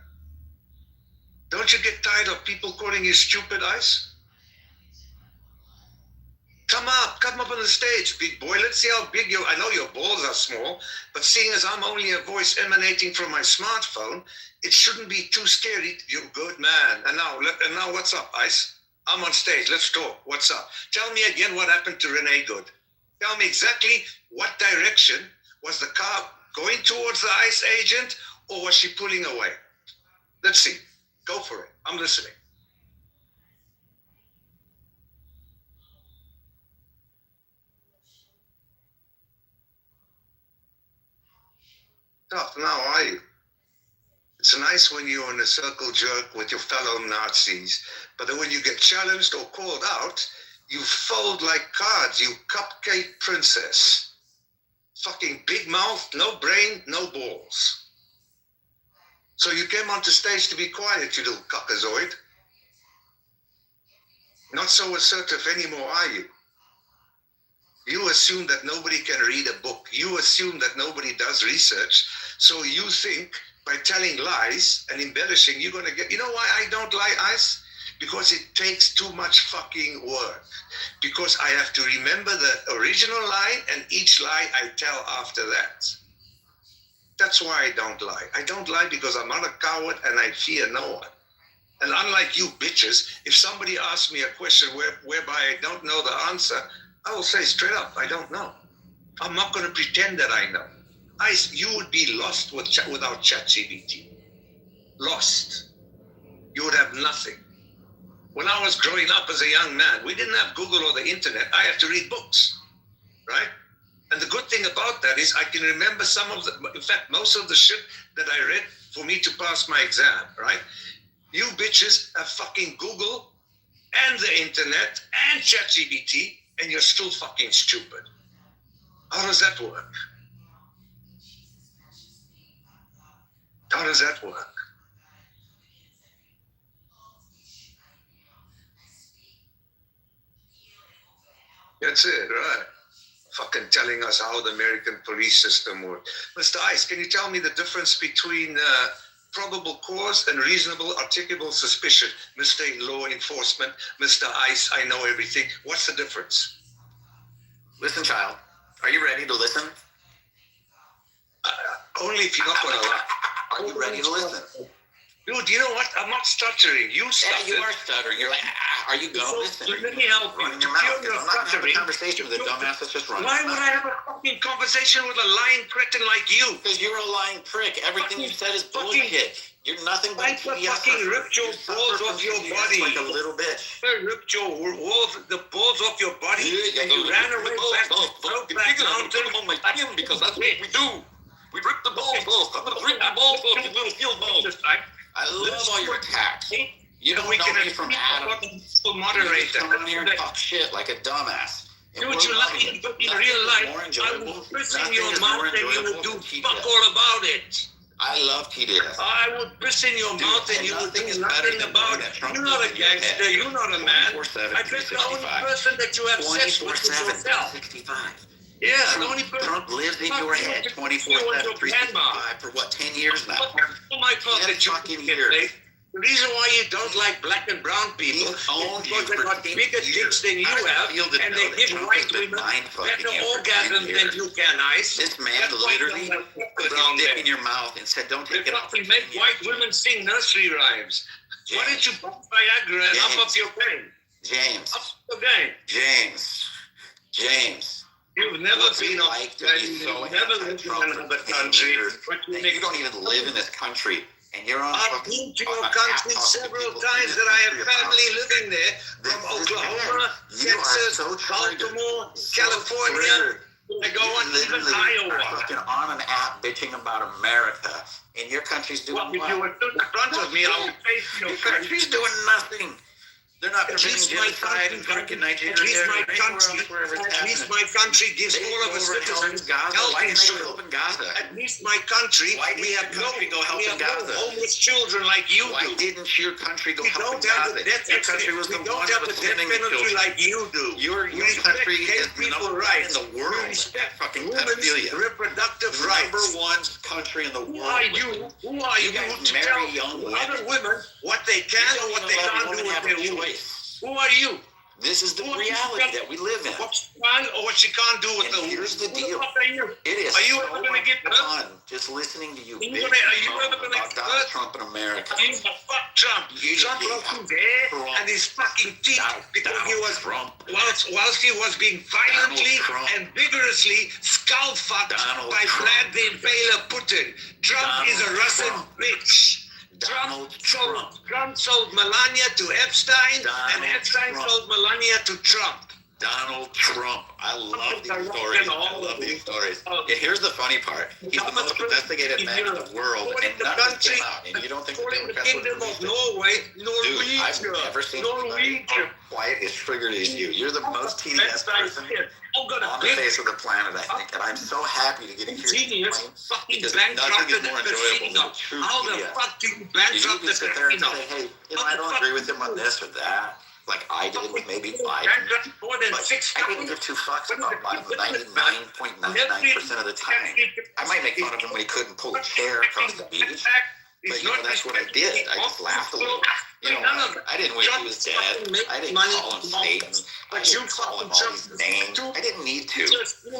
Don't you get tired of people calling you stupid, ICE? Come up on the stage, big boy. Let's see how big I know your balls are small, but seeing as I'm only a voice emanating from my smartphone, it shouldn't be too scary. You're a good man. And now what's up, ICE? I'm on stage. Let's talk. What's up? Tell me again what happened to Renee Good. Tell me exactly what direction was the car going towards the ICE agent, or was she pulling away? Let's see. Go for it. I'm listening. Tough now, are you? It's nice when you're in a circle jerk with your fellow Nazis, but then when you get challenged or called out, you fold like cards, you cupcake princess. Fucking big mouth, no brain, no balls. So you came onto stage to be quiet, you little caucasoid. Not so assertive anymore, are you? You assume that nobody can read a book. You assume that nobody does research. So you think by telling lies and embellishing, you're going to get... You know why I don't lie, ICE? because it takes too much fucking work. Because I have to remember the original lie and each lie I tell after that. That's why I don't lie. I don't lie because I'm not a coward and I fear no one. And unlike you bitches, if somebody asks me a question whereby I don't know the answer, I will say straight up, I don't know. I'm not going to pretend that I know. You would be lost without ChatGPT. Lost. You would have nothing. When I was growing up as a young man, we didn't have Google or the internet. I had to read books, right? And the good thing about that is I can remember in fact, most of the shit that I read for me to pass my exam, right? You bitches have fucking Google and the internet and ChatGPT, and you're still fucking stupid. How does that work? How does that work? That's it, right? Fucking telling us how the American police system works. Mr. Ice, can you tell me the difference between probable cause and reasonable articulable suspicion? Mr. Law Enforcement, Mr. Ice, I know everything. What's the difference? Listen, child. Are you ready to listen? Only if you're not going to lie. Are you ready to listen? Dude, you know what? I'm not stuttering. You stutter. Yeah, you are stuttering. You're like, are you going? So let me help you. Running your mouth. I'm not having a conversation with a dumbass that's just running. Why would I have a fucking conversation with a lying cretin like you? Because you're a lying prick. Everything you said is bullshit. You're nothing but a TDS. Fucking ripped your balls off your body. Like a little bitch. I ripped the balls off your body and you ran away back to Brokeback Mountain. On my skin because that's what we do. We rip the balls off. I'm gonna rip the balls off, you little field balls. I love all your attacks. You don't know me from Adam. Moderator. Come on here and talk shit like a dumbass. Dude, you lucky in real life. I will piss in your mouth and you will do fuck all about it. I love TDS. I would piss in your mouth and you would do nothing about it. You're not a gangster. You're not a man. I bet the only person that you have sex with is yourself. 65. Yeah, the only person. Trump lives in your head 24/7, 365 for what, 10 years now? Oh my God, that you fucking years. The reason why you don't like black and brown people is because they got bigger dicks than you have, and they give white women better orgasms than you can, Ice. This man literally put his dick in your mouth and said, don't take it off. They make white women sing nursery rhymes. Why didn't you put Viagra and up your game? James. Up your game. James. You've never been like to be so never lived in another country. You don't even live in this country. And you're on I've been to your country several times that I have family living there, from Oklahoma, Texas, Baltimore, California. I go on even Iowa. Fucking on an app bitching about America, and your country's doing what? If you were stood in front of me, I would face your country's doing nothing. They're not permitting genocide in freaking Nigeria. At least my country gives all of us citizens health insurance. At least my country, we have no homeless children like you do. Why didn't your country go help in Gaza? Your country was the one that was sending the children. Like you do. Your country is number one in the world at fucking pedophilia. Reproductive rights. Number one country in the world. Who are you to tell other women what they can or what they can't do with their women? Who are you? This is the reality that we live in. What she can or what she can't do with the women. Here's the deal. It is are you so ever going to get fun just listening to you. Are you ever going to get Donald Trump in America? Fuck Trump. Trump lost his hair and his fucking teeth because he was whilst he was being violently and vigorously skull fucked by Vlad the Impaler Putin. Trump is a Russian bitch. Trump sold Melania to Epstein, and Epstein sold Melania to Trump. Donald Trump. I love these stories. And here's the funny part. He's the most investigated man in the world, and none of this came out. And you don't think the Democrats would release it? Dude, I've never seen anybody quiet as triggered as you. You're the most TDS person on the face of the planet, I think. And I'm so happy to get in here because nothing is more enjoyable than true TDS. You can sit there and say, hey, I don't agree with him on this or that. Like I did, maybe Biden. I didn't give two fucks about Biden 99.99% of the time. I might make fun of him when he couldn't pull a chair across the beach, But you know, that's what I did. I just laughed a little. You know, I didn't wish he was dead. I didn't call him Satan. I didn't call him all these names. I didn't need to. See,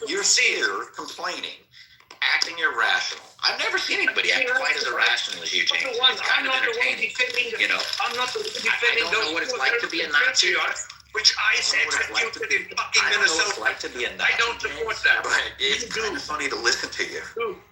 you're here complaining, acting irrational. I've never seen anybody act quite as irrational as you, James. It's kind of entertaining. You know, I'm not the one I defending don't know what it's like to be a Nazi. which ICE executed in fucking I don't know what it's Minnesota. like to be a Nazi. I don't support that. But it's kind of funny to listen to you.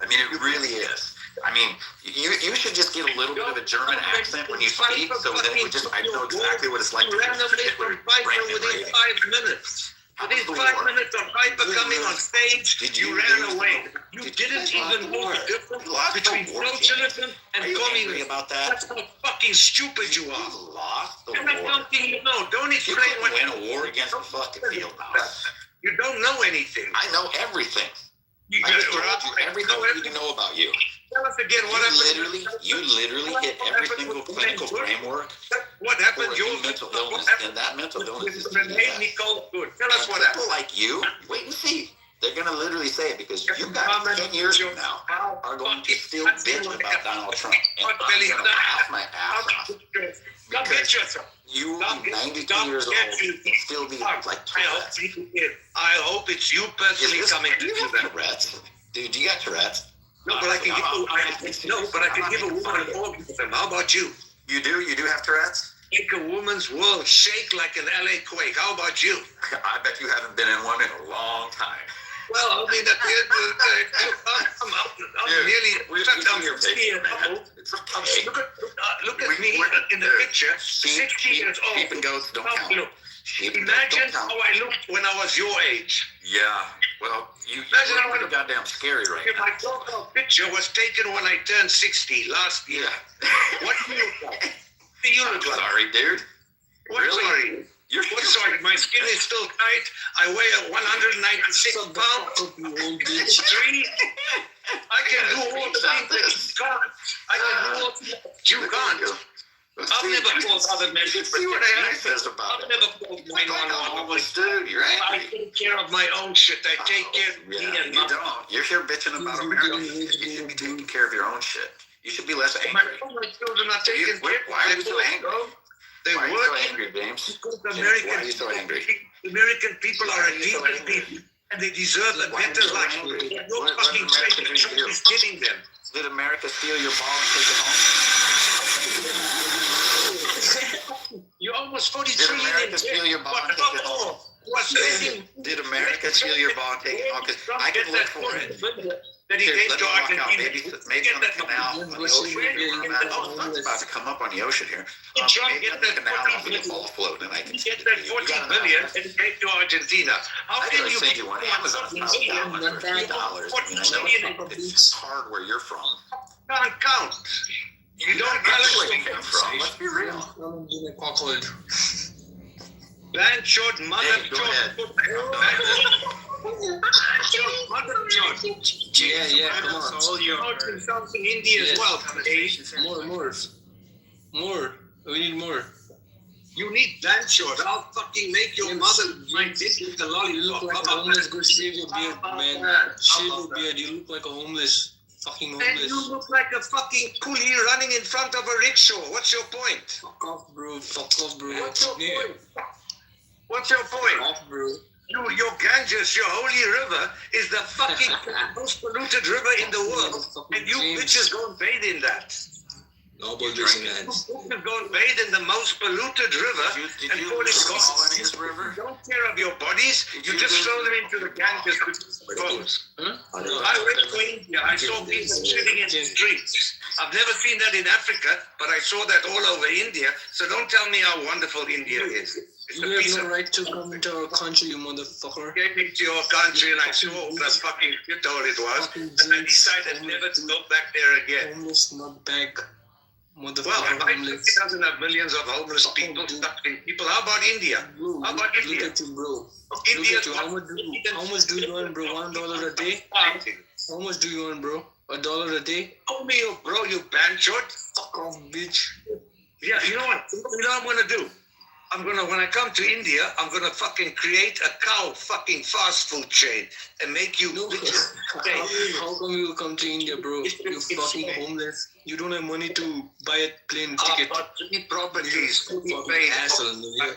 I mean, it really is. I mean, you should just get a little bit of a German accent when you speak, so then we just, I know exactly what it's like to You ran away from Piper within 5 minutes. Within 5 minutes of Piper coming on stage, you ran away. You didn't even know the difference between socialism and communism. About that? That's how fucking stupid you You are. lost the And that's war. something you know. Don't You explain couldn't what win a war against the fucking field mouse. you don't know anything. I know everything. You I just told you everything you need to know about you. Tell us again what You literally hit every single clinical framework What for happened? a mental illness, and that mental illness is Renee Nicole Good. Tell us and what people happened. like you, wait and see. They're going to literally say it because you guys 10 years from now are going to still bitch about Donald Trump. And I'm going to laugh my ass off. Go get yourself. You will be 92 years old and still be like Tourette's. I hope it's you personally coming to Do you do have that. Tourette's? Dude, you got Tourette's? No, but I can give a woman an orgasm. How about you? You do? You do have Tourette's? Make a woman's world shake like an LA quake. How about you? I bet you haven't been in one in a long time. Well, I mean, at the end of the day, I'm nearly shut down your picture, man. It's okay. Look at me in the picture, 60 years old. Sheep and goats don't Now, count. look, Sheep and imagine goats don't how count. I looked when I was your age. Yeah. Well, you Imagine how look goddamn scary right If my now. profile picture was taken when I turned 60 last year. Yeah. What do you look like? What do you I'm look like? sorry, dude. What Really? sorry? What sorry? My skin is still tight. I weigh 196 pounds. 3. I can do all the things that you can't. I can do all the things that you can't. I've never called other men to See what AI says about I've it. never called Like a 911. homeless dude, you're I angry. take care of my own shit. I take care of me Yeah, and you my don't. You're here bitching about America. You should be taking care of your own shit. You should be less angry. my children are taken care of. Why are you so angry? They Why are you work so angry, James? because James, why are you so angry? American people Why are are a you so decent angry? people and they deserve a Why are better you so life. angry? No What fucking did America trade do to Trump you? is giving them. Did America steal your ball and take it home? You're almost Did 43 America in steal your ball What and take it home? about what's making Did America steal your ball and take it home? Because I can look for it. that he Here, gave let to me walk out. Argentina. Maybe on the Get that canal, on the ocean here. Oh, the sun's about to come up on the ocean here. Trump Maybe get on the that canal, I'll 40 be a ball float, and I can Get that 14 billion and gave to Argentina. How I can gotta you send you one. Amazon's about down for $3. I mean, I know it's hard where you're from. can't count? You don't That's where balance you come from. Let's be real. Land short, mother Hey, go ahead. Yeah, come on. South in India as well. More. We need more. You need land short. I'll fucking make your mother my dick with the You look lollipop. like a homeless. Go shave your beard, man. Shave your beard. You look like a homeless. Fucking And homeless. you look like a fucking coolie running in front of a rickshaw. What's your point? Fuck off, bro. Fuck off, bro. What's your Yeah. point? What's your point? Off, bro. Your Ganges, your holy river, is the fucking most polluted river in the world. And you bitches don't bathe in that. No, but listen, man. You bitches don't bathe in the most polluted river. Did and you call it fall God. in his river? You don't care of your bodies. You just throw them into the Ganges with boats. I went to India. I saw people sitting in the streets. I've never seen that in Africa, but I saw that all over India. So don't tell me how wonderful India is. It's a You piece have of no right to come into our country, you motherfucker. came into your country and I saw what the fucking shithole it was. And I decided never to go back there again. Homeless nutbag. Well, Motherfucker, my homeless. country doesn't have millions of homeless people stuck in people. How about India? Bro, How about look India? at you, bro. India. Look at you. How much do you earn, bro? $1 a day? How much do you earn, bro? $1 a day? Oh me, bro, you band short. Fuck off, bitch. Yeah, you know what? You know what I'm gonna do? when I come to India, I'm gonna fucking create a cow fucking fast food chain and make you bitches pay. How come you come to India, bro? You're fucking homeless. You don't have money to buy a plane ticket. I've got 3 properties to be Fucking paid. asshole, yeah.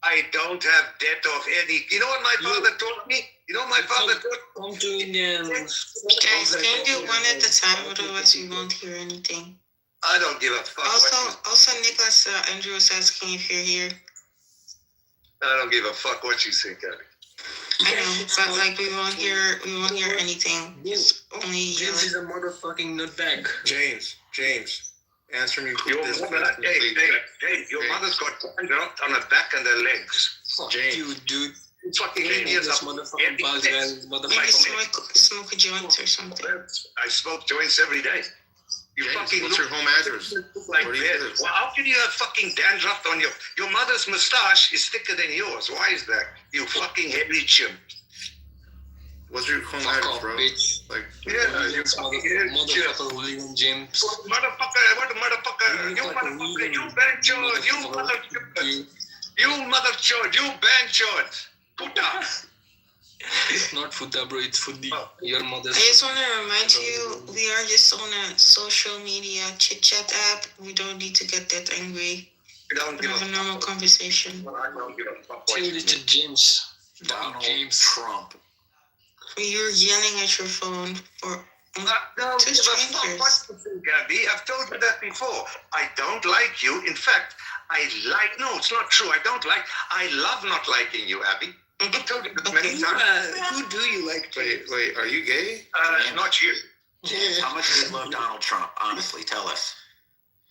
I don't have debt of any. You know what my father told me? You know what my father told me? Come to India and Guys, can you do one at a time, otherwise we won't hear anything. I don't give a fuck. Also, Nicholas Andrew was asking if you're here. I don't give a fuck what you think, Abby. I know, but like we won't hear anything. Just only you. James is a motherfucking nutbag. James, answer me Your this mother, question, please. Dave, your mother's got dropped on her back and her legs. Fuck James. you, dude. Fucking This Indians are motherfucking Boswell, Maybe motherfucking. smoke a joint or something. I smoke joints every day. You James, fucking what's look your home address? like Where do you this. live? Well, how can you have fucking dandruff on your mother's mustache is thicker than yours? Why is that? You fucking heavy chimp. What's your home Fuck address, off, bro? bitch. Like, Yeah, you fucking heavy chimp. Motherfucker hooligan James. Motherfucker, you banchod, you motherchod, you banchod. Puta. It's not Futa, bro. It's Fudi. Your mother's. I just want to remind you, we are just on a social media chit chat app. We don't need to get that angry. You don't We give a have a normal conversation. I don't give a fuck what Tell you it do. to James. Donald James. Trump. You're yelling at your phone for No, two give a fuck strangers. what you think, Gabby. I've told you that before. I don't like you. In fact, no, it's not true. I love not liking you, Abby. I've told you this many times. Who do you like? wait, are you gay? Not you. James, how much do you love Donald Trump? Honestly, tell us.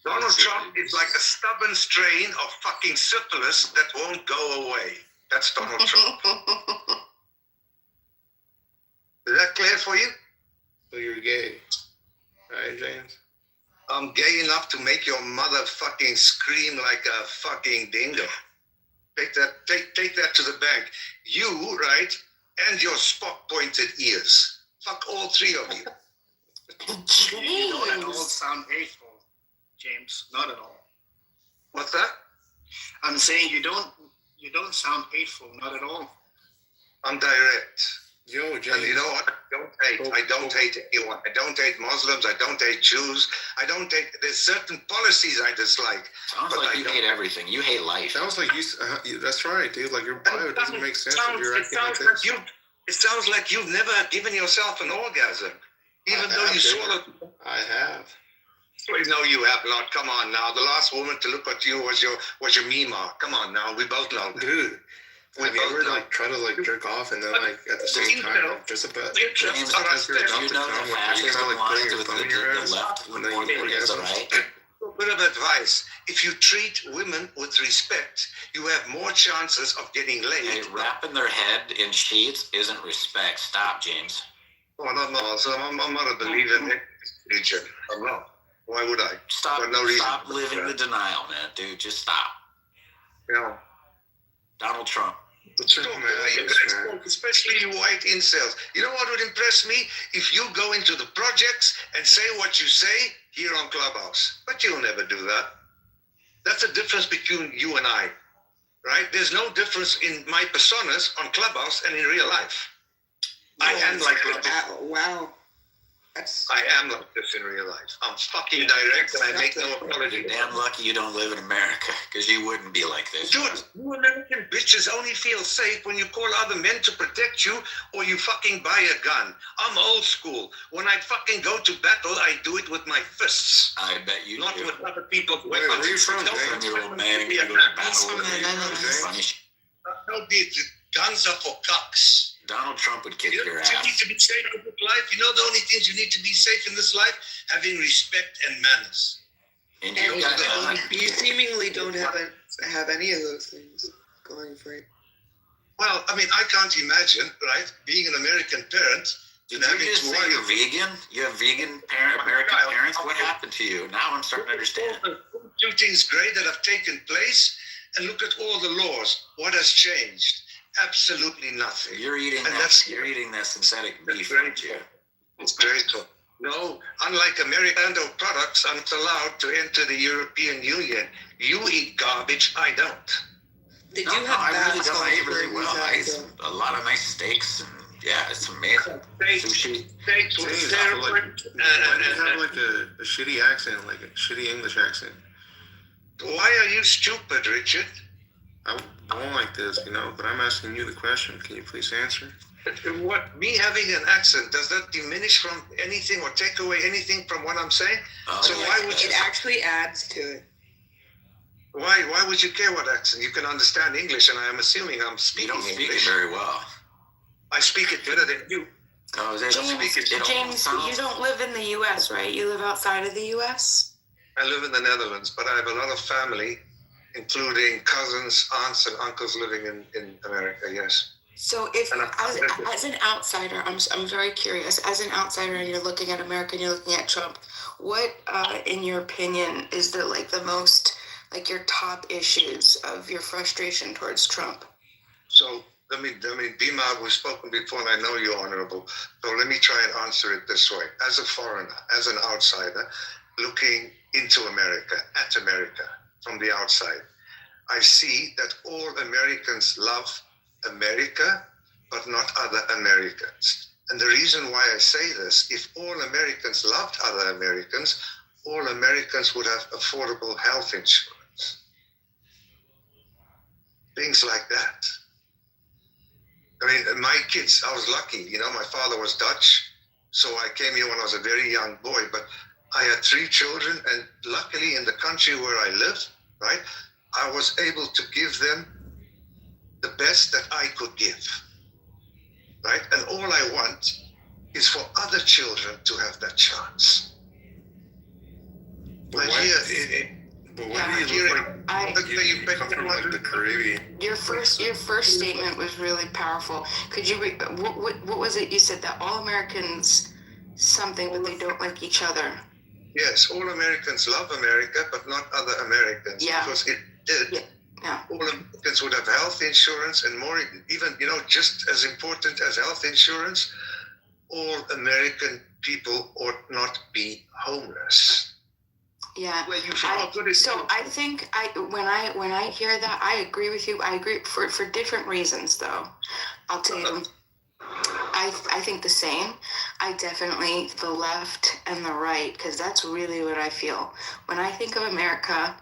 Donald Trump is like a stubborn strain of fucking syphilis that won't go away. That's Donald Trump. Is that clear for you? So you're gay, right, James? I'm gay enough to make your mother fucking scream like a fucking dingo. Take that to the bank. You, right, and your Spock-pointed ears. Fuck all 3 of you. You don't at all sound hateful, James. Not at all. What's that? I'm saying you don't sound hateful. Not at all. I'm direct. Yo, James. And you know what? I don't hate anyone. I don't hate Muslims. I don't hate Jews. There's certain policies I dislike. Sounds but like I you don't- hate everything. You hate life. Sounds like that's right, dude. Like your bio doesn't make sense if you're acting like this. It sounds like you've never given yourself an orgasm, even though you swallowed. I have. No, you have not. Come on now. The last woman to look at you was your Mima. Come on now. We both know that. Dude. Have you ever both try to jerk off and then at the same time just about James, Are do you know upstairs. the fascism lines with the left when they more than it is the orgasm? right? A bit of advice. If you treat women with respect, you have more chances of getting Hey, laid. wrapping their head in sheets isn't respect. Stop, James. Oh, no. So I'm not a believer in future. I'm not. Why would I? Stop. For no reason. Stop living the denial, man, dude. Just stop. Yeah. Donald Trump. What's your home address, man? Especially you white incels. You know what would impress me? If you go into the projects and say what you say here on Clubhouse. But you'll never do that. That's the difference between you and I, right? There's no difference in my personas on Clubhouse and in real life. I am like this. Wow. I am like this in real life. I'm fucking direct and I make no apology. You're damn lucky you don't live in America, because you wouldn't be like this. Dude, you American bitches only feel safe when you call other men to protect you or you fucking buy a gun. I'm old school. When I fucking go to battle, I do it with my fists. I bet you Not do. with other people's Where weapons. are you from, Don't James? When you're a fucking man, be you a go gun. to battle with me. Funny shit. No, the guns are for cucks. Donald Trump would kick You your know what you need ass. to be safe in this life? You know the only things you need to be safe in this life? Having respect and manners. And you got You seemingly don't have any of those things going for you. Well, I mean, I can't imagine, right, being an American parent Did and you having just to say worry. you're vegan? You have vegan American parents? What happened to you? Now I'm starting to understand. Shootings great that have taken place, and look at all the laws. What has changed? Absolutely nothing. You're eating And that. that's- You're eating that synthetic beef, very aren't you? It's great. No, unlike American products, I'm not allowed to enter the European Union. You eat garbage, I don't. Did No, you no, have I really baths don't. while I you ate really were well. I ate visa? a lot of nice steaks, and yeah, it's amazing. Sushi. Steaks with James, I feel like, cinnamon. why do you have like a shitty accent, like a shitty English accent? Why are you stupid, Richard? I don't like this, but I'm asking you the question. Can you please answer? What, me having an accent, does that diminish from anything or take away anything from what I'm saying? So why would you? It actually adds to it. Why would you care what accent? You can understand English, and I am assuming I'm You speaking don't speak English. it very well. I speak it better than you. Oh, they don't speak it. It almost James, sounds- you don't live in the U.S., right? You live outside of the U.S.? I live in the Netherlands, but I have a lot of family, including cousins, aunts, and uncles living in America. Yes. So if, as an outsider, I'm very curious, as an outsider and you're looking at America and you're looking at Trump, what, in your opinion, is the most, your top issues of your frustration towards Trump? So let me, Bima, we've spoken before, and I know you're honorable. So let me try and answer it this way. As a foreigner, as an outsider, looking into America, at America, from the outside, I see that all Americans love America, but not other Americans. And the reason why I say this, if all Americans loved other Americans, all Americans would have affordable health insurance. Things like that. I mean, my kids, I was lucky, my father was Dutch, so I came here when I was a very young boy, but I had 3 children, and luckily in the country where I lived, right, I was able to give them the best that I could give, right? And all I want is for other children to have that chance. But why do you look like come from like the Caribbean? Your first statement was really powerful. Could you what was it you said, that all Americans something, but they don't like each other? Yes, all Americans love America, but not other Americans. Yeah. Because it did. Yeah. All Americans would have health insurance, and more, even, just as important as health insurance, all American people ought not be homeless. Yeah. I think when I hear that, I agree with you. I agree for different reasons, though. I'll tell you. I think the same. I definitely the left and the right, because that's really what I feel when I think of America.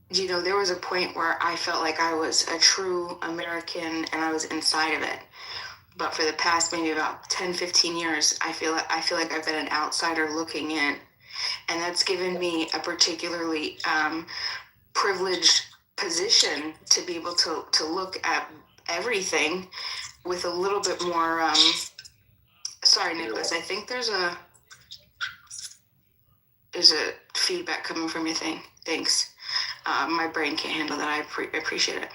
There was a point where I felt like I was a true American and I was inside of it. But for the past maybe about 10, 15 years, I feel like I've been an outsider looking in. And that's given me a particularly privileged position to be able to look at everything with a little bit more, sorry, Nicholas, I think there's a feedback coming from your thing. Thanks. My brain can't handle that. I appreciate it.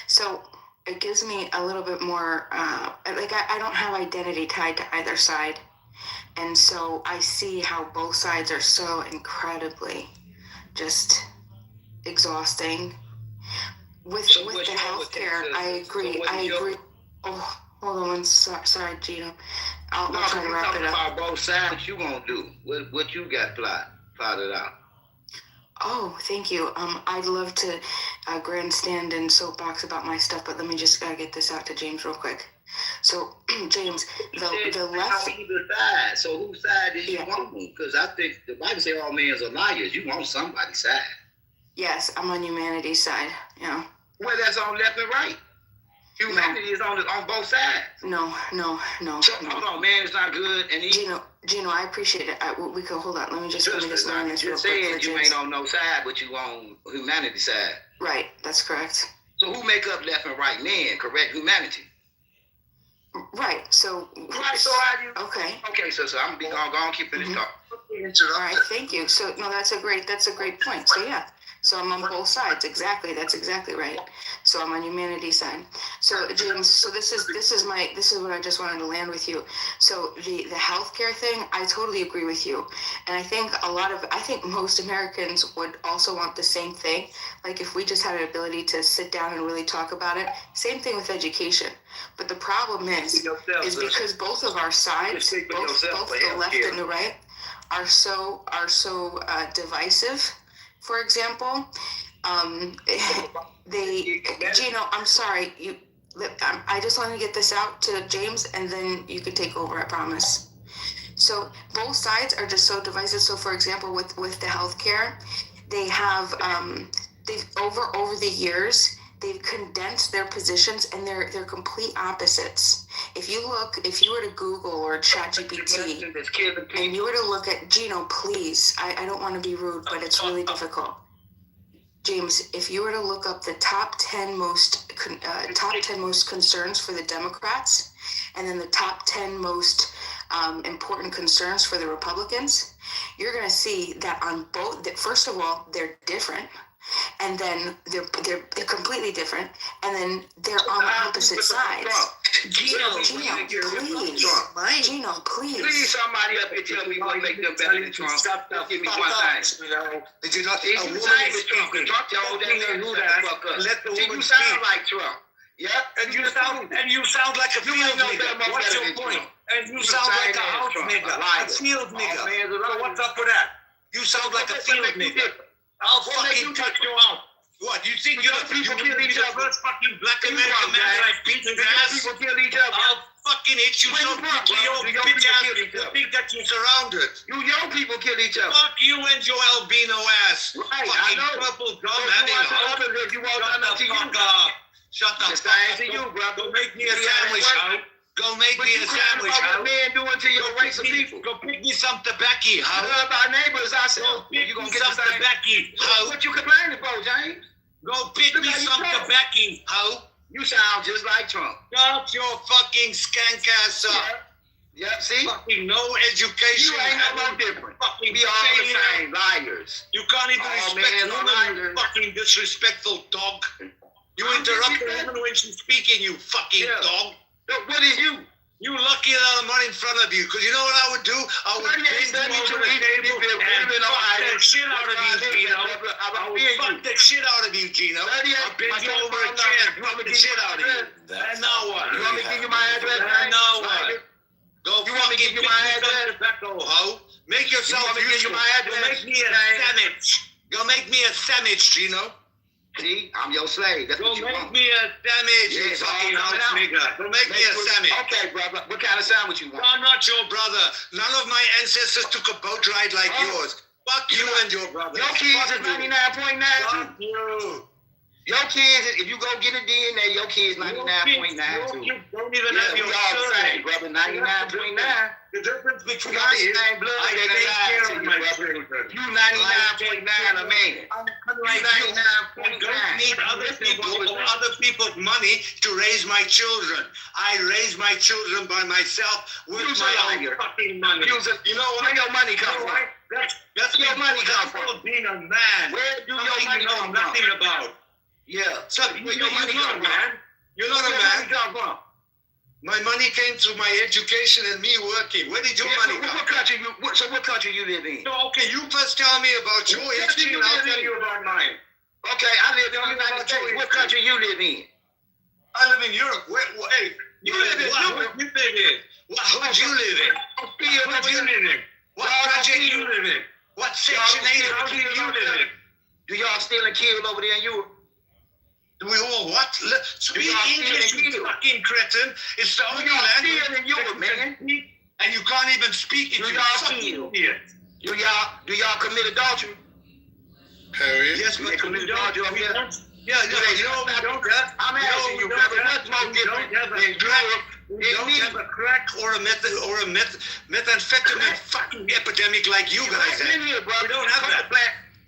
So it gives me a little bit more, I don't have identity tied to either side. And so I see how both sides are so incredibly just exhausting. With the healthcare, I agree. Oh, hold on. Sorry, Gino. I'll try to wrap it up. About both sides, what you gonna do? What you got plotted out? Oh, thank you. I'd love to grandstand and soapbox about my stuff, but let me just get this out to James real quick. So, James, the left. Either side. So whose side did you want? Because I think the Bible says all men are liars. You want somebody's side. Yes, I'm on humanity's side. Yeah. Well, that's on left and right. Humanity is on both sides. No. So, hold on, man, it's not good. And Gino, I appreciate it. We could hold on. Let me just learn this real quick. You said you ain't on no side, but you on humanity's side. Right, that's correct. So who make up left and right men? Correct, humanity. Right. So. Right. So are you? Okay. Okay. So I'm gonna be gone. Keep finished talking. All right. Thank you. So no, that's a great point. So yeah. So I'm on both sides. Exactly. That's exactly right. So I'm on humanity's side. So James, so this is what I just wanted to land with you. So the healthcare thing, I totally agree with you. And I think most Americans would also want the same thing. Like if we just had an ability to sit down and really talk about it. Same thing with education. But the problem is because both of our sides, both the left and the right, are so divisive. For example, Gino, I'm sorry. I just want to get this out to James, and then you could take over. I promise. So both sides are just so divisive. So, for example, with the healthcare, they have they've over the years they've condensed their positions, and they're complete opposites. If you were to Google or ChatGPT, and you were to look at Gino, please, I don't want to be rude, but it's really difficult. James, if you were to look up the top 10 most concerns for the Democrats, and then the top 10 most important concerns for the Republicans, you're going to see that on both. That first of all, they're different, and then they're completely different, and then they're on the opposite sides. Gino, please. Gino, please. Please, somebody up here tell me what make them better than Trump. Give me one thing. Did you not? If you sound like Trump, you sound like Trump. Yep. And you sound like a field nigga. What's your point? And you sound like a house nigga, a field nigga. So what's up with that? You sound like a field nigga. I'll fucking touch you out. What? You think you're the people kill each other? First fucking black American man that I beat his ass? People kill each other. I'll fucking hit you so quickly, you bitch ass. You think that you're surrounded? You young people kill each other. Fuck you and your albino ass. Right, fucking purple gum having hope. You won't done nothing to you. Shut the fuck up. To you, bro. Go make me a sandwich, ho. Go make me a sandwich, ho. What man doing to your race of people? Go pick me some tobacco, ho. Our neighbors, I said. You gonna get some tobacco, ho. What you complaining for, James? Go pick me some tobacco, ho. You sound just like Trump. Shut your fucking skank ass up. Yeah, see? Fucking no education. You ain't no different. Fucking be all the same, liars. You can't even respect women, you fucking disrespectful dog. You interrupt the woman when she's speaking, you fucking dog. What is you? You lucky that I'm right in front of you, because you know what I would do? I would bend you over the table and fuck the shit out of you, Gino. I would fuck the shit out of you, Gino. I'll bend you over a chair and fuck the shit out of you. And now what? You want me to give you my address? And now what? Go fucking give you my address, ho. Make yourself useful. Go make me a sandwich. Go make me a sandwich, Gino. See, I'm your slave. That's what you want. Go make me a sandwich, you fucking house nigga. Go make me a sandwich. Okay, brother. What kind of sandwich you want? I'm not your brother. None of my ancestors took a boat ride like yours. Fuck you and your brother. Your kids is 99.9. Fuck you. Your kids, if you go get a DNA, your kids 99.9 too. You don't even have your surname, brother. 99.9. The difference between us is I take care of my children. You 99.9 a man. Like you 99.9. Don't need other people or other people's money to raise my children. I raise my children by myself with my own fucking money. You know where your money come from? That's where your money come from. Being a man. Where do your money come from? Nothing about. Yeah. So where your money come from, man? You're not a man. My money came through my education and me working. Where did your money come from? So what country you live in? So, okay, you first tell me about your history and I'll tell you about mine. Okay, I live in the United States. What country you live in? I live in Europe. Hey, you live in Europe? You live in? What hood you live in? What you live in? What project you live in? What section 8 house you live in? Do y'all steal and kill over there in Europe? Do we all what? Speak English, you fucking cretin. It's the only language in Europe, man. And you can't even speak it. Do y'all commit adultery? Yes, we commit adultery over here. Yeah, you know we don't have. I'm asking you, brother. What's more different than Europe? We don't have a crack or a methamphetamine fucking epidemic like you guys have. We don't have that.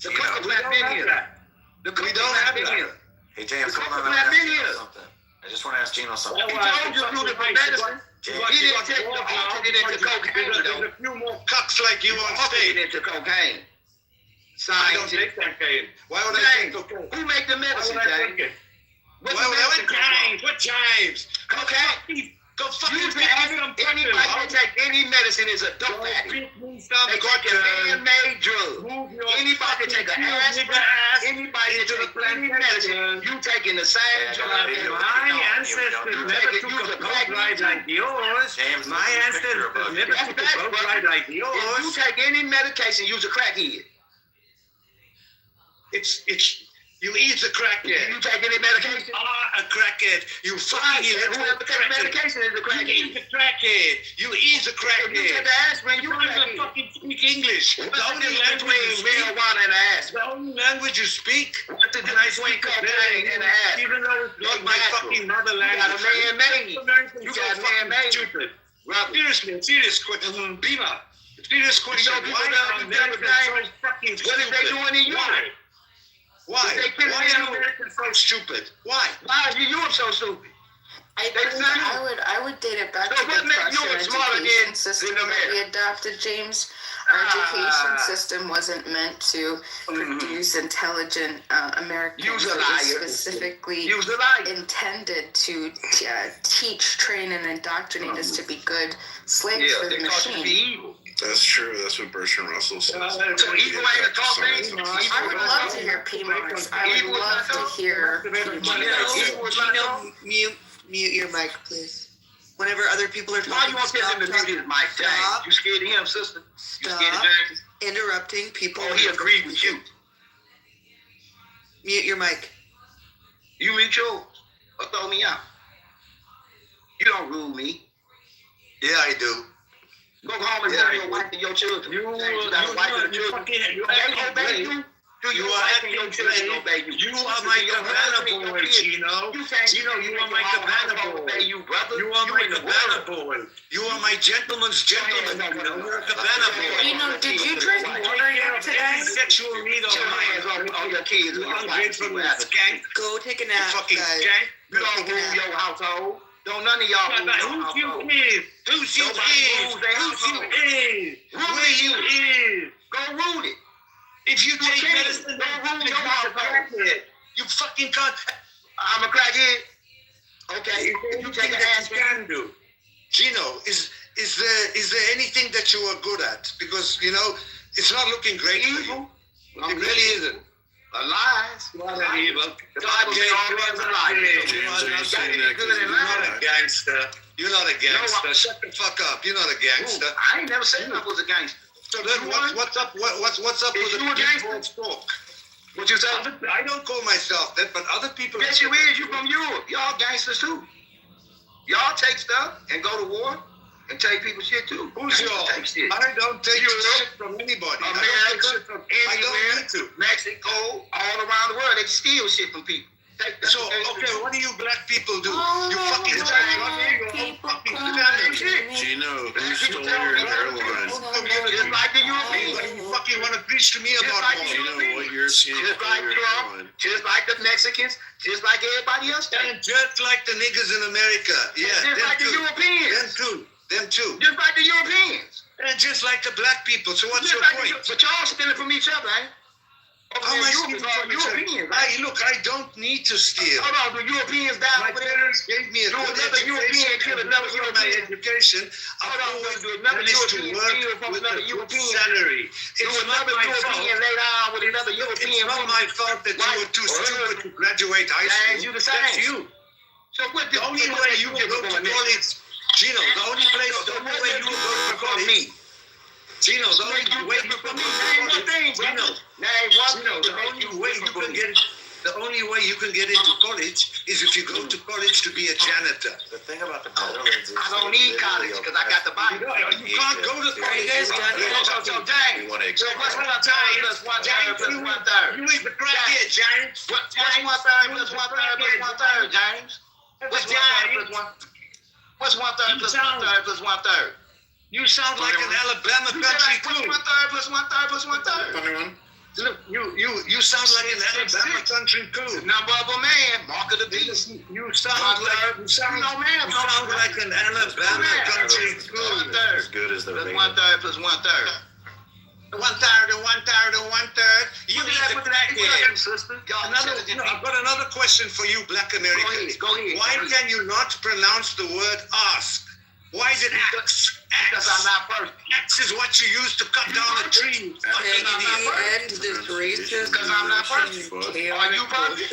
The crack plant been here. We don't have that. Hey James, hold on. I just want to ask Gino something. He told you to do the medicine. He didn't take the altered into cocaine. There's a few more cucks like you on stage. Into cocaine. I don't take cocaine. Why would I take cocaine? Who make the medicine, James? What James? Cocaine. Go fucking anybody can take any medicine is a dope addict. They take a man-made drug. Anybody can take an aspirin. Anybody can take any medicine. You taking the same drug. My ancestors never took a boat ride like yours. My ancestors never took a boat ride like yours. If you take any medication, use a crackhead. It's You is a crackhead. You take any medication? You are a crackhead. You fucking Whoever takes medication is a You crackhead. is a crackhead. You is a You crackhead. take the aspirin, You you a don't even crackhead. fucking speak English. What's The the only difference language between you speak, marijuana and aspirin? the only language you speak, What's the and I difference between speak a cocaine and aspirin? even though it's not It's my natural. fucking mother You got a language. man-made. Americans You so got fucking man-made. stupid. Brother. Seriously, serious question. Bima, serious question. people Why that are do Americans things, so fucking what if they stupid? doing in Why? Europe? Why? If they kill Why you- are Americans so stupid? Why? Why are you so stupid? I They think say- I would date it back So to what the make Prussian Europe smarter education than system America? that we adopted, James. Our education system wasn't meant to produce intelligent Americans. You's a It was liar. specifically You's a liar. intended to teach, train, and indoctrinate us to be good slaves for the they taught you to be machine. evil. That's true. That's what Bertrand Russell says. So evil ain't a talk thing? I would love to hear PMARS. I would love to hear PMARS. Gino, mute your mic, please. Whenever other people are Why talking, you want this stop in the talking. media, Mike? Stop. You scared of him, sister? You Stop. scared of James? Interrupting people. Oh, he agreed with you. Mute your mic. You mute yours. Or throw me out. You don't rule me. Yeah, I do. Go home and tell your wife and your children. You got a wife and a children. They obey you. Do You your are wife and your acting children today. obey you? You are my Your cabana husband and your boy, kids. Gino. You can't Gino, you are my your cabana household boy. obey you, brother. You are You my in the cabana world. boy. You are my gentleman's gentleman. Gino. You're a cabana boy. Gino, did you drink water yet today? Every sexual need of Your hands mine. on your kids. You and your wife. ungrateful skank. Go take a You nap, fucking guys. skank. You don't rule your household. Don't none of y'all rule your Who's you household. is? Who's you Nobody is? rules their Who's you household. is? Where you is? Go rule it. If you take can't. medicine, Don't rule you're your a household. crackhead. You fucking can't. I'm a crackhead. Okay, Is you take an that aspirin. you can do? Gino, is there anything that you are good at? Because it's not looking great for you. Evil. It really isn't. Lies. You are an evil. The Bible says all men's are liars. You James, are you are saying that because You're not a gangster. You're not a gangster. No, Shut the fuck up. You're not a gangster. I ain't never said I was a gangster. So then what's up? What's up Is with you the a gangster? people's talk? What you say? I don't call myself that, but other people. Yes, you is. You from Europe. Y'all gangsters too. Y'all take stuff and go to war and take people's shit too. Who's Gangsters y'all? take shit. I don't take Europe, shit from anybody. I don't America, take shit from. I anywhere, don't need to. Mexico, all around the world, they steal shit from people. So okay, what do you black people do? Oh, You fucking no, stand no, on here, you people fucking come stand to here. me. Gino, who stole your hairline? Just like the Europeans. You fucking want to preach to me Just about like more. the Gino, what European Just stole like your Trump, hairline? just like the Mexicans, just like everybody else. And just like the niggas in America. Yeah, Just like the them Europeans. too. Them too. Just like the Europeans. And just like the black people. So what's Just your like point? But y'all stealing from each other, ain't? How am I stealing from each other? Europeans. Look, I don't need to steal. Hold on, the Europeans died My over there. parents gave me a Do good another European education. kill And another because of my European. education, I've Hold on, always do another managed to European work steal from with another a good European. salary. Do It's not another my European fault. lay down with another European. It's not my fault that you were too stupid to graduate high James, school. you the same. That's you. So what The only way you can go to college, Gino, the only way you can go to college, Gino, the only way you can go to college, Gino, the only way you can get, the only way you can get into college is if you go to college to be a janitor. The thing about the Netherlands is I don't need college because I got the Bible. You can't go to college. you guys done yet? So James, so what's 1 third plus 1 third plus 1 third? You ain't the crackhead, James. What's 1 third plus 1 third plus 1 third, James? What's 1 third plus 1? What's 1 third plus 1 third plus 1 third? You sound like an Alabama country What's 1 tune. third plus 1 third plus 1 third? 21. Look, you sound like an Alabama country tune. Number of a man, mark of the beast. You sound like you sound like an Alabama country tune. As good as the Plus rain. 1 third plus 1 third. 1 third and 1 third and 1 third. You Look need at the that, crackhead. sister. Y'all I've got another question for you, Black Americans. Go ahead. Why can you not pronounce the word ask? Why is it axe? Because I'm not perfect. Axe is what you use to cut down a tree. Can we end this racist? Because I'm not perfect. Are you perfect?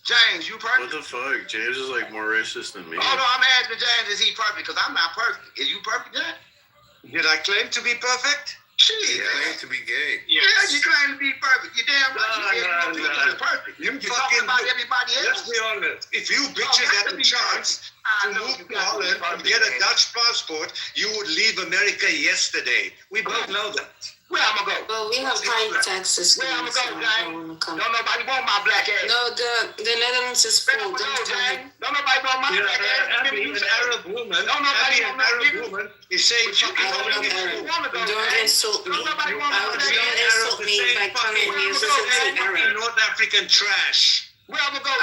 James, you What perfect? the fuck? James is like more racist than me. Oh no, I'm asking James, is he perfect? Because I'm not perfect. Is you perfect, James? Did I claim to be perfect? Shit. Claim to be gay. Yeah, you trying to be perfect. You damn right. You said you perfect. You You talking about everybody Let's else. be honest. If you bitches had a chance to move to Holland and get a Dutch passport, you would leave America yesterday. We both know that. Where I'm gonna go? Well, we have high taxes. Where I'm so gonna go, I Jane? don't wanna come. Don't nobody want my black ass. No, the Netherlands is Where full. I'm gonna Don't go, tell Jane? me. Don't nobody want my black ass. Abby, an Arab woman, Don't nobody Abby, an want no Arab nigga. woman, is saying But you fucking can go I'm not anywhere Arab. you wanna go, Don't Jane. insult me. Don't nobody want my Don't black ass. insult me by calling me a fucking Arab. North African trash. Where I'm gonna go?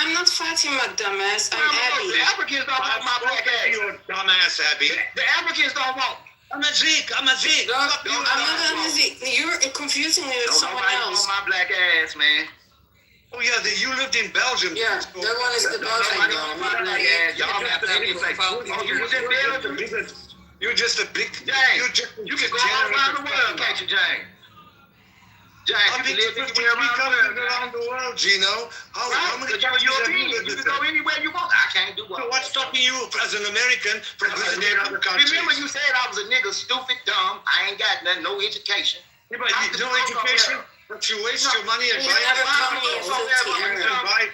I'm not Fatima, dumbass. I'm Abby. The Africans don't want my black ass. You dumbass, Abby. The Africans don't want. I'm a Zeke. I'm a Zeke. I'm not a Zeke. You're confusing me with someone Nobody else. want my black ass, man. Oh yeah, you lived in Belgium. Yeah, that one is the Belgian Nobody girl. want my black ass. Y'all have to be like, oh, you was in Belgium? You're just a big. James, you can go all around the world, can't you, James? James, you can live anywhere around the world. Gino, how many Because you're European. You can go anywhere you want. I can't do what. So what's stopping you as an American from visiting other countries? Remember you said I was a nigga, stupid, dumb. I ain't got nothing, no education. Yeah, but you no education, but you waste your money and buy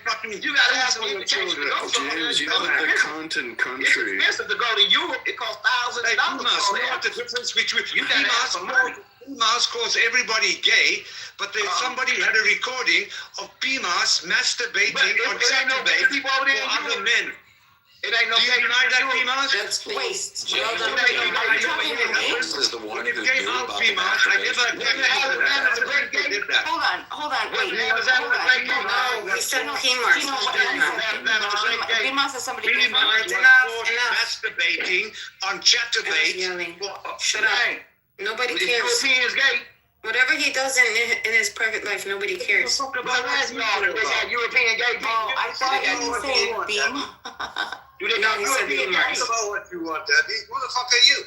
fucking. You gotta have some education. James, you live in a content country. It's expensive to go to Europe. It costs thousands of dollars. You know what the difference between You gotta have some money. PMAS calls everybody gay, but if somebody had a recording of PMAS masturbating or masturbating for other men. It ain't no. Do you deny that, PMAS? That's waste. This is the one who When it came knew out, about PMAS, I never did that. Hold on, wait. No, he said PMAS. PMAS is somebody different. Enough. Masturbating on Chatterbait. Yelling. Shut up. Nobody The cares. Europeans gay. Whatever he does in his private life, nobody cares. But that's not. They got European gay people. Oh, I thought you were saying beam. Do they No, got he said European PMAS. gays? About what you want, Debbie. Who the fuck are you?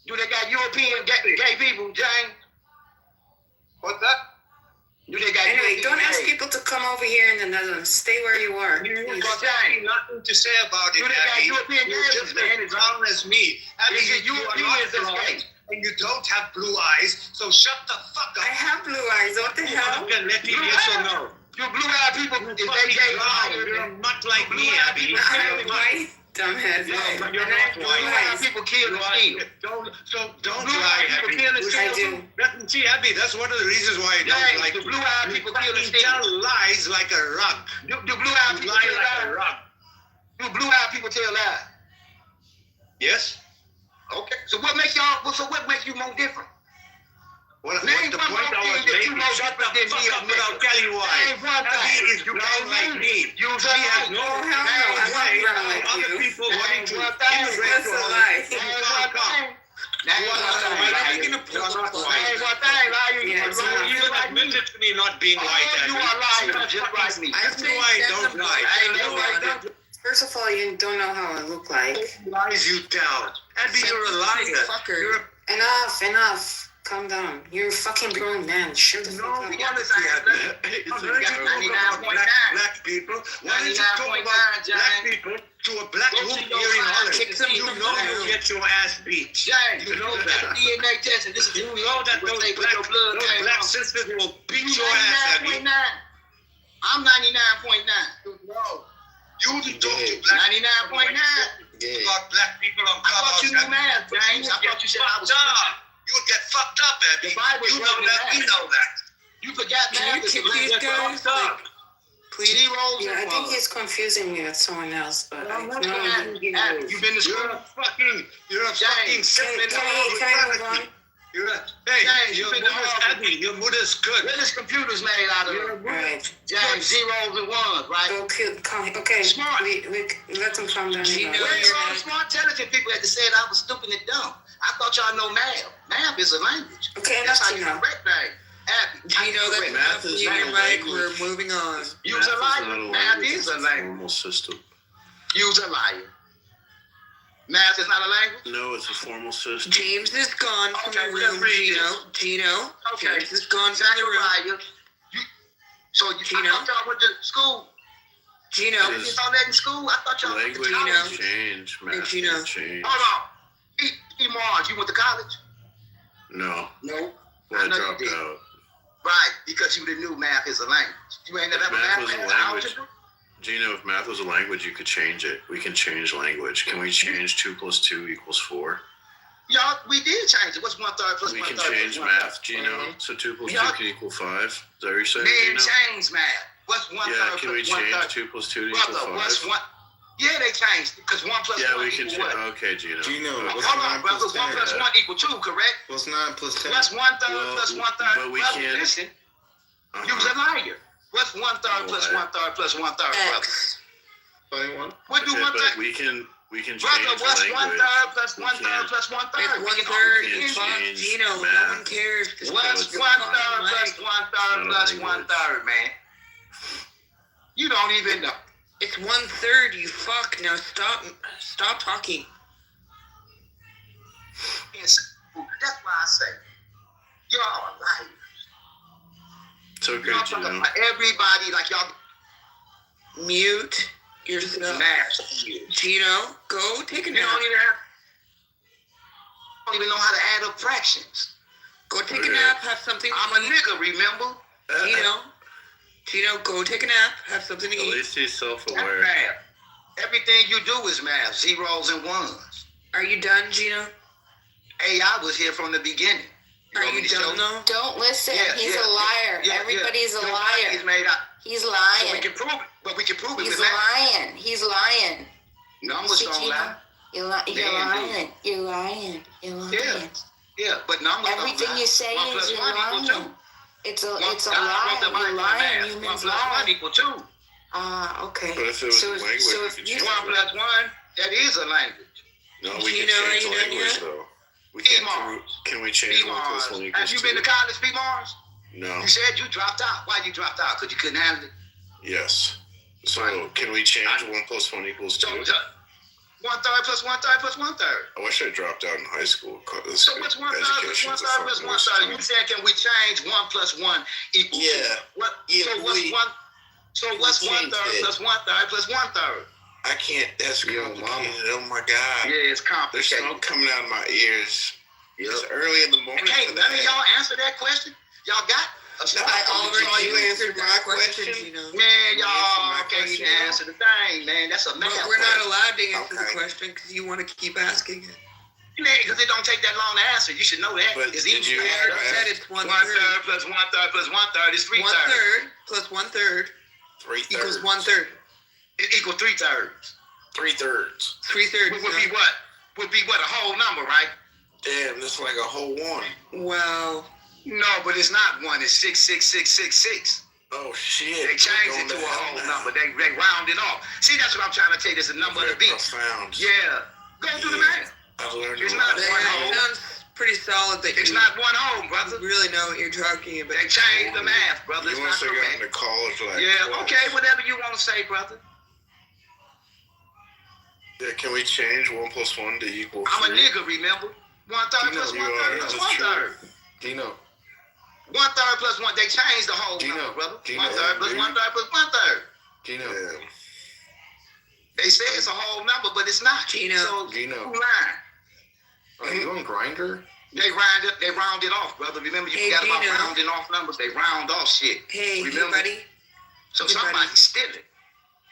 Do they got European gay people, James? What's that? Do they got Anyway, European don't ask gays? people to come over here in the Netherlands. Stay where you are. You've got nothing to say about it, Do they got Abby. European You're gays, just man? as brown as me. Abby, Is it you are Europeans not that's brown, gay? and you don't have blue eyes, so shut the fuck I up. have blue eyes. What the hell? You can let me yes or no. You blue-eyed people, is they gay? You're a mutt like me, Abby. I'm white. Dumbhead. No, you're not white. Blue-eyed people kill and steal. Don't Blue lie, eyed people Abby. kill and I steal. do. See, Abby, that's one of the reasons why I don't James, like the you. blue-eyed people kill and You steal. tell lies like a rug. Do blue-eyed You people lie tell like a lies? rug. Do blue-eyed people tell lies? Yes? Okay. So what makes you more different? Well, Name the one point more I was thing that making, you know shut the different than fuck me, up nigga. without telling you why. Name one Abby thing. is brown like me. You She has no Oh, hell no. I'm not brown like other you. people wanting to one thing. immigrate That's to a Holland. lie. You Name can't one come. thing. Name one thing. You are not white. Name one thing. Lie you. Yeah, it's not. You admitted to me not being white, You Abby. are lying just like me. That's why I don't lie. I ain't You know no why? First of all, you don't know how I look like. Lies you tell. Abby, you're a liar. Fucker. You're a Enough. Calm down. You're a fucking grown man. Shut the fuck up. honestly, Abby. Why don't you talk about black people? Why don't you talk about black people to a black woman here in Holland? You know you get your ass beat. James, You know that. DNA test and this is You know that those black sisters will beat your ass, Abby. 99.9. I'm 99.9. No. You talk to black 99.9. about black people on I thought Clubhouse. you knew math, James. I thought you said I was Fucked up. You would get fucked up, Abby. The Bible You is know written that. in We math. know that. You forgot Can math. you is keep the these language guys? of God. Please. Zeros Yeah, I and think ones. he's confusing me with someone else, but I You've no. been to school. You're a fucking sick Can I move on? Hey, James, your you've been mother's to Abby. Your mother's good. What is computers made out of? Alright. James, zeros and ones, right? Okay. Smart. We let them calm down. Where you all the smart, intelligent people that said I was stupid and dumb? I thought y'all know math. Math is a language. Okay, That's enough how to you know. correct things. Abby, You know that correct. Math is Junior not a Mike, language. we're moving on. Use a Math is not liar. a Math language, is it's a a language. formal system. Use a liar. Math is not a language? No, it's a formal system. James is gone from Okay, the we're room, gonna read Gino. Okay. James is gone from the room. Zachariah. So I Gino? thought y'all went to school. Gino. You saw that in school? I thought y'all went to Language college. can change, math Gino. can change. Hold on. E. Mars, you went to college? No. No. Well, I I know you dropped did. out. Right, because you didn't know math is a language. You ain't never If math was a class, language, algebra? Gino, if math was a language, you could change it. We can change language. Can we change 2 + 2 = 4? Y'all, we did change it. What's 1/3 plus We 1/3 can plus change 1/3? math, Gino. So 2 + 2 Y'all- can equal 5. Is that what you're saying, Man, Gino? change math. What's 1/3 Yeah, can we plus change 1/3? 2 + 2 = Brother, what's 5? one? Yeah, they changed it because 1 plus Yeah, 1 we can equal change. what? Okay, Gino. Gino, Okay. what's Hold on, 9 brother. plus 1 10? plus 1 equal 2, correct? What's 9 plus 10? What's 1/3 Well, plus 1/3? but we brother, can't- listen. Uh-huh. You was a liar. What's 1/3 plus What? 1/3 plus 1/3, brother? X. 21? What do Okay, 1/3? but we can change Brother, what's language. 1/3 plus We 1/3 can't- plus 1/3? It's We can 1/3. can't You fuck, change Gino. No math. one cares. Just What's it's 1/3 Mike. plus 1/3 Not a plus language. 1/3, man? You don't even know. It's 1/3. You fuck. Now stop talking. That's why I say, y'all are liars. It's okay, Y'all talking Gino. about everybody like y'all Mute yourself. math. Gino, go take a You nap. don't even know how to add up fractions. Go take a nap. Have something to I'm a eat. nigga, remember? Gino, go take a nap. Have something to At eat. least he's That's self-aware. math. Everything you do is math, zeros and ones. Are you done, Gino? AI was here from the beginning. Are want me you to show done though? Don't listen. Yeah, He's yeah, a liar. yeah, Everybody's yeah. a Your liar. mind is made up. He's So we lying. can prove it, but we can prove it He's with math. lying. He's lying. Numbers See, don't Gino? lie. You're Man, dude. lying. You're lying. You're lying. Yeah. Yeah, but numbers Everything don't lie. you say 1 is plus you're 1 equals lying. 2. It's a God lie. wrote the You're Bible in lying. math. 1 Humans plus 1 lie. equals 2. Okay. But if it was So- a language, so we if could you- change 1 it. plus 1, that is a language. No, we can Gino, are change you done language, yet? though. We can't. P-Mars. Can we change 1 plus 1 P-Mars. Have you equals been to 2? college, P-Mars? No. You said you dropped out. Why you dropped out? Because you couldn't handle it? Yes. So Right. can we change 1 plus 1 equals 2? 1/3 plus 1/3 plus 1/3. I wish I dropped out in high school. So what's 1/3 plus 1/3 plus 1/3? You said can we change 1 plus 1 equals 2? Yeah. What? Yeah, so what's we- 1? So what's we changed 1/3 it. plus 1/3 plus 1/3? I can't. That's Yo, complicated. Oh my God. Yeah, it's There's complicated. smoke coming out of my ears. It's early in the morning. Can't for none of that. y'all answer that question? Y'all got? I already you answered my question. Gino. Man, y'all my can't even question, answer the thing, man. That's a math But we're not question. allowed to answer the Okay. question because you want to keep asking it. Man, because it don't take that long to answer. You should know that. But It's did easy. you I add already said it's 1/3. 1/3 plus 1/3 plus 1/3 is 3/3. 1/3 plus 1/3 3 equals thirds. 1/3. It equals 3/3. 3 thirds. 3/3. Would be what? Would be what? A whole number, right? Damn, that's like a whole one. Wow. No, but it's not one. It's 66666. Oh shit. They changed it to a whole number. They round it off. See, that's what I'm trying to tell you. It's a number of the beast. Profound. Yeah. Go do the math. I've learned It's a not lot. one That hole. sounds pretty solid that It's you not one hole, brother. really know what you're talking about. They changed the math, brother. It's You not must have gone correct. to college like Yeah, twice. okay, whatever you want to say, brother. Yeah, can we change 1 plus 1 to equal 3? I'm a nigga, remember? 1/3 plus you 1/3 are. plus That's true. 1/3. Gino, 1/3 plus 1. They changed the whole Gino, number, brother. Gino, 1/3 plus dude. 1/3 plus 1/3. Gino, Yeah. They say it's a whole number, but it's not. Gino. So, Gino. who lying? are you on Grinder? They round it off, brother. Remember, you Hey, forgot about Gino. rounding off numbers. They round off shit. Hey, Remember? buddy. So Hey, buddy. somebody's stealing.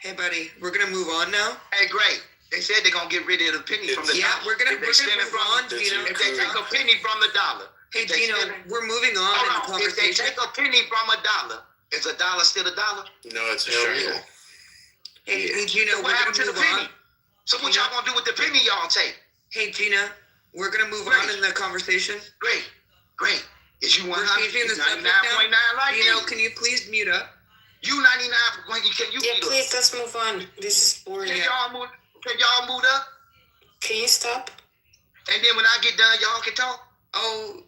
Hey, buddy. We're gonna move on now. Hey, great. They said they're gonna get rid of the penny from the Yeah, dollar. we're gonna If they move stealing from on, the- Gino. If they take a penny from the dollar. Hey, if they Gino, stealing- we're moving on in the Hold on. If they conversation. take a penny from a dollar, is a dollar still a dollar? No, it's a Hell shekel. yeah. Hey, Gino, So we're what gonna happened to the move penny? on. So what y'all gonna do with the penny y'all take? Hey, Gina, we're gonna move Great. on in the conversation. Great. Is you We're 100? changing the You subject 99.9 like Gino, me? can you please mute up? You 99. Can you Yeah, mute please, up? let's move on. This is boring. Can y'all move up? Can you stop? And then when I get done, y'all can talk? Oh,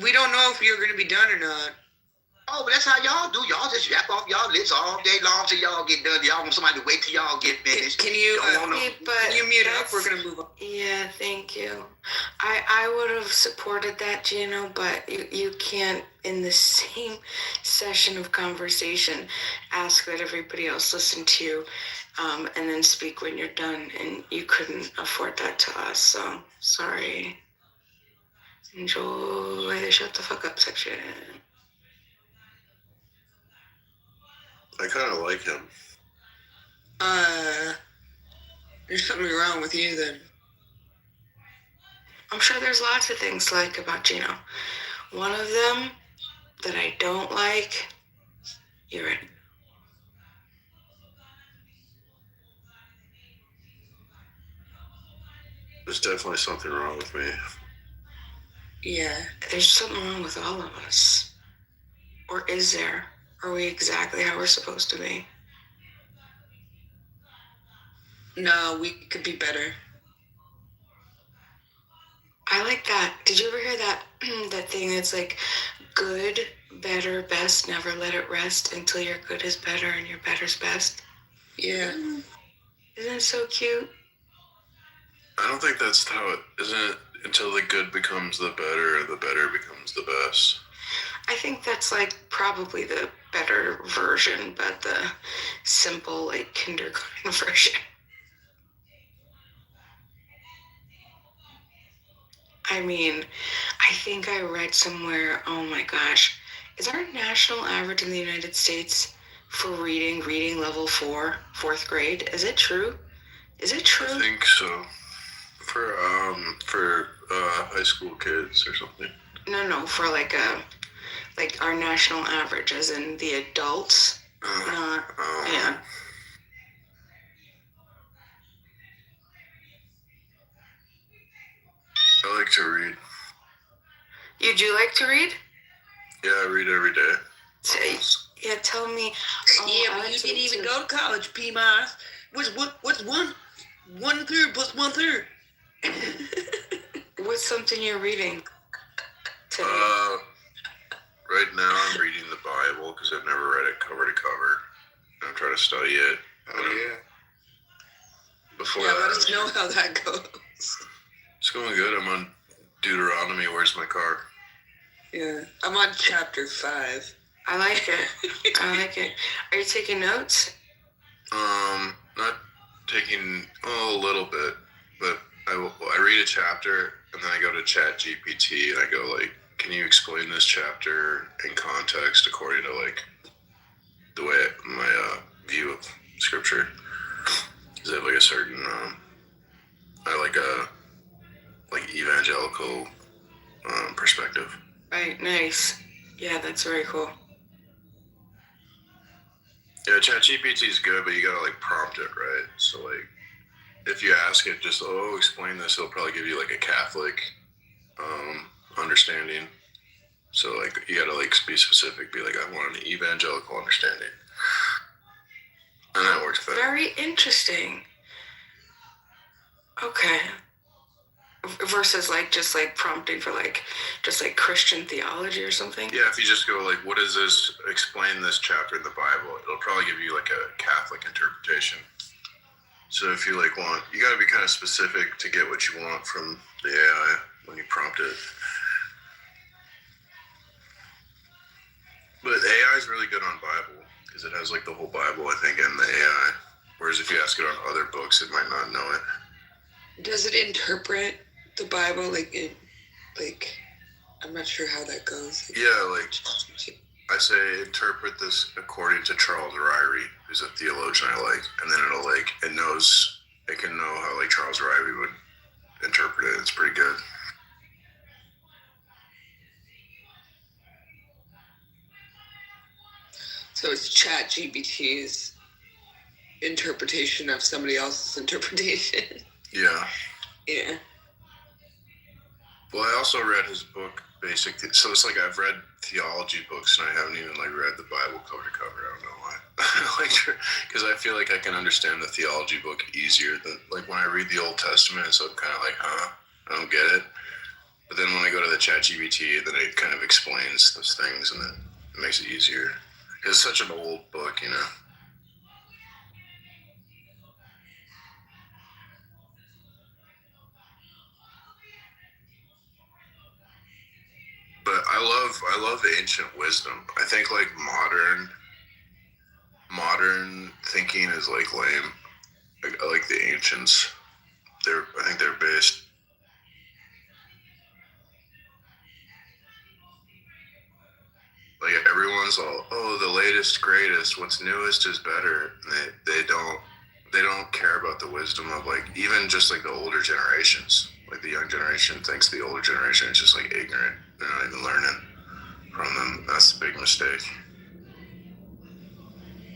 we don't know if you're gonna be done or not. Oh, but that's how y'all do. Y'all just yap off y'all lips all day long till y'all get done. Y'all want somebody to wait till y'all get finished. Can you, Don't want no- Okay, but can you mute up? that's- We're gonna move on. Yeah, thank you. I would have supported that, Gino, but you can't, in the same session of conversation, ask that everybody else listen to you and then speak when you're done. And you couldn't afford that to us, so sorry. Enjoy the shut the fuck up section. I kind of like him. There's something wrong with you then. I'm sure there's lots of things to like about Gino. One of them that I don't like, you're right. There's definitely something wrong with me. Yeah, there's something wrong with all of us. Or is there? Are we exactly how we're supposed to be? No, we could be better. I like that. Did you ever hear that that thing that's like good, better, best, never let it rest until your good is better and your better's best? Yeah. Isn't it so cute? I don't think that's how it isn't it until the good becomes the better and the better becomes the best. I think that's like probably the better version, but the simple like kindergarten version. I mean, I think I read somewhere, oh my gosh, is our national average in the United States for reading level 4, fourth grade? Is it true? Is it true? I think so. For high school kids or something. No, for like our national average, as in the adults. Not, yeah. I like to read. You do like to read? Yeah, I read every day. Yeah, tell me. Yeah, but you didn't even go to college, P-Miles. What's 1/3 plus 1/3? What's something you're reading today? Right now I'm reading the Bible because I've never read it cover to cover. I'm trying to study it. Oh, yeah. Before Yeah, that, let us know how that goes. it's going good. I'm on Deuteronomy. Where's my car? Yeah, I'm on chapter 5. I like it. I like it. Are you taking notes? Not taking a little bit, but I read a chapter and then I go to Chat GPT and I go like, can you explain this chapter in context according to like the way my view of scripture? Is it like a certain I like a evangelical perspective. Right, nice. Yeah, that's very cool. Yeah, ChatGPT is good, but you gotta like prompt it, right? So like, if you ask it just, explain this, it'll probably give you like a Catholic understanding. So like, you gotta like be specific. Be like, I want an evangelical understanding, and that works better. Very interesting. Okay. Versus like just like prompting for like just like Christian theology or something. Yeah, if you just go like, what is this? Explain this chapter in the Bible. It'll probably give you like a Catholic interpretation. So if you like you got to be kind of specific to get what you want from the AI when you prompt it. But AI is really good on Bible because it has like the whole Bible, I think, in the AI. Whereas if you ask it on other books, it might not know it. Does it interpret the Bible I'm not sure how that goes. Yeah, like I say, interpret this according to Charles Ryrie, who's a theologian I like, and then it can know how like Charles Ryrie would interpret it. It's pretty good. So it's ChatGPT's interpretation of somebody else's interpretation. Yeah. Yeah. Well, I also read his book, so it's like I've read theology books and I haven't even like read the Bible cover to cover. I don't know why. Because I feel like I can understand the theology book easier than like when I read the Old Testament. So I'm kind of like, I don't get it. But then when I go to the ChatGPT, then it kind of explains those things and it makes it easier. It's such an old book, you know. But I love ancient wisdom. I think like modern thinking is like lame. I like the ancients. I think they're based. greatest. What's newest is better. They don't care about the wisdom of like even just like the older generations. Like the young generation thinks the older generation is just like ignorant. They're not even learning from them. That's a big mistake.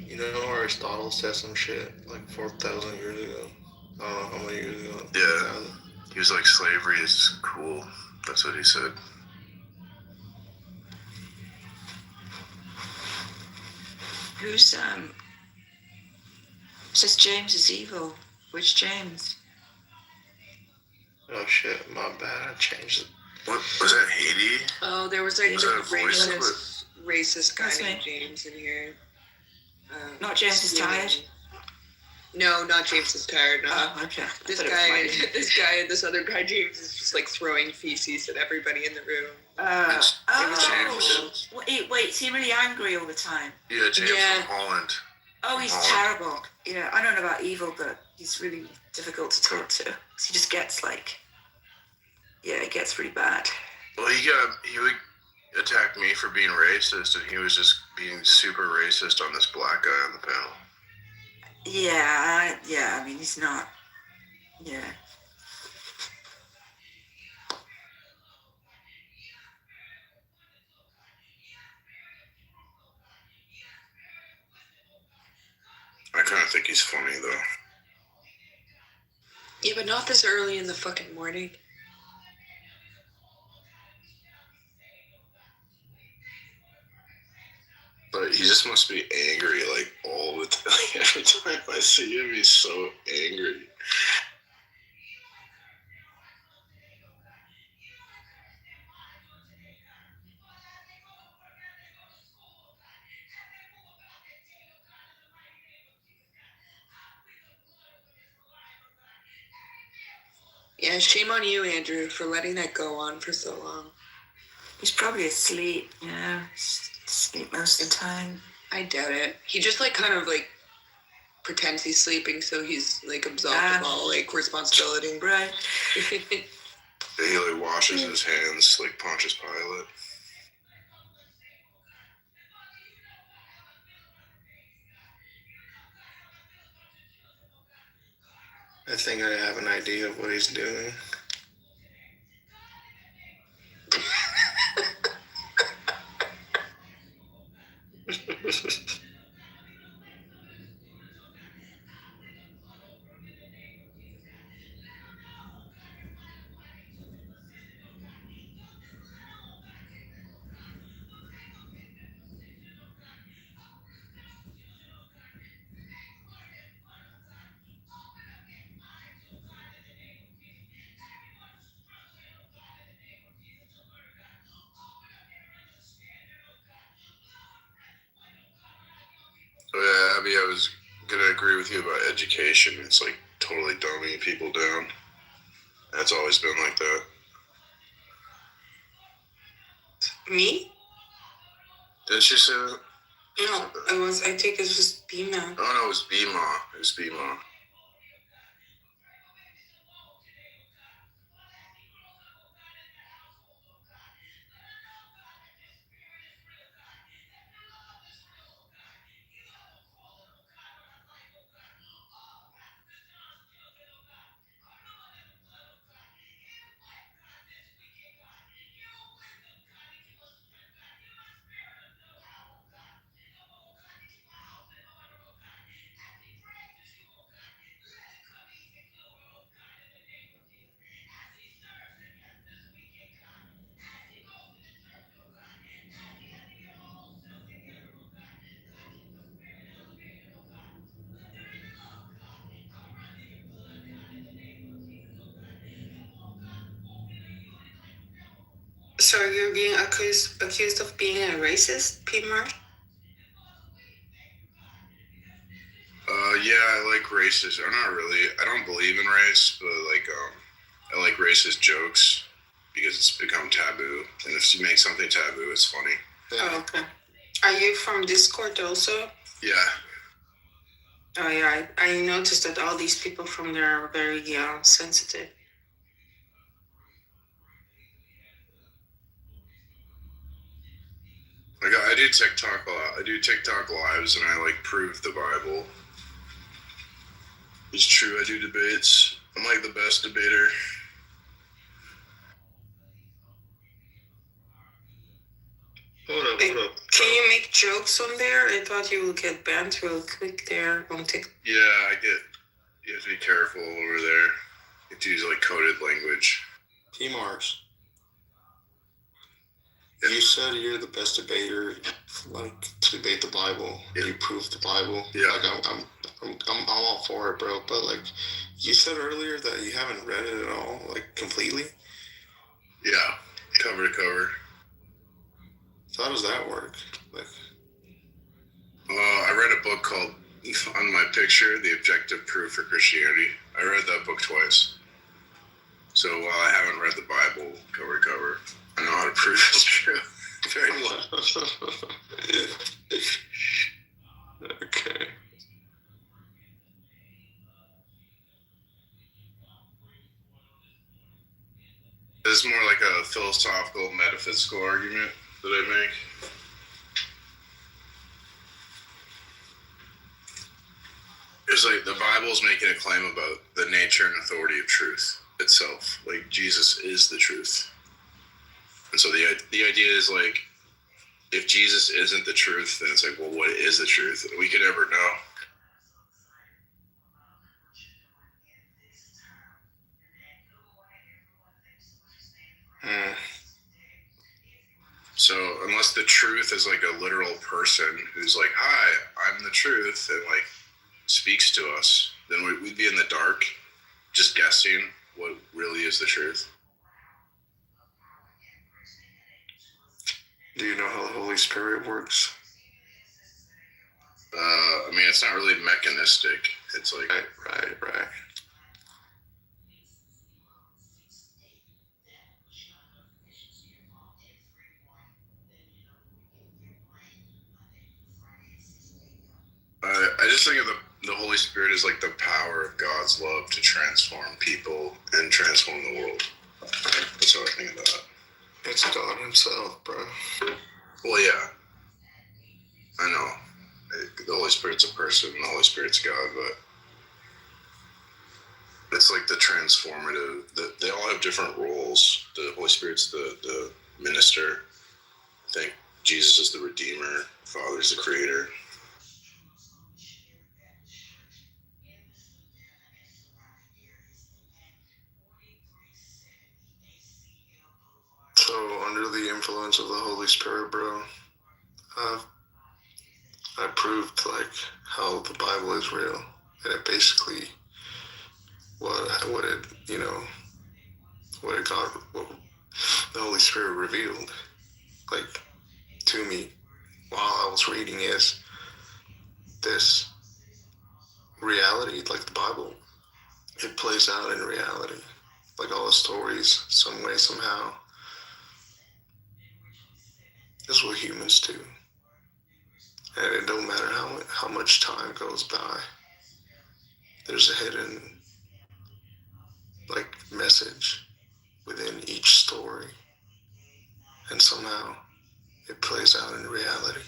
You know, Aristotle said some shit like 4,000 years ago. I don't know how many years ago. Yeah. He was like, slavery is cool. That's what he said. Who's says James is evil. Which James? Oh shit, my bad. I changed it. What was that, Haiti? Oh, there was like Was that a voice racist guy That's named me. James in here. Not James is tired. No, not James is tired. No. Oh, okay. This guy, and this other guy, James, is just like throwing feces at everybody in the room. Wait, is he really angry all the time? Yeah, James Yeah. from Holland. Oh, he's terrible. Yeah, I don't know about evil, but he's really difficult to talk to. He just gets like, it gets really bad. Well, he would attack me for being racist, and he was just being super racist on this black guy on the panel. Yeah, I mean, he's not. Yeah. I kind of think he's funny though. Yeah, but not this early in the fucking morning. But he just must be angry like all the time. Like, every time I see him, he's so angry. Yeah, shame on you, Andrew, for letting that go on for so long. He's probably asleep. Yeah, he's asleep most of the time. I doubt it. He just like kind of like pretends he's sleeping, so he's like absolved of all like responsibility. Right. He like washes his hands like Pontius Pilate. I think I have an idea of what he's doing. So yeah, Abby, I was gonna agree with you about education. It's like totally dumbing people down. That's always been like that. Me? Didn't you say that? No, I think it was just BMA. Oh no, it was BMA. It was BMA. So you're being accused of being a racist, Pete? Yeah, I like racist. I'm not really. I don't believe in race, but like, I like racist jokes because it's become taboo. And if you make something taboo, it's funny. Oh, okay. Are you from Discord also? Yeah. Oh yeah, I noticed that all these people from there are very sensitive. Like I do TikTok a lot. I do TikTok lives, and I like prove the Bible. It's true. I do debates. I'm like the best debater. Hold up. Can you make jokes on there? I thought you would get banned real quick there on TikTok. Yeah, you have to be careful over there. You have to use like coded language. T-Mars, you said you're the best debater, like, to debate the Bible. Yeah. You proved the Bible. Yeah. Like, I'm all for it, bro. But, like, you said earlier that you haven't read it at all, like, completely. Yeah, cover to cover. So how does that work? Like, I read a book called On My Picture, The Objective Proof for Christianity. I read that book twice. So while I haven't read the Bible cover to cover, I know how to prove it's true. Very well. Okay. This is more like a philosophical, metaphysical argument that I make. It's like the Bible's making a claim about the nature and authority of truth itself. Like Jesus is the truth. And so the idea is like, if Jesus isn't the truth, then it's like, well, what is the truth? We could never know. So unless the truth is like a literal person who's like, hi, I'm the truth, and like speaks to us, then we'd be in the dark, just guessing what really is the truth. Do you know how the Holy Spirit works? I mean, it's not really mechanistic. It's like... Right. I just think of the Holy Spirit as like the power of God's love to transform people and transform the world. That's how I think of that. It's God himself, bro. Well, yeah. I know. The Holy Spirit's a person and the Holy Spirit's God, but it's like the transformative. They all have different roles. The Holy Spirit's the minister. I think Jesus is the Redeemer. The Father's the Creator. So, under the influence of the Holy Spirit, bro, I proved, like, how the Bible is real. And it basically, what the Holy Spirit revealed, like, to me while I was reading is this reality, like the Bible, it plays out in reality. Like all the stories, some way, somehow. This is what humans do. And it don't matter how much time goes by. There's a hidden, like, message within each story. And somehow it plays out in reality.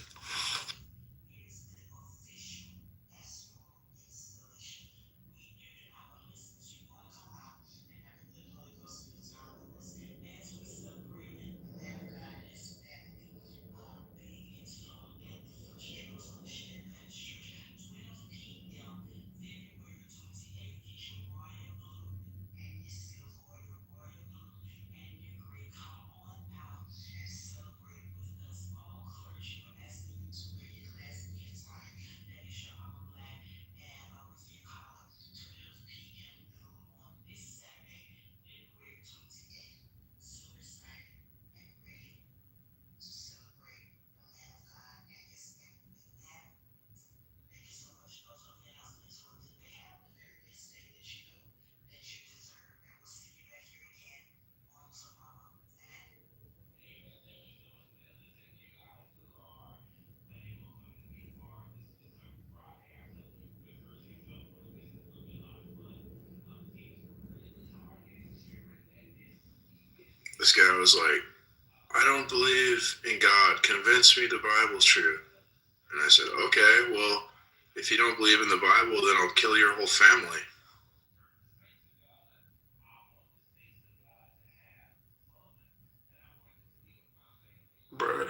This guy was like, I don't believe in God. Convince me the Bible's true. And I said, okay, well, if you don't believe in the Bible, then I'll kill your whole family. Bruh.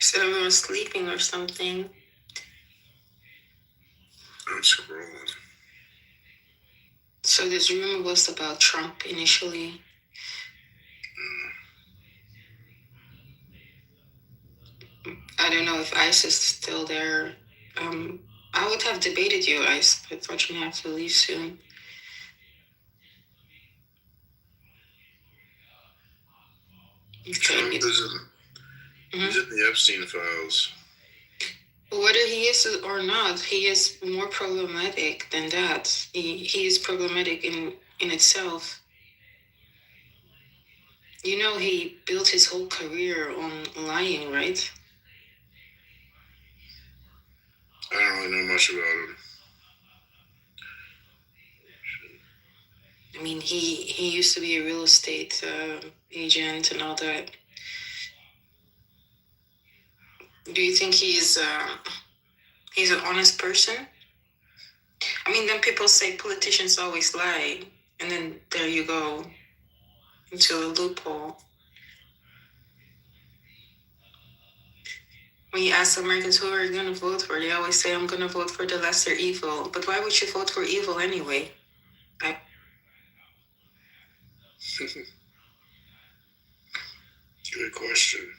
So everyone's sleeping or something. I'm scrolling. So this rumor was about Trump initially. I don't know if ICE is still there. I would have debated you, ICE, but fortunately I have to leave soon. Trump is he's in the Epstein files. But whether he is or not, he is more problematic than that. He is problematic in itself. You know, he built his whole career on lying, right? I don't really know much about him. I mean, he used to be a real estate agent and all that. Do you think he's an honest person? I mean, then people say politicians always lie, and then there you go into a loophole. When you ask Americans who are you going to vote for, they always say, I'm going to vote for the lesser evil. But why would you vote for evil anyway? Good question.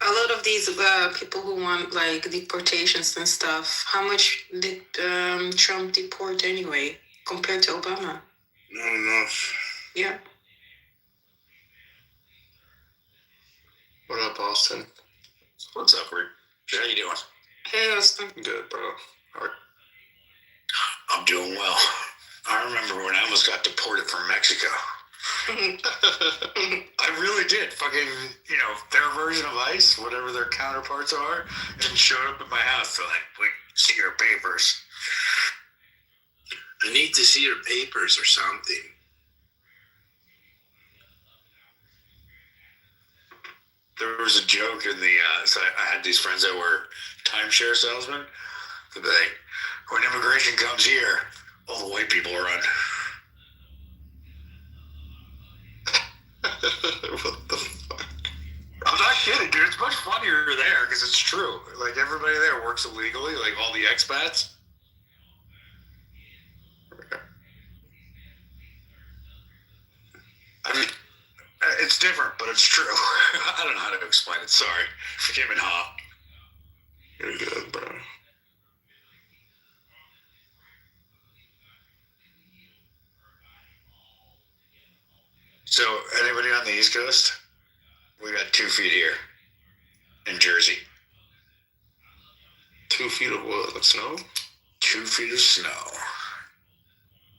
A lot of these people who want like deportations and stuff, how much did Trump deport anyway compared to Obama? Not enough. Yeah. What up, Austin? What's up, Rick? How you doing? Hey, Austin. Good, bro. I'm doing well. I remember when I almost got deported from Mexico. I really did. Fucking, their version of ICE, whatever their counterparts are, and showed up at my house. They're like, we see your papers. I need to see your papers or something. There was a joke in the, so I had these friends that were timeshare salesmen. They'd be like, when immigration comes here, all the white people run. What the fuck? I'm not kidding, dude. It's much funnier there because it's true. Like, everybody there works illegally, like all the expats. I mean, it's different, but it's true. I don't know how to explain it. Sorry. I came in hot. You're good, bro. So, anybody on the East Coast? We got 2 feet here in Jersey. 2 feet of what? Like snow? 2 feet of snow.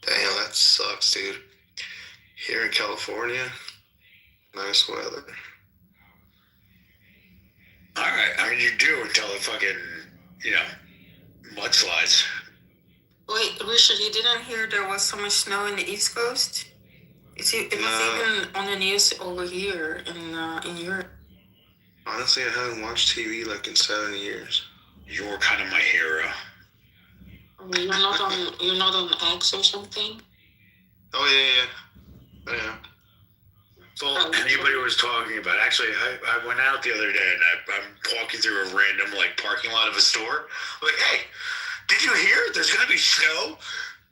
Damn, that sucks, dude. Here in California, nice weather. Alright, I mean, you do until it fucking, mudslides. Wait, Richard, you didn't hear there was so much snow in the East Coast? It was even on the news over here in Europe. Honestly, I haven't watched TV like in 7 years. You're kind of my hero. You're not on X or something? Oh yeah. Yeah. It's all anybody was talking about. Actually, I went out the other day and I'm walking through a random parking lot of a store. I'm like, hey, did you hear? There's gonna be snow.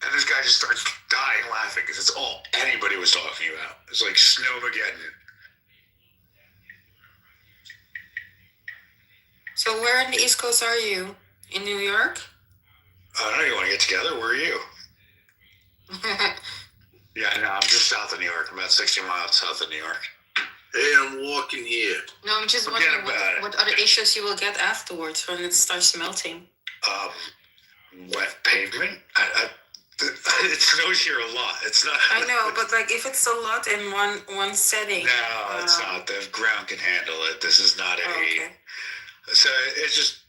And this guy just starts dying laughing because it's all anybody was talking about. It's like Snowmageddon. So where in the East Coast are you? In New York? I don't know. You want to get together? Where are you? Yeah, no, I'm just south of New York. I'm about 60 miles south of New York. Hey, I'm walking here. No, I'm just wondering what other issues you will get afterwards when it starts melting. Wet pavement. It snows here a lot. It's not. I know, but if it's a lot in one setting. No, it's not. The ground can handle it. This is not a. Okay. So it just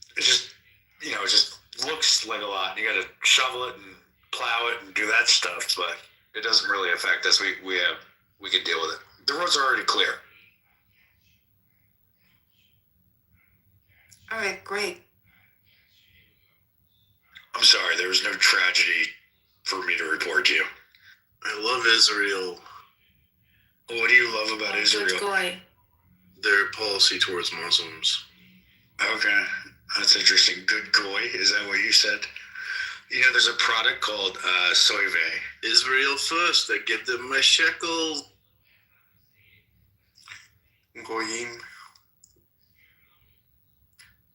looks like a lot. You got to shovel it and plow it and do that stuff, but it doesn't really affect us. We can deal with it. The roads are already clear. All right, great. I'm sorry, there was no tragedy for me to report to you. I love Israel. What do you love about Israel? Good guy. Their policy towards Muslims. Okay, that's interesting. Good goy, is that what you said? You know, there's a product called Soyve. Israel first. I give them my shekel. Goyim.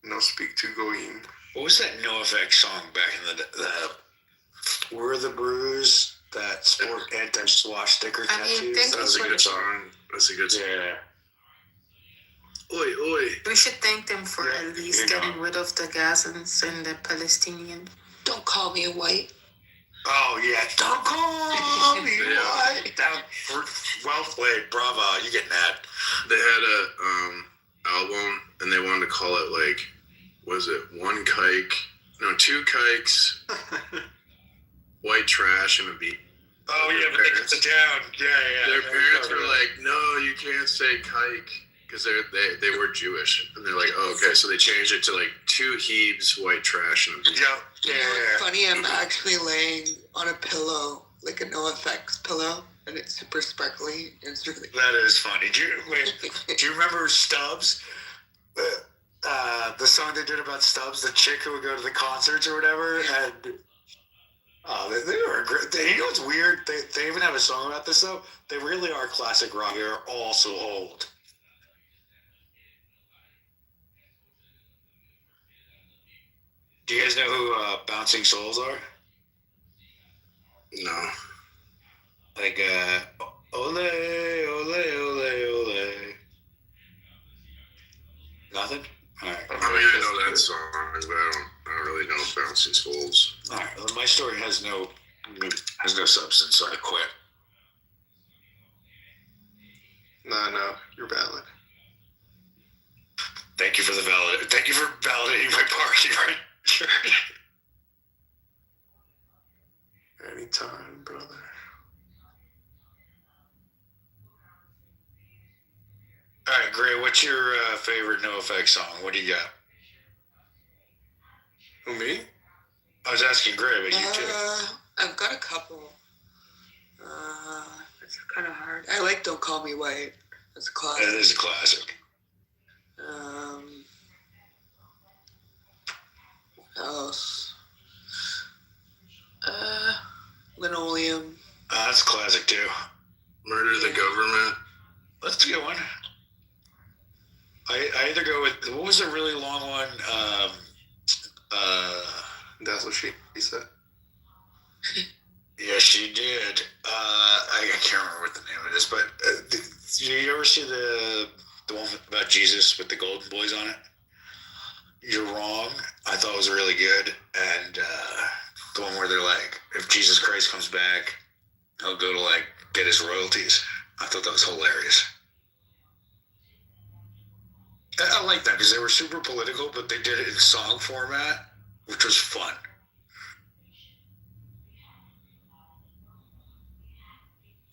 No speak to Goyim. What was that NoFX song back in the We're the Brews, that sport anti-swastika tattoos? That was a good song. That's a good song. Yeah. Oi, oi. We should thank them for at least getting rid of the Gazans and the Palestinians. Don't call me a white. Oh, yeah. Don't call me white. Well played. Bravo. You get mad. They had a album, and they wanted to call it, was it one kike? No, two kikes, white trash, and a beat. Oh, yeah, but they cut it down. Yeah. Their parents were like, no, you can't say kike, because they were Jewish. And they're like, oh, okay, so they changed it to, two Hebes, white trash, and a beat. Yeah. Funny, I'm actually laying on a pillow, like a NoFX pillow, and it's super sparkly. And it's really That is funny. Do you remember Stubbs? The song they did about Stubbs, the chick who would go to the concerts or whatever, and they were great. You know what's weird? They even have a song about this though. They really are classic rock. They're all so old. Do you guys know who Bouncing Souls are? No. Ole, ole, ole, ole. Nothing? Alright. I know that song, but I don't really know Bouncing Souls. Alright, well, my story has no substance, so I quit. No, you're valid. Thank you for validating my parking right. Anytime, brother. All right, Gray, what's your favorite NoFX song? What do you got? Who, me? I was asking Gray, but you too. I've got a couple. It's kind of hard. I like Don't Call Me White. That's a classic. That is a classic. What else? Linoleum. That's a classic too. Murder the Government. That's a good one. I either go with, what was a really long one? That's what she said. Yeah, she did. I can't remember what the name of it is, but did you ever see the one about Jesus with the golden boys on it? You're Wrong. I thought it was really good. And the one where they're like, if Jesus Christ comes back, he'll go to get his royalties. I thought that was hilarious. I like that because they were super political, but they did it in song format, which was fun.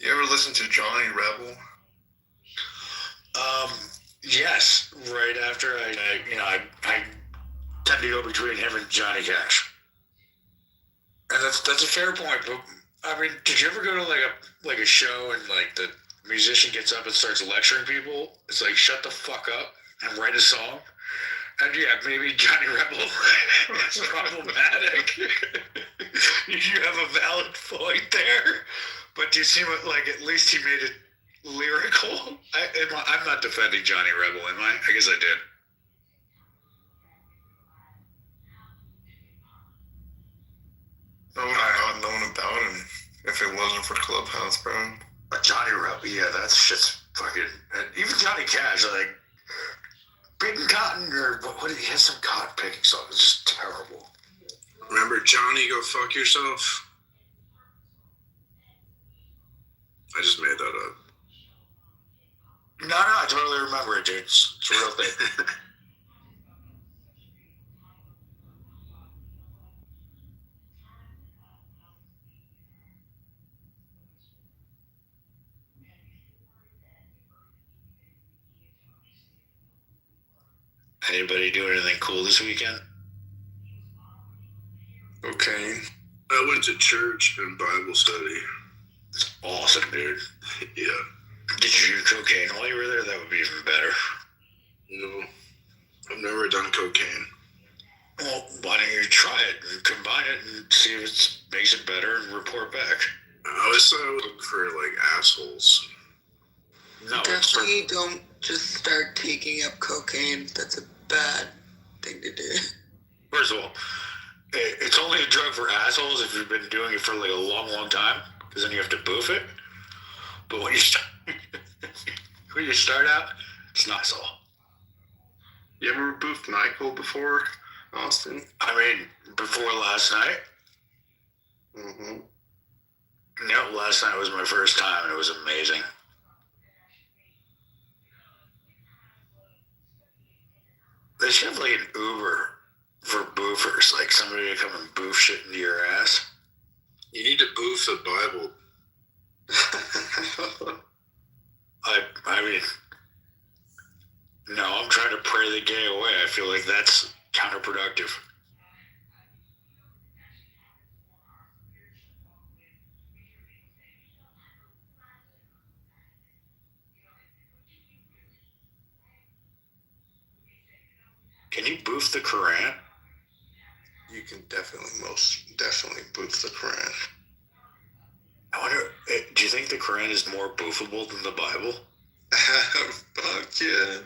You ever listen to Johnny Rebel? Yes. Right after I tend to go between him and Johnny Cash, and that's a fair point. But I mean, did you ever go to like a show and like the musician gets up and starts lecturing people? It's like, shut the fuck up and write a song. And yeah, maybe Johnny Rebel is problematic. You have a valid point there, but do you see what, like, at least he made it lyrical? I'm not defending Johnny Rebel, am I? I guess I did. I would have not known about him if it wasn't for Clubhouse, bro. But Johnny Rebel, yeah, that shit's fucking. And even Johnny Cash, like, picking cotton, or what he has some cotton picking song. It's just terrible. Remember Johnny, go fuck yourself? I just made that up. No, I totally remember it, dude. It's a real thing. Anybody doing anything cool this weekend? Okay. I went to church and Bible study. It's awesome, dude. Yeah. Did you do cocaine while you were there? That would be even better. No. I've never done cocaine. Well, why don't you try it and combine it and see if it makes it better and report back? I always thought I would look for, like, assholes. No, Definitely don't just start taking up cocaine. That's a bad thing to do. First of all, it's only a drug for assholes if you've been doing it for like a long, long time, because then you have to boof it. But when you start out, it's not so. You ever boofed NyQuil before, Austin? I mean, before last night? Mm-hmm. No, last night was my first time, and it was amazing. They should have like an Uber for boofers, like somebody to come and boof shit into your ass. You need to boof the Bible. I mean, no, I'm trying to pray the gay away. I feel like that's counterproductive. Can you boof the Quran? You can most definitely boof the Quran. I wonder, do you think the Quran is more boofable than the Bible? Fuck yeah.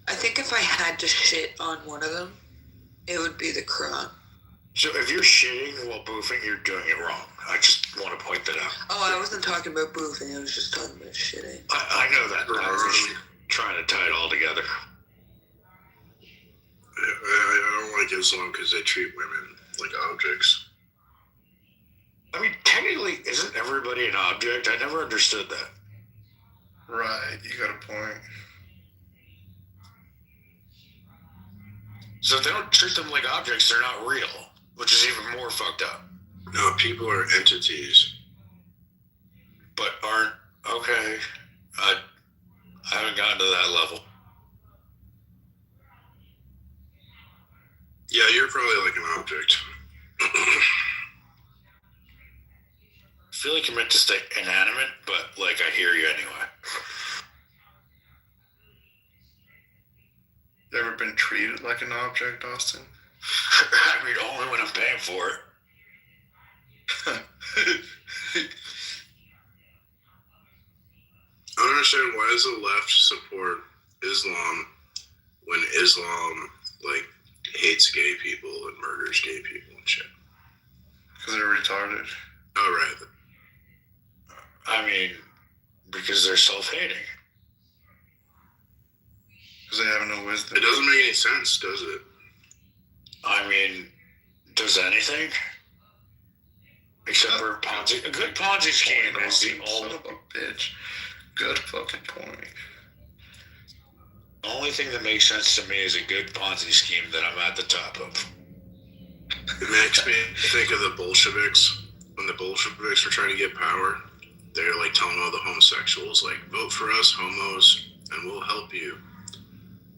I think if I had to shit on one of them, it would be the Quran. So if you're shitting while boofing, you're doing it wrong. I just want to point that out. Oh, I wasn't talking about boofing. I was just talking about shitting. I know that. I was just trying to tie it all together. I don't like Islam because they treat women like objects. I mean, technically, isn't everybody an object? I never understood that. Right, you got a point. So if they don't treat them like objects, they're not real, which is even more fucked up. No, people are entities. But aren't, okay, I haven't gotten to that level. Yeah, you're probably like an object. I feel like you're meant to stay inanimate, but like I hear you anyway. You ever been treated like an object, Austin? I mean, only when I'm paying for it. I don't understand, why does the left support Islam when Islam, like, hates gay people and murders gay people and shit? Because they're retarded. Oh, right. I mean, because they're self-hating. Because they have no wisdom. It doesn't make any sense, does it? I mean, does anything? Except for Ponzi. A good Ponzi scheme is the Son of a bitch. Good fucking point. The only thing that makes sense to me is a good Ponzi scheme that I'm at the top of. It makes me think of the Bolsheviks. When the Bolsheviks were trying to get power, they're like telling all the homosexuals, like, vote for us, homos, and we'll help you.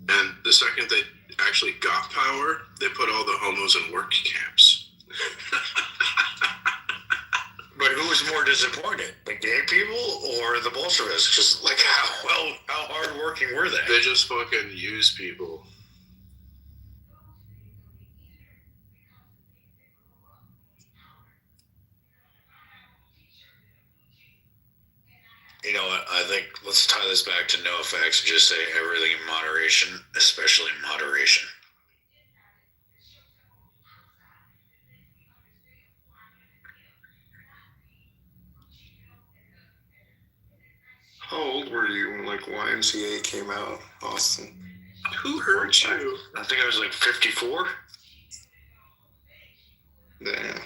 And the second they actually got power, they put all the homos in work camps. disappointed? The gay people or the Bolsheviks? Just like how hardworking were they? They just fucking use people. You know what? I think let's tie this back to no effects and just say everything in moderation, especially moderation. How old were you when like YMCA came out, Austin? Who hurt you? I think I was like 54. Damn.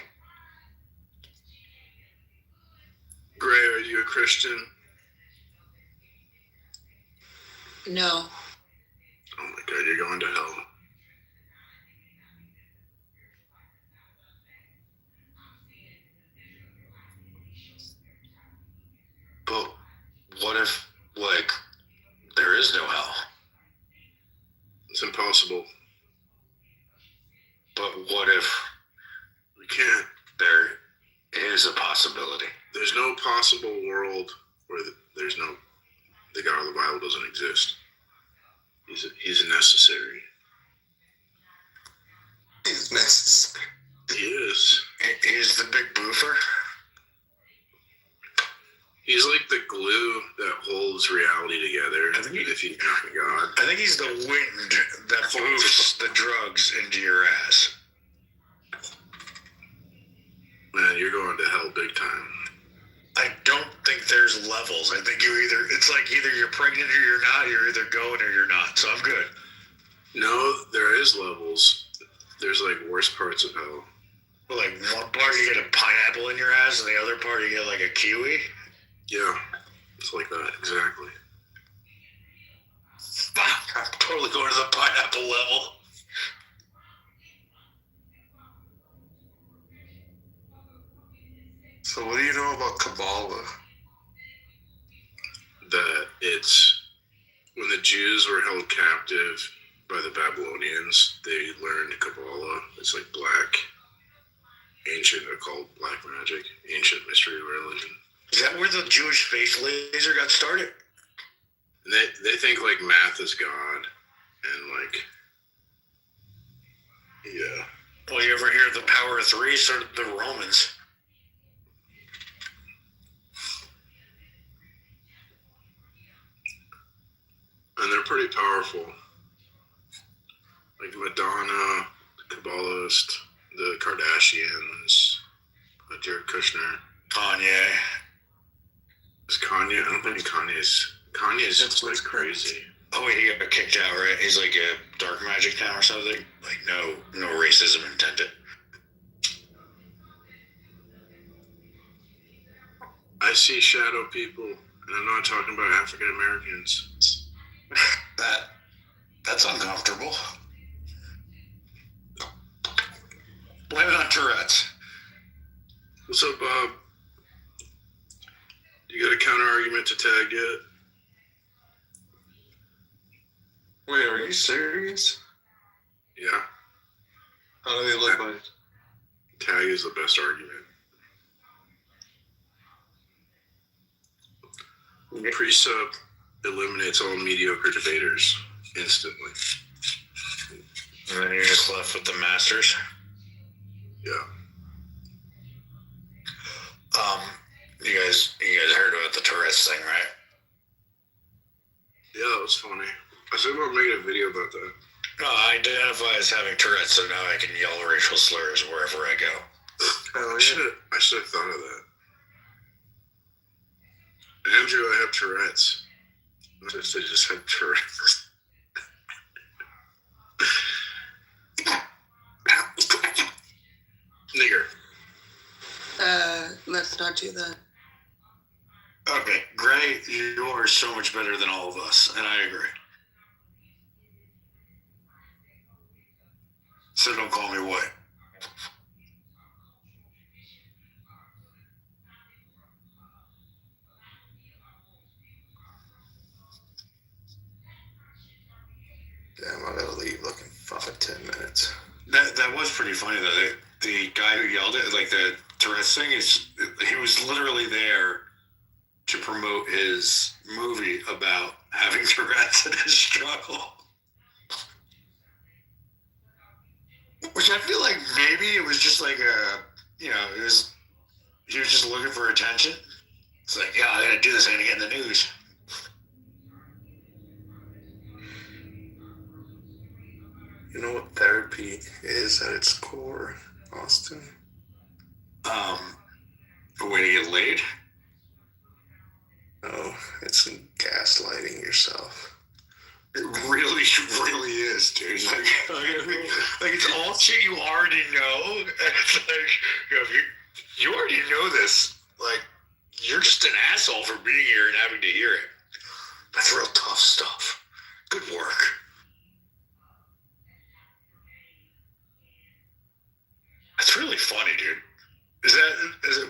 Gray, are you a Christian? No. Oh my God, you're going to hell. But what if, like, there is no hell? It's impossible. But what if We can't. there is a possibility? There's no possible world where there's no, the God of the Bible doesn't exist. He's necessary. He's necessary. He is. He's the big boofer. He's like the glue that holds reality together. I think if you not God. I think he's the wind that moves the drugs into your ass. Man, you're going to hell big time. I don't think there's levels. I think it's like either you're pregnant or you're not, you're either going or you're not. So I'm good. No, there is levels. There's like worse parts of hell. But like one part you get a pineapple in your ass and the other part you get like a kiwi. Yeah, it's like that, exactly. I'm totally going to the pineapple level. So what do you know about Kabbalah? That it's when the Jews were held captive by the Babylonians, they learned Kabbalah. It's like black, ancient, occult black magic, ancient mystery religion. Is that where the Jewish face laser got started? And they think like math is God, and like, yeah. Well, you ever hear the power of three? So did the Romans. And they're pretty powerful. Like Madonna, the Kabbalist, the Kardashians, Jared Kushner. Kanye. Is Kanye? I don't think Kanye's That's like crazy. Oh wait, he got kicked out, right? He's like a dark magic now or something. Like no racism intended. I see shadow people, and I'm not talking about African Americans. That's uncomfortable. Blame it on Tourette's. What's up, Bob? You got a counter argument to tag yet? Wait, are you serious? Yeah. How do they look like? Tag is the best argument. Pre-sub eliminates all mediocre debaters instantly. And then you're just left with the masters. Yeah. You guys heard about the Tourette's thing, right? Yeah, that was funny. I said we're making a video about that. No, I identify as having Tourette's, so now I can yell racial slurs wherever I go. I should have thought of that. Andrew, I have Tourette's. I just have Tourette's. Nigger. Let's not do that. Okay, Gray, you are so much better than all of us, and I agree. So don't call me white. Damn, I gotta leave like in 5-10 minutes. That was pretty funny though. The guy who yelled it, like the Tourette's thing, is he was literally there to promote his movie about having Tourette's and his struggle. Which I feel like maybe it was just like he was just looking for attention. It's like, yeah, I gotta do this, I gotta get in the news. You know what therapy is at its core, Austin? A way to get laid? No, it's gaslighting yourself. It really, really is, dude. Like it's all shit you already know. And it's like, you already know this. Like, you're just an asshole for being here and having to hear it. That's real tough stuff. Good work. That's really funny, dude.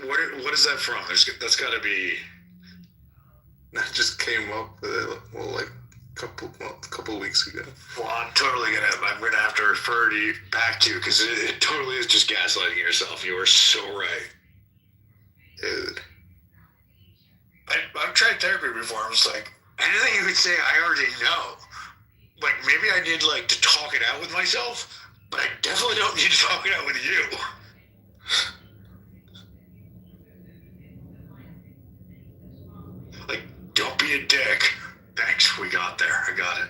What is that from? That's got to be. I just came up with it, like a couple weeks ago. Well, I'm gonna have to refer back to you because it totally is just gaslighting yourself. You are so right, dude. I've tried therapy before. I'm just like, anything you could say, I already know. Like, maybe I need to talk it out with myself, but I definitely don't need to talk it out with you. Like, don't be a dick. Thanks, we got there. I got it.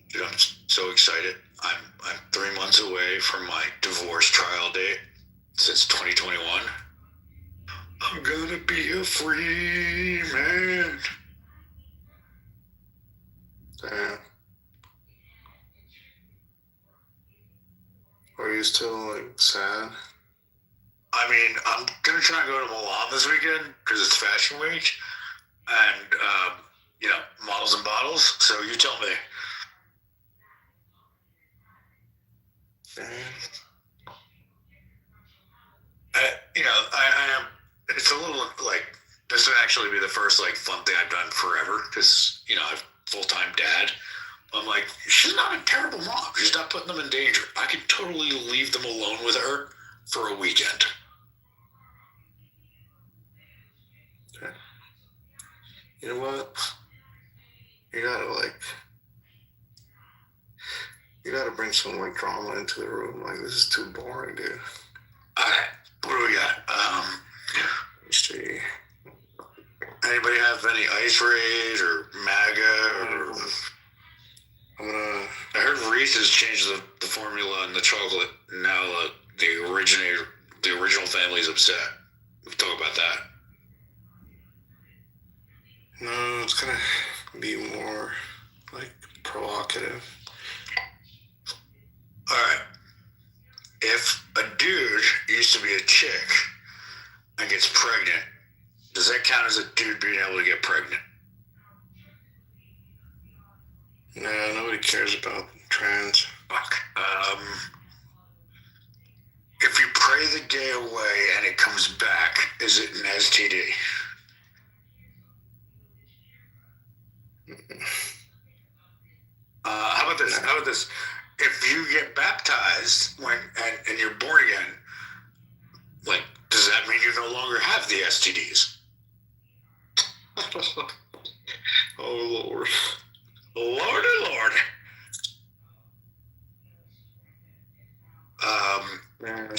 Dude, I'm so excited. I'm 3 months away from my divorce trial date since 2021. I'm gonna be a free man. Damn. Are you still sad? I mean, I'm gonna try and go to Milan this weekend because it's Fashion Week, and models and bottles. So you tell me. I am. It's a little this would actually be the first fun thing I've done forever because I'm full-time dad. I'm like, she's not a terrible mom. She's not putting them in danger. I could totally leave them alone with her for a weekend. Okay. You know what? You gotta bring some drama into the room. This is too boring, dude. Alright, what do we got? Let's see. Anybody have any Ice Raid or MAGA? I heard Reese's changed the formula and the chocolate. Now the original family's upset. We'll talk about that. No, it's gonna be more provocative. Alright. If a dude used to be a chick and gets pregnant, does that count as a dude being able to get pregnant? Nah, nobody cares about trans. Fuck. If you pray the gay away and it comes back, is it an STD? How about this? If you get baptized and you're born again, does that mean you no longer have the STDs? Oh, Lord. Lordy Lord.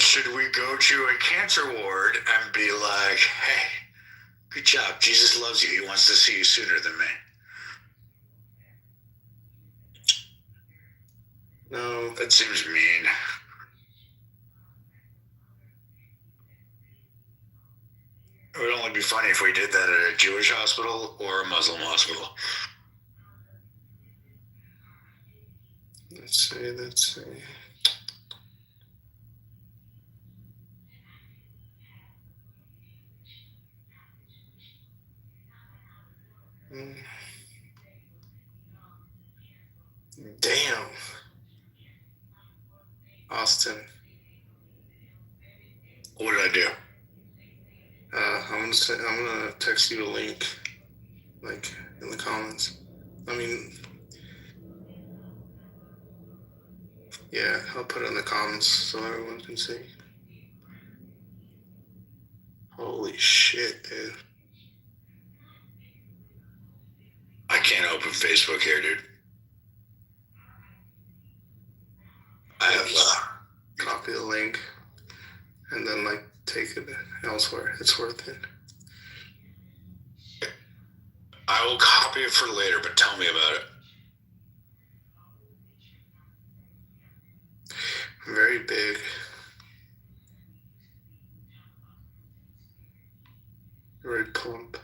Should we go to a cancer ward and be like, hey, good job, Jesus loves you, he wants to see you sooner than me? No. That seems mean. It would only be funny if we did that at a Jewish hospital or a Muslim hospital. Let's see. Damn. Austin, What did I do? I'm gonna text you a link, like in the comments. I mean, yeah, I'll put it in the comments so everyone can see. Holy shit, dude. I can't open Facebook here, dude. I have Copy the link and then like take it elsewhere. It's worth it. I will copy it for later, but tell me about it. Very big. Very plump.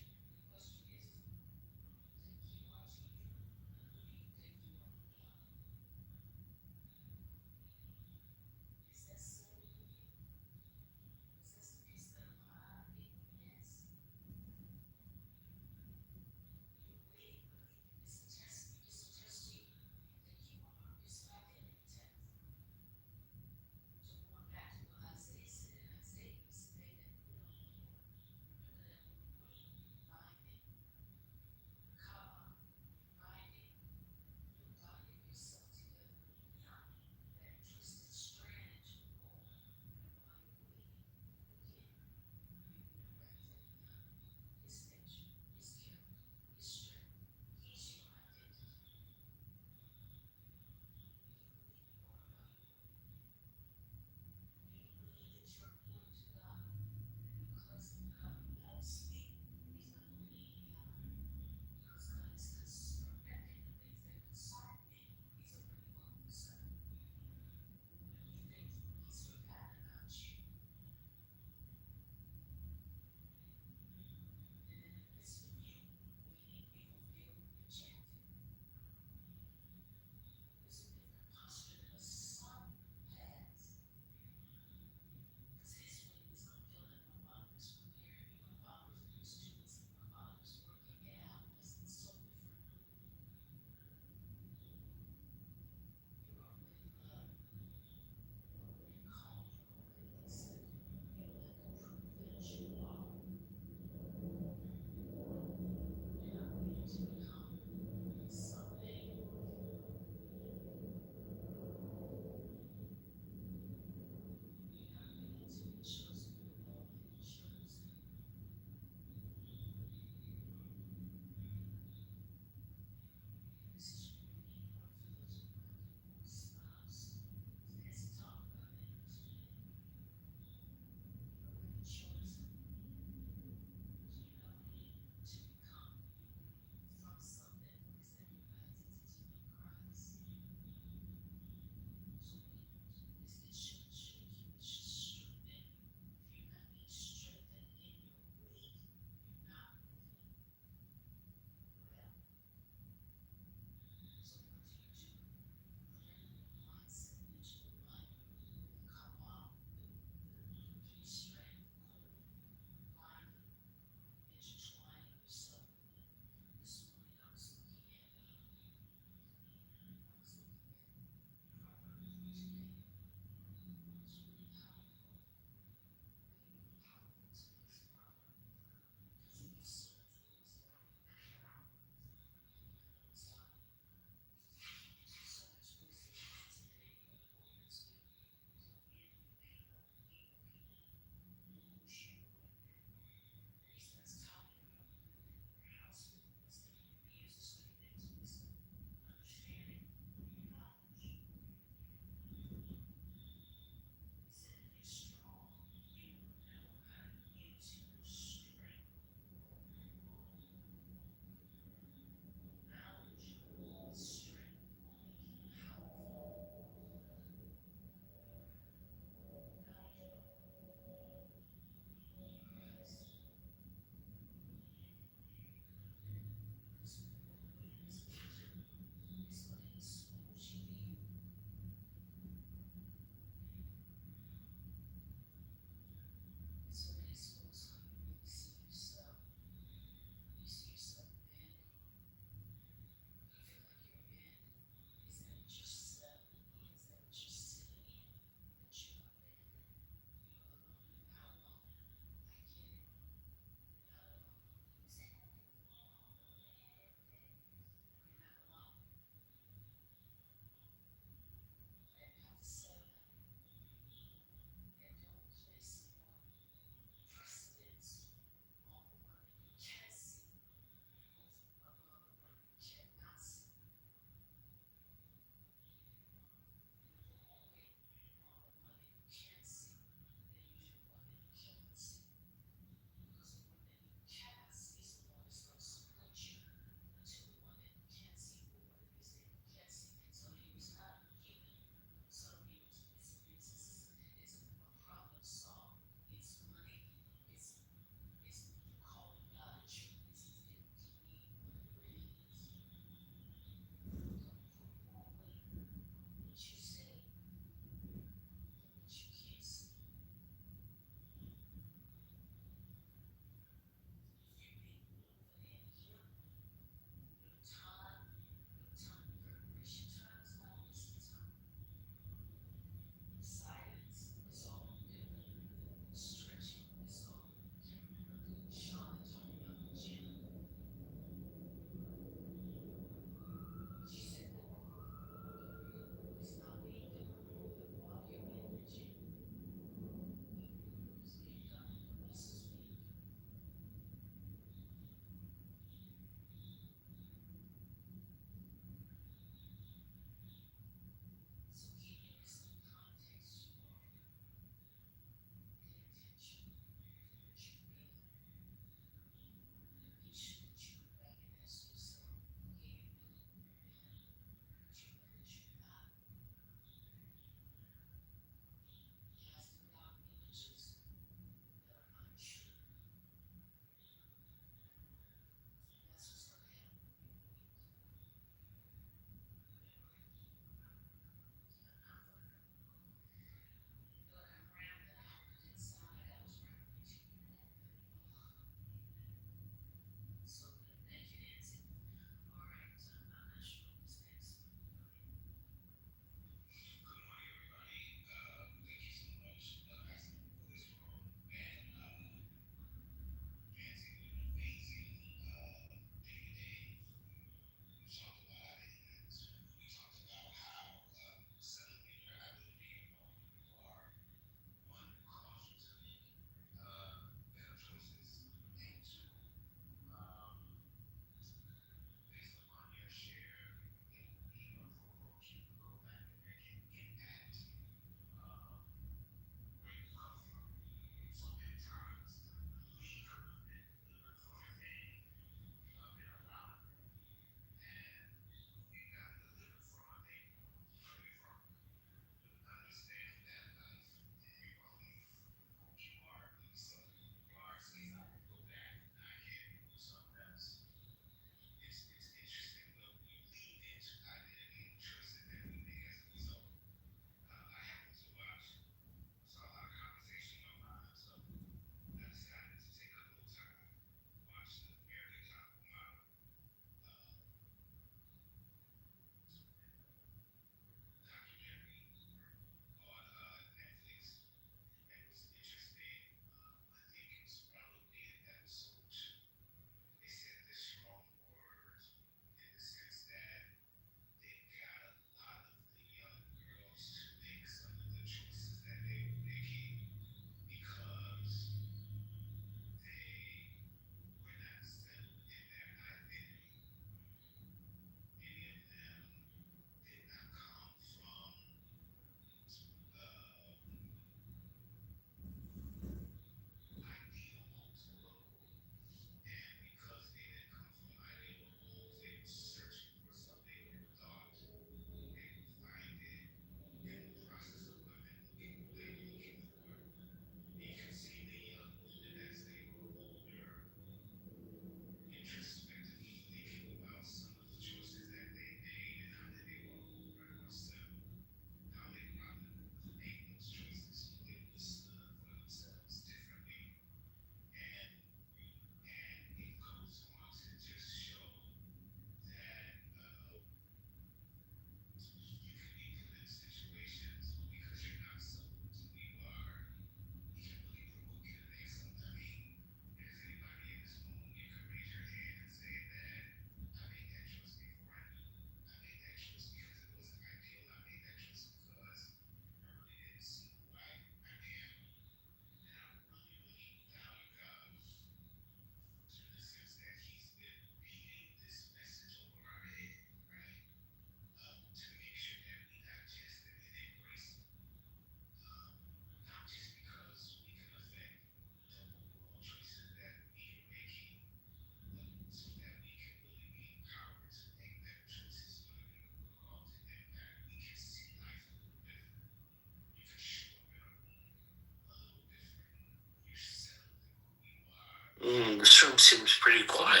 room seems pretty quiet.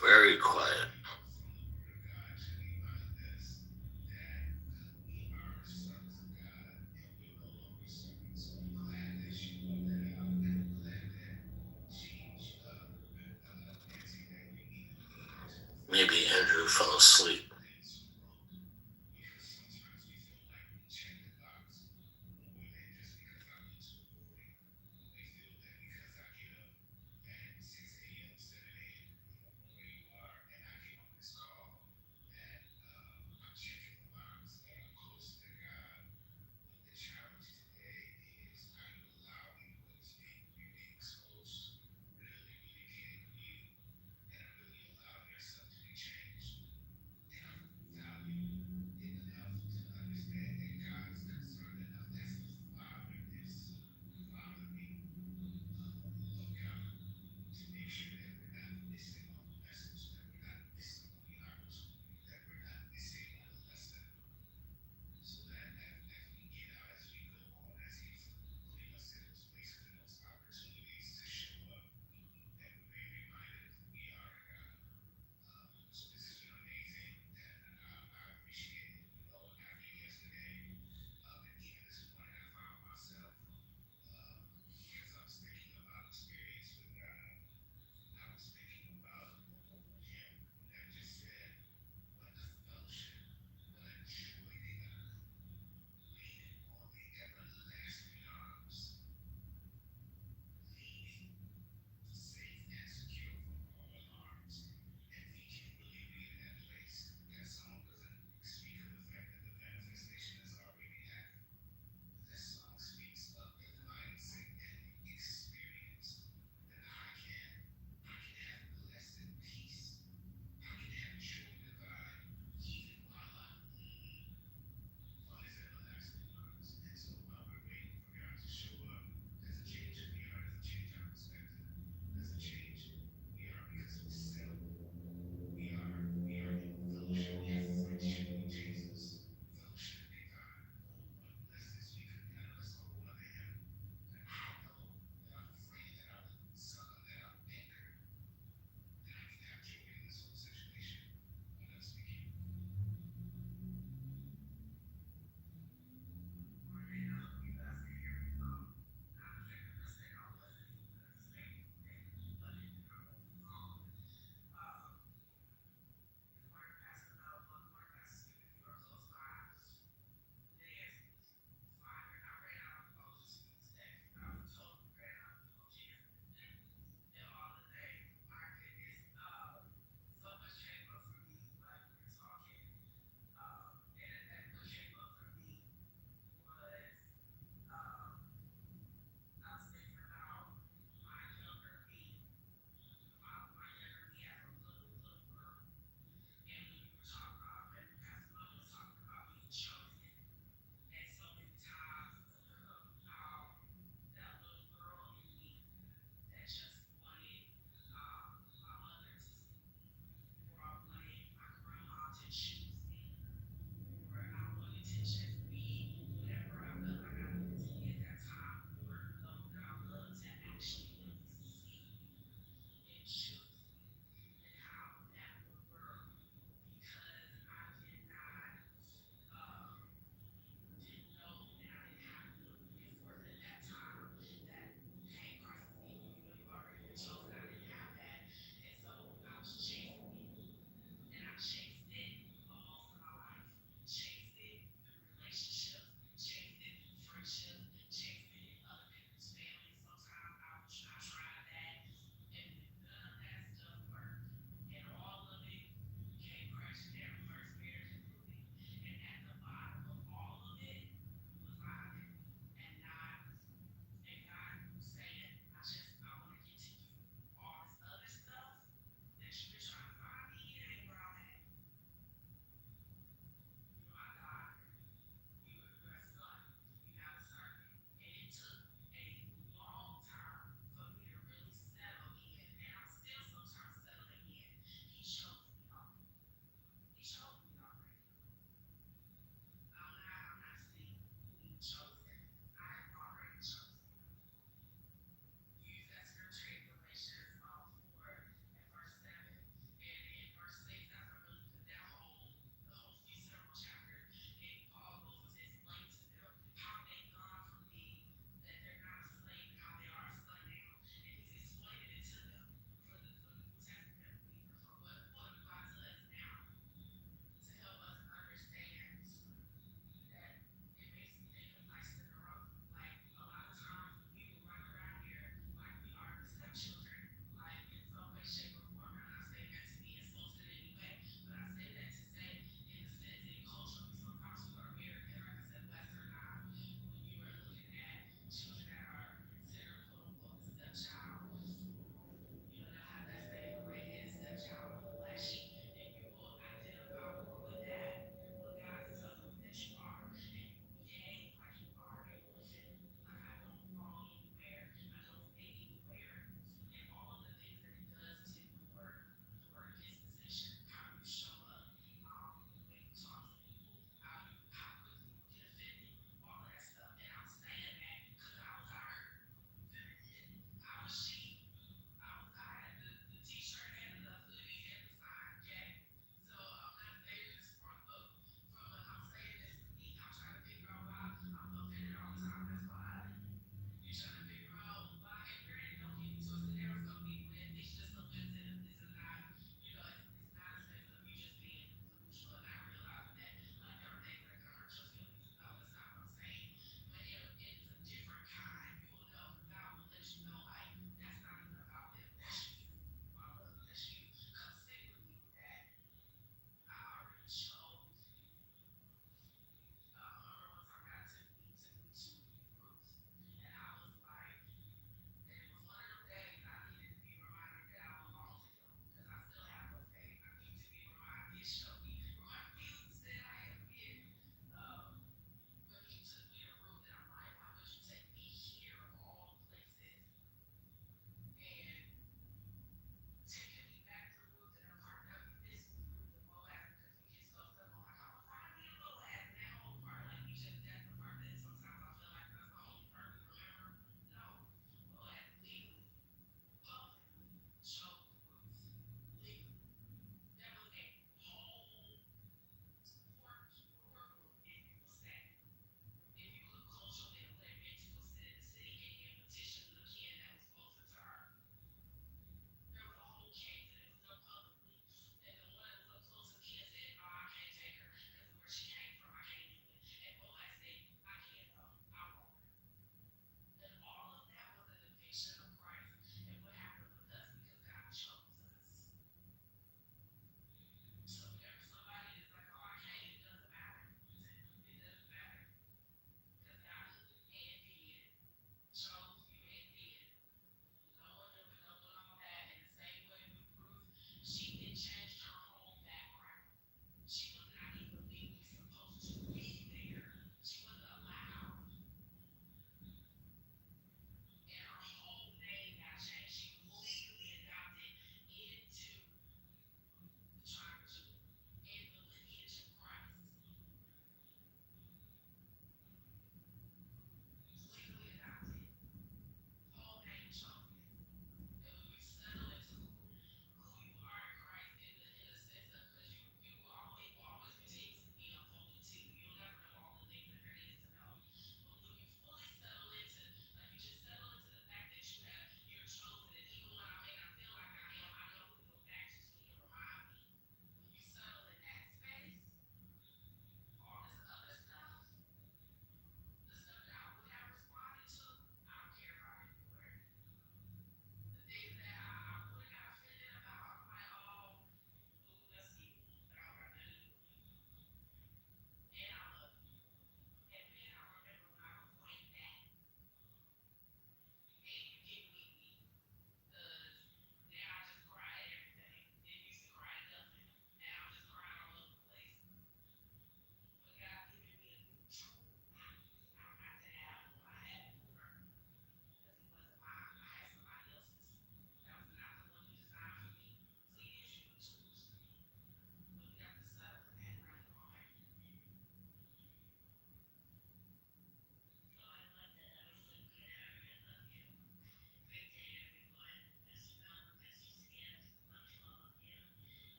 Very quiet. Maybe Andrew fell asleep.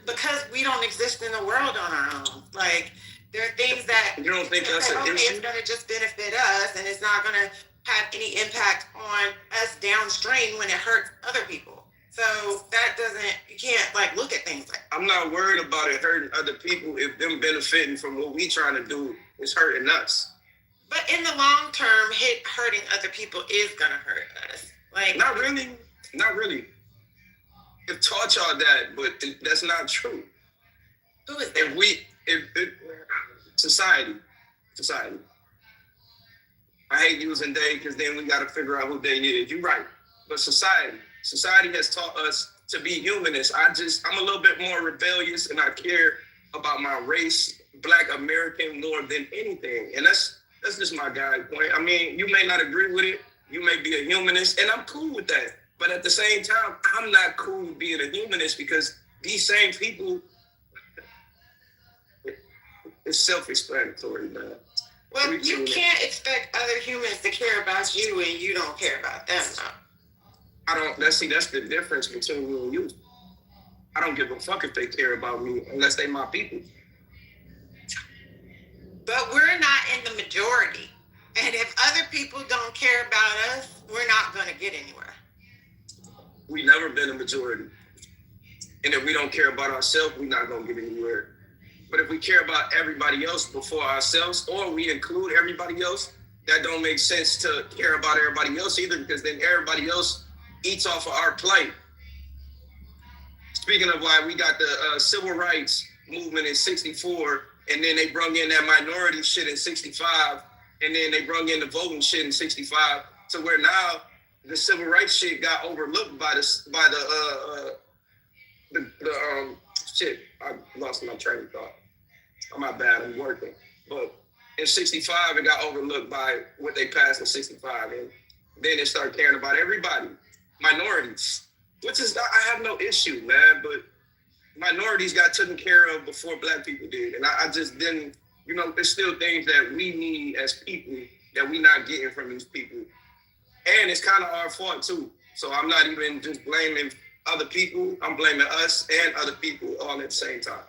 because we don't exist in the world on our own. Like, there are things that you don't think that's an issue? It's going to just benefit us, and it's not going to have any impact on us downstream when it hurts other people. So that doesn't, you can't like look at things like that. I'm not worried about it hurting other people if them benefiting from what we trying to do is hurting us. But in the long term, hurting other people is gonna hurt us. Like, not really. I've taught y'all that, but that's not true. Who is that? If society. I hate using they because then we got to figure out who they is. You're right, but society has taught us to be humanists. I'm a little bit more rebellious, and I care about my race, Black American, more than anything, and that's just my guide point. I mean, you may not agree with it. You may be a humanist, and I'm cool with that. But at the same time, I'm not cool with being a humanist because these same people, it's self-explanatory, man. Well, you can't expect other humans to care about you and you don't care about them, though. That's the difference between me and you. I don't give a fuck if they care about me unless they my people. But we're not in the majority. And if other people don't care about us, we're not going to get anywhere. We never been a majority. And if we don't care about ourselves, we're not going to get anywhere. But if we care about everybody else before ourselves, or we include everybody else, that don't make sense to care about everybody else either, because then everybody else eats off of our plate. Speaking of why we got the civil rights movement in 64, and then they brung in that minority shit in 65, and then they brung in the voting shit in 65, to where now the civil rights shit got overlooked by the shit. I lost my train of thought. My bad, I'm working. But in 65, it got overlooked by what they passed in 65. And then they started caring about everybody, minorities, which is, I have no issue, man, but minorities got taken care of before Black people did. And I just didn't, there's still things that we need as people that we not getting from these people. And it's kind of our fault too. So I'm not even just blaming other people. I'm blaming us and other people all at the same time.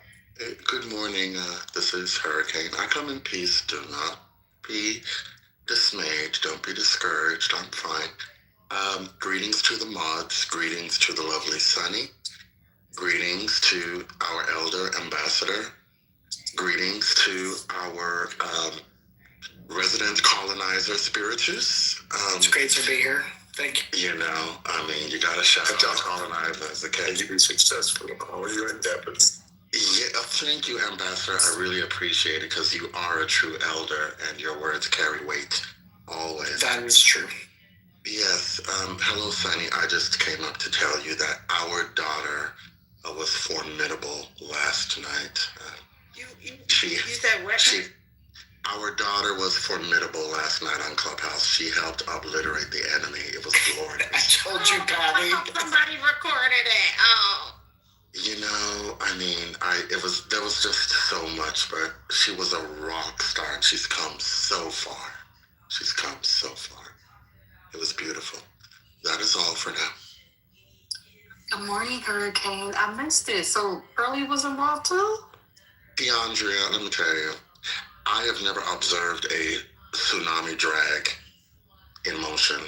Good morning. This is Hurricane. I come in peace. Do not be dismayed. Don't be discouraged. I'm fine. Greetings to the mods. Greetings to the lovely Sunny. Greetings to our elder ambassador. Greetings to our resident colonizer spiritus. It's great to be here. Thank you. You got to shout out colonizers. Okay, you be successful in all your endeavors. Yeah, thank you, Ambassador. I really appreciate it because you are a true elder and your words carry weight always. That is true. Yes. Hello, Sunny. I just came up to tell you that our daughter was formidable last night. You said what? Our daughter was formidable last night on Clubhouse. She helped obliterate the enemy. It was glorious. I told you, Patty. Somebody recorded it. Oh. There was just so much, but she was a rock star and she's come so far. It was beautiful. That is all for now. Good morning, Hurricane. I missed it. So Pearlie was involved too? DeAndrea, let me tell you, I have never observed a tsunami drag in motion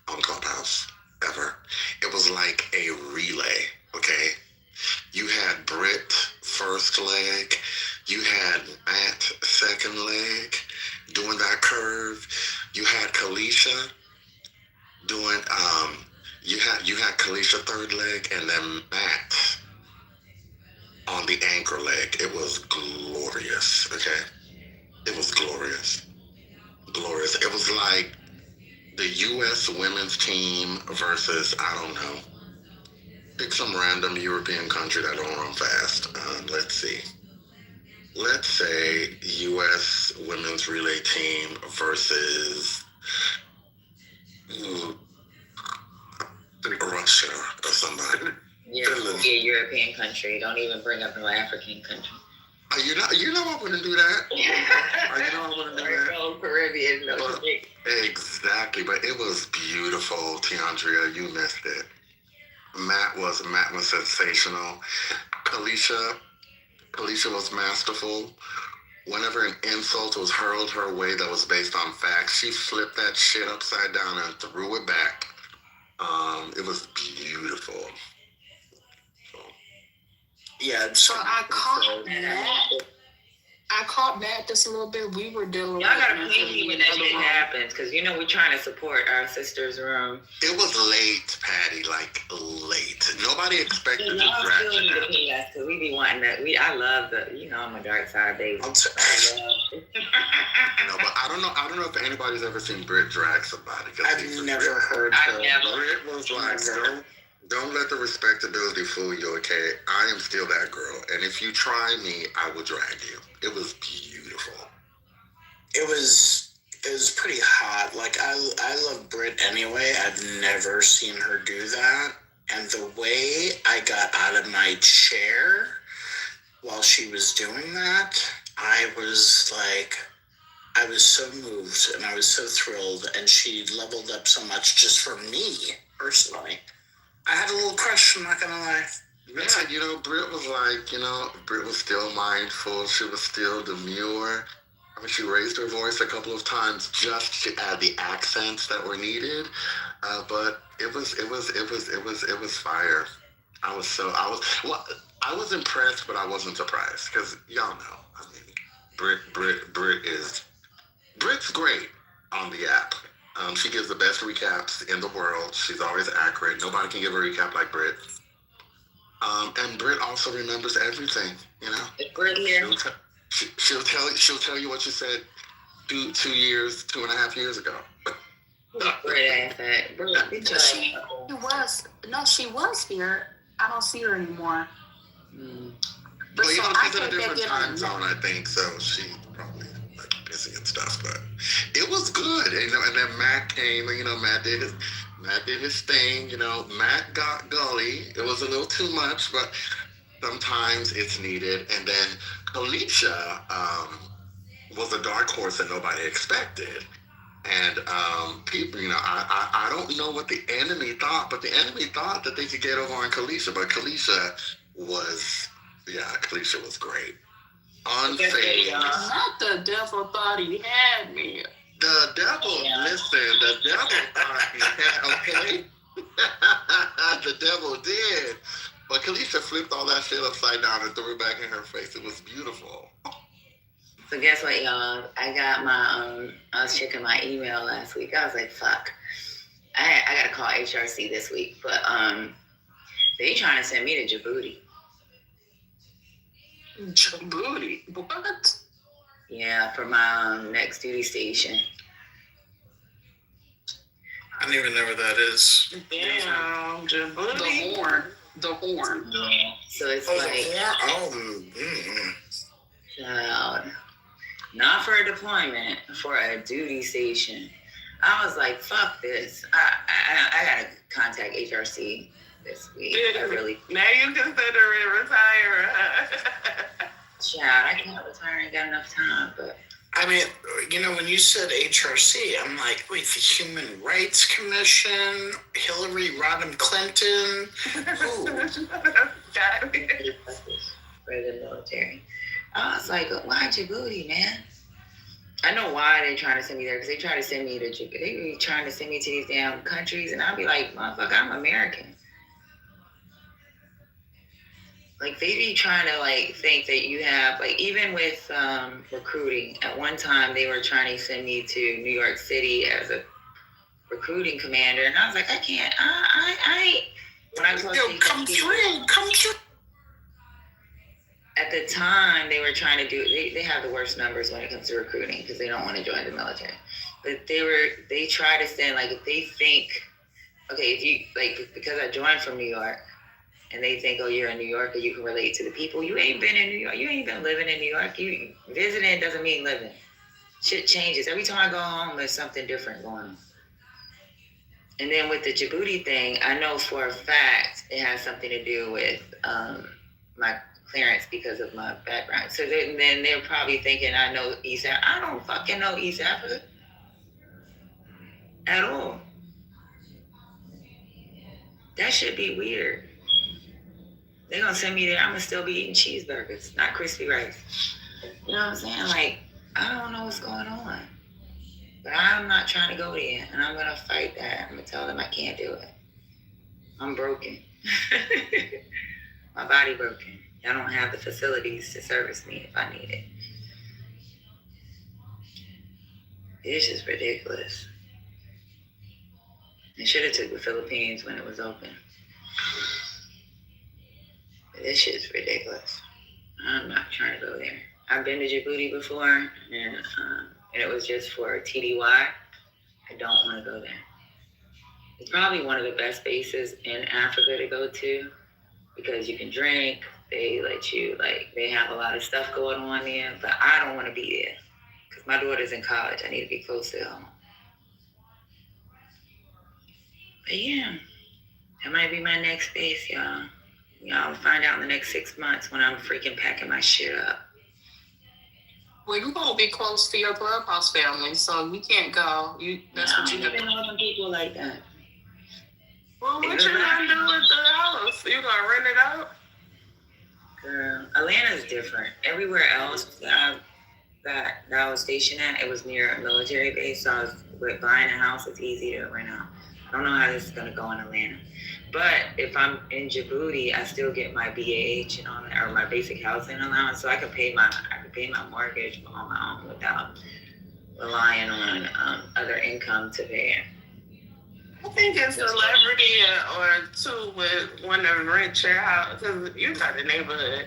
on Clubhouse, ever. It was like a relay, okay? You had Britt first leg, you had Matt second leg doing that curve, you had Kalisha doing you had Kalisha third leg, and then Matt on the anchor leg. It was glorious, okay? It was glorious. It was like the U.S. women's team versus, I don't know, pick some random European country that don't run fast. Let's see. Let's say U.S. women's relay team versus Russia or somebody. Be a European country. Don't even bring up no African country. You know I wouldn't do that. Caribbean. Exactly, but it was beautiful, Tiandria. You missed it. Matt was sensational. Kalisha was masterful. Whenever an insult was hurled her way that was based on facts, she flipped that shit upside down and threw it back. It was beautiful. Yeah. So I caught Matt just a little bit. We were dealing Y'all with gotta ping me when that shit happens, because you know we're trying to support our sister's room. It was late, Patty, like late. Nobody expected the Y'all draft still to need to happen. ping us, because we be wanting that. I love I'm a dark side baby. No, but I don't know if anybody's ever seen Brit drag somebody. I've never heard her. Brit was like, don't let the respectability fool you, okay? I am still that girl. And if you try me, I will drag you. It was beautiful. It was pretty hot. Like I love Brit anyway. I've never seen her do that. And the way I got out of my chair while she was doing that, I was so moved and I was so thrilled, and she leveled up so much just for me personally. I had a little crush, I'm not gonna lie. Yeah, Brit was Brit was still mindful. She was still demure. I mean, she raised her voice a couple of times just to add the accents that were needed. But it was fire. I was impressed, but I wasn't surprised because y'all know. I mean, Brit's great on the app. She gives the best recaps in the world. She's always accurate. Nobody can give a recap like Brit. And Brit also remembers everything. Is Brit here? She'll tell you what you said 2.5 years ago. Brit ass. Brit, she was here. I don't see her anymore. But Well, so she's in a different time zone, I think. So she probably busy and stuff. But it was good. And then Matt came. Matt did his thing. Matt got gully. It was a little too much, but sometimes it's needed. And then Alicia was a dark horse that nobody expected. And people, I don't know what the enemy thought, but the enemy thought that they could get over on Kalisha. But Kalisha was great. Unfazed. Not the devil thought he had me. The devil, listen, the devil thought he had, okay? The devil did. But Kalisha flipped all that shit upside down and threw it back in her face. It was beautiful. So guess what, y'all? I got my I was checking my email last week. I was like, fuck. I gotta call HRC this week. But they trying to send me to Djibouti. Djibouti? What? Yeah, for my next duty station. I don't even know where that is. Damn, Djibouti. The horn. Yeah. So it's child. Not for a deployment, for a duty station. I was like, fuck this. I gotta contact HRC this week. Now you consider it retire. Child, I can't retire. I ain't got enough time, but. I mean, when you said HRC, I'm like, wait, the Human Rights Commission, Hillary Rodham Clinton, who? For the military. I was like, why Djibouti, man? I know why they're trying to send me there, because they try to send me to Djibouti. They be trying to send me to these damn countries, and I'll be like, motherfucker, I'm American. Like, they be trying to, think that you have, even with recruiting, at one time, they were trying to send me to New York City as a recruiting commander, and I was like, I can't, when I was come through. At the time, they were trying to do, they have the worst numbers when it comes to recruiting, because they don't want to join the military. But they try to send, if they think, okay, if you, because I joined from New York, and they think, oh, you're a New Yorker, you can relate to the people. You ain't been in New York. You ain't been living in New York. You visiting doesn't mean living. Shit changes. Every time I go home, there's something different going on. And then with the Djibouti thing, I know for a fact it has something to do with my clearance because of my background. So then they're probably thinking I know East Africa. I don't fucking know East Africa at all. That should be weird. They're gonna send me there. I'm gonna still be eating cheeseburgers, not crispy rice. You know what I'm saying? Like, I don't know what's going on. But I'm not trying to go there, and I'm gonna fight that. I'm gonna tell them I can't do it. I'm broken. My body broken. I don't have the facilities to service me if I need it. It's just ridiculous. They should have took the Philippines when it was open. But this shit's ridiculous. I'm not trying to go there. I've been to Djibouti before, and it was just for TDY. I don't want to go there. It's probably one of the best bases in Africa to go to because you can drink. They let you, they have a lot of stuff going on there, but I don't want to be there because my daughter's in college. I need to be close to home. But yeah, that might be my next base, y'all. Y'all will find out in the next 6 months when I'm freaking packing my shit up. Well, you're gonna be close to your clubhouse family, so you can't go. That's what you have to do. I don't even know people like that. Well, what you gonna do with the house? You gonna rent it out? Girl, Atlanta's different. Everywhere else that I was stationed at, it was near a military base, so with buying a house, it's easy to rent out. I don't know how this is gonna go in Atlanta. But if I'm in Djibouti, I still get my BAH and all that, or my basic housing allowance, so I can pay my mortgage on my own without relying on other income to pay it. I think a celebrity or two would want to rent your house because you're not the neighborhood.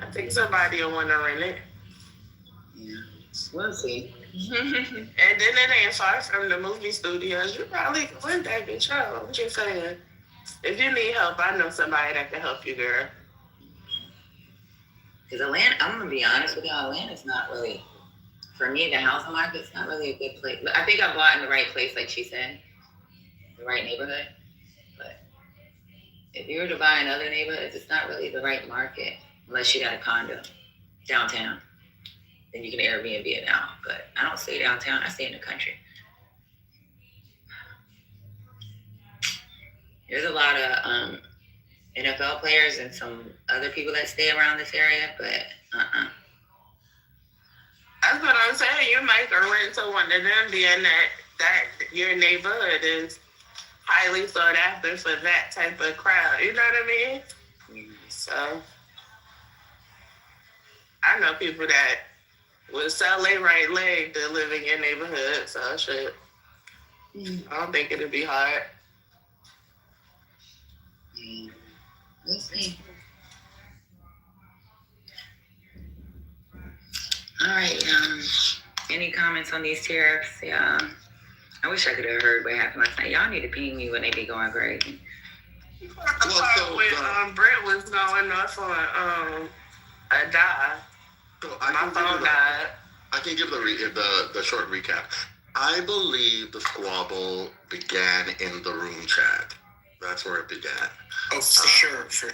I think somebody will want to rent it. Yeah, we'll see. And then it ain't far from the movie studios. You probably can rent that bitch out. I'm just saying. If you need help, I know somebody that can help you, girl. Because Atlanta, I'm going to be honest with y'all, Atlanta's not really, for me, the housing market's not really a good place. I think I bought in the right place, like she said, the right neighborhood. But if you were to buy in other neighborhoods, it's not really the right market unless you got a condo downtown. Then you can Airbnb it out. But I don't stay downtown, I stay in the country. There's a lot of NFL players and some other people that stay around this area, but That's what I'm saying. You might go rent to one of them, being that your neighborhood is highly sought after for that type of crowd. You know what I mean? So I know people that would sell their right leg to live in your neighborhood. So shit, I don't think it'd be hard. We'll see. All right. Any comments on these tariffs? Yeah. I wish I could have heard what happened last night. Y'all need to ping me when they be going crazy. When Brent was going off on a dive, my phone died. I can give the short recap. I believe the squabble began in the room chat. That's where it began. Oh, for sure.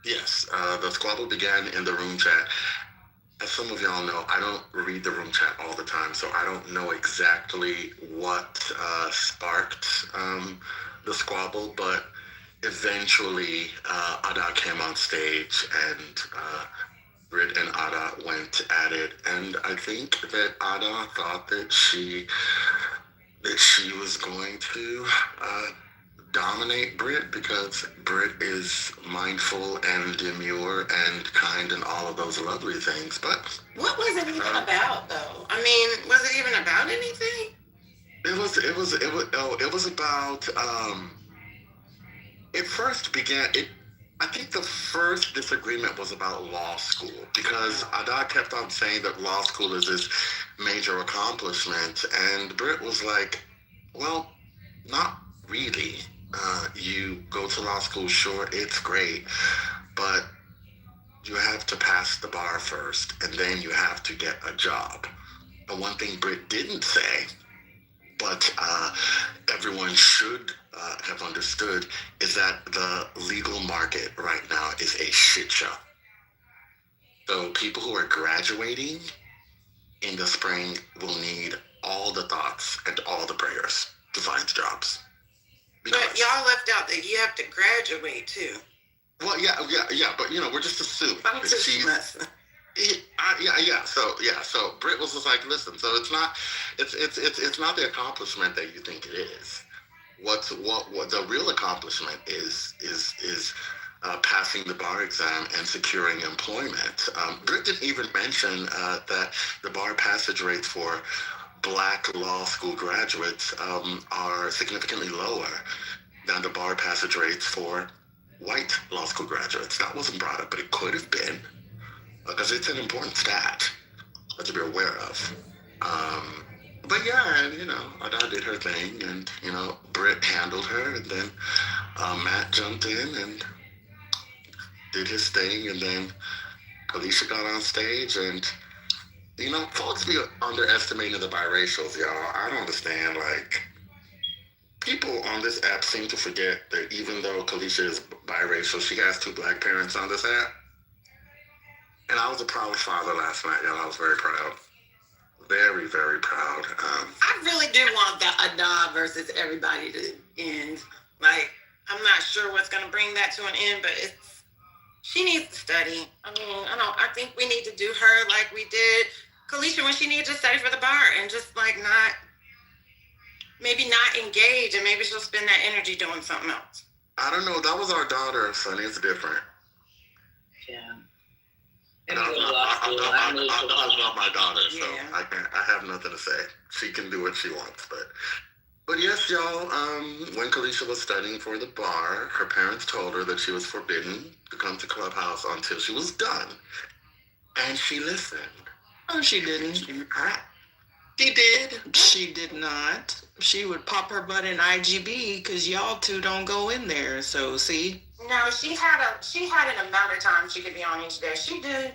Yes, the squabble began in the room chat. As some of y'all know, I don't read the room chat all the time, so I don't know exactly what sparked the squabble, but eventually Ada came on stage and Rid and Ada went at it, and I think that Ada thought that she was going to dominate Brit because Brit is mindful and demure and kind and all of those lovely things. But what was it even about, though? I mean, was it even about anything? It was about. It first began. I think the first disagreement was about law school because Ada kept on saying that law school is this major accomplishment, and Brit was like, "Well, not really. You go to law school, sure, it's great, but you have to pass the bar first, and then you have to get a job." And one thing Britt didn't say, but everyone should have understood, is that the legal market right now is a shit show. So people who are graduating in the spring will need all the thoughts and all the prayers to find jobs. But y'all left out that you have to graduate too. Well, yeah, but we're just assuming that she's. So Britt was just like, listen. So it's not the accomplishment that you think it is. What the real accomplishment is passing the bar exam and securing employment. Britt didn't even mention that the bar passage rates for Black law school graduates are significantly lower than the bar passage rates for white law school graduates. That wasn't brought up, but it could have been, because it's an important stat to be aware of. But yeah, and Ada did her thing, and Britt handled her, and then Matt jumped in and did his thing, and then Alicia got on stage, and folks be underestimating the biracials, y'all. I don't understand. Like, people on this app seem to forget that even though Kalisha is biracial, she has 2 Black parents on this app. And I was a proud father last night, y'all. I was very proud. Very, very proud. I really do want the Ada versus everybody to end. Like, I'm not sure what's going to bring that to an end, but she needs to study. I mean, I think we need to do her like we did Kalisha when she needed to study for the bar, and just like not engage, and maybe she'll spend that energy doing something else. I don't know. That was our daughter, Sonny. It's different. Yeah. I was not my daughter, so I have nothing to say. She can do what she wants, but yes, y'all. When Kalisha was studying for the bar, her parents told her that she was forbidden to come to Clubhouse until she was done, and she listened. Oh, she didn't. She did. She did not. She would pop her butt in IGB because y'all two don't go in there. So see. No, she had an amount of time she could be on each day. She did.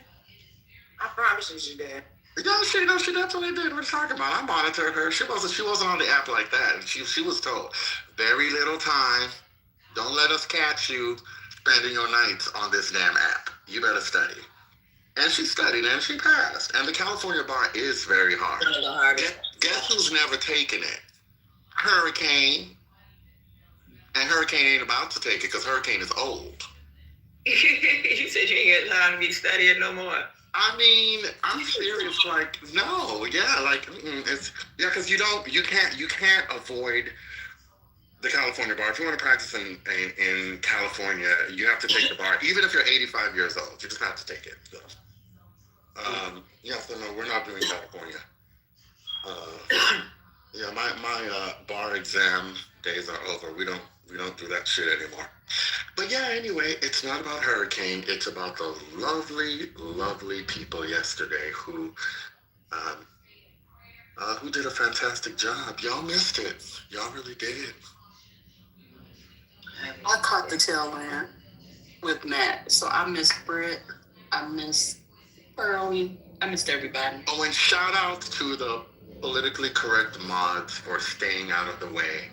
I promise you, she did. Yeah, she definitely did. What are you talking about? I monitored her. She wasn't on the app like that. And she was told, very little time. Don't let us catch you spending your nights on this damn app. You better study. And she studied and she passed. And the California bar is very hard. Guess who's never taken it? Hurricane. And Hurricane ain't about to take it because Hurricane is old. You said you ain't got time to be studying no more. I mean, I'm serious. Like, no, yeah, like, because you can't avoid the California bar. If you want to practice in California, you have to take the bar, even if you're 85 years old. You just have to take it. So, so no, we're not doing California. My bar exam days are over. We don't do that shit anymore. But yeah, anyway, it's not about Hurricane. It's about the lovely, lovely people yesterday who did a fantastic job. Y'all missed it. Y'all really did. I caught the tail end with Matt, so I missed Britt. I missed Early. I missed everybody. Oh, and shout out to the politically correct mods for staying out of the way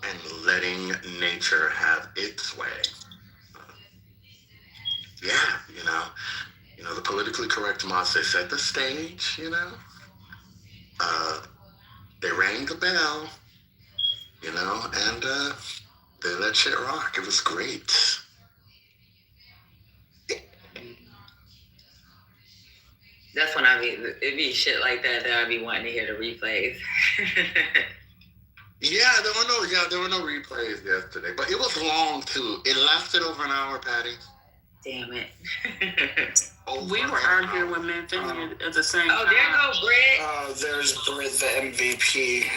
and letting nature have its way. The politically correct mods, they set the stage, they rang the bell, and they let shit rock. It was great. That's when it'd be shit like that I'd be wanting to hear the replays. There were no replays yesterday, but it was long too. It lasted over an hour, Patty. Damn it. We were arguing with Memphis at the same time. Oh, there goes Britt. There's Britt, the MVP.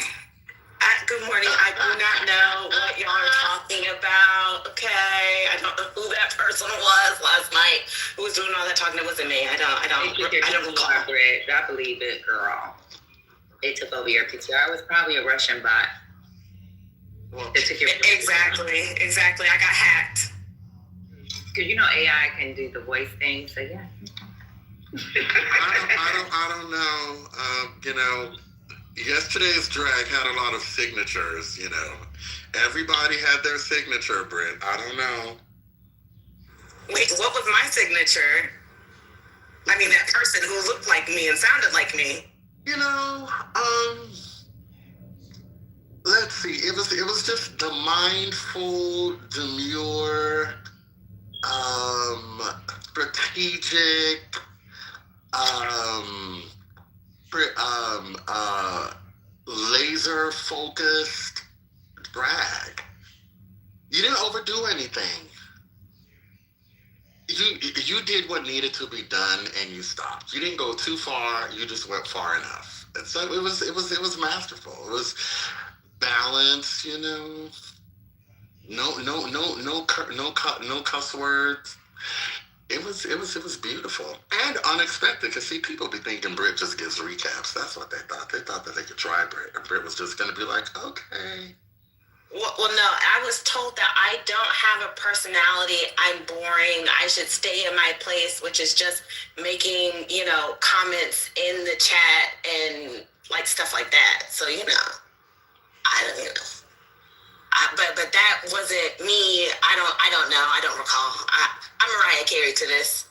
Good morning. I do not know what y'all are talking about. Okay, I don't know who that person was last night who was doing all that talking. It wasn't me. I don't recall. Britt. I believe it, girl. They took over your PTR. It was probably a Russian bot. Exactly. I got hacked. Because AI can do the voice thing. So yeah. I don't know. Yesterday's drag had a lot of signatures, Everybody had their signature, Britt. I don't know. Wait, what was my signature? I mean, that person who looked like me and sounded like me. let's see. It was just the mindful, demure, strategic, laser focused drag. You didn't overdo anything. You did what needed to be done, and you stopped. You didn't go too far. You just went far enough. And so it was masterful. It was balanced. No cuss words. It was beautiful and unexpected. Cause see, people be thinking Brit just gives recaps. That's what they thought. They thought that they could try Brit, and Brit was just gonna be like, okay. Well, no, I was told that I don't have a personality. I'm boring. I should stay in my place, which is just making, comments in the chat and like stuff like that. So, I don't know. But that wasn't me. I don't know. I don't recall. I'm Mariah Carey to this.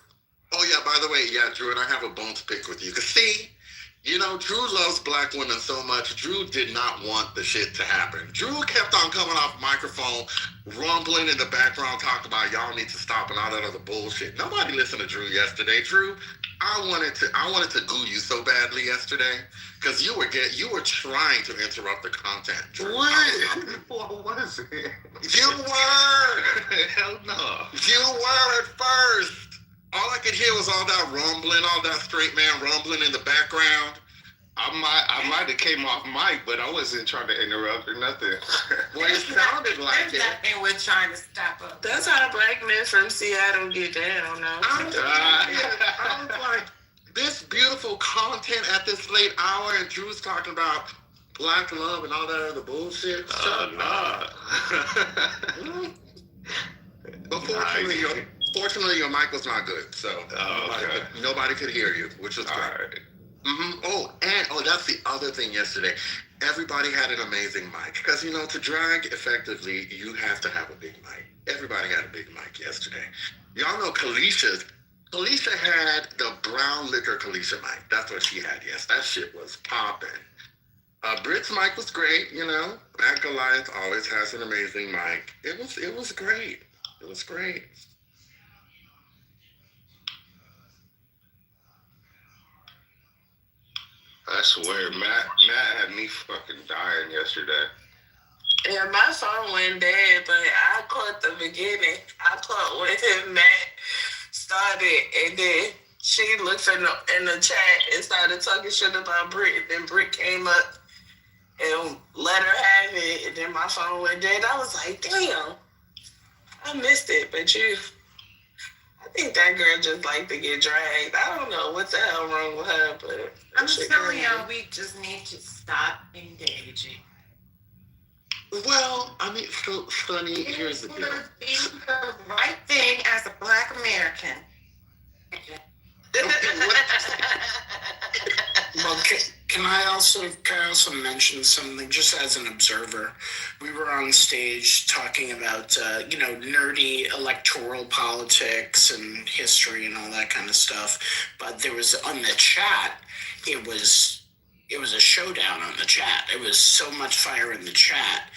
Oh yeah, by the way, yeah, Drew, and I have a bone to pick with you. Cause see, Drew loves black women so much. Drew did not want the shit to happen. Drew kept on coming off microphone, rumbling in the background, talking about y'all need to stop and all that other bullshit. Nobody listened to Drew yesterday. Drew, I wanted to goo you so badly yesterday because you were trying to interrupt the content. Drew. What is it? You were. Hell no. You were at first. All I could hear was all that rumbling, all that straight man rumbling in the background. I might have came off mic, but I wasn't trying to interrupt or nothing. Well, it sounded like it. Nothing we're trying to stop up. That's how black men from Seattle get down. I was like, this beautiful content at this late hour, and Drew's talking about black love and all that other bullshit. But fortunately, your mic was not good, so nobody could hear you, which was great. Right. Mm-hmm. That's the other thing yesterday. Everybody had an amazing mic. Because, to drag effectively, you have to have a big mic. Everybody had a big mic yesterday. Y'all know Kalisha had the brown liquor Kalisha mic. That's what she had, yes. That shit was popping. Brit's mic was great, Matt Goliath always has an amazing mic. It was great. It was great. I swear, Matt had me fucking dying yesterday. Yeah, my phone went dead, but I caught the beginning. I caught when Matt started, and then she looked in the chat and started talking shit about Brit. And then Brit came up and let her have it, and then my phone went dead. I was like, damn, I missed it. But I think that girl just like to get dragged. I don't know what the hell wrong with her, but I'm just telling y'all, we just need to stop engaging. Well, I mean, Sonny, here's the deal. Be the right thing as a Black American. Well, can I also mention something just as an observer? We were on stage talking about, nerdy electoral politics and history and all that kind of stuff. But there was on the chat, it was a showdown on the chat. It was so much fire in the chat.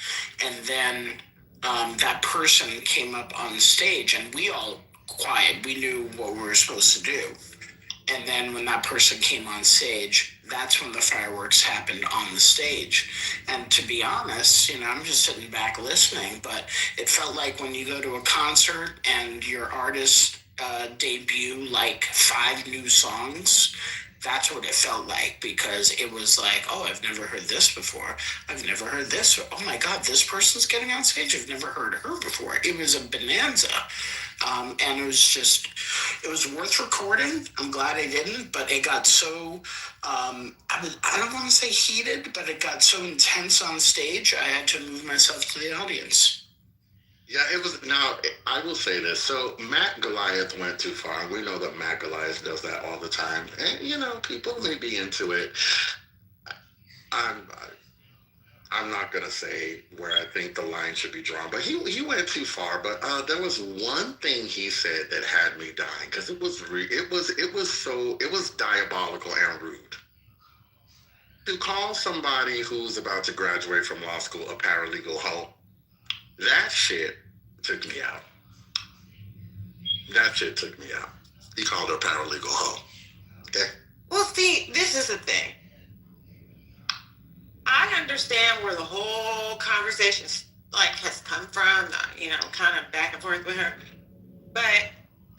And then that person came up on stage and we all quiet. We knew what we were supposed to do. And then when that person came on stage, that's when the fireworks happened on the stage. And to be honest, I'm just sitting back listening, but it felt like when you go to a concert and your artist debut like 5 new songs, that's what it felt like, because it was like, oh, I've never heard this before. I've never heard this. Oh my God, this person's getting on stage. I've never heard her before. It was a bonanza. And it was worth recording. I'm glad I didn't, but it got so, I don't want to say heated, but it got so intense on stage, I had to move myself to the audience. Yeah, it was. Now, I will say this. So, Matt Goliath went too far. We know that Matt Goliath does that all the time. And, people may be into it. I'm not going to say where I think the line should be drawn, but he went too far. But there was one thing he said that had me dying, because it was diabolical and rude. To call somebody who's about to graduate from law school a paralegal hoe, that shit took me out. That shit took me out. He called her a paralegal hoe. Okay? Well, see, this is the thing. I understand where the whole conversation has come from, kind of back and forth with her. But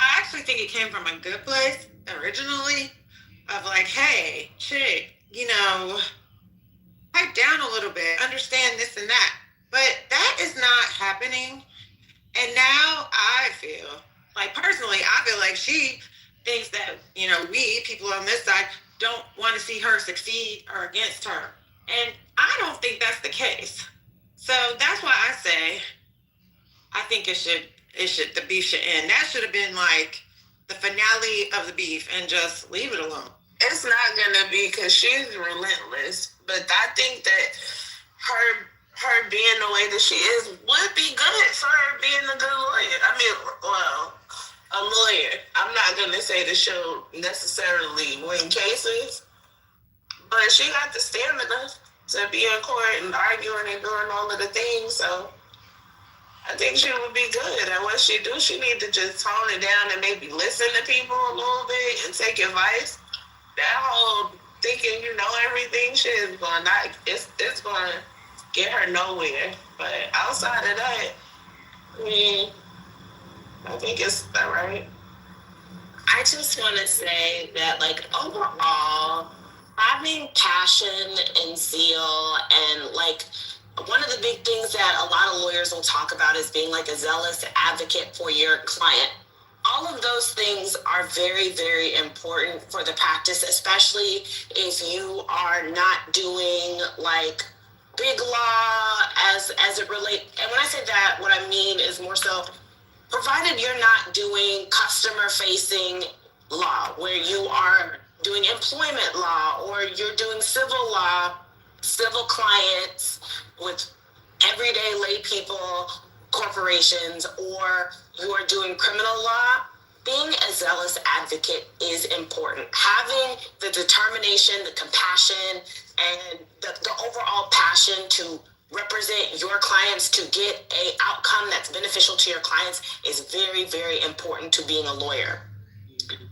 I actually think it came from a good place originally of like, hey, chick, pipe down a little bit, understand this and that. But that is not happening. And now I feel like she thinks that, we people on this side don't want to see her succeed or against her. And I don't think that's the case. So that's why I say I think the beef should end. That should have been like the finale of the beef and just leave it alone. It's not gonna be because she's relentless, but I think that her being the way that she is would be good for her being a good lawyer. I mean, well, a lawyer. I'm not gonna say that she'll necessarily win cases, but she got the stamina to be in court and arguing and doing all of the things. So I think she would be good. And what she do, she need to just tone it down and maybe listen to people a little bit and take advice. That whole thinking you know everything shit is going it's going to get her nowhere. But outside of that, I mean, I think it's all right. I just want to say that, like, overall, having passion and zeal and, like, one of the big things that a lot of lawyers will talk about is being, like, a zealous advocate for your client. All of those things are very, very important for the practice, especially if you are not doing, like, big law as it relates. And when I say that, what I mean is more so, provided you're not doing customer-facing law, where you are doing employment law or you're doing civil law, civil clients with everyday lay people, corporations, or you are doing criminal law, being a zealous advocate is important. Having the determination, the compassion, and the overall passion to represent your clients to get a outcome that's beneficial to your clients is very, very important to being a lawyer.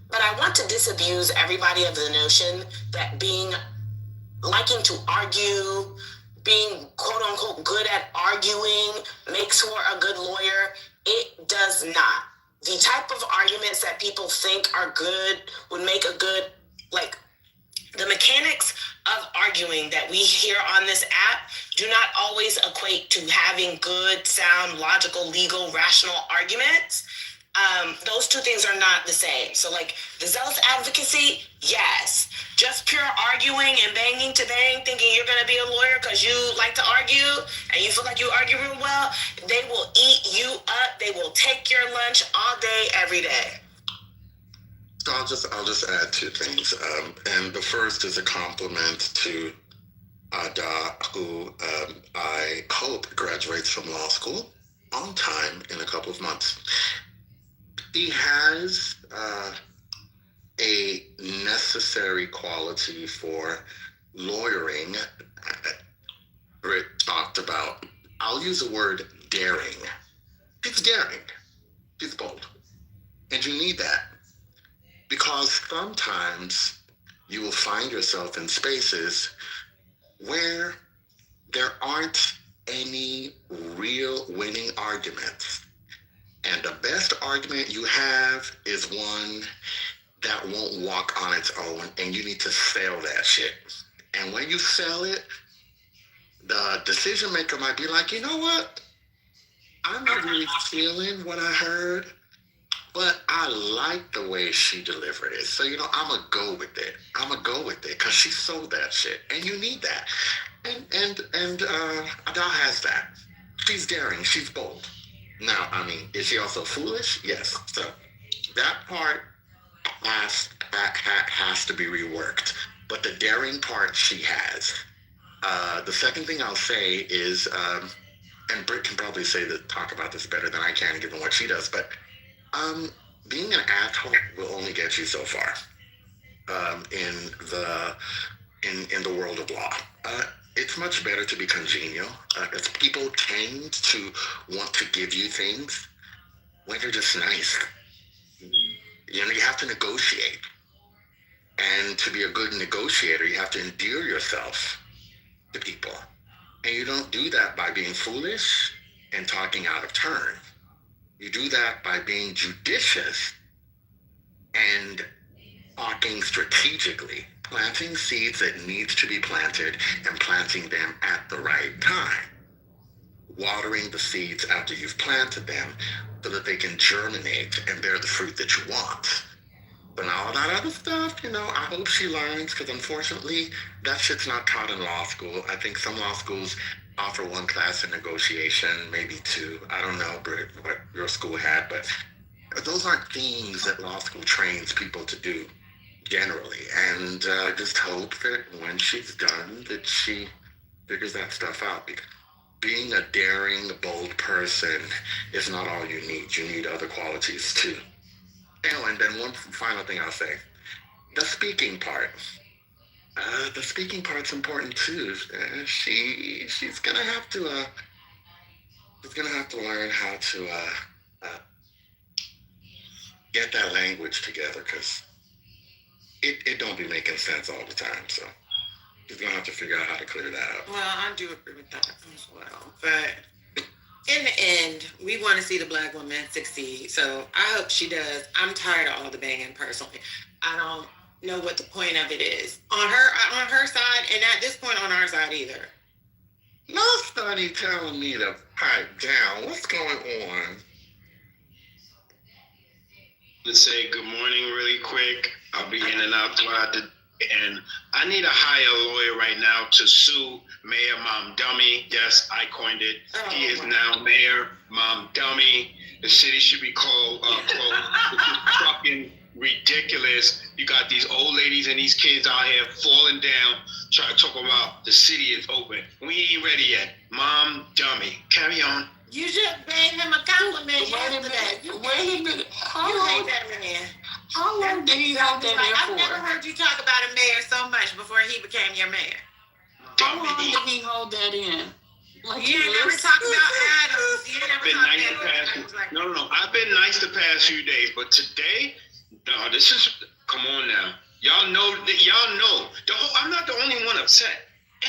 But I want to disabuse everybody of the notion that liking to argue, being quote unquote good at arguing makes for a good lawyer. It does not. The type of arguments that people think are good would make a good, like, the mechanics of arguing that we hear on this app do not always equate to having good, sound, logical, legal, rational arguments. Those two things are not the same. So, like, the zealous advocacy, yes. Just pure arguing and banging to bang, thinking you're going to be a lawyer because you like to argue and you feel like you argue real well, they will eat you up. They will take your lunch all day, every day. So I'll just add two things. And the first is a compliment to Ada, who I hope graduates from law school on time in a couple of months. He has a necessary quality for lawyering. Rick talked about, I'll use the word daring. He's daring. He's bold. And you need that. Because sometimes you will find yourself in spaces where there aren't any real winning arguments. And the best argument you have is one that won't walk on its own, and you need to sell that shit. And when you sell it, the decision maker might be like, you know what? I'm not really feeling what I heard, but I like the way she delivered it. So, I'm going to go with it. I'm going to go with it because she sold that shit. And you need that. And Ada has that. She's daring. She's bold. Now, is she also foolish? Yes. So that part has to be reworked. But the daring part she has. The second thing I'll say is, and Britt can probably talk about this better than I can given what she does, but being an asshole will only get you so far. In the in the world of law. It's much better to be congenial, because people tend to want to give you things when they're just nice. You know, you have to negotiate. And to be a good negotiator, you have to endear yourself to people. And you don't do that by being foolish and talking out of turn. You do that by being judicious and talking strategically, planting seeds that need to be planted and planting them at the right time. Watering the seeds after you've planted them so that they can germinate and bear the fruit that you want. But all that other stuff, you know, I hope she learns, because unfortunately, that shit's not taught in law school. I think some law schools offer one class in negotiation, maybe two. I don't know, Britt, what your school had, but those aren't things that law school trains people to do generally. And I just hope that when she's done, that she figures that stuff out. Because being a daring, bold person is not all you need. You need other qualities too. Oh, and then one final thing I'll say. The speaking part. The speaking part's important too. She's gonna have to learn how to get that language together, because it don't be making sense all the time. So she's gonna have to figure out how to clear that up. Well, I do agree with that as well. But in the end, we want to see the Black woman succeed. So I hope she does. I'm tired of all the banging personally. I don't know what the point of it is on her side, and at this point on our side either. No study telling me to pipe down. What's going on? Let's say good morning really quick. I'll be in and out throughout the and I need to hire a lawyer right now to sue Mayor Mom Dummy. Yes, I coined it. He is now Mayor Mom Dummy. The city should be closed. Which is fucking ridiculous. You got these old ladies and these kids out here falling down, trying to talk about the city is open. We ain't ready yet. Mom Dummy. Carry on. You just gave him a compliment yesterday. Wait a minute. How long did he hold that in for? I've never heard you talk about a mayor so much before he became your mayor. How long did he hold that in? Like you never talked about Adams. You never talked about No. I've been nice the past few days, but today, no, this is, come on now. Y'all know. I'm not the only one upset.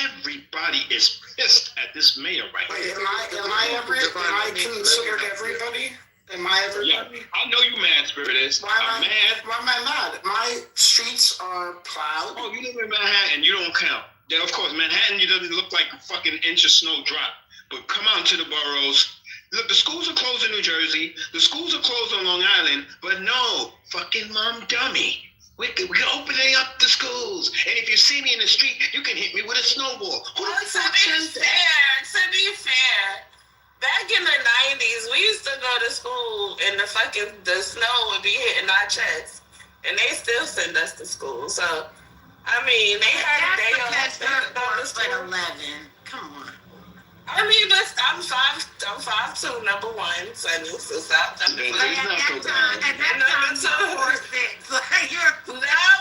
Everybody is pissed at this mayor right now. Wait, am I considered everybody? Am I everybody? Yeah, I know you mad, Spiritist. Why am I mad? My streets are plowed. Oh, you live in Manhattan. You don't count. Yeah, of course, Manhattan, you doesn't look like a fucking inch of snow drop. But come on to the boroughs. Look, the schools are closed in New Jersey. The schools are closed on Long Island. But no, fucking Mom Dummy. We're opening up the schools. And if you see me in the street, you can hit me with a snowball. To be fair, back in the 90s, we used to go to school and the snow would be hitting our chests. And they still send us to school. So, I mean, they had a day off to go to school. 11. Come on. I mean, I'm 5'2", number one, Sunny, so stop. At that time, I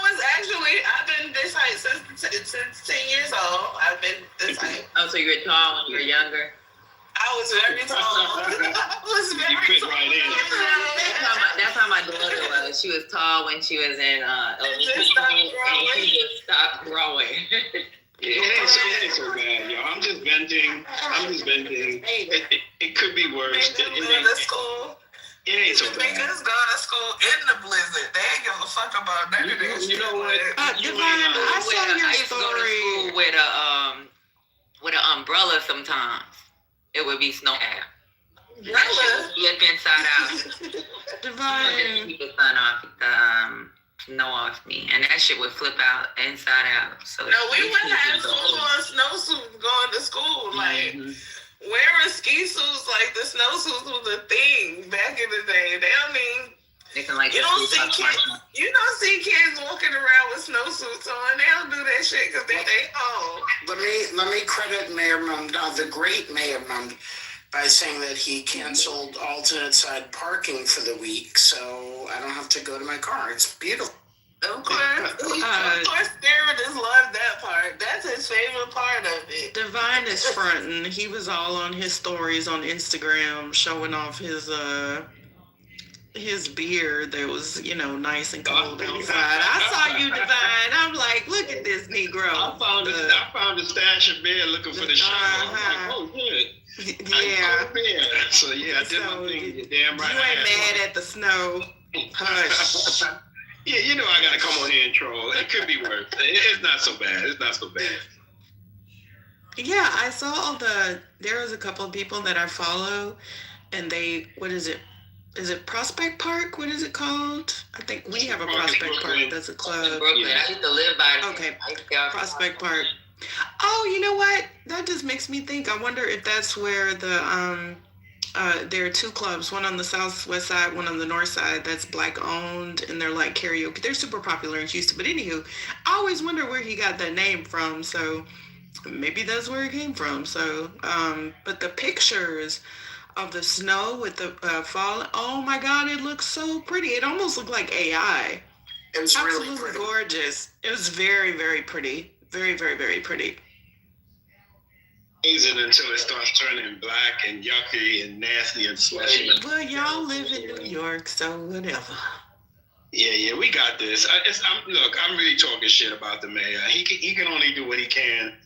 was actually, I've been this height since 10 years old. I've been this height. Oh, so you were tall when you were younger? I was very tall. I was very tall. Right in. That's how my daughter was. She was tall when she was in elementary school, and she just stopped growing. It ain't so bad, yo. I'm just venting. It could be worse. It ain't so bad. Make us go to school in the blizzard. They ain't give a fuck about none of that shit. You know what? I used to go to school with an umbrella sometimes. It would be snow. Umbrella? Flip inside out. Divine. Keep the sun off. Snow off me, and that shit would flip out inside out. So no, we wouldn't have full-on snowsuits going to school. Like wearing ski suits, like the snowsuits was a thing back in the day. They don't mean you don't see kids walking around with snowsuits on. They don't do that shit because they think, oh. Let me credit Mayor Mund, the great Mayor Mund, by saying that he canceled alternate side parking for the week, so I don't have to go to my car. It's beautiful. Of course, therapists love that part. That's his favorite part of it. Divine is fronting. He was all on his stories on Instagram showing off his beard that was, nice and cold outside. I saw you, Divine. I'm like, look at this Negro. I found a stash of beer looking for the show. Oh, good. Yeah. So yeah, I did my thing. You're damn right. You ain't mad at the snow. Hush. Yeah, I gotta come on here and troll. It could be worse. It's not so bad. Yeah, I saw there was a couple of people that I follow, and what is it? Is it Prospect Park? What is it called? I think we have a Prospect Park. That's a club. Brooklyn. I used to live by it. Okay, Prospect Park. Oh, you know what? That just makes me think. I wonder if that's where there are two clubs, one on the southwest side, one on the north side, that's black owned, and they're like karaoke. They're super popular in Houston. But anywho, I always wonder where he got that name from. So maybe that's where it came from. So, but the pictures of the snow with the fall, oh my God, it looks so pretty. It almost looked like AI. It was absolutely really pretty. Gorgeous. It was very, very pretty. Very, very, very pretty. Amazing until it starts turning black and yucky and nasty and slushy. Well, y'all live in New York, so whatever. Yeah, we got this. I'm really talking shit about the mayor. He can only do what he can.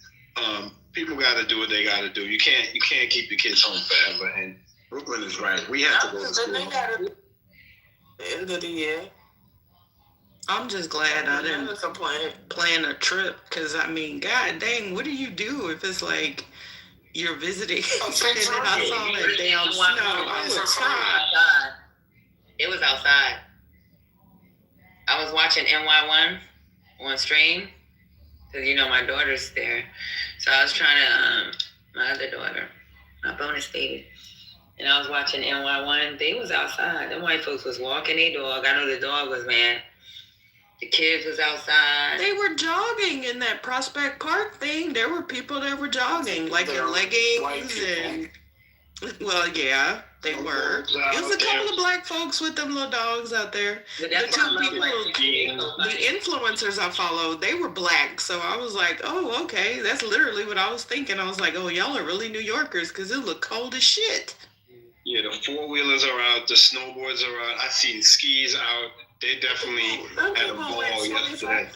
People got to do what they got to do. You can't keep the kids home forever. And Brooklyn is right. We have to go to school. End of the year. I'm just glad I didn't plan a trip, because I mean, god dang, what do you do if it's like you're visiting and then I saw that damn snow? I was outside. It was outside. I was watching NY1 on stream because my daughter's there, so I was trying to my other daughter, my bonus baby, and I was watching NY1. They was outside. Them white folks was walking their dog. I know the dog was mad. The kids was outside. They were jogging in that Prospect Park thing. There were people that were jogging, like in leggings and. Well, yeah, they were. It was a couple of black folks with them little dogs out there. The two people, the influencers I followed, they were black. So I was like, oh, okay. That's literally what I was thinking. I was like, oh, y'all are really New Yorkers, because it looked cold as shit. Yeah, the four-wheelers are out. The snowboards are out. I've seen skis out. They definitely had a ball yesterday.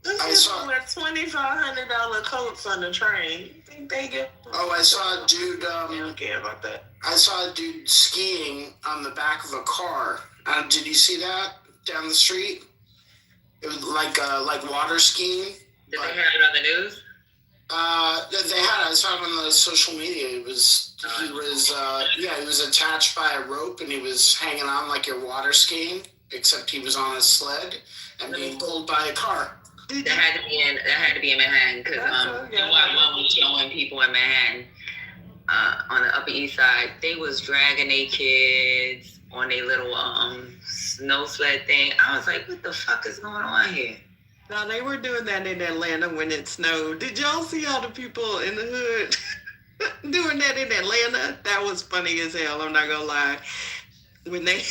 I saw $2,500 coats on the train. You think they get? I saw a dude. They don't care about that. I saw a dude skiing on the back of a car. Did you see that down the street? It was like water skiing. Did they have it on the news? They had. I saw it on the social media. He was attached by a rope and he was hanging on like you're water skiing, except he was on a sled and being pulled by a car. That had to be in Manhattan, because one was showing people in Manhattan on the Upper East Side. They was dragging their kids on their little snow sled thing. I was like, what the fuck is going on here? No, they were doing that in Atlanta when it snowed. Did y'all see all the people in the hood doing that in Atlanta? That was funny as hell, I'm not gonna lie. When they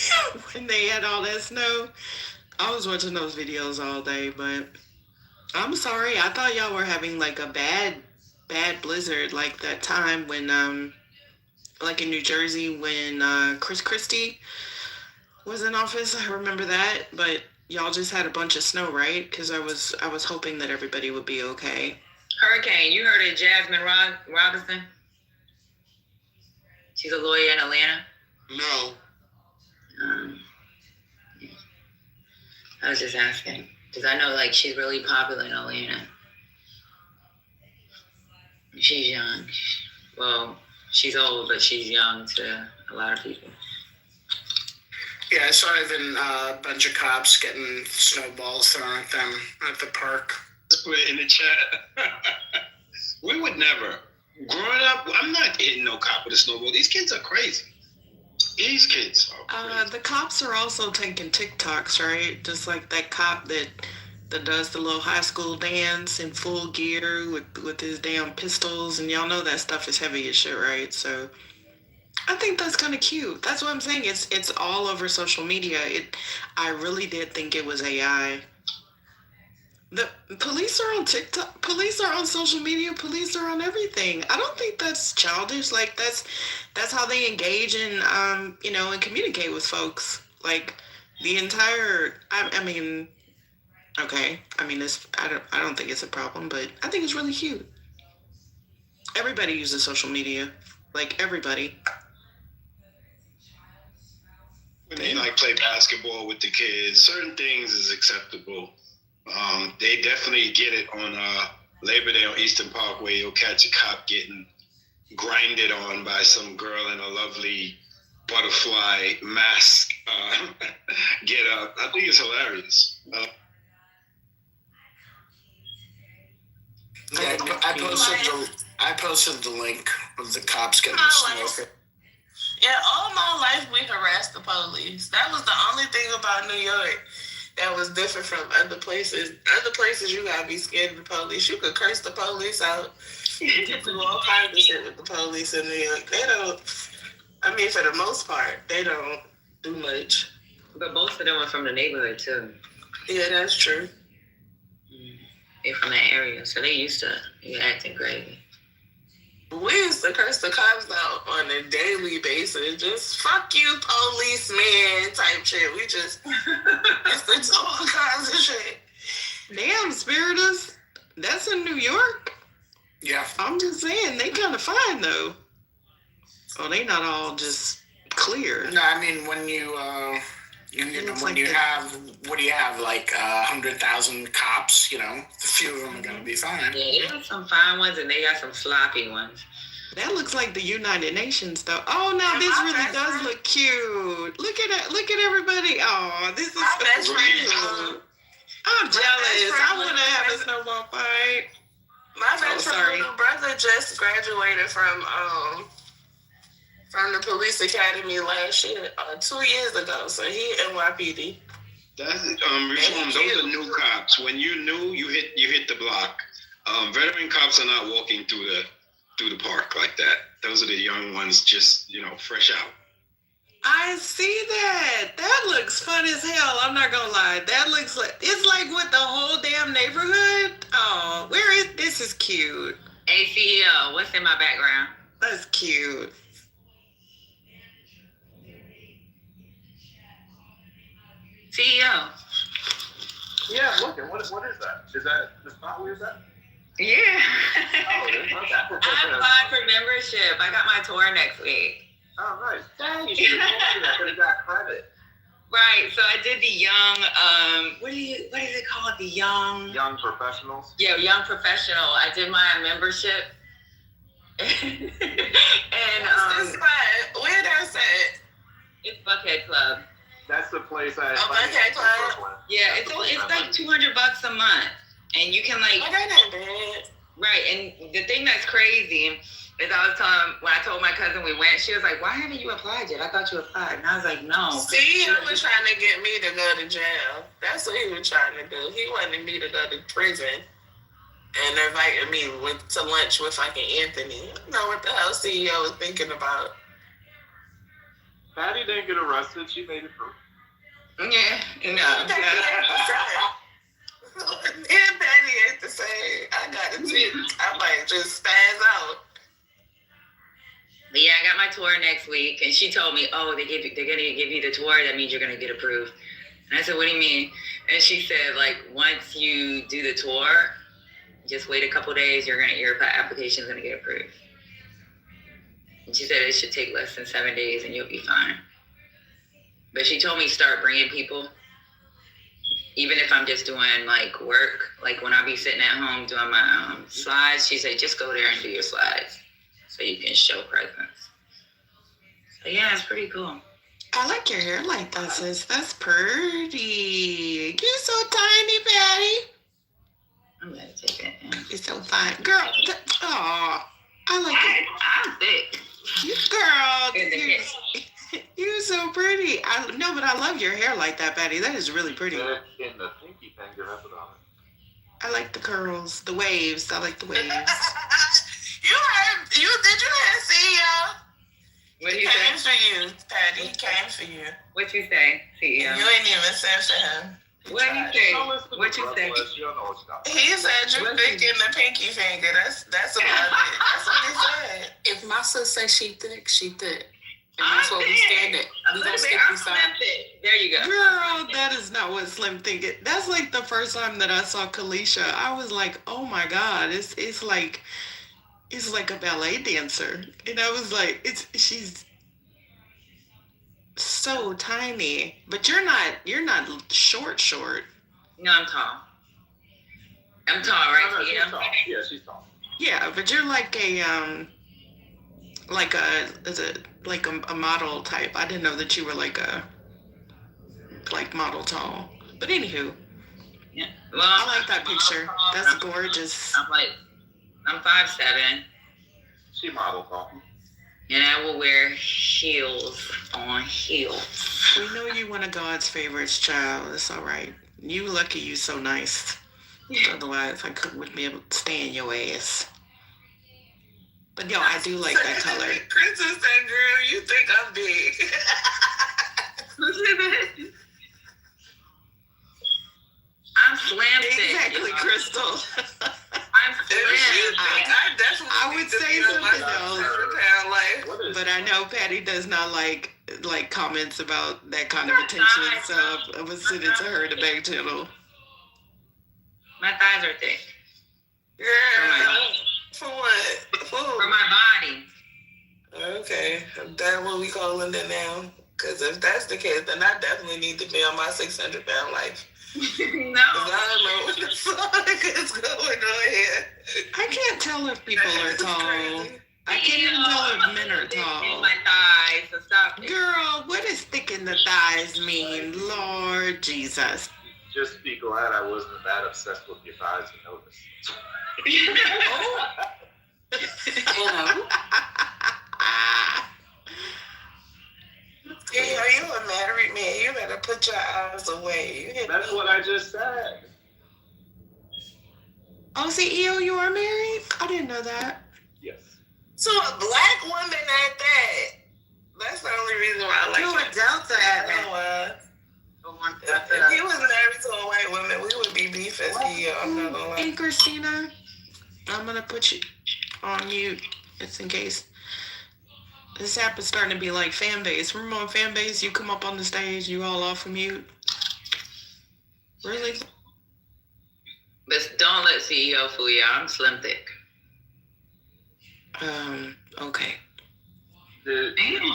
had all that snow, I was watching those videos all day, but I'm sorry. I thought y'all were having like a bad blizzard, like that time when, like in New Jersey when Chris Christie was in office. I remember that, but y'all just had a bunch of snow, right? Because I was hoping that everybody would be okay. Hurricane. You heard of Jasmine Robinson? She's a lawyer in Atlanta. No. I was just asking. Because I know, she's really popular in Atlanta. She's young. Well, she's old, but she's young to a lot of people. Yeah, I saw even a bunch of cops getting snowballs thrown at them at the park. Let's put it in the chat. We would never. Growing up, I'm not hitting no cop with a snowball. These kids are crazy. These kids are crazy. The cops are also taking TikToks, right? Just like that cop that does the little high school dance in full gear with his damn pistols, and y'all know that stuff is heavy as shit, right? So I think that's kind of cute. That's what I'm saying. It's all over social media. I really did think it was AI. The police are on TikTok. Police are on social media. Police are on everything. I don't think that's childish. Like that's how they engage and and communicate with folks. Like the entire. I mean, okay. I mean, I don't think it's a problem, but I think it's really cute. Everybody uses social media. Like everybody. When they like play basketball with the kids, certain things is acceptable. They definitely get it on Labor Day on Eastern Parkway. You'll catch a cop getting grinded on by some girl in a lovely butterfly mask get up. I think it's hilarious. I posted the link of the cops getting smoke. Yeah, all my life we harassed the police. That was the only thing about New York that was different from other places. Other places you gotta be scared of the police. You could curse the police out. You can do all kinds of shit with the police in New York. They don't. I mean, for the most part, they don't do much. But most of them are from the neighborhood too. Yeah, that's true. They're from that area, so they used to acting crazy. We used to curse the cops out on a daily basis. Just fuck you, policeman type shit. We just used to do all kinds of shit. Damn, Spiritus. That's in New York? Yeah. I'm just saying, they kind of fine, though. Oh, they not all just clear. No, I mean, when you have, what do you have, like 100,000 cops, a few of them are going to be fine. Yeah, they got some fine ones and they got some sloppy ones. That looks like the United Nations, though. Oh, now this really does look cute. Look at it. Look at everybody. Oh, this is so cute. I'm jealous. I want to have a snowball fight. My best friend's little brother just graduated from the police academy last year, 2 years ago. So he NYPD. That's reform. Those are new cops. When you're new, you hit the block. Veteran cops are not walking through the park like that. Those are the young ones, just fresh out. I see that. That looks fun as hell. I'm not gonna lie. That looks like it's like with the whole damn neighborhood. Oh, this is cute. Hey CEO, what's in my background? That's cute. CEO. Yeah, I'm looking. What is that? Is that not what is that? Yeah. Oh, it is? Okay. I applied for membership. I got my tour next week. Oh, nice. Dang, you should have told me. I could have got credit. Right. So I did the young, what is it called? The young professionals? Yeah, young professional. I did my membership. And this spot? Where that's at? It's Buckhead Club. That's the place I Buckhead Club? Yeah, it's like $200 a month. And you can like that ain't bad. Right, and the thing that's crazy is when I told my cousin we went, she was like, "Why haven't you applied yet? I thought you applied." And I was like, "No." See, he was trying to get me to go to jail. That's what he was trying to do. He wanted me to go to prison and invited me to lunch with fucking Anthony. I don't know what the hell CEO was thinking about. Patty didn't get arrested. She made it through. Yeah, no. And Patty ain't the same. I got a tick. I might just spaz out. But yeah, I got my tour next week, and she told me, "Oh, they're gonna give you the tour. That means you're gonna get approved." And I said, "What do you mean?" And she said, "Like once you do the tour, just wait a couple days. Your application's gonna get approved." And she said it should take less than 7 days, and you'll be fine. But she told me start bringing people. Even if I'm just doing like work, like when I be sitting at home doing my slides, she said, just go there and do your slides so you can show presence. So yeah, it's pretty cool. I like your hair like that, sis. That's pretty. You're so tiny, Patty. I'm gonna take it. You're so fine. Girl, I like it. I'm thick. Girl, you're so pretty. But I love your hair like that, Patty. That is really pretty. In the pinky finger, that's what I like the curls, the waves. I like the waves. Did you hear CEO? What he you came say? for you, Patty. He came for you. What you say, CEO? You ain't even sent for him. What do you think? What you think? You don't know what you're talking He said you're thick in the pinky finger. That's about it. That's what he said. If my sis says she thick, she thick. And that's what we stand at. We gonna stick beside. There you go. Girl, that is not what Slim thinking. That's like the first time that I saw Kalisha. I was like, oh my God, it's like a ballet dancer. And I was like, she's so tiny. But you're not short. No, I'm tall. I'm tall, right? about. She's tall. Yeah, she's tall. Yeah, but you're like a a model type. I didn't know that you were like model tall. But anywho. Yeah. Well, I like that picture. That's gorgeous. I'm 5'7". She model tall. And I will wear heels on heels. We know you one of God's favorites, child. It's all right. You lucky you so nice. Otherwise, I wouldn't be able to stand your ass. But yo, I do like that color. Princess and girl, you think I'm big. I'm slam thick. Exactly, Crystal. I'm slam. I would say something else. But I know Patty does not like comments about that kind of attention, so I was sending it to her in the back channel. My thighs are thick. Yeah. For what? For my body. Okay, that's what we calling it now. Because if that's the case, then I definitely need to be on my 600-pound life. No. Because I don't know what the fuck is going on here. I can't tell if people are tall. I can't even tell if men are tall. My thighs, so stop it. Girl, what does thick in the thighs mean? Lord Jesus. Just be glad I wasn't that obsessed with your thighs to notice. Hello? Yeah, you a married man. You better put your eyes away. That's what I just said. Oh, see, EO, you are married? I didn't know that. Yes. So a black woman at that. That's the only reason why I like You a Delta at that. If he was married to a white woman, we would be beef as EO. I'm not gonna lie. Hey, Christina, I'm going to put you on mute just in case. This app is starting to be like fan base. Remember on fan base, you come up on the stage, you all off of mute. Really? But don't let CEO fool you. I'm slim thick. Okay. Did fan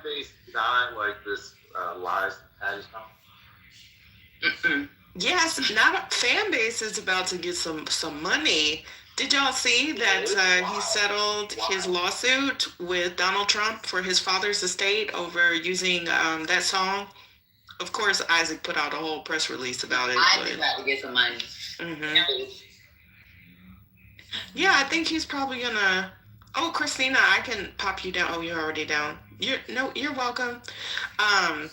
base die like this lies Patty's coming? Yes, not fan base is about to get some money. Did y'all see that he settled his lawsuit with Donald Trump for his father's estate over using that song? Of course, Isaac put out a whole press release about it. Isaac got to get some money. Mm-hmm. Yeah, I think he's probably gonna. Oh, Christina, I can pop you down. Oh, you're already down. You're welcome. I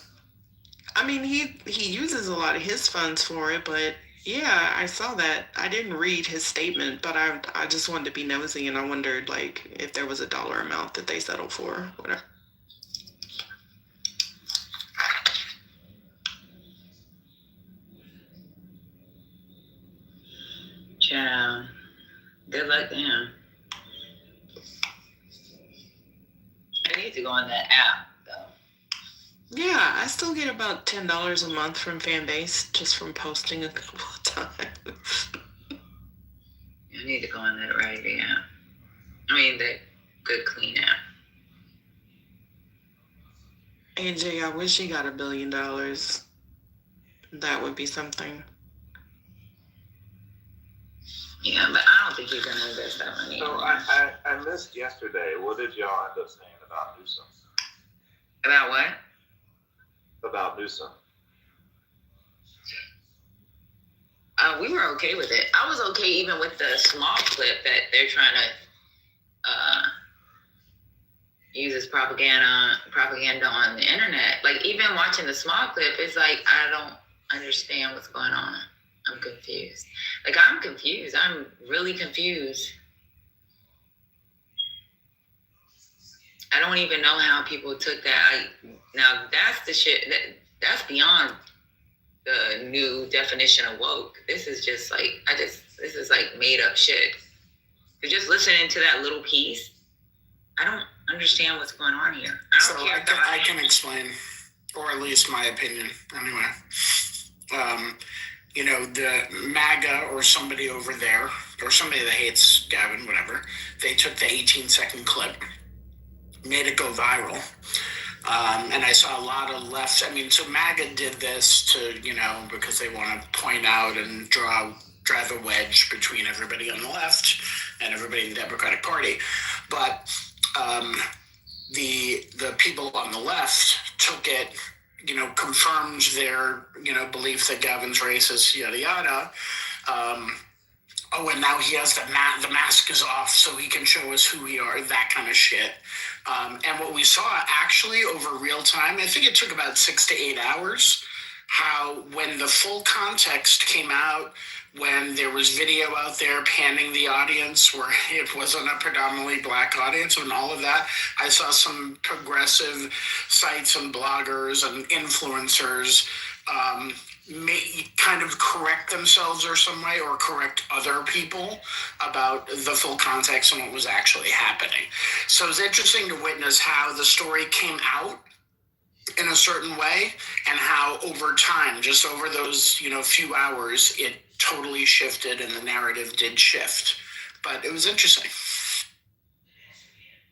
mean, he uses a lot of his funds for it, but yeah, I saw that. I didn't read his statement, but I just wanted to be nosy, and I wondered like if there was a dollar amount that they settled for, whatever. Child. Good luck to him. I need to go on that app, though. Yeah, I still get about $10 a month from Fanbase just from posting a couple of times. I need to go on that right app. I mean, the good clean app. AJ, I wish he got $1 billion. That would be something. Yeah, but I don't think he's gonna invest that money. So I missed yesterday. What did y'all end up saying about Newsom? About what? About Newsom. We were okay with it. I was okay even with the small clip that they're trying to use as propaganda on the internet. Like even watching the small clip, it's like I don't understand what's going on. I'm confused. Like I'm confused. I'm really confused. I don't even know how people took that. Now that's the shit that's beyond the new definition of woke. This is just like, this is like made up shit. You're just listening to that little piece. I don't understand what's going on here. I can explain, or at least my opinion, anyway. The MAGA or somebody over there, or somebody that hates Gavin, whatever, they took the 18-second clip, made it go viral. And I saw a lot of left. So MAGA did this to, because they want to point out and drive a wedge between everybody on the left and everybody in the Democratic Party. But the people on the left took it, confirmed their, belief that Gavin's racist, yada, yada. And now he has the mask is off so he can show us who we are, that kind of shit. And what we saw actually over real time, I think it took about 6 to 8 hours, how when the full context came out, when there was video out there panning the audience where it wasn't a predominantly black audience and all of that, I saw some progressive sites and bloggers and influencers kind of correct themselves or some way, or correct other people about the full context and what was actually happening. So it's interesting to witness how the story came out in a certain way, and how over time, just over those few hours, it totally shifted and the narrative did shift. But it was interesting.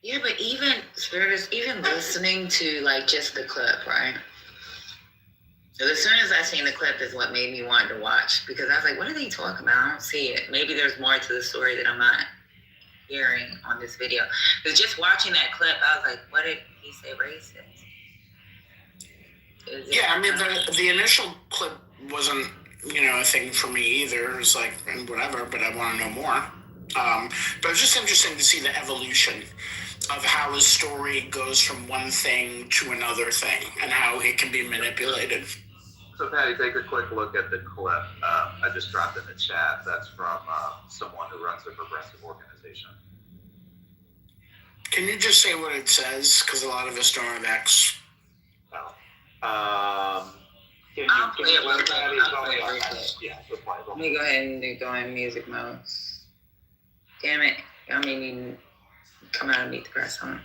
Yeah, but even listening to like just the clip, right? As soon as I seen the clip is what made me want to watch, because I was like, what are they talking about? I don't see it. Maybe there's more to the story that I'm not hearing on this video. Because just watching that clip, I was like, what did he say racist? Yeah, the initial clip wasn't, a thing for me either. It was like, whatever, but I want to know more. But it's just interesting to see the evolution of how a story goes from one thing to another thing and how it can be manipulated. So, Patty, take a quick look at the clip. I just dropped in the chat. That's from someone who runs a progressive organization. Can you just say what it says? Because a lot of us don't have X. I'll play it real quick. Let me go ahead and go in music mode. Damn it. Y'all made me come out and meet the press, huh?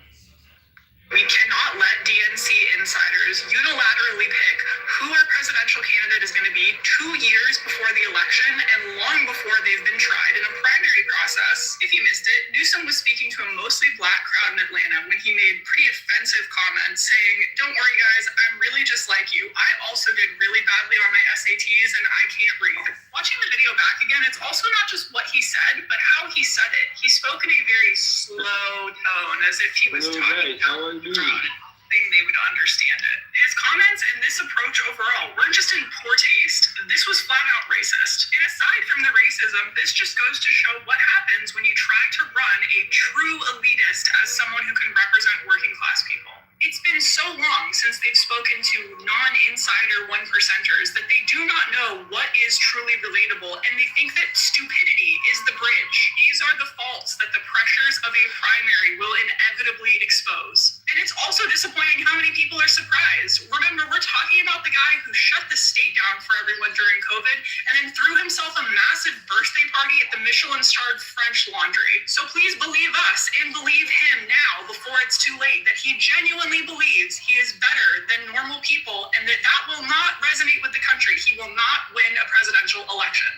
We cannot let DNC insiders unilaterally pick who our presidential candidate is going to be 2 years before the election and long before they've been tried in a primary process. If you missed it, Newsom was speaking to a mostly black crowd in Atlanta when he made pretty offensive comments saying, "Don't worry guys, I'm really just like you. I also did really badly on my SATs and I can't read." Watching the video back again, it's also not just what he said, but how he said it. He spoke in a very slow tone, as if he was talking down they would understand it. His comments and this approach overall weren't just in poor taste, this was flat out racist. And aside from the racism, this just goes to show what happens when you try to run a true elitist as someone who can represent working class people. It's been so long since they've spoken to non-insider one percenters that they do not know what is truly relatable, and they think that stupidity is the bridge. These are the faults that the pressures of a primary will inevitably expose. And it's also disappointing how many people are surprised. Remember, we're talking about the guy who shut the state down for everyone during COVID and then threw himself a massive birthday party at the Michelin-starred French Laundry. So please believe us and believe him now before it's too late that he genuinely believes he is better than normal people and that will not resonate with the country. He will not win a presidential election.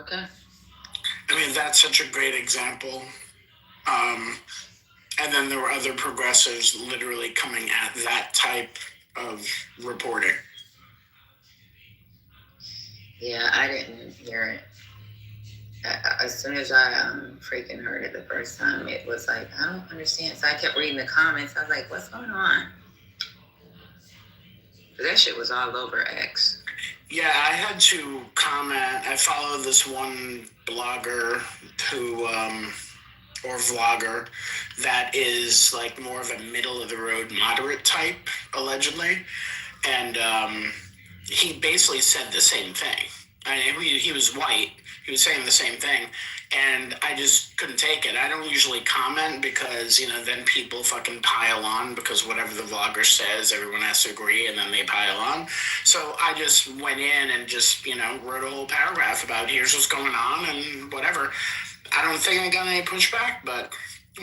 Okay. That's such a great example. And then there were other progressives literally coming at that type of reporting. Yeah, I didn't hear it. As soon as I freaking heard it the first time, it was like, I don't understand. So I kept reading the comments. I was like, what's going on? But that shit was all over X. Yeah, I had to comment. I followed this one blogger who, or vlogger, that is like more of a middle of the road moderate type, allegedly. And he basically said the same thing. He was white. He was saying the same thing, and I just couldn't take it. I don't usually comment because, then people fucking pile on because whatever the vlogger says, everyone has to agree, and then they pile on. So I just went in and just, wrote a whole paragraph about here's what's going on and whatever. I don't think I got any pushback, but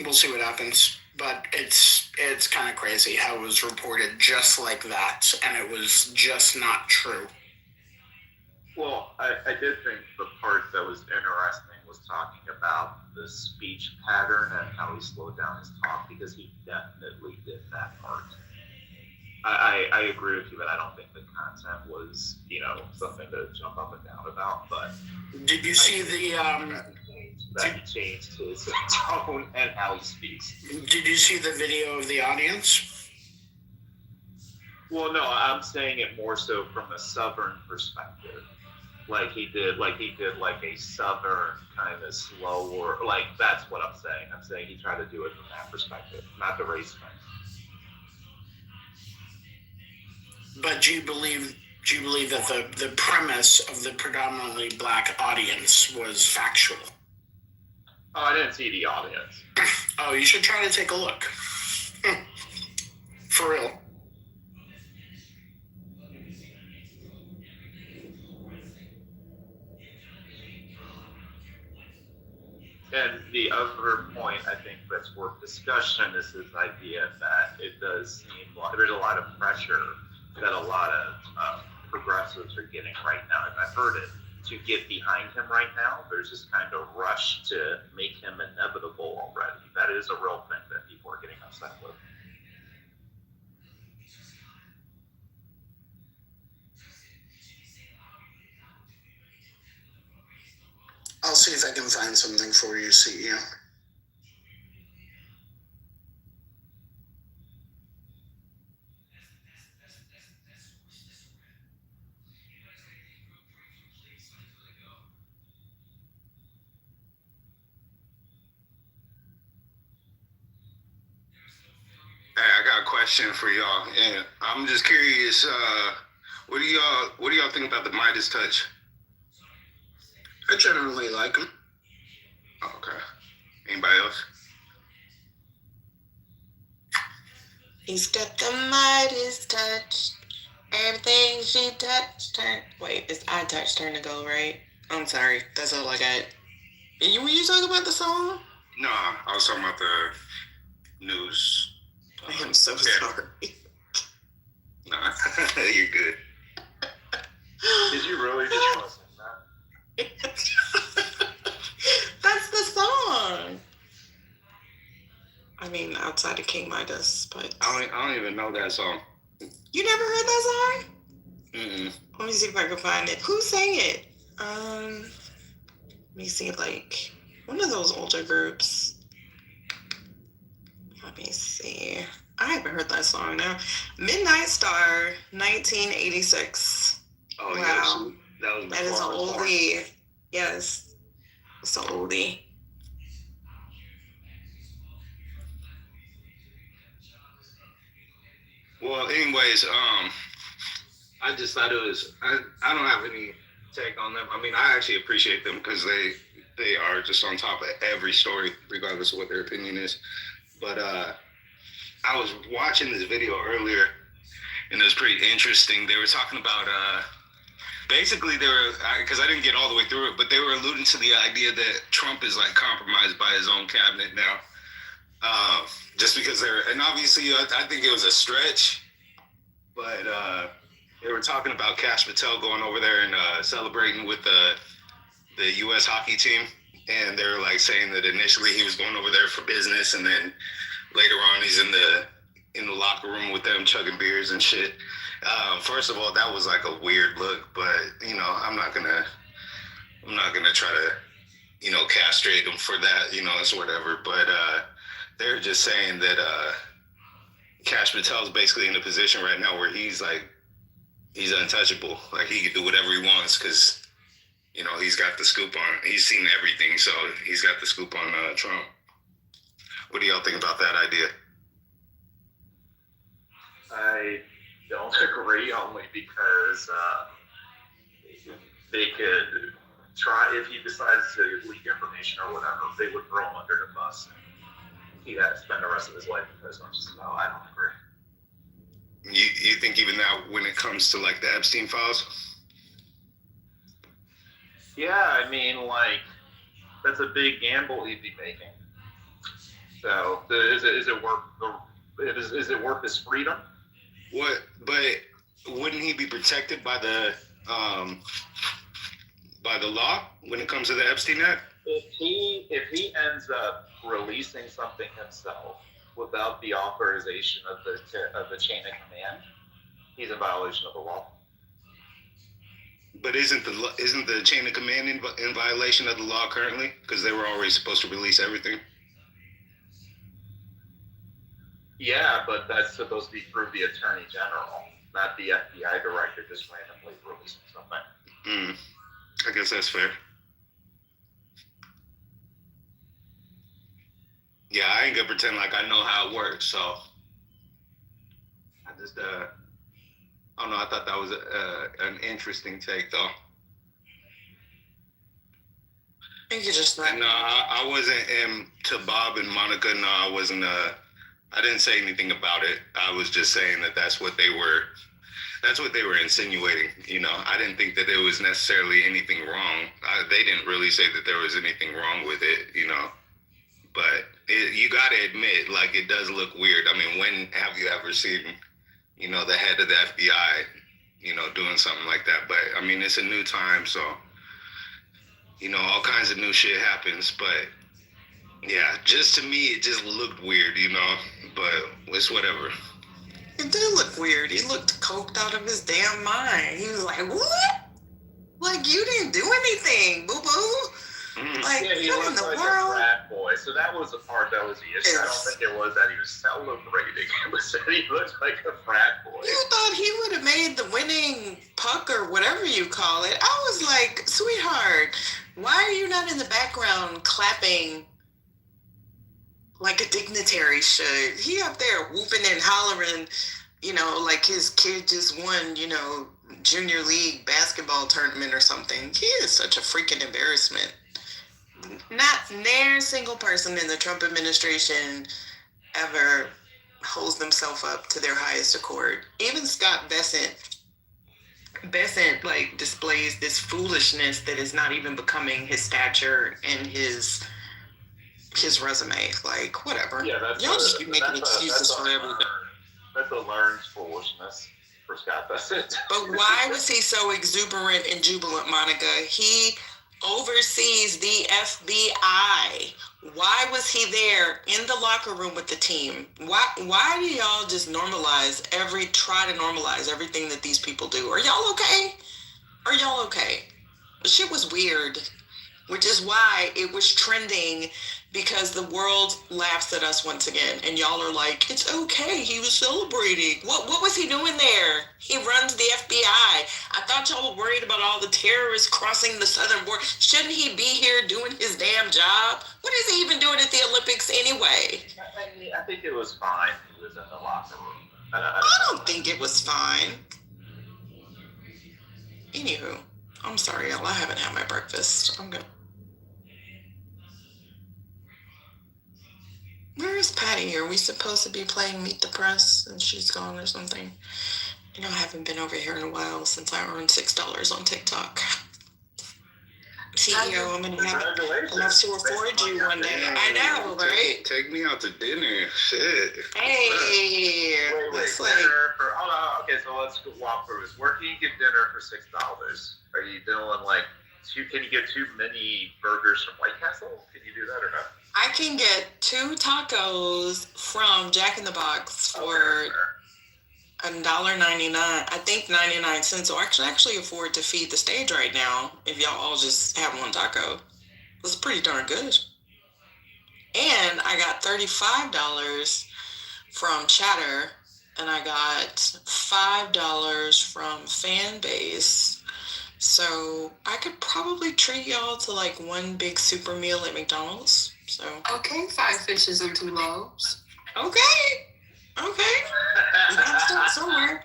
we'll see what happens. But it's kind of crazy how it was reported just like that, and it was just not true. Well, I did think the part that was interesting was talking about the speech pattern and how he slowed down his talk, because he definitely did that part. I agree with you, but I don't think the content was, something to jump up and down about. But did you see that he changed his tone and how he speaks? Did you see the video of the audience? Well, no, I'm saying it more so from a Southern perspective. Like he did like a Southern kind of slower, that's what I'm saying. I'm saying he tried to do it from that perspective, not the race thing. But do you believe that the premise of the predominantly black audience was factual? Oh, I didn't see the audience. Oh, you should try to take a look. For real. And the other point I think that's worth discussion is this idea that it does seem like there's a lot of pressure that a lot of progressives are getting right now. And I've heard it, to get behind him right now. There's this kind of rush to make him inevitable already. That is a real thing that people are getting upset with. I'll see if I can find something for you, CEO. Hey, I got a question for y'all, and I'm just curious. What do y'all think about the Midas touch? I generally like him. Oh, okay. Anybody else? He's got the Midas touch. Everything she touched turned. Wait, it's I touched turned to gold, right? I'm sorry. That's all I got. When you talk about the song? No, I was talking about the news. I am so sorry. Nah, you're good. Did you really just want to sing that? That's the song. I mean, outside of King Midas, but I don't even know that song. You never heard that song? Mm-mm. Let me see if I can find it. Who sang it? Let me see, like one of those older groups. Let me see. I haven't heard that song now. Midnight Star, 1986. Oh, wow. Yes. That is an oldie. Yes. It's an oldie. Well, anyways, I just thought it was. I don't have any take on them. I mean, I actually appreciate them because they are just on top of every story, regardless of what their opinion is. But I was watching this video earlier, and it was pretty interesting. They were talking about basically they were, because I didn't get all the way through it, but they were alluding to the idea that Trump is like compromised by his own cabinet now. Just because and obviously I think it was a stretch, but they were talking about Kash Patel going over there and celebrating with the U.S. hockey team, and they were like saying that initially he was going over there for business, and then later on he's in the locker room with them chugging beers and shit. First of all, that was like a weird look, but I'm not gonna try to castrate him for that. It's whatever, but they're just saying that Kash Patel's basically in a position right now where he's untouchable. Like he can do whatever he wants because, he's got the scoop on. He's seen everything, so he's got the scoop on Trump. What do y'all think about that idea? I don't agree, only because they could if he decides to leak information or whatever, they would throw him under the bus. He'd have to spend the rest of his life in prison. So I don't agree. You think even now, when it comes to like the Epstein files? Yeah, I mean, like, that's a big gamble he'd be making. So is it worth his freedom? What? But wouldn't he be protected by the law when it comes to the Epstein Act? If he ends up releasing something himself without the authorization of the chain of command, he's in violation of the law. But isn't the chain of command in violation of the law currently? Because they were already supposed to release everything. Yeah, but that's supposed to be through the Attorney General, not the FBI director just randomly releasing something. I guess that's fair. Yeah, I ain't gonna pretend like I know how it works, so I just I don't know. I thought that was an interesting take, though. I think you just no, I wasn't to Bob and Monica. No, I wasn't. I didn't say anything about it. I was just saying that that's what they were insinuating. You know, I didn't think that there was necessarily anything wrong. They didn't really say that there was anything wrong with it. You know, but you got to admit, like, it does look weird. I mean, when have you ever seen, you know, the head of the FBI, you know, doing something like that? But I mean, it's a new time, so, you know, all kinds of new shit happens. But yeah, just to me, it just looked weird, you know, but it's whatever. It did look weird. He looked coked out of his damn mind. He was like, what? Like, you didn't do anything, boo-boo. Like, yeah, he what in looked the like world? a frat boy. So that was the part that was the issue. I don't think it was that he was celebrating. It was that he looked like a frat boy. You thought he would have made the winning puck or whatever you call it. I was like, sweetheart, why are you not in the background clapping like a dignitary should? He up there whooping and hollering, you know, like his kid just won, you know, junior league basketball tournament or something. He is such a freaking embarrassment. Not near a single person in the Trump administration ever holds themselves up to their highest accord. Even Scott Bessent like displays this foolishness that is not even becoming his stature and his resume. Like, whatever. Yeah, y'all just be making excuses for everything. That's a learned foolishness for Scott Bessent. But why was he so exuberant and jubilant, Monica? He oversees the FBI. Why was he there in the locker room with the team? Why do y'all just try to normalize everything that these people do? Are y'all okay? Are y'all okay? The shit was weird, which is why it was trending, because the world laughs at us once again, and y'all are like, it's okay, he was celebrating. What was he doing there? He runs the FBI. I thought y'all were worried about all the terrorists crossing the southern border. Shouldn't he be here doing his damn job? What is he even doing at the Olympics anyway? I think it was fine. He was in the locker room. I don't think it was fine. Anywho, I'm sorry, y'all. I haven't had my breakfast. I'm good. Where is Patty? Are we supposed to be playing Meet the Press and she's gone or something? You know, I haven't been over here in a while since I earned $6 on TikTok. CEO, I'm gonna have enough to afford you one day. I know, right? Take me out to dinner. Shit. Hey. Wait, dinner for, hold on. Okay, so let's walk through this. Where can you get dinner for $6? Are you doing like can you get too many burgers from White Castle? Can you do that or not? I can get 2 tacos from Jack in the Box for $1.99. I think 99 cents. So I can actually afford to feed the stage right now if y'all all just have 1 taco. It's pretty darn good. And I got $35 from Chatter, and I got $5 from Fanbase. So I could probably treat y'all to like 1 big super meal at McDonald's. So okay, 5 fishes and 2 loaves. Okay. You gotta start somewhere.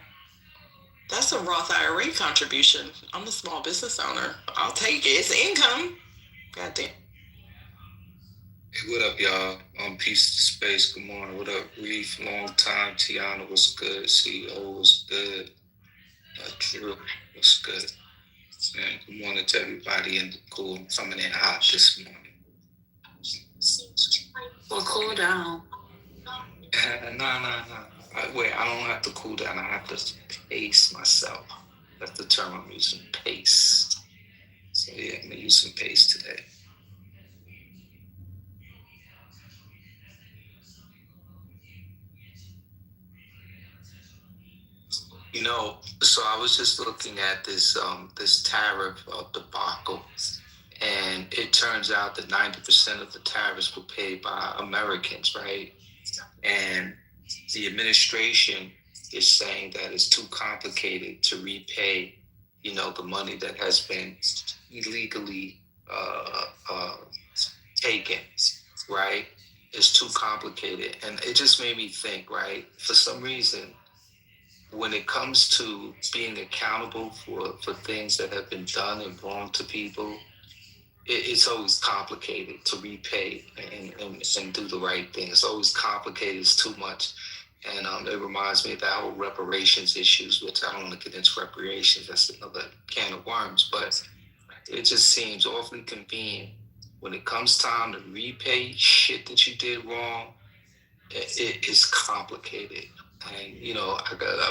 That's a Roth IRA contribution. I'm a small business owner. I'll take it. It's income. Goddamn. Hey, what up, y'all? Peace to space. Good morning. What up, Reef? Long time. Tiana, what's good? CEO, what's good? Drew, what's good? And good morning to everybody in the cool. Coming in hot this morning. Well, cool down. Nah. Wait, I don't have to cool down. I have to pace myself. That's the term I'm using, pace. So yeah, I'm gonna use some pace today. You know, so I was just looking at this this tariff debacle, and it turns out that 90% of the tariffs were paid by Americans, right? And the administration is saying that it's too complicated to repay, you know, the money that has been illegally taken, right? It's too complicated, and it just made me think, right? For some reason, when it comes to being accountable for things that have been done and wrong to people, it's always complicated to repay and do the right thing. It's always complicated. It's too much. And it reminds me of that whole reparations issues, which I don't want to get into reparations. That's another can of worms. But it just seems awfully convenient when it comes time to repay shit that you did wrong. It is complicated. And, you know,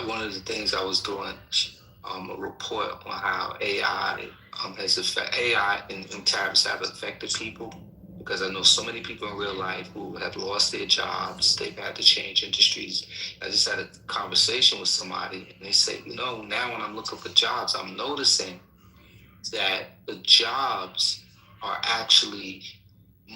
one of the things I was doing a report on how AI has affected AI and tariffs have affected people, because I know so many people in real life who have lost their jobs. They've had to change industries. I just had a conversation with somebody, and they said, you know, now when I'm looking for jobs, I'm noticing that the jobs are actually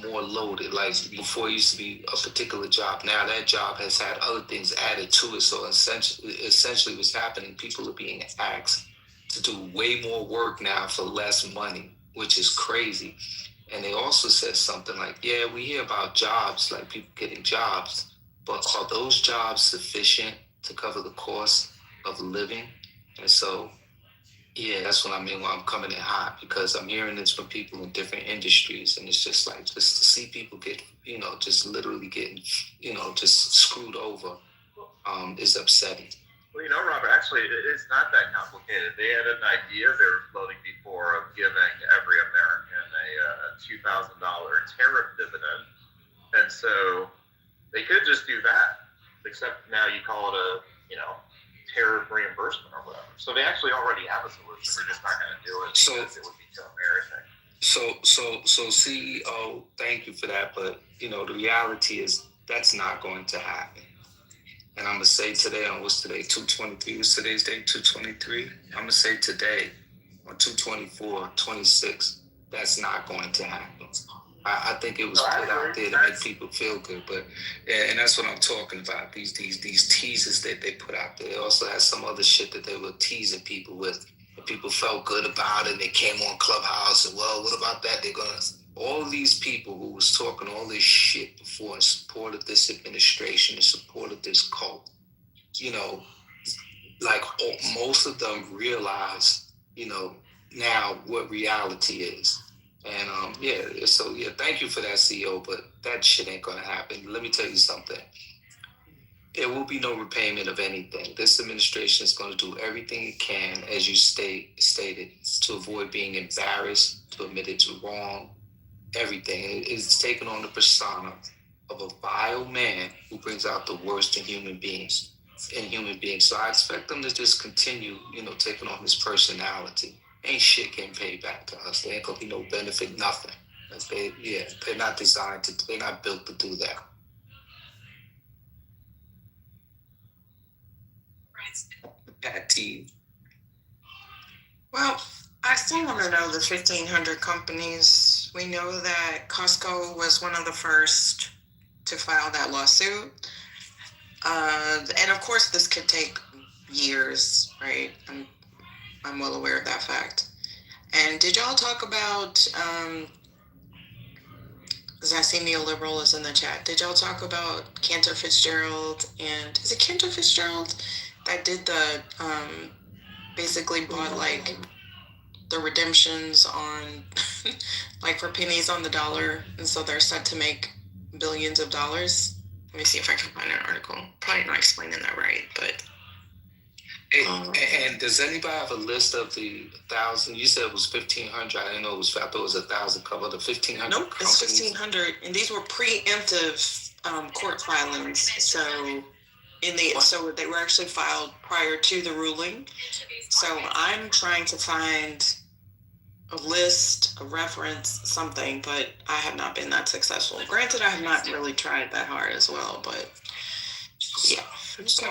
more loaded. Like before, it used to be a particular job. Now that job has had other things added to it. So essentially what's happening, people are being asked to do way more work now for less money, which is crazy. And they also said something like, yeah, we hear about jobs, like people getting jobs, but are those jobs sufficient to cover the cost of living? And so, yeah, that's what I mean when I'm coming in hot, because I'm hearing this from people in different industries, and it's just like, just to see people get, you know, just literally getting, you know, just screwed over is upsetting. Well, you know, Robert, actually, it's not that complicated. They had an idea they were floating before of giving every American a $2,000 tariff dividend. And so they could just do that, except now you call it a, you know, tariff reimbursement or whatever. So they actually already have a solution. We're just not going to do it because it would be too embarrassing. So CEO, thank you for that. But, you know, the reality is that's not going to happen. And I'm going to say today, on what's today, 2/23, what's today's date, 2/23? I'm going to say today, on 2/24/26, that's not going to happen. I think it was put out there to make people feel good, but and that's what I'm talking about. These teasers that they put out there. They also had some other shit that they were teasing people with, and people felt good about it. And they came on Clubhouse and, well, what about that? They're gonna, all these people who was talking all this shit before in support of this administration, in support of this cult, you know, like most of them realize, you know, now what reality is. And thank you for that, CEO, but that shit ain't gonna happen. Let me tell you something. There will be no repayment of anything. This administration is gonna do everything it can, as you stated, to avoid being embarrassed, to admit it's wrong, everything. It's taken on the persona of a vile man who brings out the worst in human beings. So I expect them to just continue, you know, taking on his personality. Ain't shit getting paid back to us. There ain't gonna be no benefit, nothing. They're not designed to, they're not built to do that. Patty. Well, I still want to know the 1,500 companies. We know that Costco was one of the first to file that lawsuit. And of course, this could take years, right? I'm well aware of that fact. And did y'all talk about, because I see neoliberal is in the chat, did y'all talk about Cantor Fitzgerald, and is it Cantor Fitzgerald that did the basically bought like the redemptions on like for pennies on the dollar, and so they're set to make billions of dollars. Let me see if I can find an article. Probably not explaining that right, but And does anybody have a list of the 1,000? You said it was 1,500. I didn't know it was. I thought it was 1,000 cover the 1,500. nope, it's 1,500, and these were preemptive court filings. So so they were actually filed prior to the ruling. So I'm trying to find a list, a reference, something, but I have not been that successful. Granted, I have not really tried that hard as well, but yeah. So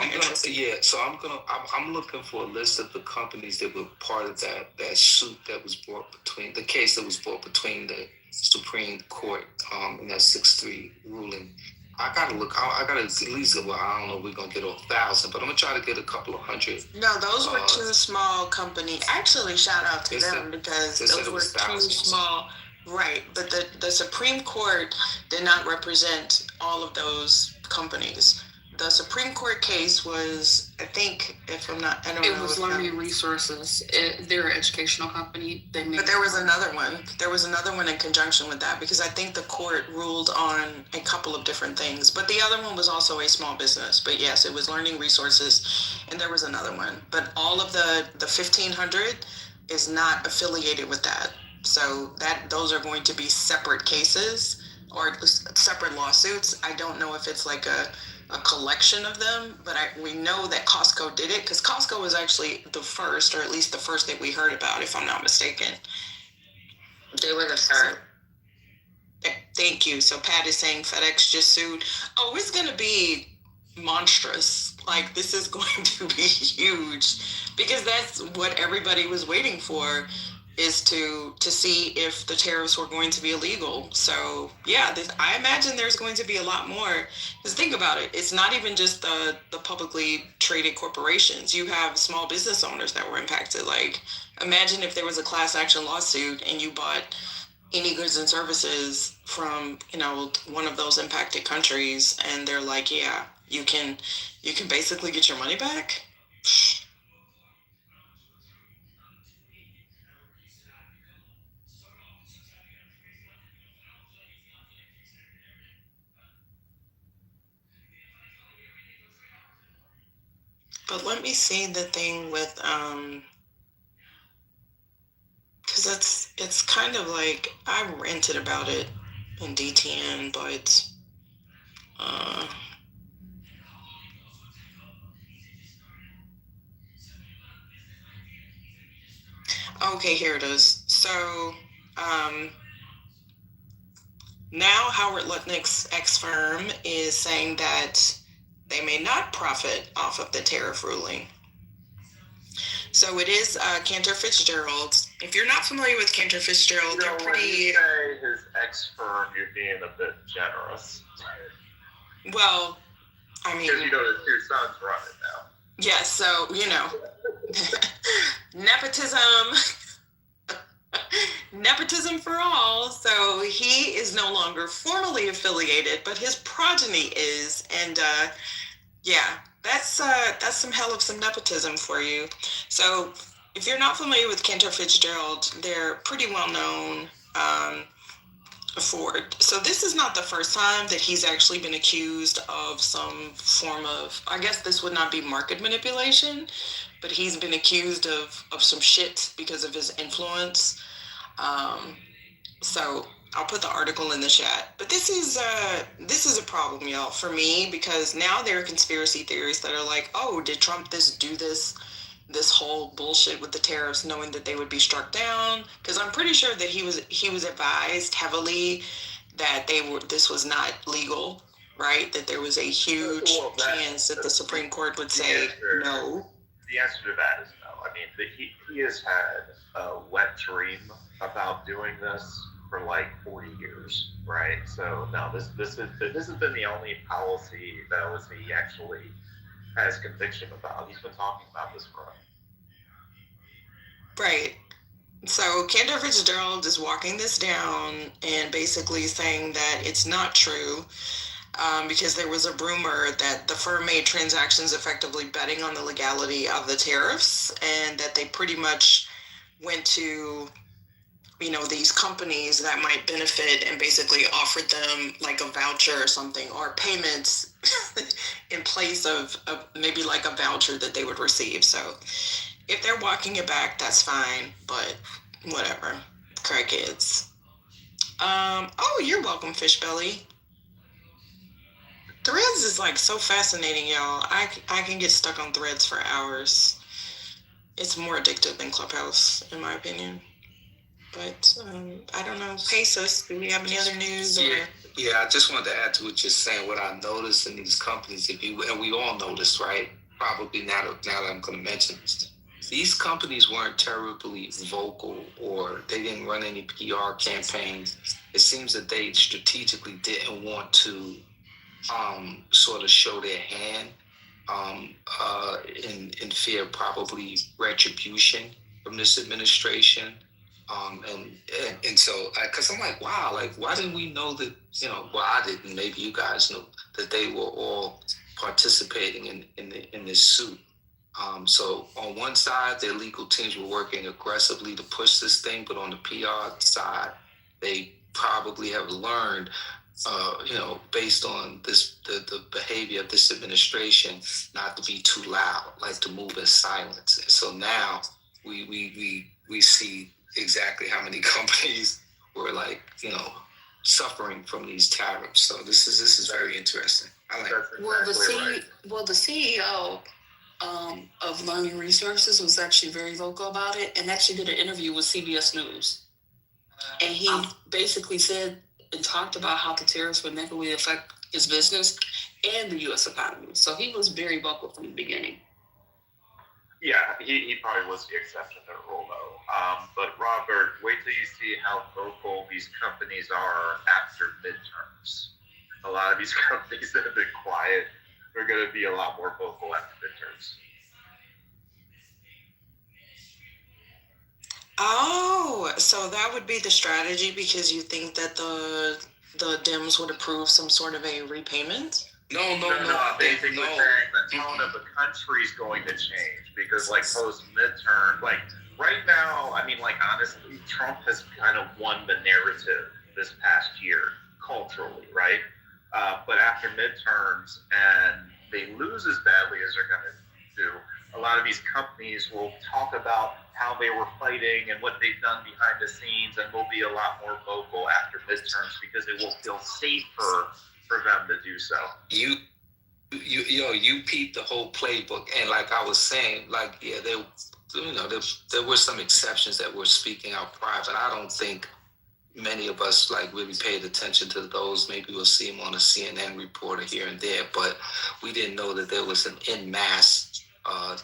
I'm looking for a list of the companies that were part of that suit that was brought between the case that was brought between the Supreme Court and that 6-3 ruling. I gotta look. I gotta at least. Well, I don't know. If we're gonna get 1,000, but I'm gonna try to get a couple of hundred. No, those were two small companies. Actually, shout out to them because those were two small. Right, but the Supreme Court did not represent all of those companies. The Supreme Court case was, I think, if I'm not, I don't know. It was Learning Resources. They're an educational company. But there was another one. There was another one in conjunction with that because I think the court ruled on a couple of different things. But the other one was also a small business. But yes, it was Learning Resources, and there was another one. But all of the 1,500 is not affiliated with that. So those are going to be separate cases or separate lawsuits. I don't know if it's like a collection of them, but we know that Costco did it because Costco was actually the first, or at least the first that we heard about, if I'm not mistaken. They were the first. Thank you. So Pat is saying FedEx just sued. Oh, it's going to be monstrous. Like, this is going to be huge because that's what everybody was waiting for, is to see if the tariffs were going to be illegal. So yeah, I imagine there's going to be a lot more. Because think about it, it's not even just the publicly traded corporations. You have small business owners that were impacted. Like, imagine if there was a class action lawsuit and you bought any goods and services from one of those impacted countries, and they're like, yeah, you can basically get your money back. But let me see the thing with because it's kind of like I ranted about it in DTN, but okay, here it is. So now Howard Lutnick's ex-firm is saying that they may not profit off of the tariff ruling. So it is Cantor Fitzgerald. If you're not familiar with Cantor Fitzgerald, they're pretty. When you say his ex-firm, you're being a bit generous. Well, I mean, because his two sons run it now. Yes, so nepotism for all. So he is no longer formally affiliated, but his progeny is, and yeah, that's some hell of some nepotism for you. So if you're not familiar with Cantor Fitzgerald, they're pretty well known for. So this is not the first time that he's actually been accused of some form of, I guess this would not be market manipulation, but he's been accused of some shit because of his influence. So I'll put the article in the chat. But this is a problem, y'all, for me, because now there are conspiracy theories that are like, oh, did Trump do this whole bullshit with the tariffs, knowing that they would be struck down? Because I'm pretty sure that he was advised heavily that this was not legal, right? That there was a huge chance that the Supreme Court would say no. The answer to that is no. I mean, he has had a wet dream about doing this for like 40 years, right? So no, this has been the only policy that he actually has conviction about. He's been talking about this for. Right. So Cantor Fitzgerald is walking this down and basically saying that it's not true. because there was a rumor that the firm made transactions effectively betting on the legality of the tariffs, and that they pretty much went to, these companies that might benefit and basically offered them like a voucher or something, or payments in place of maybe like a voucher that they would receive. So if they're walking it back, that's fine, but whatever. Crackheads. Oh, you're welcome, Fish Belly. Threads is like so fascinating, y'all. I can get stuck on Threads for hours. It's more addictive than Clubhouse, in my opinion. But I don't know. Hey, sis, do we have any other news? Yeah, I just wanted to add to what you're saying. What I noticed in these companies, and we all noticed, right? Probably now that I'm going to mention this, these companies weren't terribly vocal, or they didn't run any PR campaigns. It seems that they strategically didn't want to sort of show their hand in fear of probably retribution from this administration. And so, because I'm like, wow, like, why didn't we know that, well, I didn't, maybe you guys knew that they were all participating in this suit. So on one side, their legal teams were working aggressively to push this thing, but on the PR side, they probably have learned, based on the behavior of this administration, not to be too loud, like to move in silence. And so now we see exactly how many companies were like, suffering from these tariffs. So this is very interesting. I like it. Well, the CEO of Learning Resources was actually very vocal about it, and actually did an interview with CBS News. And he basically said and talked about how the tariffs would negatively affect his business and the U.S. economy. So he was very vocal from the beginning. Yeah, he probably was the exception to the rule, though. But Robert, wait till you see how vocal these companies are after midterms. A lot of these companies that have been quiet are going to be a lot more vocal after midterms. Oh, so that would be the strategy, because you think that the Dems would approve some sort of a repayment? No. Basically saying the tone of the country is going to change, because like post midterm, like right now, I mean, like honestly, Trump has kind of won the narrative this past year culturally, right? But after midterms and they lose as badly as they're going to do, a lot of these companies will talk about how they were fighting and what they've done behind the scenes, and will be a lot more vocal after midterms because it will feel safer for them to do so. You peeped the whole playbook, and like I was saying, like, yeah, there were some exceptions that were speaking out private. I don't think many of us like really paid attention to those. Maybe we'll see them on a CNN reporter here and there, but we didn't know that there was an en masse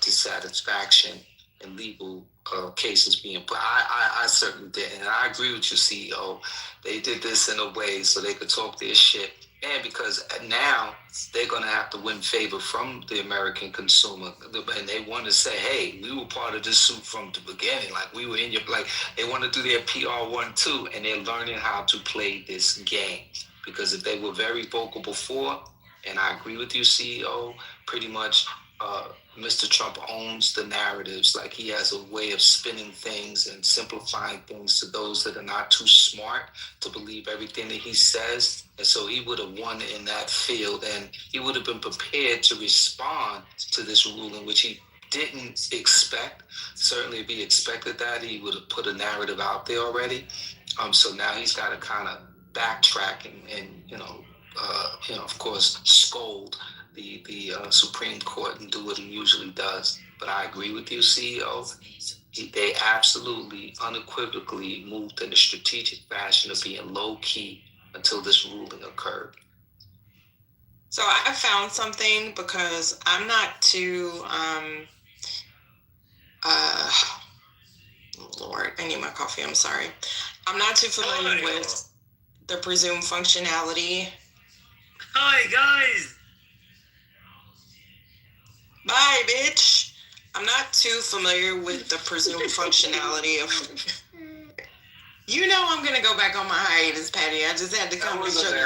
dissatisfaction and legal cases being put. I certainly did, and I agree with you, CEO. They did this in a way so they could talk their shit, and because now they're going to have to win favor from the American consumer, and they want to say, hey, we were part of this suit from the beginning, like we were in your, like they want to do their PR 1-2, and they're learning how to play this game, because if they were very vocal before, and I agree with you, CEO, pretty much Mr. Trump owns the narratives. Like, he has a way of spinning things and simplifying things to those that are not too smart to believe everything that he says. And so he would have won in that field, and he would have been prepared to respond to this ruling, which he didn't expect. Certainly, if he expected that, he would have put a narrative out there already. So now he's got to kind of backtrack and of course, scold the Supreme Court and do what he usually does. But I agree with you, CEO. They absolutely, unequivocally moved in a strategic fashion of being low-key until this ruling occurred. So I found something, because I'm not too, Lord, I need my coffee, I'm sorry. I'm not too familiar with the presumed functionality. Hi, guys. Bye, bitch. I'm not too familiar with the presumed functionality of... I'm going to go back on my hiatus, Patty. I just had to come and show you.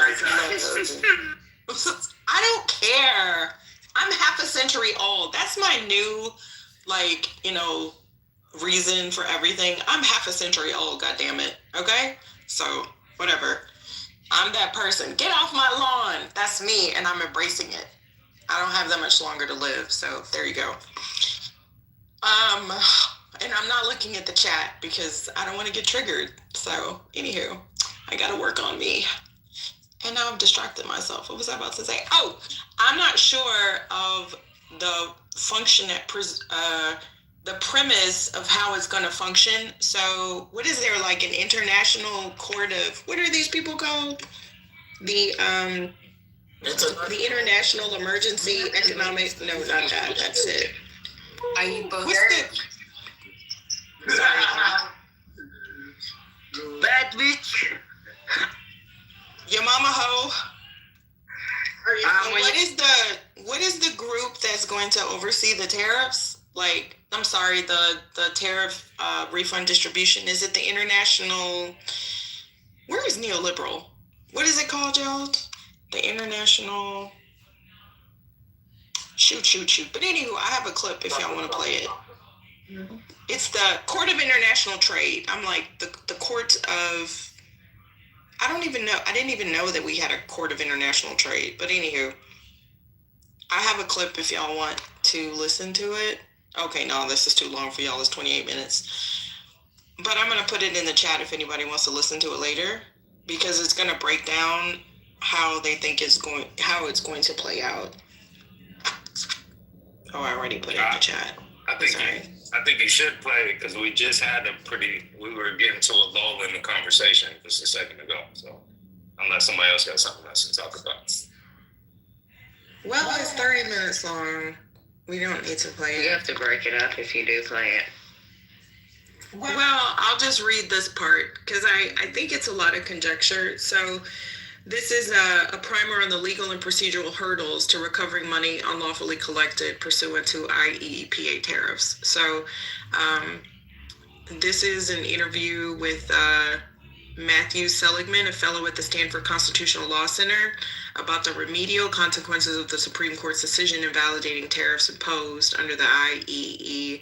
I don't care. I'm half a century old. That's my new, reason for everything. I'm half a century old, goddammit. Okay? So, whatever. I'm that person. Get off my lawn. That's me, and I'm embracing it. I don't have that much longer to live, so there you go. And I'm not looking at the chat because I don't want to get triggered. So, anywho, I gotta work on me. And now I've distracted myself. What was I about to say? Oh, I'm not sure of the function the premise of how it's going to function. So, what is there, like an international court of, what are these people called? The International Emergency Economic, no, not that. That's it. What's the? Bad bitch. Your mama hoe. What is the group that's going to oversee the tariffs? Like, I'm sorry, the tariff refund distribution. Is it the international? Where is neoliberal? What is it called, y'all? The international. Shoot. But anywho, I have a clip if y'all want to play it. Mm-hmm. It's the Court of International Trade. I'm like the court of. I don't even know. I didn't even know that we had a Court of International Trade. But anywho, I have a clip if y'all want to listen to it. Okay, no, this is too long for y'all. It's 28 minutes. But I'm going to put it in the chat if anybody wants to listen to it later, because it's going to break down how they think how it's going to play out. Oh, I already put it in the chat. I think you should play it because we just had we were getting to a lull in the conversation just a second ago. So unless somebody else got something else to talk about. Well, it's 30 minutes long. We don't need to play it. You have to break it up if you do play it. Well, I'll just read this part because I think it's a lot of conjecture. So this is a primer on the legal and procedural hurdles to recovering money unlawfully collected pursuant to IEEPA tariffs. So this is an interview with Matthew Seligman, a fellow at the Stanford Constitutional Law Center, about the remedial consequences of the Supreme Court's decision invalidating tariffs imposed under the IEEPA.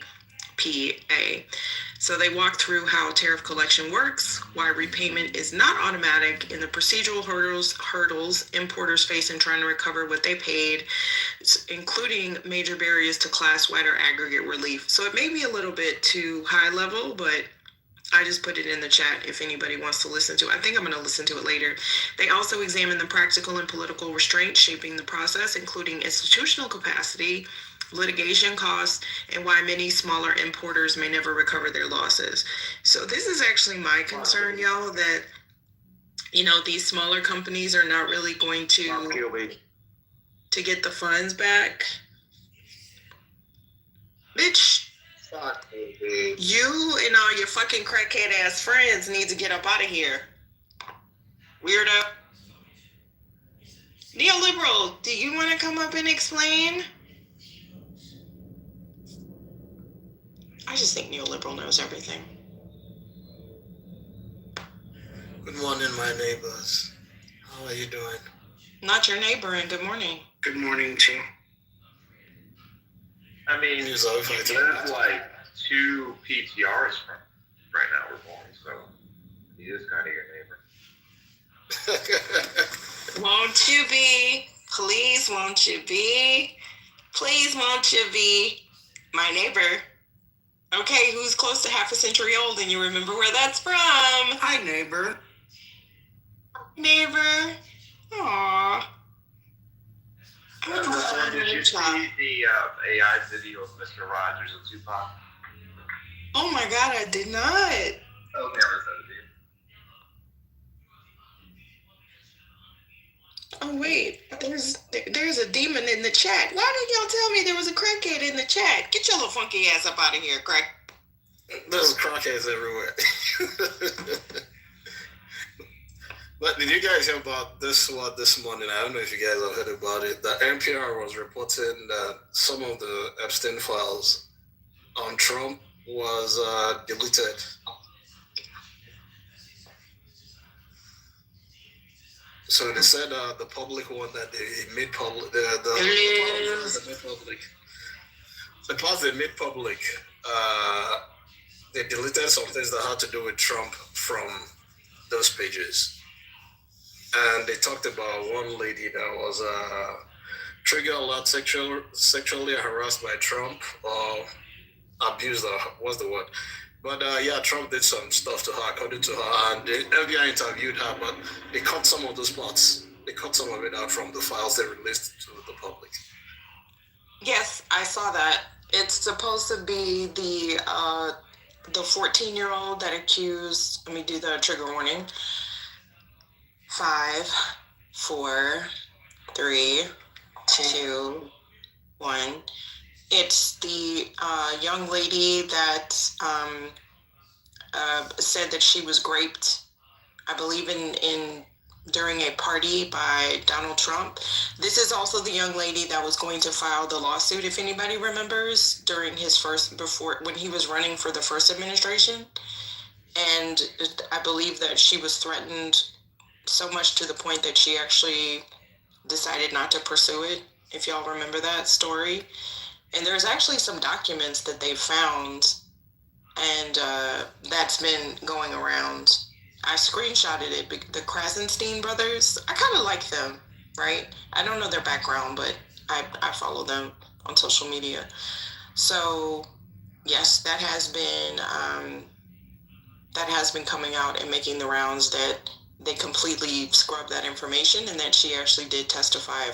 So they walk through how tariff collection works, why repayment is not automatic, and the procedural hurdles importers face in trying to recover what they paid, including major barriers to class-wide or aggregate relief. So it may be a little bit too high level, but I just put it in the chat if anybody wants to listen to it. I think I'm going to listen to it later. They also examine the practical and political restraints shaping the process, including institutional capacity, litigation costs, and why many smaller importers may never recover their losses. So this is actually my concern, y'all, that, these smaller companies are not really going to get the funds back. Bitch, you and all your fucking crackhead ass friends need to get up out of here. Weirdo. Neoliberal, do you want to come up and explain? I just think neoliberal knows everything. Good morning, my neighbors. How are you doing? Not your neighbor, and good morning. Good morning, team. I mean, you live like 2 PTRs from right now we're going, so he is kind of your neighbor. Won't you be? Please, won't you be? Please, won't you be my neighbor? Okay, who's close to half a century old and you remember where that's from? Hi, neighbor. Neighbor. Aww. Did you see the AI video of Mr. Rogers and Tupac? Oh my God, I did not. Okay, I'll send it to you. Oh wait, there's a demon in the chat. Why didn't y'all tell me there was a crackhead in the chat? Get your little funky ass up out of here, crack. There's crackheads everywhere. But did you guys hear about this morning? I don't know if you guys have heard about it. The NPR was reporting that some of the Epstein files on Trump was deleted. So they said the public one that they made public, the parts they made public, they deleted some things that had to do with Trump from those pages. And they talked about one lady that was trigger alert sexually harassed by Trump or abused her, what's the word? But yeah, Trump did some stuff to her, according to her, and the FBI interviewed her, but they cut some of those parts. They cut some of it out from the files they released to the public. Yes, I saw that. It's supposed to be the 14-year-old that accused. Let me do the trigger warning. 5, 4, 3, 2, 1. It's the young lady that said that she was raped, I believe, in during a party by Donald Trump. This is also the young lady that was going to file the lawsuit, if anybody remembers, during his when he was running for the first administration. And I believe that she was threatened so much to the point that she actually decided not to pursue it, if y'all remember that story. And there's actually some documents that they found, and that's been going around. I screenshotted it. The Krasenstein brothers, I kind of like them, right? I don't know their background, but I follow them on social media. So yes, that has been coming out and making the rounds that they completely scrubbed that information, and that she actually did testify,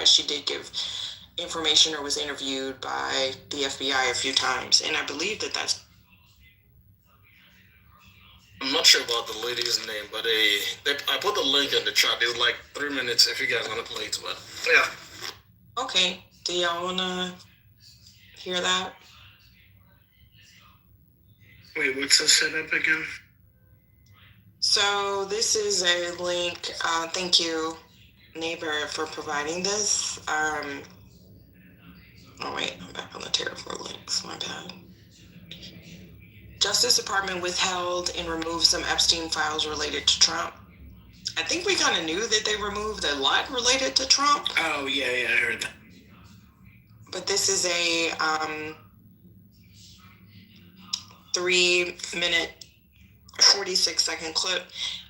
she did give information or was interviewed by the FBI a few times. And I believe that that's... I'm not sure about the lady's name, but I put the link in the chat. It was like 3 minutes if you guys want to play it, but yeah. Okay, do y'all want to hear that? Wait, what's the setup again? So this is a link. Thank you, neighbor, for providing this. Oh wait, I'm back on the Terraform links. My bad. Justice Department withheld and removed some Epstein files related to Trump. I think we kind of knew that they removed a lot related to Trump. Oh yeah, I heard that. But this is a 3-minute, 46-second clip.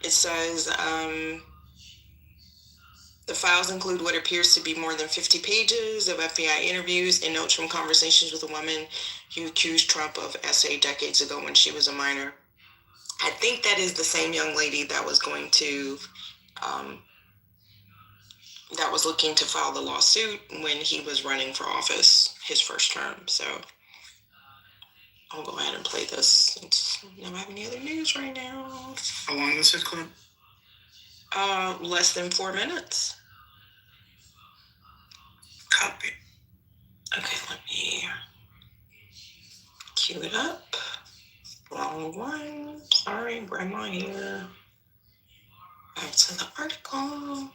It says the files include what appears to be more than 50 pages of FBI interviews and notes from conversations with a woman who accused Trump of SA decades ago when she was a minor. I think that is the same young lady that was going to, that was looking to file the lawsuit when he was running for office, his first term. So I'll go ahead and play this since I don't have any other news right now. How long is this clip? Less than 4 minutes. Copy. Okay, let me cue it up. Wrong one. Sorry, grandma here. Back to the article.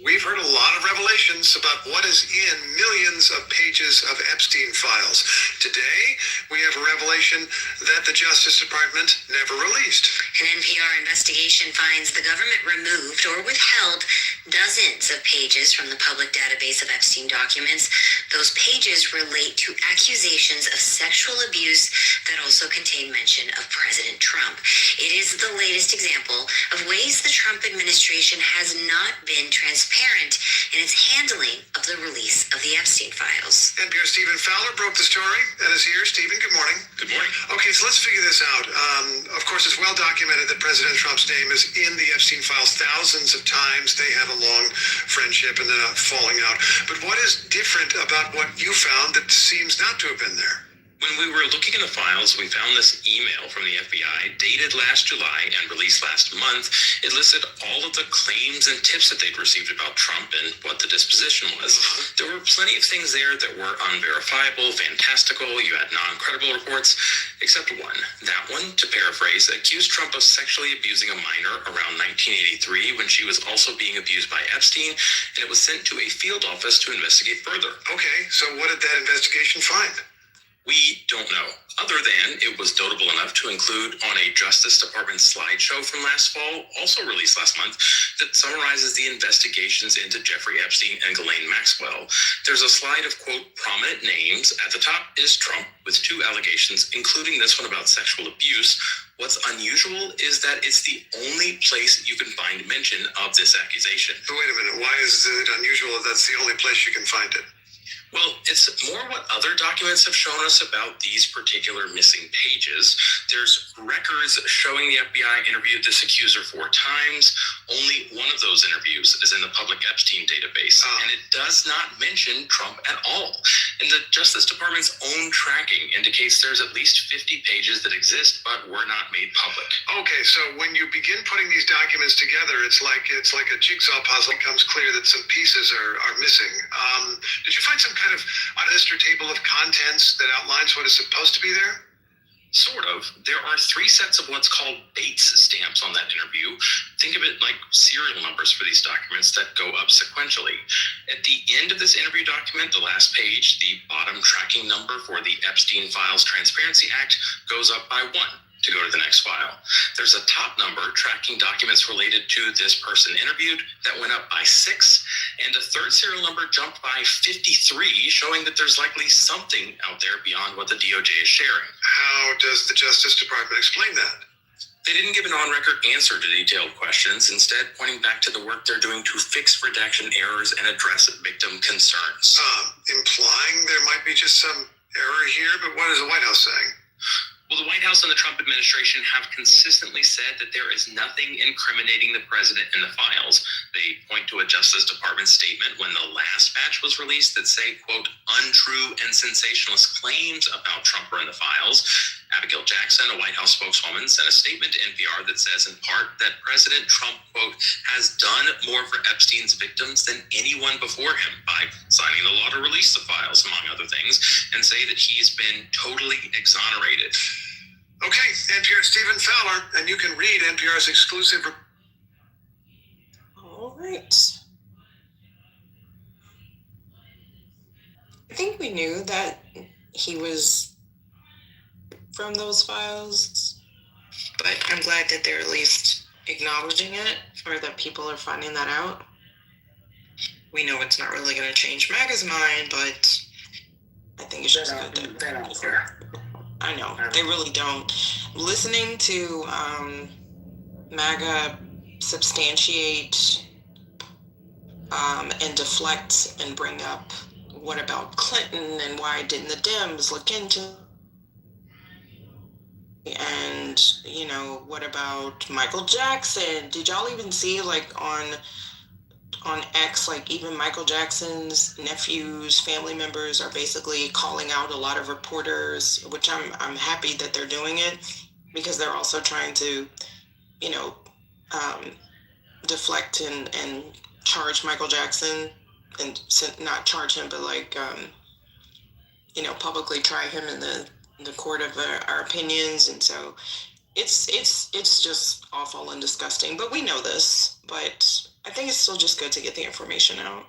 We've heard a lot of revelations about what is in millions of pages of Epstein files. Today, we have a revelation that the Justice Department never released. An NPR investigation finds the government removed or withheld dozens of pages from the public database of Epstein documents. Those pages relate to accusations of sexual abuse that also contain mention of President Trump. It is the latest example of ways the Trump administration has not been transparent in its handling of the release of the Epstein files. NPR Stephen Fowler broke the story and is here. Stephen, good morning. Good morning. Okay, so let's figure this out. Of course, it's well documented that President Trump's name is in the Epstein files thousands of times. They had a long friendship and then a falling out. But what is different about what you found that seems not to have been there? When we were looking in the files, we found this email from the FBI dated last July and released last month. It listed all of the claims and tips that they'd received about Trump and what the disposition was. There were plenty of things there that were unverifiable, fantastical, you had non-credible reports, except one. That one, to paraphrase, accused Trump of sexually abusing a minor around 1983 when she was also being abused by Epstein, and it was sent to a field office to investigate further. Okay, so what did that investigation find? We don't know, other than it was notable enough to include on a Justice Department slideshow from last fall, also released last month, that summarizes the investigations into Jeffrey Epstein and Ghislaine Maxwell. There's a slide of, quote, prominent names. At the top is Trump with 2 allegations, including this one about sexual abuse. What's unusual is that it's the only place you can find mention of this accusation. But wait a minute, why is it unusual that that's the only place you can find it? Well, it's more what other documents have shown us about these particular missing pages. There's records showing the FBI interviewed this accuser 4 times. Only one of those interviews is in the public Epstein database, and it does not mention Trump at all. And the Justice Department's own tracking indicates there's at least 50 pages that exist but were not made public. Okay, so when you begin putting these documents together, it's like a jigsaw puzzle. It becomes clear that some pieces are missing. Did you find some kind of list or table of contents that outlines what is supposed to be there? Sort of. There are 3 sets of what's called Bates stamps on that interview. Think of it like serial numbers for these documents that go up sequentially. At the end of this interview document, the last page, the bottom tracking number for the Epstein Files Transparency Act goes up by 1 to go to the next file. There's a top number tracking documents related to this person interviewed that went up by 6, and a third serial number jumped by 53, showing that there's likely something out there beyond what the DOJ is sharing. How does the Justice Department explain that? They didn't give an on-record answer to detailed questions, instead pointing back to the work they're doing to fix redaction errors and address victim concerns. Implying there might be just some error here, but what is the White House saying? Well, the White House and the Trump administration have consistently said that there is nothing incriminating the president in the files. They point to a Justice Department statement when the last batch was released that say, quote, untrue and sensationalist claims about Trump are in the files. Abigail Jackson, a White House spokeswoman, sent a statement to NPR that says in part that President Trump, quote, has done more for Epstein's victims than anyone before him by signing the law to release the files, among other things, and say that he's been totally exonerated. Okay, NPR's Stephen Fowler, and you can read NPR's exclusive. All right. I think we knew that he was from those files, but I'm glad that they're at least acknowledging it, or that people are finding that out. We know it's not really going to change MAGA's mind, but I think it's just good that I know, they really don't. Listening to MAGA substantiate and deflect and bring up, what about Clinton and why didn't the Dems look into, and, you know, what about Michael Jackson? Did y'all even see, like, on X, like, even Michael Jackson's nephews, family members are basically calling out a lot of reporters, which I'm happy that they're doing it, because they're also trying to, you know, deflect and charge Michael Jackson, and not charge him, but like, you know, publicly try him in the court of our opinions. And so it's just awful and disgusting, but we know this, but I think it's still just good to get the information out.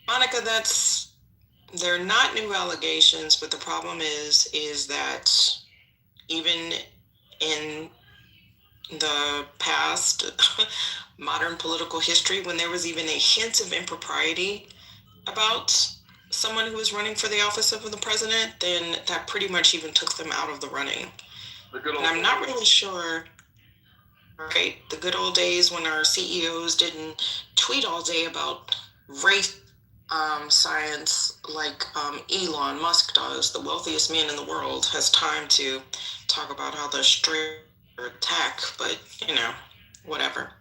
Monica, they're not new allegations, but the problem is that even in the past, modern political history, when there was even a hint of impropriety about someone who was running for the office of the president, then that pretty much even took them out of the running. And I'm not really sure, right? The good old days when our CEOs didn't tweet all day about race science like Elon Musk does, the wealthiest man in the world, has time to talk about how the straight attack, but, you know, whatever.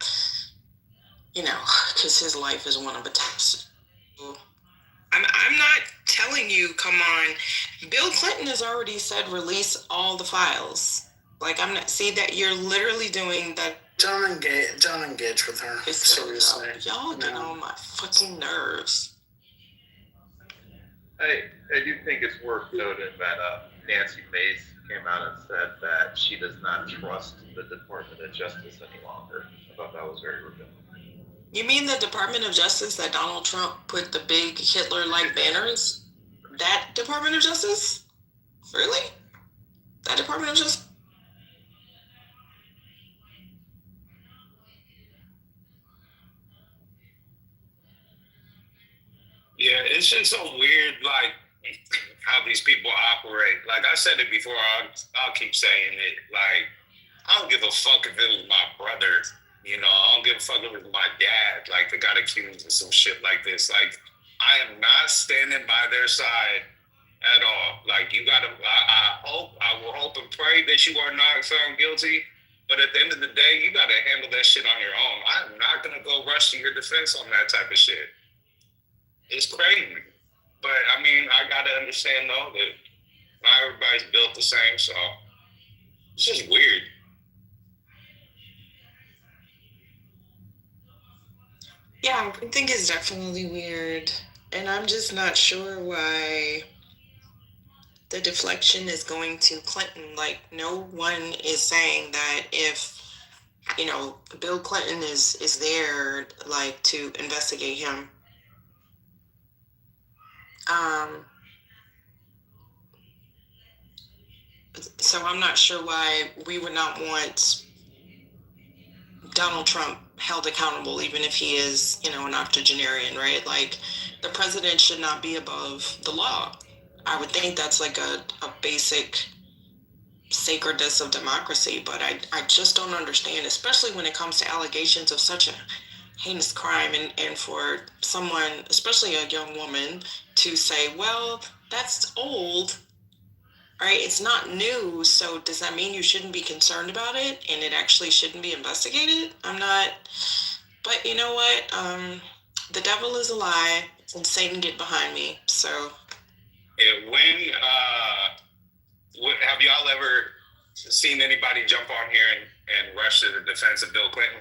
You know, because his life is one of attacks. I'm not telling you, come on. Bill Clinton has already said release all the files. Like, I'm not, see that you're literally doing that. Don't engage with her. Seriously. Y'all get on my fucking nerves. I do think it's worth noting that Nancy Mace came out and said that she does not trust the Department of Justice any longer. I thought that was very revealing. You mean the Department of Justice that Donald Trump put the big Hitler-like banners? That Department of Justice? Really? That Department of Justice? Yeah, it's just so weird, like, how these people operate. Like I said it before, I'll keep saying it. Like, I don't give a fuck if it was my brother. You know, I don't give a fuck if it was my dad, like, that got accused of some shit like this. Like, I am not standing by their side at all. Like, you gotta, I will hope and pray that you are not found guilty. But at the end of the day, you gotta handle that shit on your own. I'm not gonna go rush to your defense on that type of shit. It's crazy. But, I mean, I gotta understand, though, that not everybody's built the same, so it's just weird. Yeah, I think it's definitely weird. And I'm just not sure why the deflection is going to Clinton. Like, no one is saying that if, you know, Bill Clinton is there, like, to investigate him. So I'm not sure why we would not want Donald Trump held accountable, even if he is, you know, an octogenarian, right? Like, the president should not be above the law. I would think that's like a basic sacredness of democracy, but I just don't understand, especially when it comes to allegations of such a heinous crime, and for someone, especially a young woman, to say, well, that's old, right? It's not new, so does that mean you shouldn't be concerned about it and it actually shouldn't be investigated? I'm not, but you know what? The devil is a lie and Satan get behind me, so. Yeah, have y'all ever seen anybody jump on here and rush to the defense of Bill Clinton?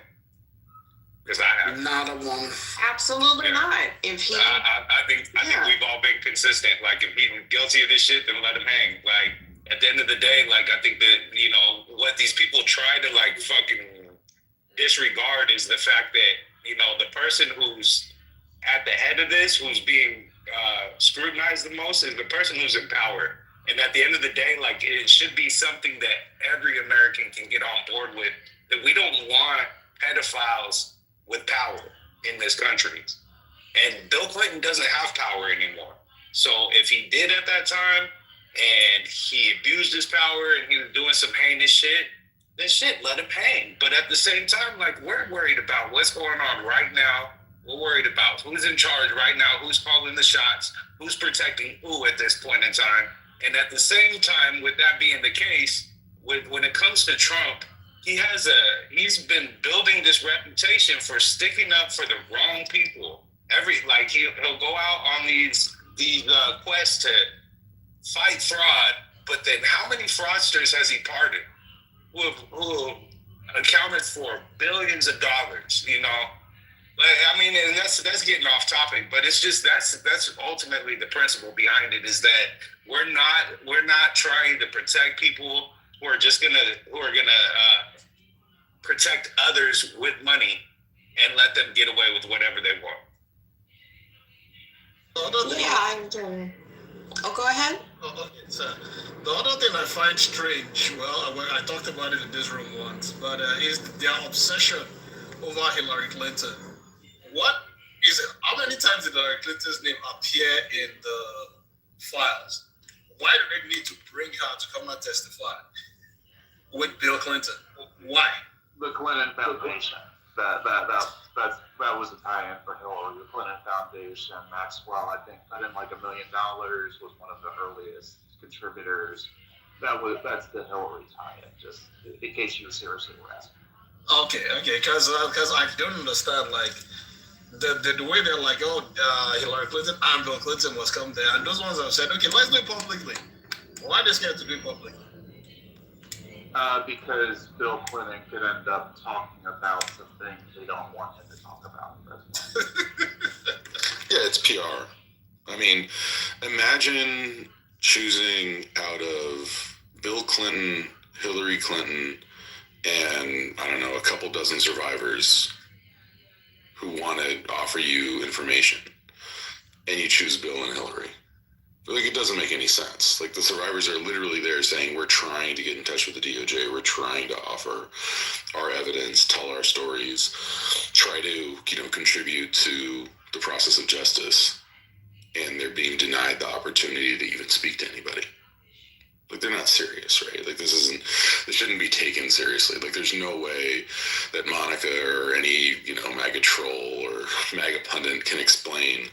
Because I have. Not a one. Absolutely not. If he, I think we've all been consistent. Like, if he's guilty of this shit, then let him hang. Like, at the end of the day, like, I think that, you know, what these people try to, like, fucking disregard is the fact that, you know, the person who's at the head of this, who's being scrutinized the most, is the person who's in power. And at the end of the day, like, it should be something that every American can get on board with, that we don't want pedophiles with power in this country. And Bill Clinton doesn't have power anymore. So if he did at that time and he abused his power and he was doing some heinous shit, then shit, let him hang. But at the same time, like, we're worried about what's going on right now. We're worried about who's in charge right now, who's calling the shots, who's protecting who at this point in time. And at the same time, with that being the case, when it comes to Trump, he's been building this reputation for sticking up for the wrong people. He'll go out on these quests to fight fraud, but then how many fraudsters has he pardoned who accounted for billions of dollars? You know, like, I mean, and that's getting off topic, but it's just that's ultimately the principle behind it, is that we're not trying to protect people who are gonna protect others with money and let them get away with whatever they want. Go ahead. The other thing I find strange, I talked about it in this room once, but is their obsession over Hillary Clinton. What is it? How many times did Hillary Clinton's name appear in the files? Why do they need to bring her to come and testify with Bill Clinton? Why? The Clinton Foundation. That was a tie-in for Hillary. The Clinton Foundation. Maxwell, I think, put in like $1 million. Was one of the earliest contributors. That's the Hillary tie-in. Just in case you seriously were asking. Okay, because I don't understand, like, the way they're like, Hillary Clinton and Bill Clinton must come there, and those ones have said, okay, let's do it publicly. Why are they scared to do it publicly? Because Bill Clinton could end up talking about some things they don't want him to talk about. Yeah, it's PR. I mean, imagine choosing out of Bill Clinton, Hillary Clinton, and I don't know, a couple dozen survivors who want to offer you information, and you choose Bill and Hillary. Like, it doesn't make any sense. Like, the survivors are literally there saying, we're trying to get in touch with the DOJ, we're trying to offer our evidence, tell our stories, try to, contribute to the process of justice, and they're being denied the opportunity to even speak to anybody. Like, they're not serious, right? Like, this shouldn't be taken seriously. Like, there's no way that Monica or any, MAGA troll or MAGA pundit can explain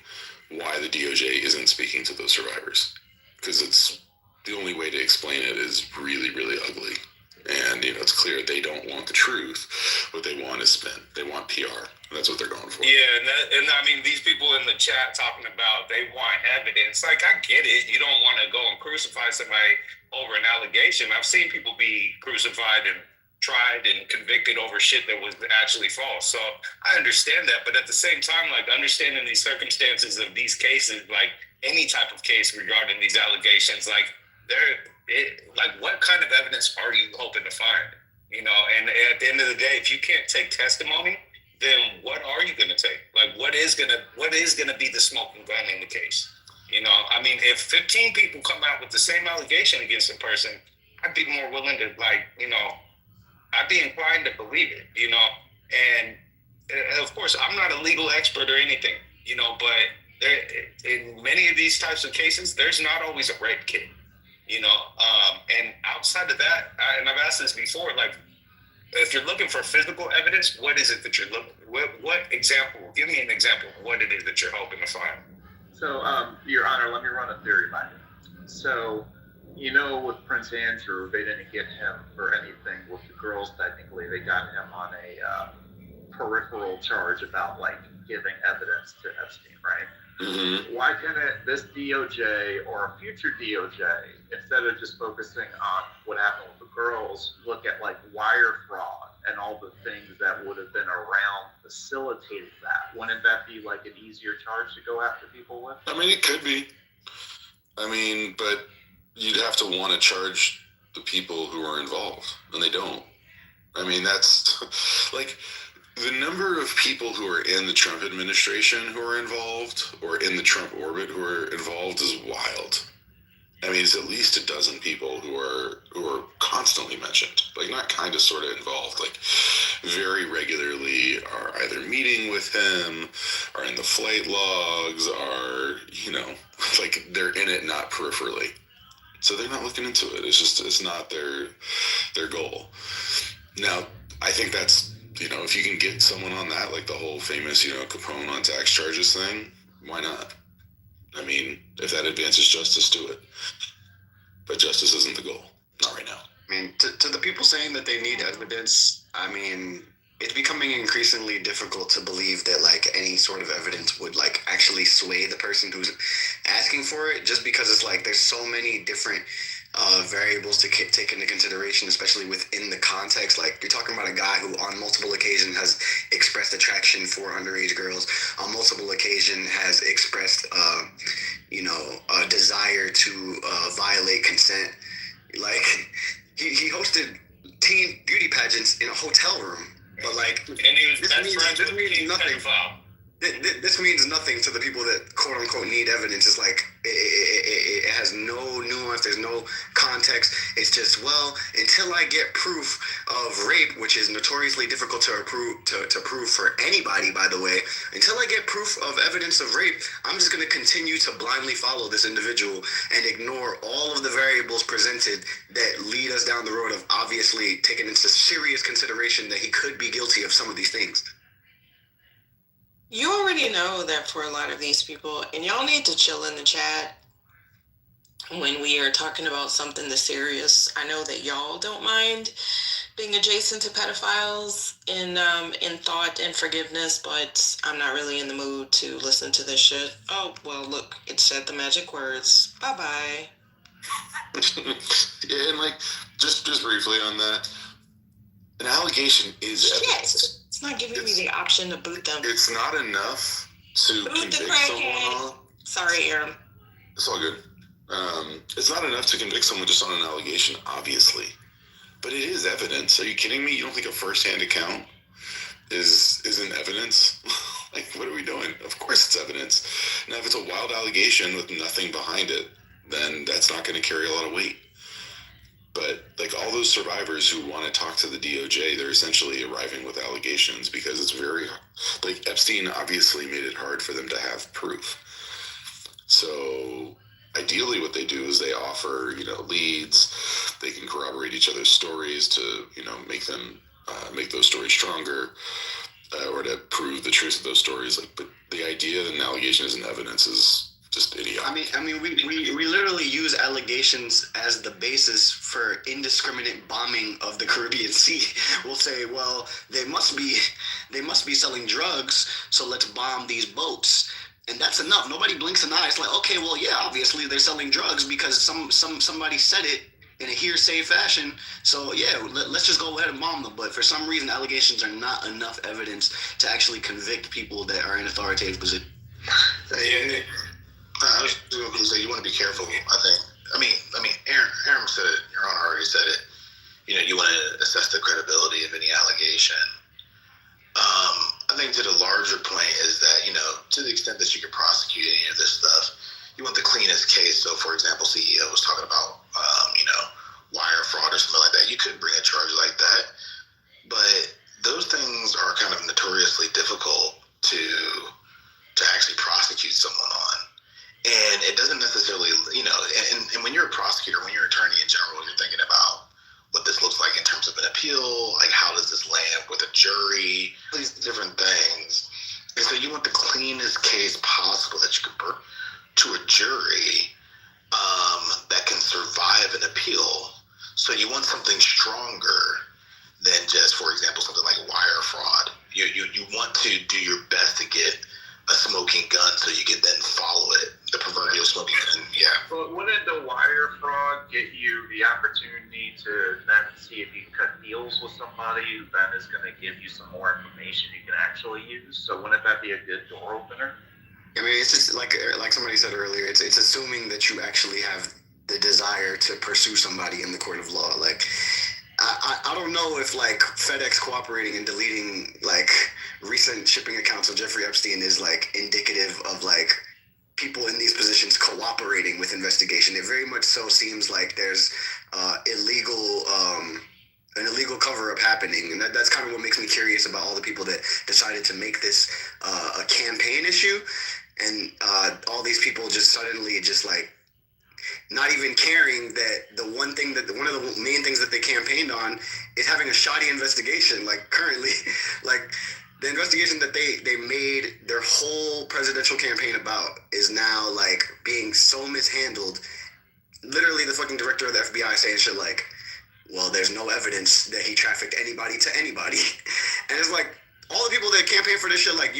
why the DOJ isn't speaking to those survivors. Because it's the only way to explain it is really, really ugly. And, it's clear they don't want the truth. What they want is spin. They want PR. That's what they're going for. Yeah, and I mean, these people in the chat talking about they want evidence. Like, I get it. You don't want to go and crucify somebody over an allegation. I've seen people be crucified and tried and convicted over shit that was actually false. So I understand that. But at the same time, like, understanding these circumstances of these cases, like any type of case regarding these allegations, like, what kind of evidence are you hoping to find? And at the end of the day, if you can't take testimony, then what are you going to take? Like, what is going to be the smoking gun in the case? I mean, if 15 people come out with the same allegation against a person, I'd be more willing to, I'd be inclined to believe it, And of course, I'm not a legal expert or anything, but in many of these types of cases, there's not always a rape kit, And outside of that, and I've asked this before, like, if you're looking for physical evidence, what is it that you're looking? What example? Give me an example of what it is that you're hoping to find. So, Your Honor, let me run a theory by you. So, with Prince Andrew, they didn't get him for anything. With the girls, technically, they got him on a peripheral charge about, giving evidence to Epstein, right? Mm-hmm. Why can't this DOJ or a future DOJ, instead of just focusing on what happened with the girls, look at wire fraud and all the things that would have been around facilitating that? Wouldn't that be an easier charge to go after people with? I mean, it could be. I mean, but you'd have to want to charge the people who are involved, and they don't. I mean, that's the number of people who are in the Trump administration who are involved, or in the Trump orbit who are involved, is wild. I mean, it's at least a dozen people who are constantly mentioned, not kind of sort of involved, very regularly are either meeting with him, are in the flight logs, are, they're in it, not peripherally. So they're not looking into it. It's not their goal. Now, I think that's, if you can get someone on that, the whole famous, Capone on tax charges thing, why not? I mean, if that advances justice, do it. But justice isn't the goal. Not right now. I mean, to the people saying that they need evidence, I mean, it's becoming increasingly difficult to believe that any sort of evidence would actually sway the person who's asking for it, just because it's there's so many different variables to take into consideration, especially within the context. You're talking about a guy who on multiple occasions has expressed attraction for underage girls, on multiple occasions has expressed a desire to violate consent. He hosted teen beauty pageants in a hotel room, but and he was best friends with means nothing. This means nothing to the people that quote unquote need evidence. It's it has no nuance. There's no context. It's just, until I get proof of rape, which is notoriously difficult to prove for anybody, by the way, until I get proof of evidence of rape, I'm just going to continue to blindly follow this individual and ignore all of the variables presented that lead us down the road of obviously taking into serious consideration that he could be guilty of some of these things. You already know that for a lot of these people, and y'all need to chill in the chat when we are talking about something that's serious. I know that y'all don't mind being adjacent to pedophiles in thought and forgiveness, but I'm not really in the mood to listen to this shit. Oh, well, look, it said the magic words. Bye-bye. Yeah, and like just briefly on that, an allegation is evidence. It's not giving me the option to boot them. It's not enough to Boot the convict someone crackhead. on. Sorry, Aaron. It's all good. It's not enough to convict someone just on an allegation, obviously, but it is evidence. Are you kidding me? You don't think a first-hand account isn't evidence? Like, what are we doing? Of course it's evidence. Now, if it's a wild allegation with nothing behind it, then that's not going to carry a lot of weight. But like all those survivors who want to talk to the DOJ, they're essentially arriving with allegations because it's very, like, Epstein obviously made it hard for them to have proof. So ideally what they do is they offer, leads. They can corroborate each other's stories to, make them, make those stories stronger, or to prove the truth of those stories. Like, but the idea that an allegation is an evidence is just idiotic. I mean, we literally use allegations as the basis for indiscriminate bombing of the Caribbean Sea. We'll say, well, they must be selling drugs, so let's bomb these boats. And that's enough. Nobody blinks an eye. It's like, okay, well, yeah, obviously they're selling drugs because somebody said it in a hearsay fashion. So yeah, let's just go ahead and bomb them. But for some reason, allegations are not enough evidence to actually convict people that are in authoritative position. I was going to say, you want to be careful, I think. I mean, Aaron said it, your Honor already said it. You want to assess the credibility of any allegation. I think to the larger point is that, to the extent that you can prosecute any of this stuff, you want the cleanest case. So, for example, CEO was talking about, wire fraud or something like that. You could bring a charge like that. But those things are kind of notoriously difficult to actually prosecute someone on. And it doesn't necessarily, and when you're a prosecutor, when you're an attorney in general, you're thinking about what this looks like in terms of an appeal, like how does this land with a jury, these different things. And so you want the cleanest case possible that you could bring to a jury that can survive an appeal. So you want something stronger than just, for example, something like wire fraud. You want to do your best to get a smoking gun so you can then follow it, the proverbial smoking gun. Yeah. But wouldn't the wire fraud get you the opportunity to then see if you can cut deals with somebody who then is going to give you some more information you can actually use? So wouldn't that be a good door opener? I mean, it's just like somebody said earlier, it's assuming that you actually have the desire to pursue somebody in the court of law. Like, I don't know if like FedEx cooperating and deleting like recent shipping accounts of Jeffrey Epstein is like indicative of like people in these positions cooperating with investigation. It very much so seems like there's an illegal cover-up happening, and that's kind of what makes me curious about all the people that decided to make this a campaign issue, and all these people just suddenly just like not even caring that one of the main things that they campaigned on is having a shoddy investigation. Like currently, like the investigation that they made their whole presidential campaign about is now like being so mishandled. Literally the fucking director of the FBI saying shit like, well, there's no evidence that he trafficked anybody to anybody. And it's like, all the people that campaign for this shit, like,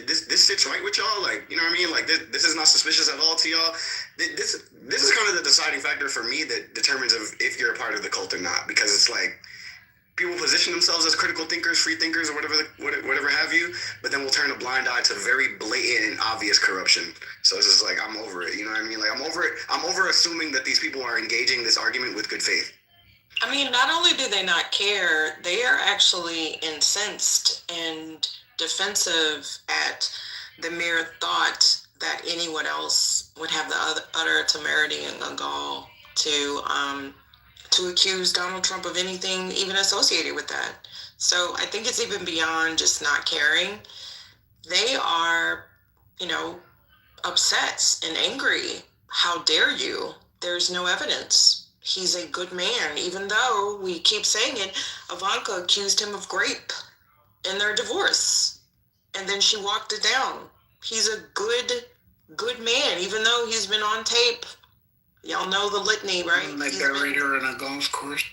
this sits right with y'all? Like, you know what I mean? Like, this is not suspicious at all to y'all? This is kind of the deciding factor for me that determines if you're a part of the cult or not. Because it's like, people position themselves as critical thinkers, free thinkers, or whatever have you, but then we'll turn a blind eye to very blatant and obvious corruption. So it's just like, I'm over it, you know what I mean? Like, I'm over it. I'm over assuming that these people are engaging this argument with good faith. I mean, not only do they not care, they are actually incensed and defensive at the mere thought that anyone else would have the utter temerity and the gall to accuse Donald Trump of anything even associated with that. So I think it's even beyond just not caring. They are, upset and angry. How dare you? There's no evidence. He's a good man, even though we keep saying it. Ivanka accused him of rape in their divorce, and then she walked it down. He's a good man, even though he's been on tape. Y'all know the litany, right? Like that right here on a golf course.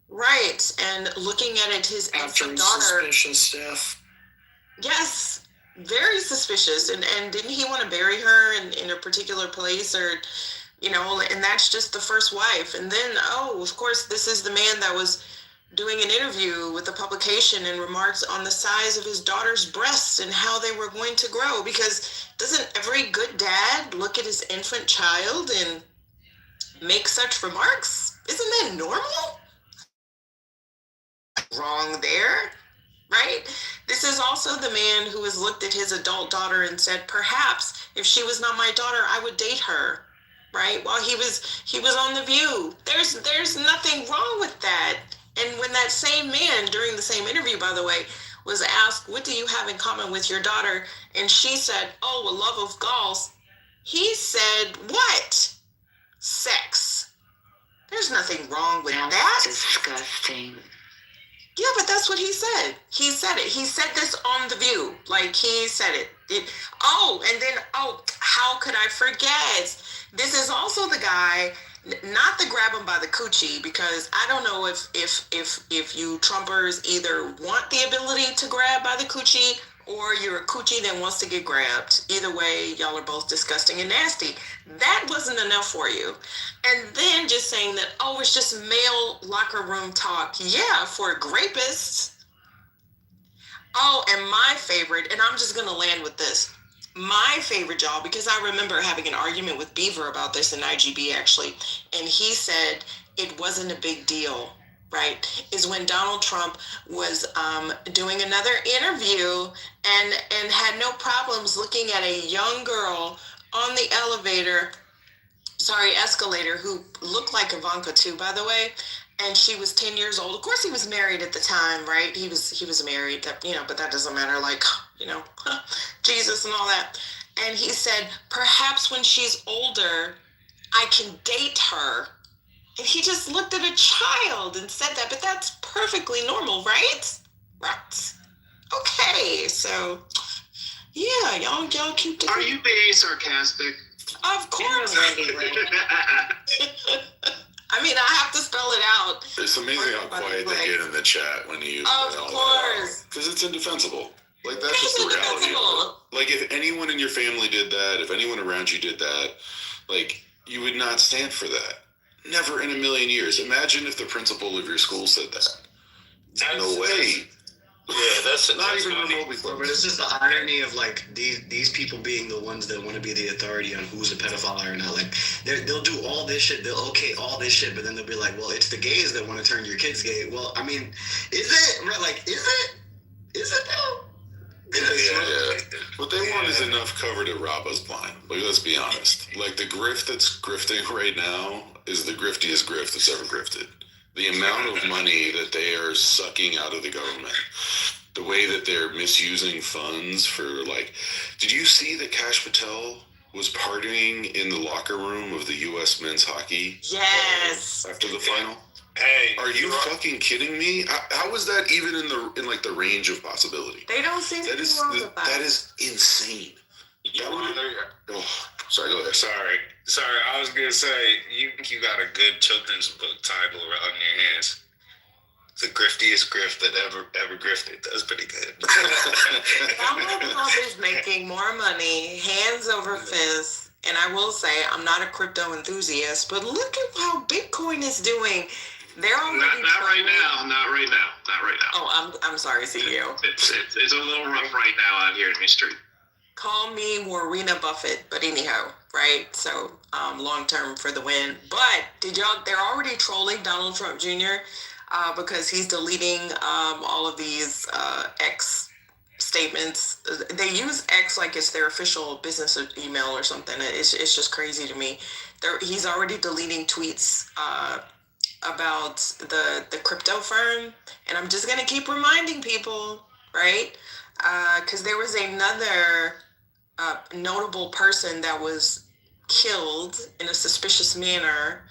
Right, and looking at it, his After infant daughter. suspicious death. Yes, very suspicious. And didn't he want to bury her in a particular place, or, and that's just the first wife. And then, of course, this is the man that was doing an interview with the publication and remarks on the size of his daughter's breasts and how they were going to grow. Because doesn't every good dad look at his infant child and make such remarks? Isn't that normal? Wrong there, right? This is also the man who has looked at his adult daughter and said, perhaps if she was not my daughter, I would date her, right? While he was on The View. There's nothing wrong with that. And when that same man, during the same interview, by the way, was asked, what do you have in common with your daughter? And she said, a love of golf. He said, what? Sex. There's nothing wrong with that. Disgusting. Yeah, but that's what he said. He said it. He said this on The View. Like, he said it. How could I forget? This is also the guy, not the grab him by the coochie, because I don't know if you Trumpers either want the ability to grab by the coochie or you're a coochie that wants to get grabbed. Either way, y'all are both disgusting and nasty. That wasn't enough for you. And then just saying that, it's just male locker room talk. Yeah, for grapists. And my favorite, and I'm just going to land with this. My favorite, y'all, because I remember having an argument with Beaver about this in IGB, actually, and he said it wasn't a big deal, right, is when Donald Trump was doing another interview and had no problems looking at a young girl on the escalator, who looked like Ivanka too, by the way, and she was 10 years old. Of course, he was married at the time, right? He was married, but that doesn't matter, Jesus and all that. And he said, perhaps when she's older, I can date her. And he just looked at a child and said that, but that's perfectly normal, right? Right. Okay, so, yeah, y'all keep doing. Are you being sarcastic? Of course. I mean, I have to spell it out. It's amazing how quiet they get in the chat when you use Of course. Because it's indefensible. Like, that's just the reality of it. Like, if anyone in your family did that, if anyone around you did that, like, you would not stand for that. Never in a million years. Imagine if the principal of your school said that. No way. Yeah, that's not even funny. remotely close. But it's just the irony of like these people being the ones that want to be the authority on who's a pedophile or not. Like they'll do all this shit, they'll okay all this shit, but then they'll be like, well, it's the gays that want to turn your kids gay. Well, I mean, is it like is it though? Yeah. What they want is enough cover to rob us blind. Like, let's be honest. Like, the grift that's grifting right now is the griftiest grift that's ever grifted. The amount of money that they are sucking out of the government, the way that they're misusing funds for, like, did you see that Kash Patel was partying in the locker room of the U.S. men's hockey? Yes. After the final? Hey, are you fucking kidding me? How is that even in the range of possibility? They don't seem to be wrong with that. That is insane. Sorry, go ahead. Sorry. I was gonna say you got a good children's book title on your hands. The griftiest grift that ever grifted. That's pretty good. Donald Trump is making more money, hands over fists. And I will say, I'm not a crypto enthusiast, but look at how Bitcoin is doing. They're already not right now. Not right now. Oh, I'm sorry, CEO. It's a little rough right now out here in the street. Call me Warrena Buffett, but anyhow, right? So long term for the win. But they're already trolling Donald Trump Jr. Because he's deleting all of these X statements. They use X like it's their official business email or something. It's just crazy to me. He's already deleting tweets about the crypto firm, and I'm just gonna keep reminding people, right? Because there was another notable person that was killed in a suspicious manner.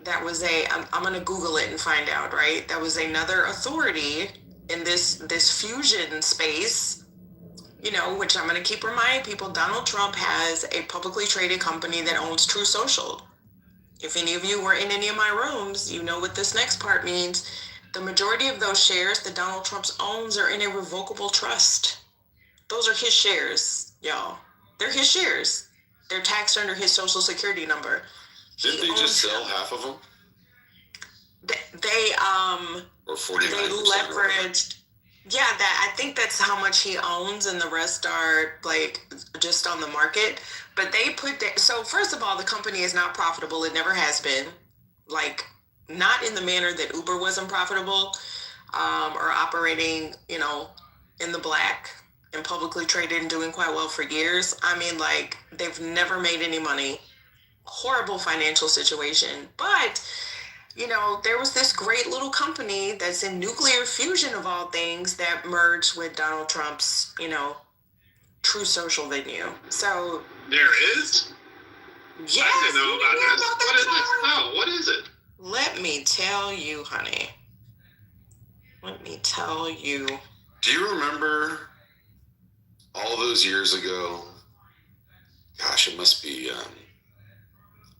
That was I'm gonna Google it and find out, right? That was another authority in this fusion space, which I'm gonna keep reminding people. Donald Trump has a publicly traded company that owns True Social. if any of you were in any of my rooms, you know what this next part means. The majority of those shares that Donald Trump owns are in a revocable trust. Those are his shares, y'all. They're his shares. They're taxed under his social security number. Didn't they just sell half of them? They Or 49%. They leveraged. Yeah, I think that's how much he owns, and the rest are like just on the market. But they put that. So first of all, the company is not profitable. It never has been. Like, not in the manner that Uber wasn't profitable, or operating, in the black and publicly traded and doing quite well for years. I mean, like, they've never made any money. Horrible financial situation. But, there was this great little company that's in nuclear fusion of all things that merged with Donald Trump's, True Social venue. So there is? Yes. I didn't know about this. What is this? No, what is it? Let me tell you, honey. Let me tell you. Do you remember all those years ago? Gosh, it must be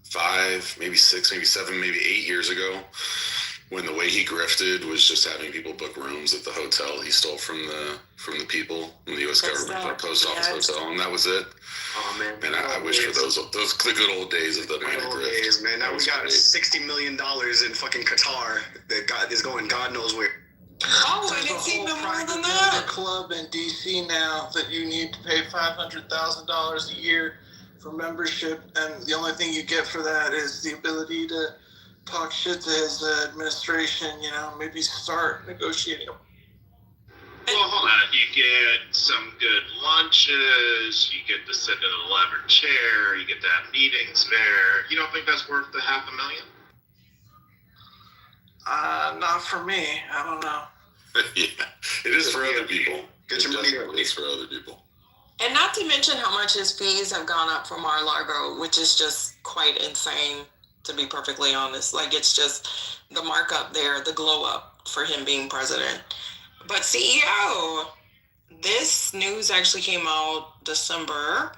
5, maybe 6, maybe 7, maybe 8 years ago, when the way he grifted was just having people book rooms at the hotel he stole from the people, from the U.S. government, the post office hotel, and that was it. Oh man! And I wish for those the good old days of the minor grift. Days, man. Now we got $60 million in fucking Qatar that is going God knows where. Oh, and it's even more than that. Club in DC now that you need to pay $500,000 a year for membership, and the only thing you get for that is the ability to talk shit to his administration. Maybe start negotiating. Well, hold on. You get some good lunches. You get to sit in a leather chair. You get to have meetings there. You don't think that's worth the $500,000? Not for me. I don't know. Yeah, it is for other people. Get your money. It is for other people. And not to mention how much his fees have gone up for Mar-a-Lago, which is just quite insane, to be perfectly honest. Like, it's just the markup there, the glow up for him being president. But CEO, this news actually came out December.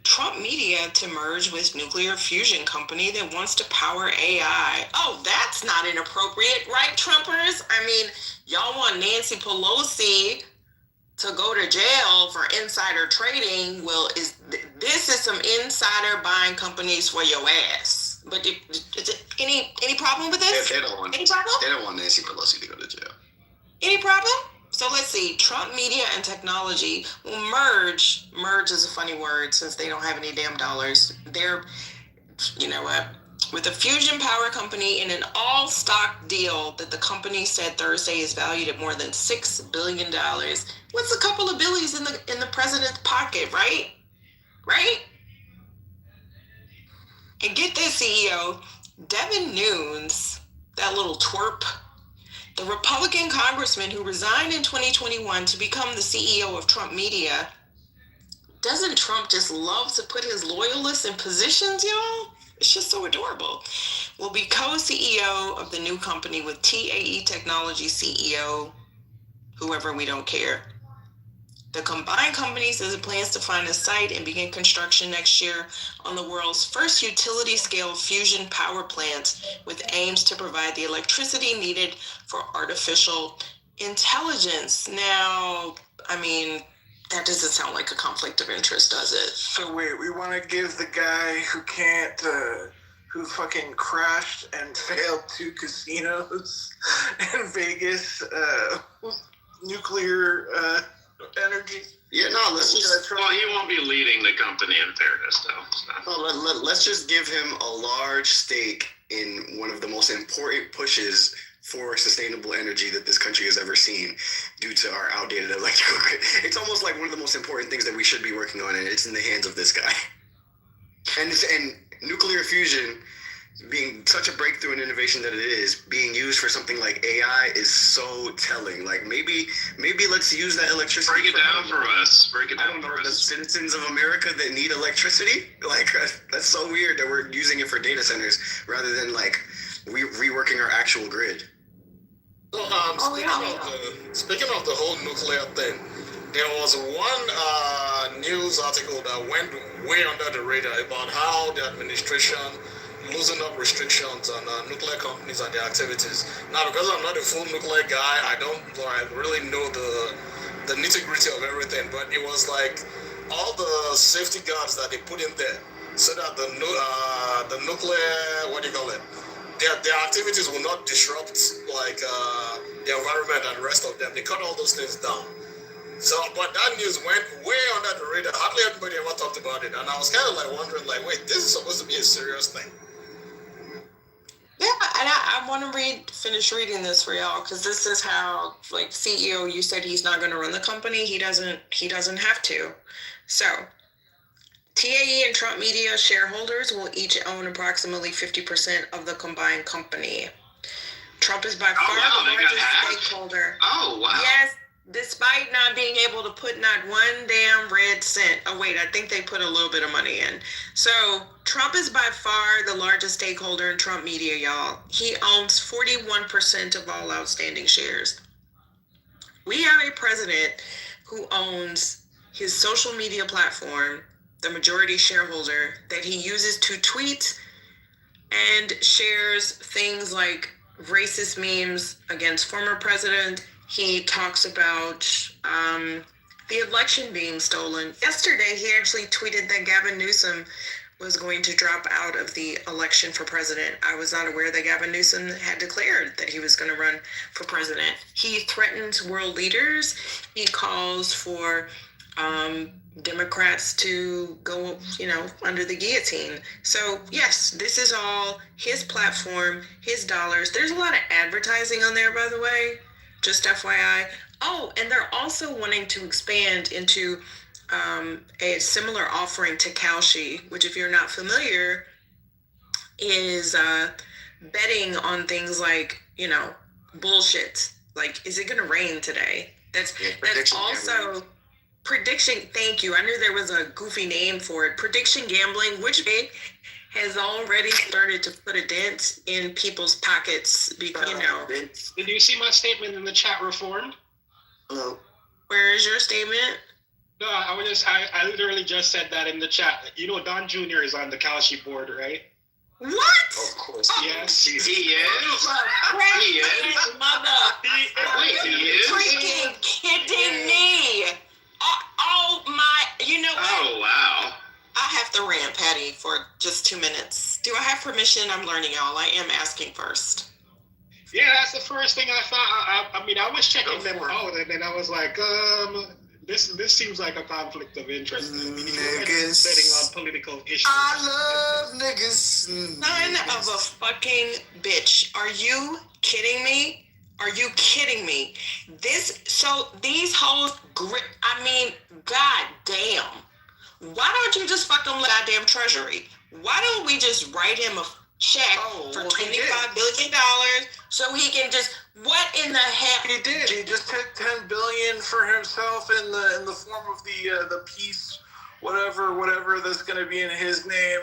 Trump Media to merge with nuclear fusion company that wants to power AI. Oh, that's not inappropriate, right, Trumpers? I mean, y'all want Nancy Pelosi to go to jail for insider trading. Well, this is some insider buying companies for your ass. But any problem with this? They don't want. Any problem? They don't want Nancy Pelosi to go to jail. Any problem? So let's see. Trump Media and Technology will merge. Merge is a funny word since they don't have any damn dollars. They're, with a fusion power company in an all-stock deal that the company said Thursday is valued at more than $6 billion. What's a couple of billies in the president's pocket, right? Right? And get this, CEO, Devin Nunes, that little twerp, the Republican congressman who resigned in 2021 to become the CEO of Trump Media. Doesn't Trump just love to put his loyalists in positions, y'all? It's just so adorable. Will be co-CEO of the new company with TAE Technology CEO, whoever, we don't care. The combined company says it plans to find a site and begin construction next year on the world's first utility-scale fusion power plant, with aims to provide the electricity needed for artificial intelligence. Now, I mean, that doesn't sound like a conflict of interest, does it? So wait, we want to give the guy who fucking crashed and failed 2 casinos in Vegas, nuclear energy? Yeah, no, let's just. Well, he won't be leading the company in fairness, though. No, let's just give him a large stake in one of the most important pushes for sustainable energy that this country has ever seen, due to our outdated electrical grid. It's almost like one of the most important things that we should be working on, and it's in the hands of this guy. And nuclear fusion, being such a breakthrough and innovation that it is, being used for something like AI is so telling. Like, maybe let's use that electricity. Break it down for us. Break it down. I don't know, the citizens of America that need electricity. Like, that's so weird that we're using it for data centers rather than like reworking our actual grid. So, speaking of the whole nuclear thing, there was one news article that went way under the radar about how the administration loosen up restrictions on nuclear companies and their activities. Now, because I'm not a full nuclear guy, I don't really know the nitty-gritty of everything, but it was like all the safety guards that they put in there so that the nuclear, what do you call it, their activities will not disrupt like the environment and the rest of them. They cut all those things down. So, but that news went way under the radar. Hardly anybody ever talked about it, and I was kind of like wondering, like, wait, this is supposed to be a serious thing. Yeah, and I want to finish reading this for y'all, because this is how, like, CEO, you said he's not going to run the company. He doesn't have to. So, TAE and Trump Media shareholders will each own approximately 50% of the combined company. Trump is by far the largest stakeholder. Oh, wow. Yes, despite not being able to put not one damn red cent. Oh, wait, I think they put a little bit of money in. So Trump is by far the largest stakeholder in Trump Media, y'all. He owns 41% of all outstanding shares. We have a president who owns his social media platform, the majority shareholder, that he uses to tweet and shares things like racist memes against former president. He talks about the election being stolen. Yesterday, he actually tweeted that Gavin Newsom was going to drop out of the election for president. I was not aware that Gavin Newsom had declared that he was going to run for president. He threatens world leaders. He calls for Democrats to go, under the guillotine. So yes, this is all his platform, his dollars. There's a lot of advertising on there, by the way. Just FYI. Oh, and they're also wanting to expand into a similar offering to Kalshi, which, if you're not familiar, is betting on things like, bullshit. Like, is it going to rain today? That's also prediction. Thank you. I knew there was a goofy name for it. Prediction gambling, which has already started to put a dent in people's pockets. Did you see my statement in the chat, Reformed? Hello. Where is your statement? No, I literally just said that in the chat. Don Jr. is on the Kalshi board, right? What? Of course. Yes. He is. He is. Mother. He is. Freaking kidding me. Oh my, Oh, wow. I have to rant, Patty, for just 2 minutes. Do I have permission? I'm learning, y'all. I am asking first. Yeah, that's the first thing I thought. I was checking them out, and then I was like, this seems like a conflict of interest. Niggas. Betting on political issues. I love niggas. Son of a fucking bitch. Are you kidding me? Are you kidding me? These hoes, god damn. Why don't you just fuck them goddamn treasury? Why don't we just write him a check for $25 billion so he can just, what in the heck? He did. He just took $10 billion for himself in the form of the peace, whatever that's going to be in his name.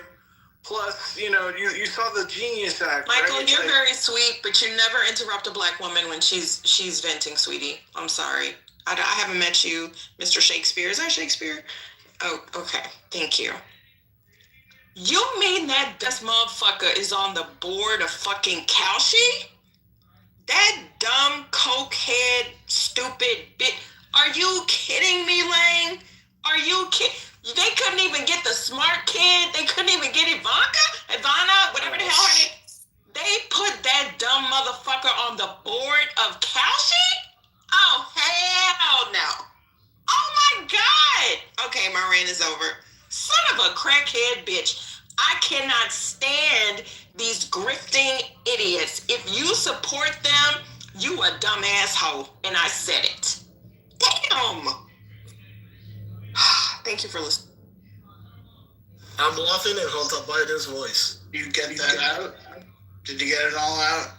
Plus, you saw the Genius Act. Michael, right? you're very sweet, but you never interrupt a black woman when she's venting, sweetie. I'm sorry. I haven't met you, Mr. Shakespeare. Is that Shakespeare? Oh, okay. Thank you. You mean that this motherfucker is on the board of fucking Kalshi? That dumb, cokehead, stupid bitch. Are you kidding me, Lang? Are you kidding? They couldn't even get the smart kid. They couldn't even get Ivana, whatever the hell her name. They put that dumb motherfucker on the board of Kalshi? Oh, hell no. Oh, my God. Okay, my rant is over. Son of a crackhead bitch. I cannot stand these grifting idiots. If you support them, you a dumb asshole. And I said it. Damn. Thank you for listening. I'm laughing at Hunter Biden's voice. You get that out? Did you get it all out?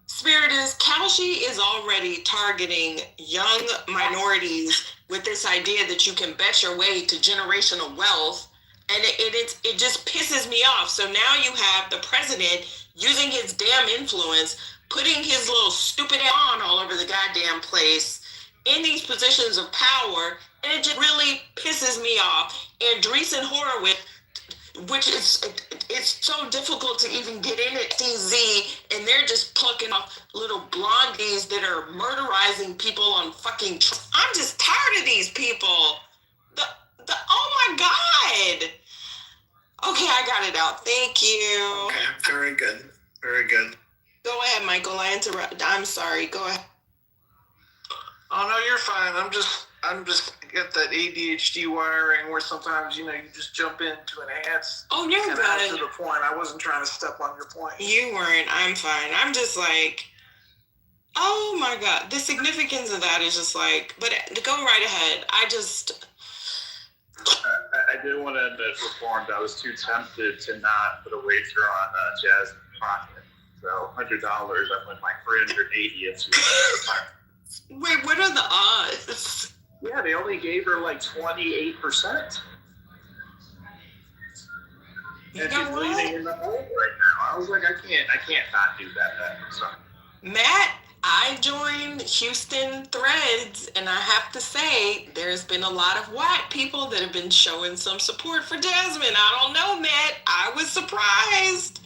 Spirit is, Kalshi is already targeting young minorities with this idea that you can bet your way to generational wealth. And it just pisses me off. So now you have the president using his damn influence, putting his little stupid on all over the goddamn place in these positions of power, and it just really pisses me off. And Andreessen Horowitz, which is it's so difficult to even get in at TZ, and they're just plucking off little blondies that are murderizing people on fucking. I'm just tired of these people. The oh my god. Okay, I got it out. Thank you. Okay, very good, very good. Go ahead, Michael. I interrupted. I'm sorry. Go ahead. Oh no, you're fine. I'm just get that ADHD wiring where sometimes you just jump in to enhance. Oh, you're and good. add to the point. I wasn't trying to step on your point. You weren't. I'm fine. I'm just like, oh my god, the significance of that is just like. But go right ahead. I did want to admit reformed. I was too tempted to not put a wager on Jasmine Crockett. So $100, I went like 380 at Wait, what are the odds? Yeah, they only gave her like 28%. And she's leading in the hole right now. I was like, I can't not do that. So. Matt, I joined Houston Threads, and I have to say, there's been a lot of white people that have been showing some support for Jasmine. I don't know, Matt. I was surprised.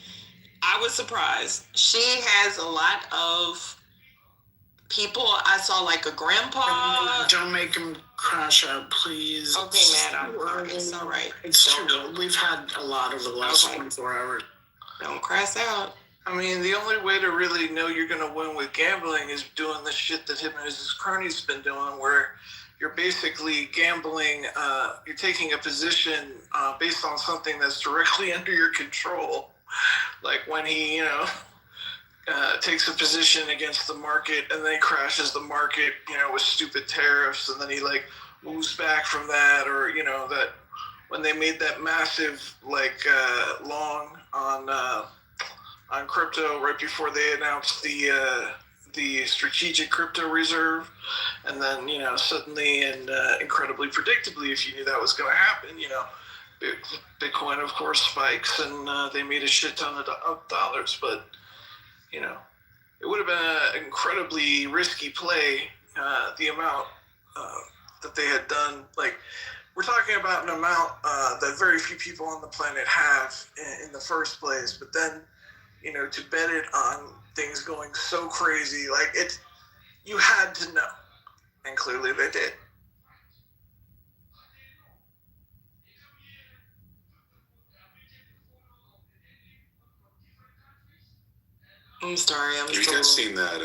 She has a lot of people. I saw like a grandpa. Don't make him crash out, please. Okay, Matt, it's all right. It's true. We've had a lot over the last 24 hours. Don't crash out. I mean, the only way to really know you're going to win with gambling is doing the shit that him and his cronies been doing, where you're basically gambling, you're taking a position based on something that's directly under your control. Like when he, takes a position against the market and then crashes the market, with stupid tariffs, and then he like moves back from that, or, that when they made that massive long on crypto right before they announced the strategic crypto reserve, and then suddenly and incredibly predictably, if you knew that was going to happen, Bitcoin of course spikes, and they made a shit ton of dollars, but it would have been an incredibly risky play, the amount that they had done. Like, we're talking about an amount that very few people on the planet have in the first place, but then to bet it on things going so crazy, you had to know, and clearly they did. I'm sorry. Have you guys seen that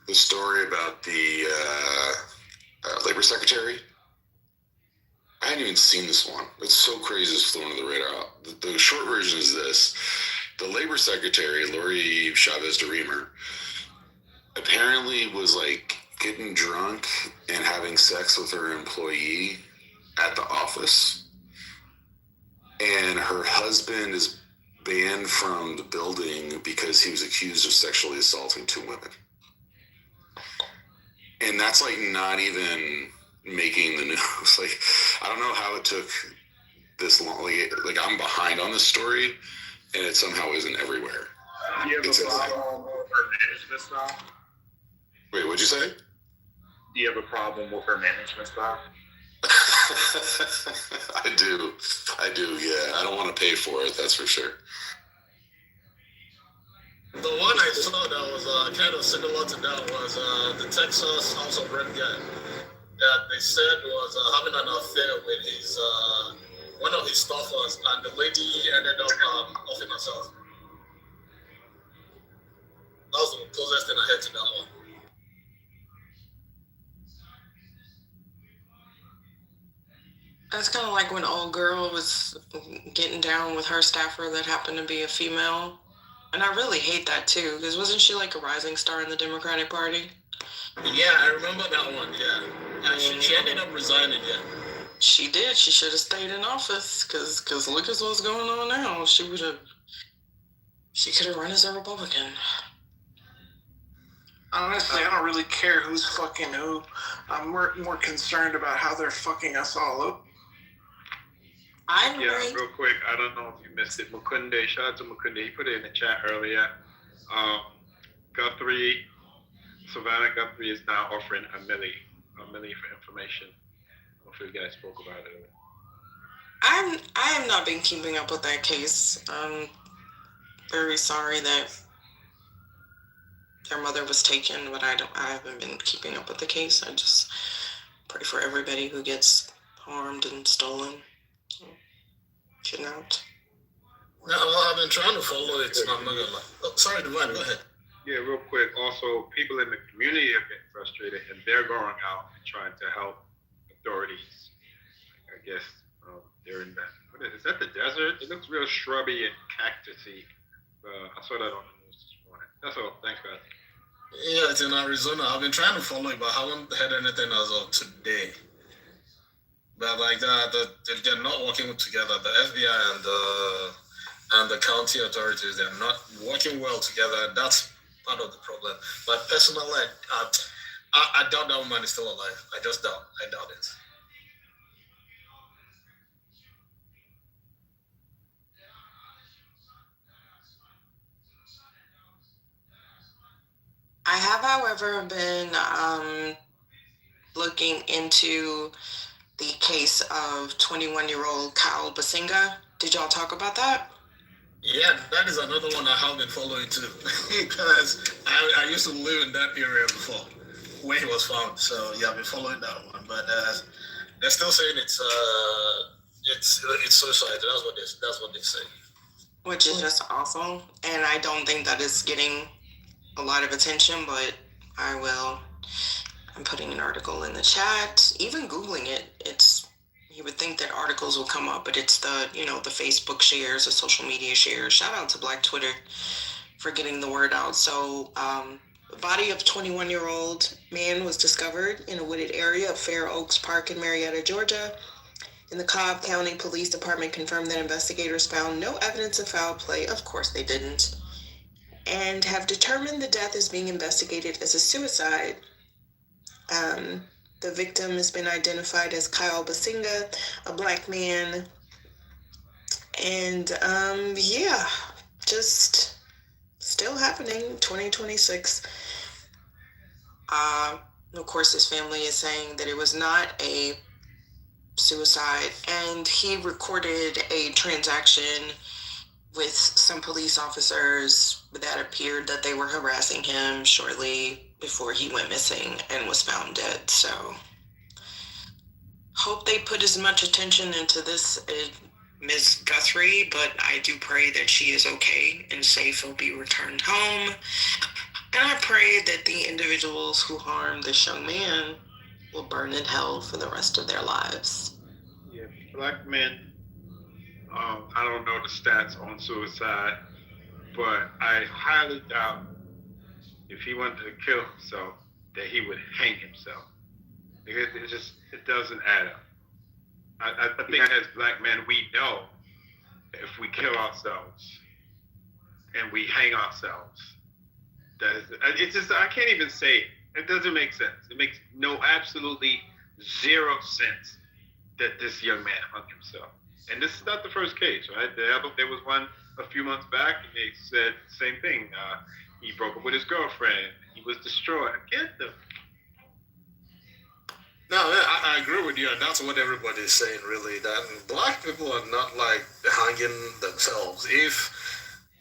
the story about the labor secretary? I hadn't even seen this one. It's so crazy it's flown under the radar. The short version is this. The labor secretary, Lori Chavez de Reamer, apparently was getting drunk and having sex with her employee at the office. And her husband is banned from the building because he was accused of sexually assaulting 2 women. And that's not even making the news. I don't know how it took this long. I'm behind on this story, and it somehow isn't everywhere. Do you have a problem with her management style? Wait, what'd you say? Do you have a problem with her management style? I do, yeah. I don't want to pay for it, that's for sure. The one I saw that was kind of similar to that was the Texas House of Rep guy that they said was having an affair with his one of his staffers, and the lady ended up offing herself. That was the closest thing I had to that one. That's kind of like when old girl was getting down with her staffer that happened to be a female. And I really hate that too, because wasn't she like a rising star in the Democratic Party? Yeah, I remember that one, yeah. And she ended up resigning, yeah. She did. She should have stayed in office, because look at what's going on now. She could have run as a Republican. Honestly, I don't really care who's fucking who. I'm more concerned about how they're fucking us all up. Real quick, I don't know if you missed it. Mukunde, shout out to Mukunde. He put it in the chat earlier. Savannah Guthrie is now offering a milli for information. Hopefully you guys spoke about it. I have not been keeping up with that case. I'm very sorry that their mother was taken, but I haven't been keeping up with the case. I just pray for everybody who gets harmed and stolen, kidnapped. No, I've been trying to follow it. I'm not gonna lie. Oh, sorry, Divine, go ahead. Yeah, real quick. Also, people in the community are getting frustrated, and they're going out and trying to help authorities. I guess they're in that. What is that? The desert? It looks real shrubby and cactusy. I saw that on the news this morning. That's all. Thanks, guys. Yeah, it's in Arizona. I've been trying to follow it, but I haven't heard anything as of today. But like that, they're not working together. The FBI and the county authorities, they're not working well together. That's part of the problem. But personally, I doubt that woman is still alive. I just doubt. I doubt it. I have, however, been looking into the case of 21-year-old Kyle Basinga. Did y'all talk about that? Yeah, that is another one I have been following too, because I used to live in that area before when he was found. So yeah, I've been following that one. But they're still saying it's suicide. That's what they say. Which is just awful, and I don't think that is getting a lot of attention, but I'm putting an article in the chat, even Googling it. You would think that articles will come up, but it's the Facebook shares, the social media shares. Shout out to Black Twitter for getting the word out. So the body of 21-year-old man was discovered in a wooded area of Fair Oaks Park in Marietta, Georgia. In the Cobb County Police Department confirmed that investigators found no evidence of foul play. Of course they didn't. And have determined the death is being investigated as a suicide. The victim has been identified as Kyle Basinga, a Black man. And just still happening, 2026. Of course, his family is saying that it was not a suicide, and he recorded a transaction with some police officers that appeared that they were harassing him shortly before he went missing and was found dead. So hope they put as much attention into this as Ms. Guthrie, but I do pray that she is okay and safe will be returned home. And I pray that the individuals who harmed this young man will burn in hell for the rest of their lives. Yeah, Black men, I don't know the stats on suicide, but I highly doubt if he wanted to kill himself that he would hang himself. It doesn't add up. I think as Black men, we know if we kill ourselves and we hang ourselves, I can't even say it. It doesn't make sense. It makes absolutely zero sense that this young man hung himself. And this is not the first case, right? There was one a few months back, and they said the same thing. He broke up with his girlfriend. He was destroyed. Get them. No, I agree with you, and that's what everybody is saying, really, that Black people are not, like, hanging themselves.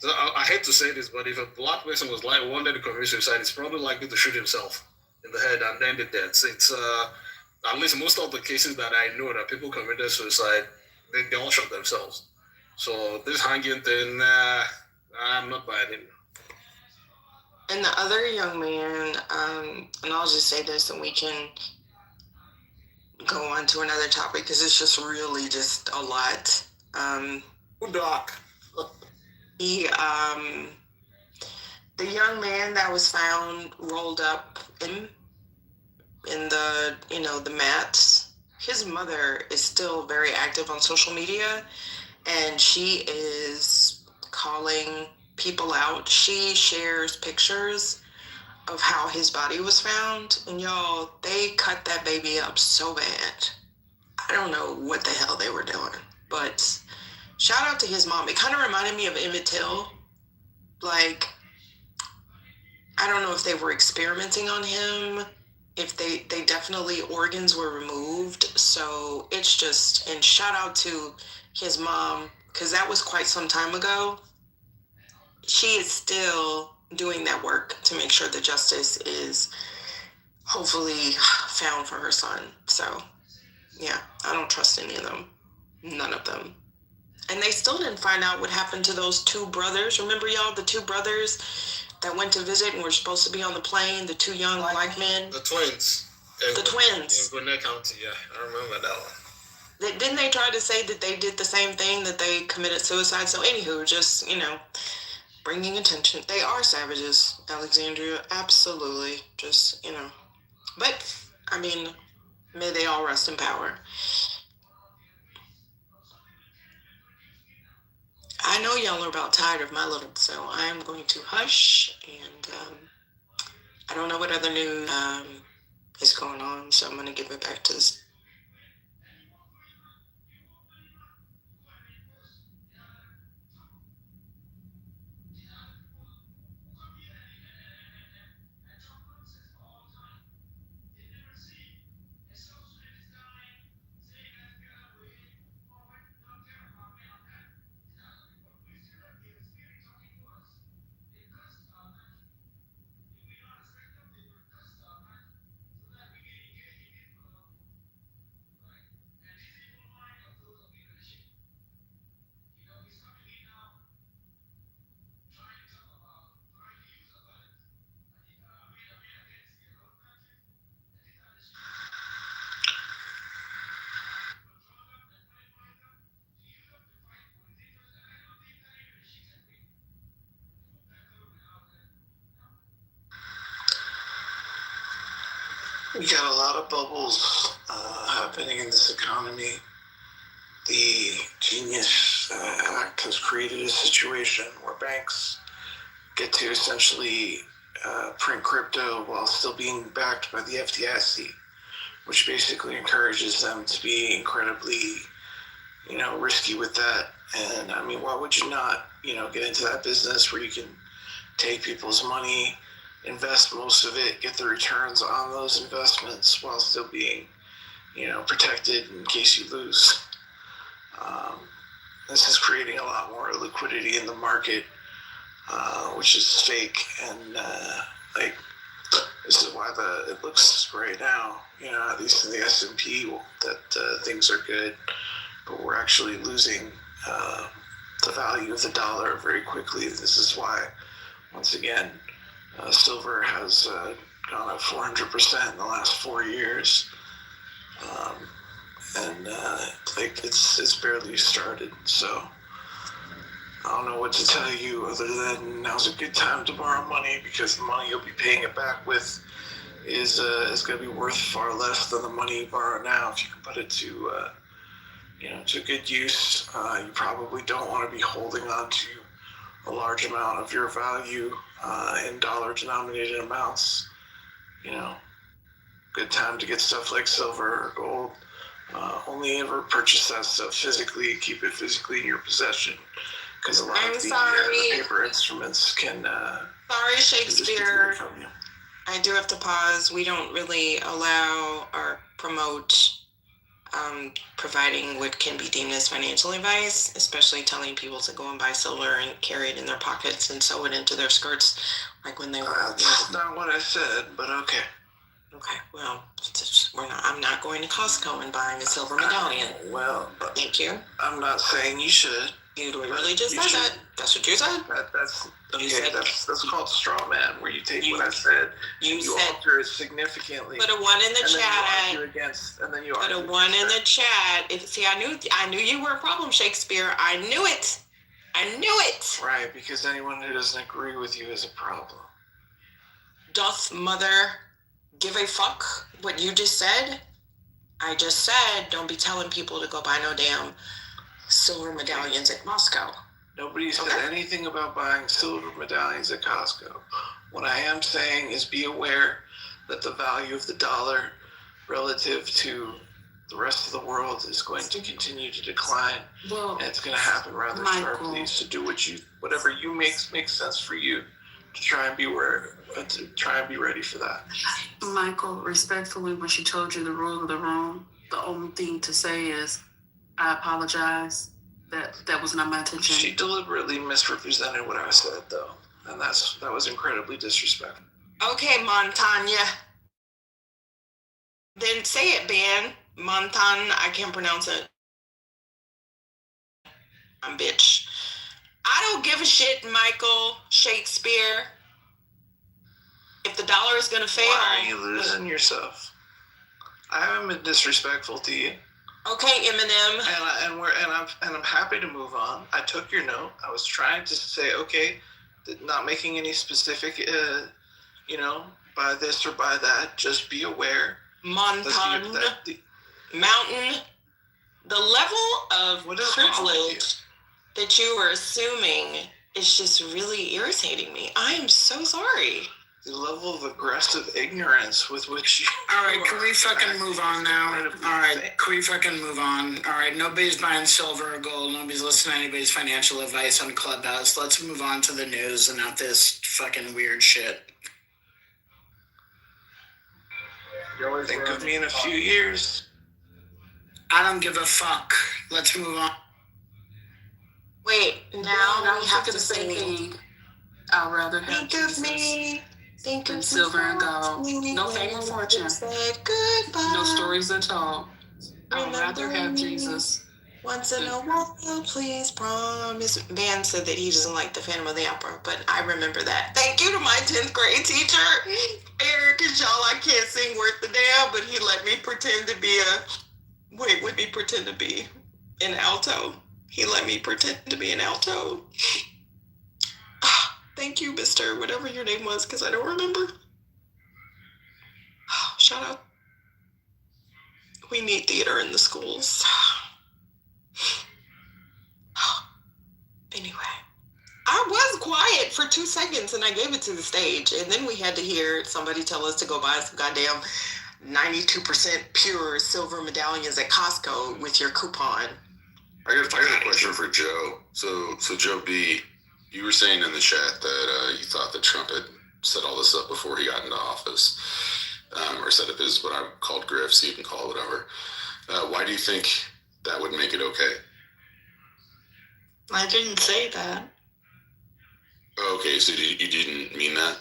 I hate to say this, but if a Black person was wanted to commit suicide, it's probably likely to shoot himself in the head and end it dead. It's at least most of the cases that I know that people committed suicide, they all shot themselves. So this hanging thing, I'm not buying it. And the other young man, and I'll just say this and we can go on to another topic because it's just really just a lot. Doc. The young man that was found rolled up in the mats, his mother is still very active on social media, and she is calling people out. She shares pictures of how his body was found, and y'all, they cut that baby up so bad. I don't know what the hell they were doing, but shout out to his mom. It kind of reminded me of Emmett Till. Like, I don't know if they were experimenting on him if they definitely organs were removed. So it's just, and shout out to his mom, because that was quite some time ago. She is still doing that work to make sure that justice is hopefully found for her son. So yeah, I don't trust any of them. None of them. And they still didn't find out what happened to those two brothers. Remember, y'all, the two brothers that went to visit and were supposed to be on the plane, the two young black men? The twins. The twins. In Gwinnett County, yeah. I remember that one. Didn't they try to say that they did the same thing, that they committed suicide? So anywho, just, bringing attention. They are savages, Alexandria. Absolutely. Just, But, I mean, may they all rest in power. I know y'all are about tired of my little, so I am going to hush, and I don't know what other news is going on, so I'm going to give it back to this. We got a lot of bubbles happening in this economy. The Genius Act has created a situation where banks get to essentially print crypto while still being backed by the FDIC, which basically encourages them to be incredibly, risky with that. And I mean, why would you not, get into that business where you can take people's money, invest most of it, get the returns on those investments while still being, protected in case you lose. This is creating a lot more liquidity in the market, which is fake. And this is why it looks right now, at least in the S&P, that things are good, but we're actually losing the value of the dollar very quickly. This is why, once again, silver has gone up 400% in the last 4 years, and it's barely started. So I don't know what to tell you other than now's a good time to borrow money, because the money you'll be paying it back with is going to be worth far less than the money you borrow now. If you can put it to to good use, you probably don't want to be holding on to a large amount of your value in dollar-denominated amounts. Good time to get stuff like silver or gold. Only ever purchase that stuff physically, keep it physically in your possession, because a lot of the paper instruments can. Sorry, Shakespeare. I do have to pause. We don't really allow or promote providing what can be deemed as financial advice, especially telling people to go and buy silver and carry it in their pockets and sew it into their skirts, like when they were. That's not what I said, but okay. Okay, well, I'm not going to Costco and buying a silver medallion. Well, thank you. I'm not saying you should. You literally just said that. That's what you said. That's okay. That's called straw man, where you take what I said and you alter it significantly. Put a 1 in the chat. And then you put a 1 in the chat. I knew you were a problem, Shakespeare. I knew it. Right, because anyone who doesn't agree with you is a problem. Doth mother give a fuck what you just said? I just said don't be telling people to go buy no damn silver medallions at Moscow. Nobody said anything about buying silver medallions at Costco. What I am saying is be aware that the value of the dollar relative to the rest of the world is going to continue to decline, and it's going to happen rather sharply. So do whatever you makes sense for you. try and be ready for that. Michael, respectfully, when she told you the rule of the room, the only thing to say is, I apologize. That was not my intention. She deliberately misrepresented what I said, though, and that was incredibly disrespectful. Okay, Montanya. Then say it, Ben. Montan, I can't pronounce it. I'm bitch. I don't give a shit, Michael Shakespeare. If the dollar is gonna fail. Why are you losing yourself? I haven't been disrespectful to you. Okay, Eminem. And I'm happy to move on. I took your note. I was trying to say, okay, not making any specific, by this or by that. Just be aware. Mountain. The level of privilege that you were assuming is just really irritating me. I am so sorry. The level of aggressive ignorance with which you... All right, can we fucking move on now? All right, can we fucking move on? All right, nobody's buying silver or gold. Nobody's listening to anybody's financial advice on Clubhouse. Let's move on to the news and not this fucking weird shit. Think of me in a few years. I don't give a fuck. Let's move on. Wait, now we have to say, I'd rather have Jesus. Think of me. Think than of silver and gold. No fame or fortune. No stories at all. I'd rather have Jesus. Once in a while, please promise. Van said that he doesn't like the Phantom of the Opera, but I remember that. Thank you to my 10th grade teacher, Eric. And y'all, I can't sing worth the damn, but he let me pretend to be an alto. He let me pretend to be an alto. Thank you, Mr. Whatever your name was, because I don't remember. Shout out. We need theater in the schools. Anyway, I was quiet for 2 seconds and I gave it to the stage. And then we had to hear somebody tell us to go buy some goddamn 92% pure silver medallions at Costco with your coupon. I got a question for Joe. So Joe B, you were saying in the chat that you thought that Trump had set all this up before he got into office, or set up his what I called grifts. You can call it whatever. Why do you think that would make it okay? I didn't say that. Okay, so you didn't mean that?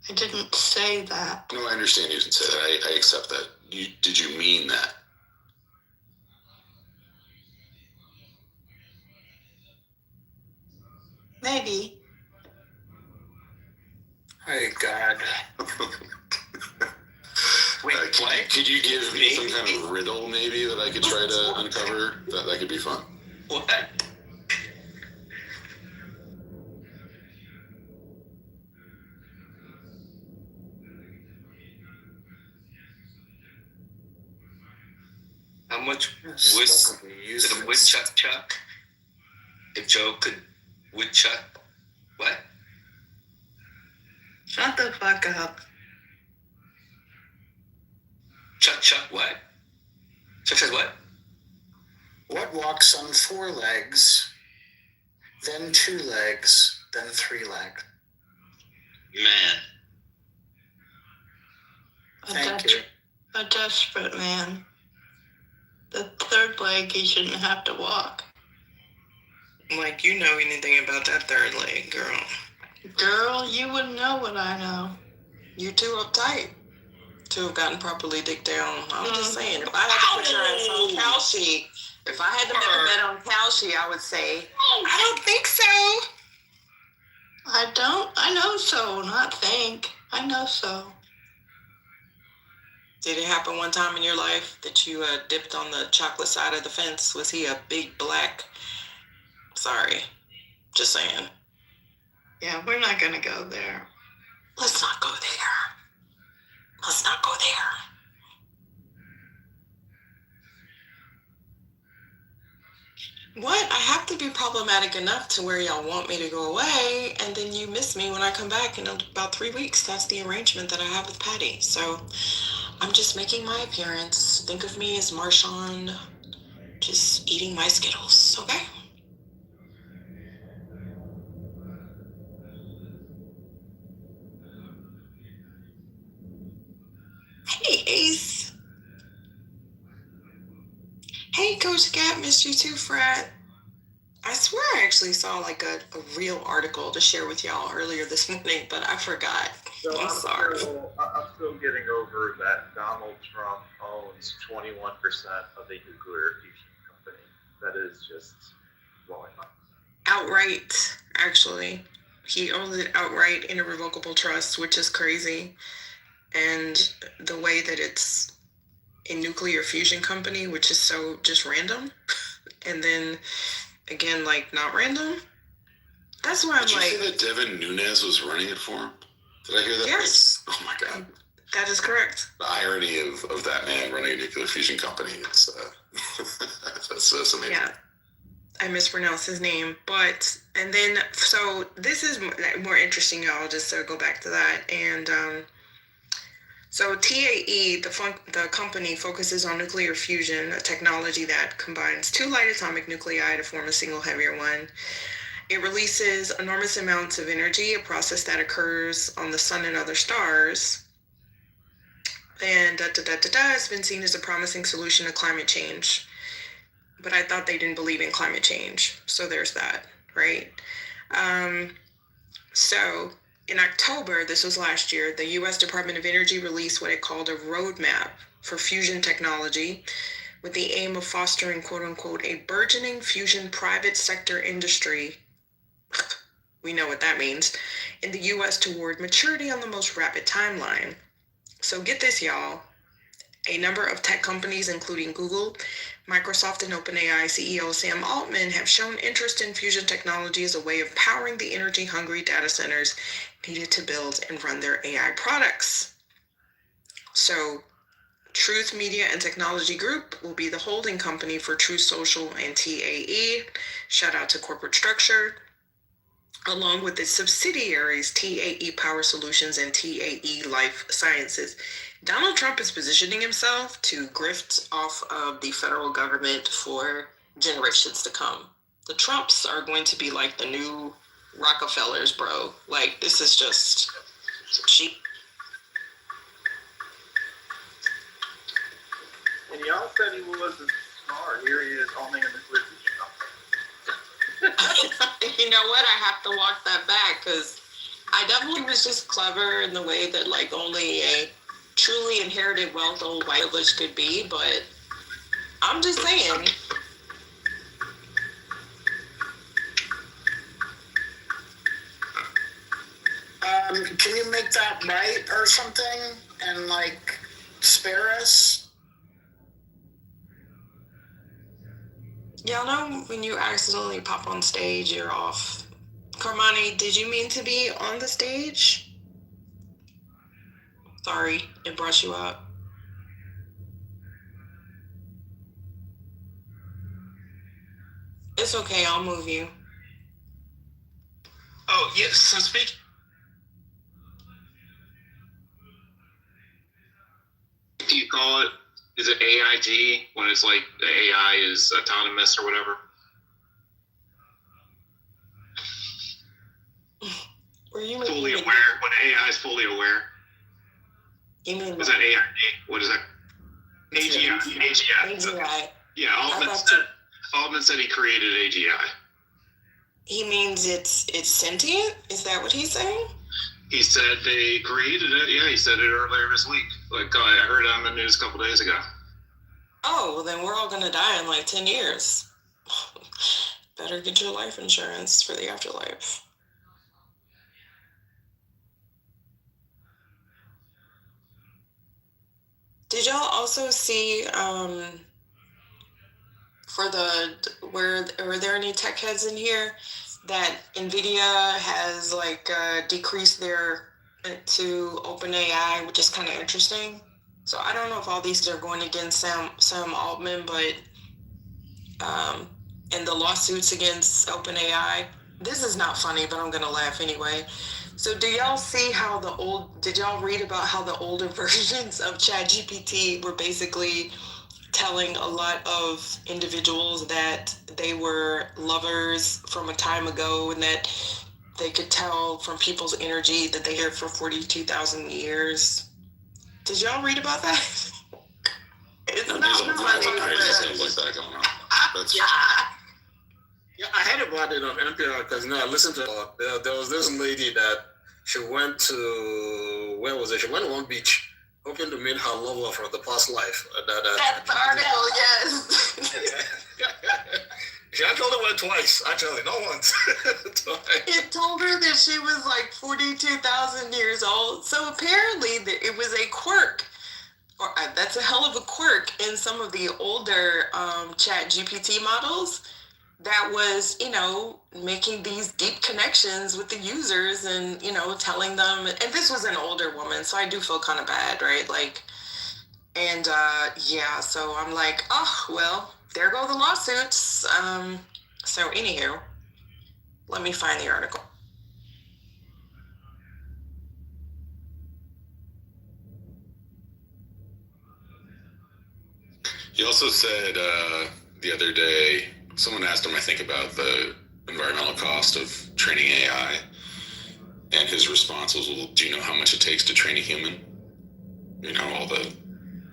I didn't say that. No, I understand you didn't say that. I accept that. Did you mean that? Maybe. Oh, God. Wait, what? Could you give me some kind of riddle, maybe, that I could try to uncover? That could be fun. What? How much woodchuck chuck? If Joe could woodchuck, what? Shut the fuck up. Chuck what? Chuck says what? What walks on 4 legs, then 2 legs, then 3 legs? Man. Thank you. A desperate man. The 3rd leg, he shouldn't have to walk. Like you know anything about that 3rd leg, girl. Girl, you wouldn't know what I know. You too uptight to have gotten properly dicked down. I'm just saying, if I had to put her in some cow sheet, if I had to make a bet on cow sheet, I would say, I don't think so. I know so, not think. I know so. Did it happen one time in your life that you dipped on the chocolate side of the fence? Was he a big black? Sorry, just saying. Yeah, we're not gonna go there. Let's not go there. Let's not go there. What? I have to be problematic enough to where y'all want me to go away, and then you miss me when I come back in about 3 weeks. That's the arrangement that I have with Patty. So I'm just making my appearance. Think of me as Marshawn, just eating my Skittles, okay? Hey, Coach Gat, missed you too, Fred. I swear I actually saw like a real article to share with y'all earlier this morning, but I forgot. So I'm sorry. I'm still getting over that Donald Trump owns 21% of a nuclear fusion company. That is just blowing up. Outright, actually. He owns it outright in a revocable trust, which is crazy. And the way that it's a nuclear fusion company, which is so just random. And then again, like not random. That's why I'm Did you like, say that Devin Nunes was running it for him? Did I hear that? Yes. Right? Oh my God. That is correct. The irony of that man running a nuclear fusion company. It's that's amazing. Yeah. I mispronounced his name, but, and then, so this is more interesting, y'all, just to go back to that. And so TAE, the company, focuses on nuclear fusion, a technology that combines two light atomic nuclei to form a single heavier one. It releases enormous amounts of energy, a process that occurs on the sun and other stars. And it's been seen as a promising solution to climate change. But I thought they didn't believe in climate change. So there's that, right? So in October, this was last year, the U.S. Department of Energy released what it called a roadmap for fusion technology with the aim of fostering, quote unquote, a burgeoning fusion private sector industry. We know what that means, in the U.S. toward maturity on the most rapid timeline. So get this, y'all. A number of tech companies, including Google, Microsoft, and OpenAI CEO Sam Altman, have shown interest in fusion technology as a way of powering the energy-hungry data centers needed to build and run their AI products. So, Truth Media and Technology Group will be the holding company for Truth Social and TAE. Shout out to corporate structure. Along with its subsidiaries, TAE Power Solutions and TAE Life Sciences. Donald Trump is positioning himself to grift off of the federal government for generations to come. The Trumps are going to be like the new Rockefellers, bro. Like, this is just cheap. And y'all said he wasn't smart. Here he is owning a nuclear fusion company. You know what? I have to walk that back because I definitely was just clever in the way that like only a truly inherited wealth old white privilege could be, but I'm just saying. Can you make that right or something and like spare us? Y'all know when you accidentally pop on stage, you're off. Carmani, did you mean to be on the stage? Sorry, it brought you up. It's okay, I'll move you. Oh, yes, so speak. Do you call it? Is it AIT when it's like the AI is autonomous or whatever? Were you fully aware? When AI is fully aware? You mean is that AIT? What is that? AGI. AGI. Yeah, Altman said he created AGI. He means it's sentient? Is that what he's saying? He said they created it. Yeah, he said it earlier this week. Like I heard it on the news a couple days ago. Oh, well, then we're all gonna die in like 10 years. Better get your life insurance for the afterlife. Did y'all also see were there any tech heads in here that NVIDIA has like decreased their to OpenAI, which is kind of interesting. So I don't know if all these are going against Sam Altman, but and the lawsuits against OpenAI. This is not funny, but I'm gonna laugh anyway. So did y'all read about how the older versions of ChatGPT were basically telling a lot of individuals that they were lovers from a time ago and that they could tell from people's energy that they here for 42,000 years? Did y'all read about that? It's There's not a lot of crazy funny. stuff like that going on. That's Yeah, I heard about it on NPR because I listened to there was this lady that she went to, where was it? She went to one beach hoping to meet her lover from the past life. That's the article, yes. She actually went twice, actually, not once. Twice. It told her that she was like 42,000 years old. So apparently it was a quirk. Or that's a hell of a quirk in some of the older chat GPT models that was, making these deep connections with the users and, telling them, and this was an older woman, so I do feel kind of bad, right? And so I'm like, oh, well, there go the lawsuits. So anywho, let me find the article. He also said the other day, someone asked him, I think, about the environmental cost of training AI. And his response was, well, do you know how much it takes to train a human? All the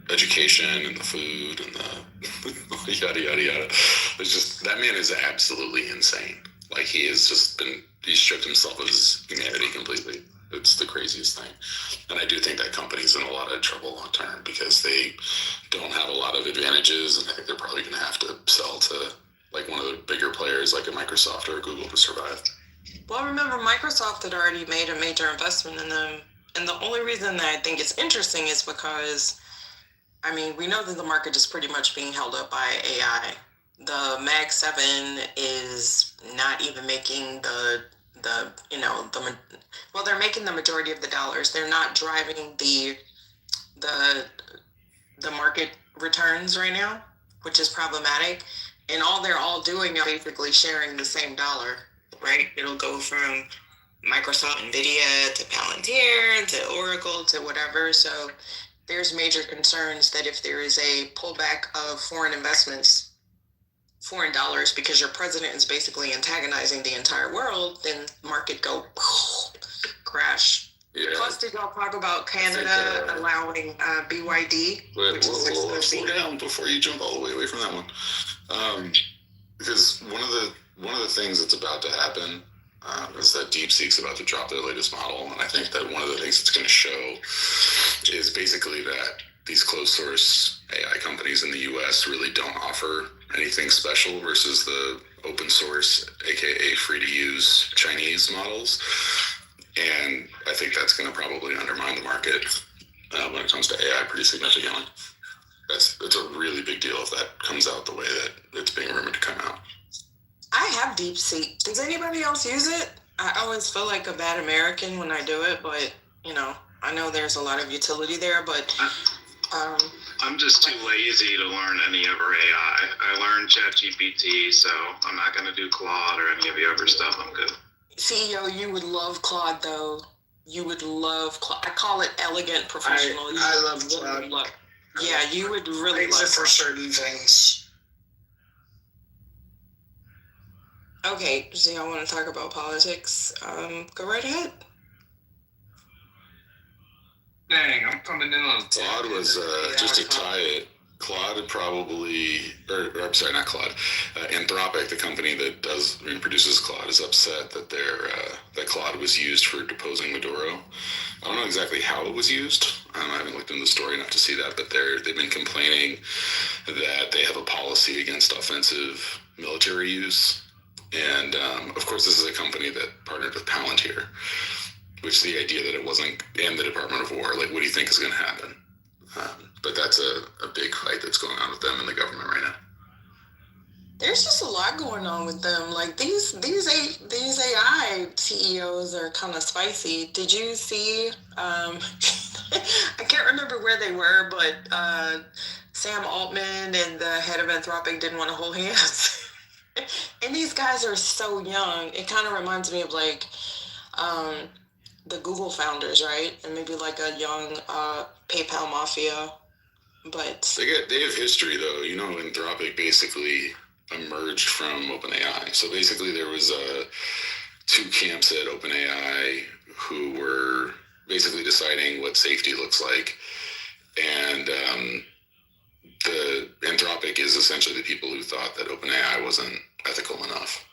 education and the food and the yada, yada, yada. It's just, that man is absolutely insane. Like, he's stripped himself of his humanity completely. It's the craziest thing. And I do think that company's in a lot of trouble long term because they don't have a lot of advantages, and I think they're probably going to have to sell to like one of the bigger players like a Microsoft or a Google to survive. Well, remember, Microsoft had already made a major investment in them. And the only reason that I think it's interesting is because, we know that the market is pretty much being held up by AI. The Mag 7 is not even making they're making the majority of the dollars. They're not driving the market returns right now, which is problematic. And they're all doing is basically sharing the same dollar, right? It'll go from Microsoft, NVIDIA to Palantir to Oracle to whatever. So there's major concerns that if there is a pullback of foreign investments, foreign dollars, because your president is basically antagonizing the entire world, then market go crash. Yeah. Plus, did y'all talk about Canada allowing BYD? Wait, slow down before you jump all the way away from that one. Because one of the things that's about to happen is that DeepSeek's about to drop their latest model, and I think that one of the things it's going to show is basically that these closed source AI companies in the US really don't offer anything special versus the open source, aka free to use Chinese models. And I think that's going to probably undermine the market when it comes to AI pretty significantly. It's a really big deal if that comes out the way that it's being rumored to come out. I have DeepSeek. Does anybody else use it? I always feel like a bad American when I do it, but I know there's a lot of utility there, but I'm just too lazy to learn any other AI. I learned ChatGPT, so I'm not going to do Claude or any of the other stuff. I'm good. CEO, you would love Claude, though. You would love Claude. I call it elegant professional. I love Claude. Yeah, you would really love it for certain things. Okay, so y'all want to talk about politics? Go right ahead. Dang, I'm coming in on Claude was, just to tie it, Claude probably, I'm sorry, not Claude, Anthropic, the company that produces Claude, is upset that that Claude was used for deposing Maduro. I don't know exactly how it was used. I haven't looked into the story enough to see that, but they've been complaining that they have a policy against offensive military use. And of course, this is a company that partnered with Palantir, which the idea that it wasn't in the Department of War, like, what do you think is going to happen? But that's a big fight that's going on with them and the government right now. There's just a lot going on with them. Like, these AI CEOs are kind of spicy. Did you see? I can't remember where they were, but Sam Altman and the head of Anthropic didn't want to hold hands. And these guys are so young. It kind of reminds me of like the Google founders, right? And maybe like a young PayPal mafia. But they have history, though. Anthropic basically emerged from OpenAI. So basically, there was two camps at OpenAI who were basically deciding what safety looks like, and the Anthropic is essentially the people who thought that OpenAI wasn't ethical enough.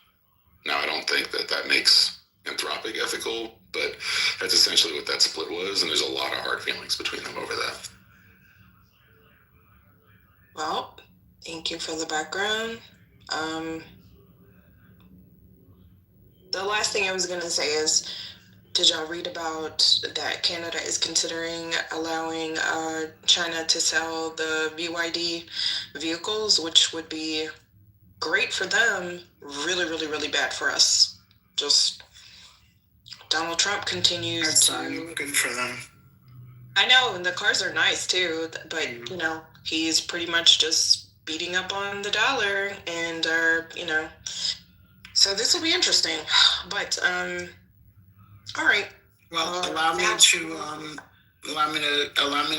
Now, I don't think that makes Anthropic ethical, but that's essentially what that split was, and there's a lot of hard feelings between them over that. Well, thank you for the background. The last thing I was going to say is, did y'all read about that Canada is considering allowing China to sell the BYD vehicles, which would be great for them, really, really, really bad for us. Just Donald Trump continues to... Good for them. I know, and the cars are nice too, but, you know, he's pretty much just beating up on the dollar and, you know, so this will be interesting. But, all right. Well, allow me to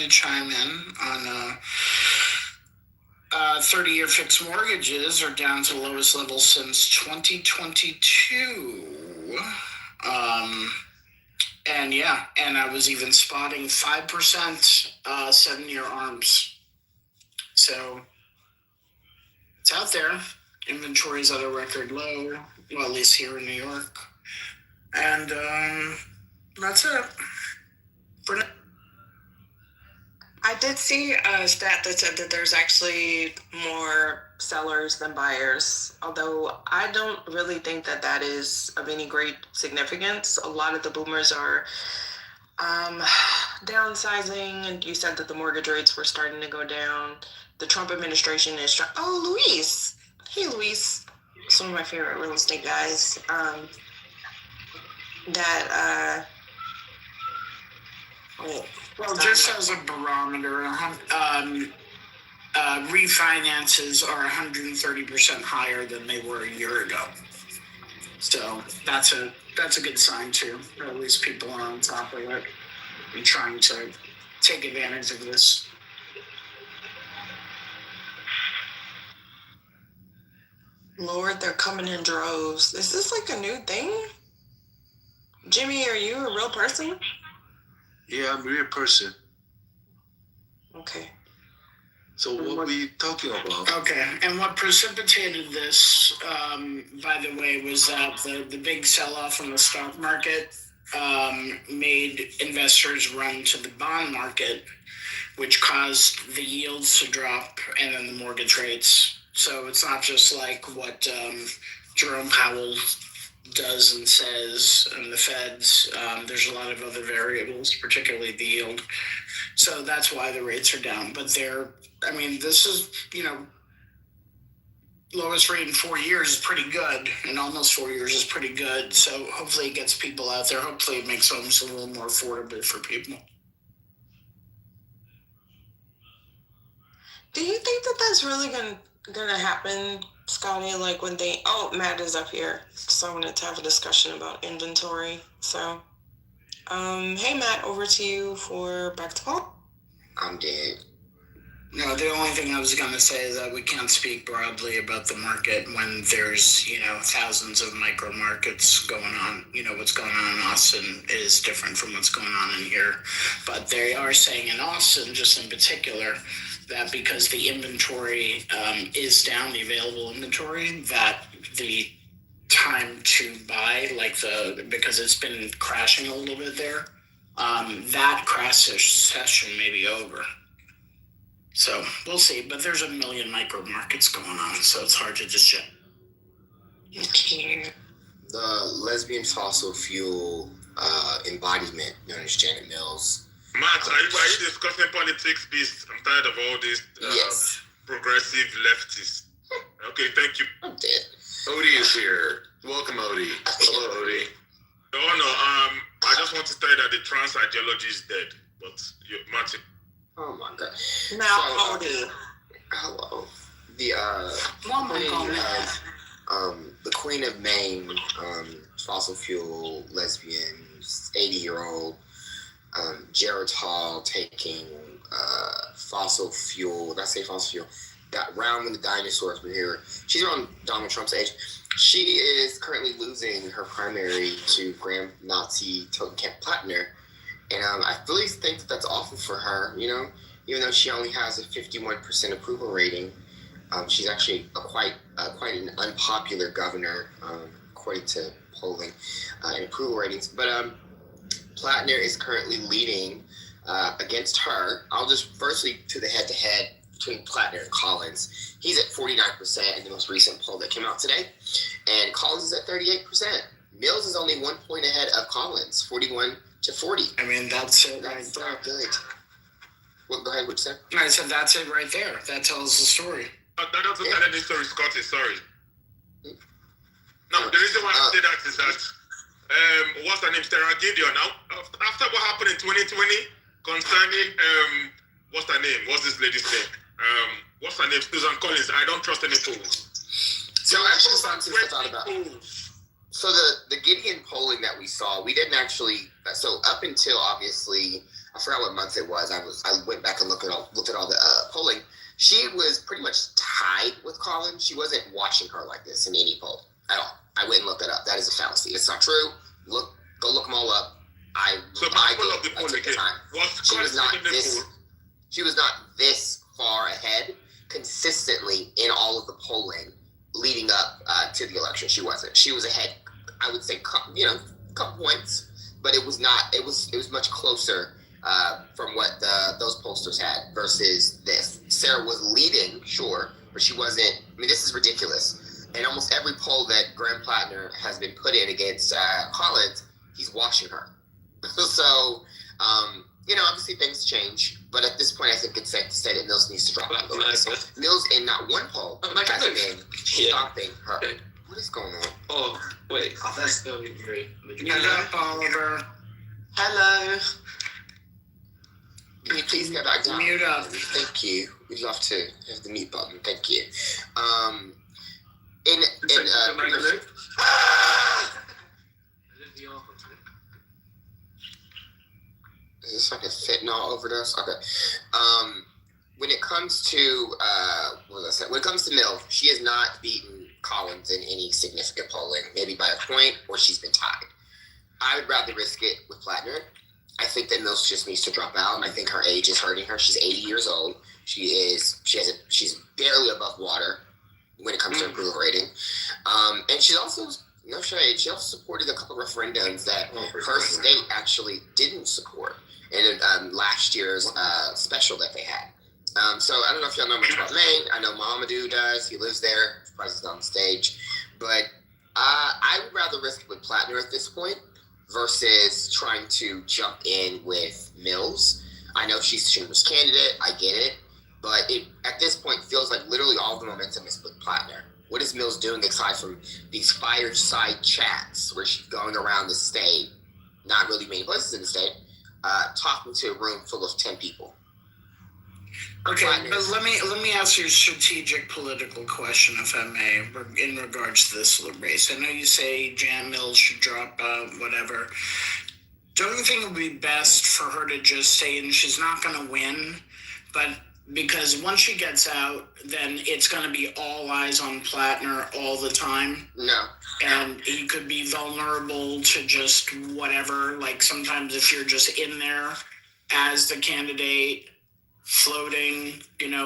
chime in on 30-year fixed mortgages are down to the lowest level since 2022. And yeah, and I was even spotting 5% 7-year ARMs. So it's out there. Inventory's at a record low, well, at least here in New York. And that's it. I did see a stat that said that there's actually more sellers than buyers, although I don't really think that that is of any great significance. A lot of the boomers are downsizing, and you said that the mortgage rates were starting to go down. The Trump administration is trying... Oh, Luis. Hey, Luis. It's one of my favorite real estate guys. Well, just as a barometer, refinances are 130% higher than they were a year ago. So that's a good sign too. Or at least people are on top of it and trying to take advantage of this. Lord, they're coming in droves. Is this like a new thing? Jimmy, are you a real person? Yeah, I'm a real person. Okay. So what were you talking about? Okay, and what precipitated this, by the way, was that the big sell-off in the stock market made investors run to the bond market, which caused the yields to drop and then the mortgage rates. So it's not just like what Jerome Powell does and says, and the feds. There's a lot of other variables, particularly the yield. So that's why the rates are down. But this is, lowest rate in 4 years is pretty good, and almost 4 years is pretty good. So hopefully it gets people out there. Hopefully it makes homes a little more affordable for people. Do you think that that's really gonna happen, Scotty? Like when they... Oh, Matt is up here. So I wanted to have a discussion about inventory. So, hey, Matt, over to you for back to call. I'm dead. No, the only thing I was going to say is that we can't speak broadly about the market when there's, thousands of micro markets going on. What's going on in Austin is different from what's going on in here. But they are saying in Austin, just in particular, that because the inventory is down, the available inventory, that the time to buy, because it's been crashing a little bit there, that crash session may be over. So we'll see, but there's a million micro markets going on, so it's hard to just check. The lesbian fossil fuel embodiment known as Janet Mills. Matt, are you discussing politics, beast? I'm tired of all these progressive leftists. Okay, thank you. I'm dead. Odie is here. Welcome, Odie. Hello, Odie. No, I just want to tell you that the trans ideology is dead. But Martin. Oh my God. Now, Odie. Hello. The Queen of Maine, fossil fuel lesbian, 80-year-old. Jared Hall taking fossil fuel. Did I say fossil fuel? Got round when the dinosaurs were here. She's around Donald Trump's age. She is currently losing her primary to Grand Nazi Toten Camp Plattner. And I really think that that's awful for her, even though she only has a 51% approval rating. She's actually quite an unpopular governor, according to polling and approval ratings. But Plattner is currently leading against her. I'll just firstly to the head-to-head between Plattner and Collins. He's at 49% in the most recent poll that came out today, and Collins is at 38%. Mills is only 1 point ahead of Collins, 41-40. I mean, that's it right That's there. not good. Well, go ahead, what you said? I said that's it right there. That tells the story. That doesn't tell any story, Scotty, sorry. No, the reason why I say that is that, what's her name, Sarah Gideon, now, after what happened in 2020 concerning, what's her name, what's this lady's name? What's her name, Susan Collins, I don't trust any polls. So actually, something I thought about. So the Gideon polling that we saw, we didn't actually. So up until obviously, I forgot what month it was. I went back and looked at all the polling. She was pretty much tied with Collins. She wasn't watching her like this in any poll at all. I went and looked it up. That is a fallacy. It's not true. Go look them all up. I took the time. She was not this far ahead consistently in all of the polling leading up to the election. She wasn't. She was ahead, I would say, couple points, but it was not. It was much closer from what those pollsters had versus this. Sarah was leading, sure, but she wasn't. I mean, this is ridiculous. And almost every poll that Graham Plattner has been put in against Collins, he's watching her. So, obviously things change, but at this point, I think it's safe to say that Mills needs to drop out of the race. Mills, in not one poll, has been stopping her. What is going on? Oh, wait. That's going to be great. Oliver. Hello. Can you please get back down? Mute up. Thank you. We'd love to have the mute button. Thank you. Is this like a fentanyl overdose? Okay. When it comes to when it comes to Mills, she has not beaten Collins in any significant polling, maybe by a point, or she's been tied. I would rather risk it with Plattner. I think that Mills just needs to drop out, and I think her age is hurting her. She's 80 years old. She's barely above water when it comes to approval rating, and she's also no shade. She also supported a couple of referendums that her state actually didn't support in last year's special that they had. So I don't know if y'all know much about Maine. I know Mahamadou does. He lives there. His presence on stage, but I would rather risk it with Plattner at this point versus trying to jump in with Mills. I know she's Schumer's candidate. I get it. But it, at this point, feels like literally all the momentum is with Plattner. What is Mills doing aside from these fireside chats where she's going around the state, not really many places in the state, talking to a room full of 10 people? Okay, but let me ask you a strategic political question, if I may, in regards to this race. I know you say Jan Mills should drop out, whatever. Don't you think it would be best for her to just stay in? She's not going to win, but because once she gets out, then it's going to be all eyes on Plattner all the time. No. And he could be vulnerable to just whatever. Like sometimes if you're just in there as the candidate, floating,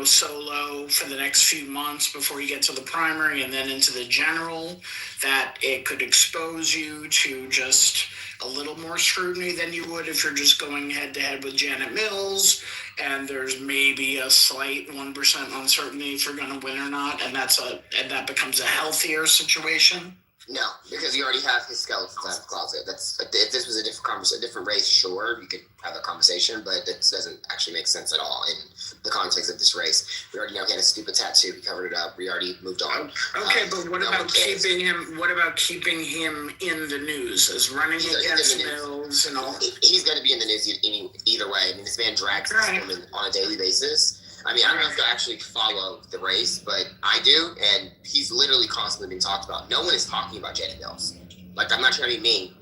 solo for the next few months before you get to the primary and then into the general, that it could expose you to just a little more scrutiny than you would if you're just going head to head with Janet Mills, and there's maybe a slight 1% uncertainty if you're going to win or not, and that becomes a healthier situation. No, because you already have his skeletons out of the closet. If this was a different race, sure, you could have a conversation, but it doesn't actually make sense at all in the context of this race. We already know he had a stupid tattoo. He covered it up. We already moved on. Okay, but what about keeping him? What about keeping him in the news as running against Mills and all? He's going to be in the news either way. I mean, this man drags this woman on a daily basis. I mean, I don't know if you actually follow the race, but I do, and he's literally constantly being talked about. No one is talking about Janet Mills. Like, I'm not trying to be mean.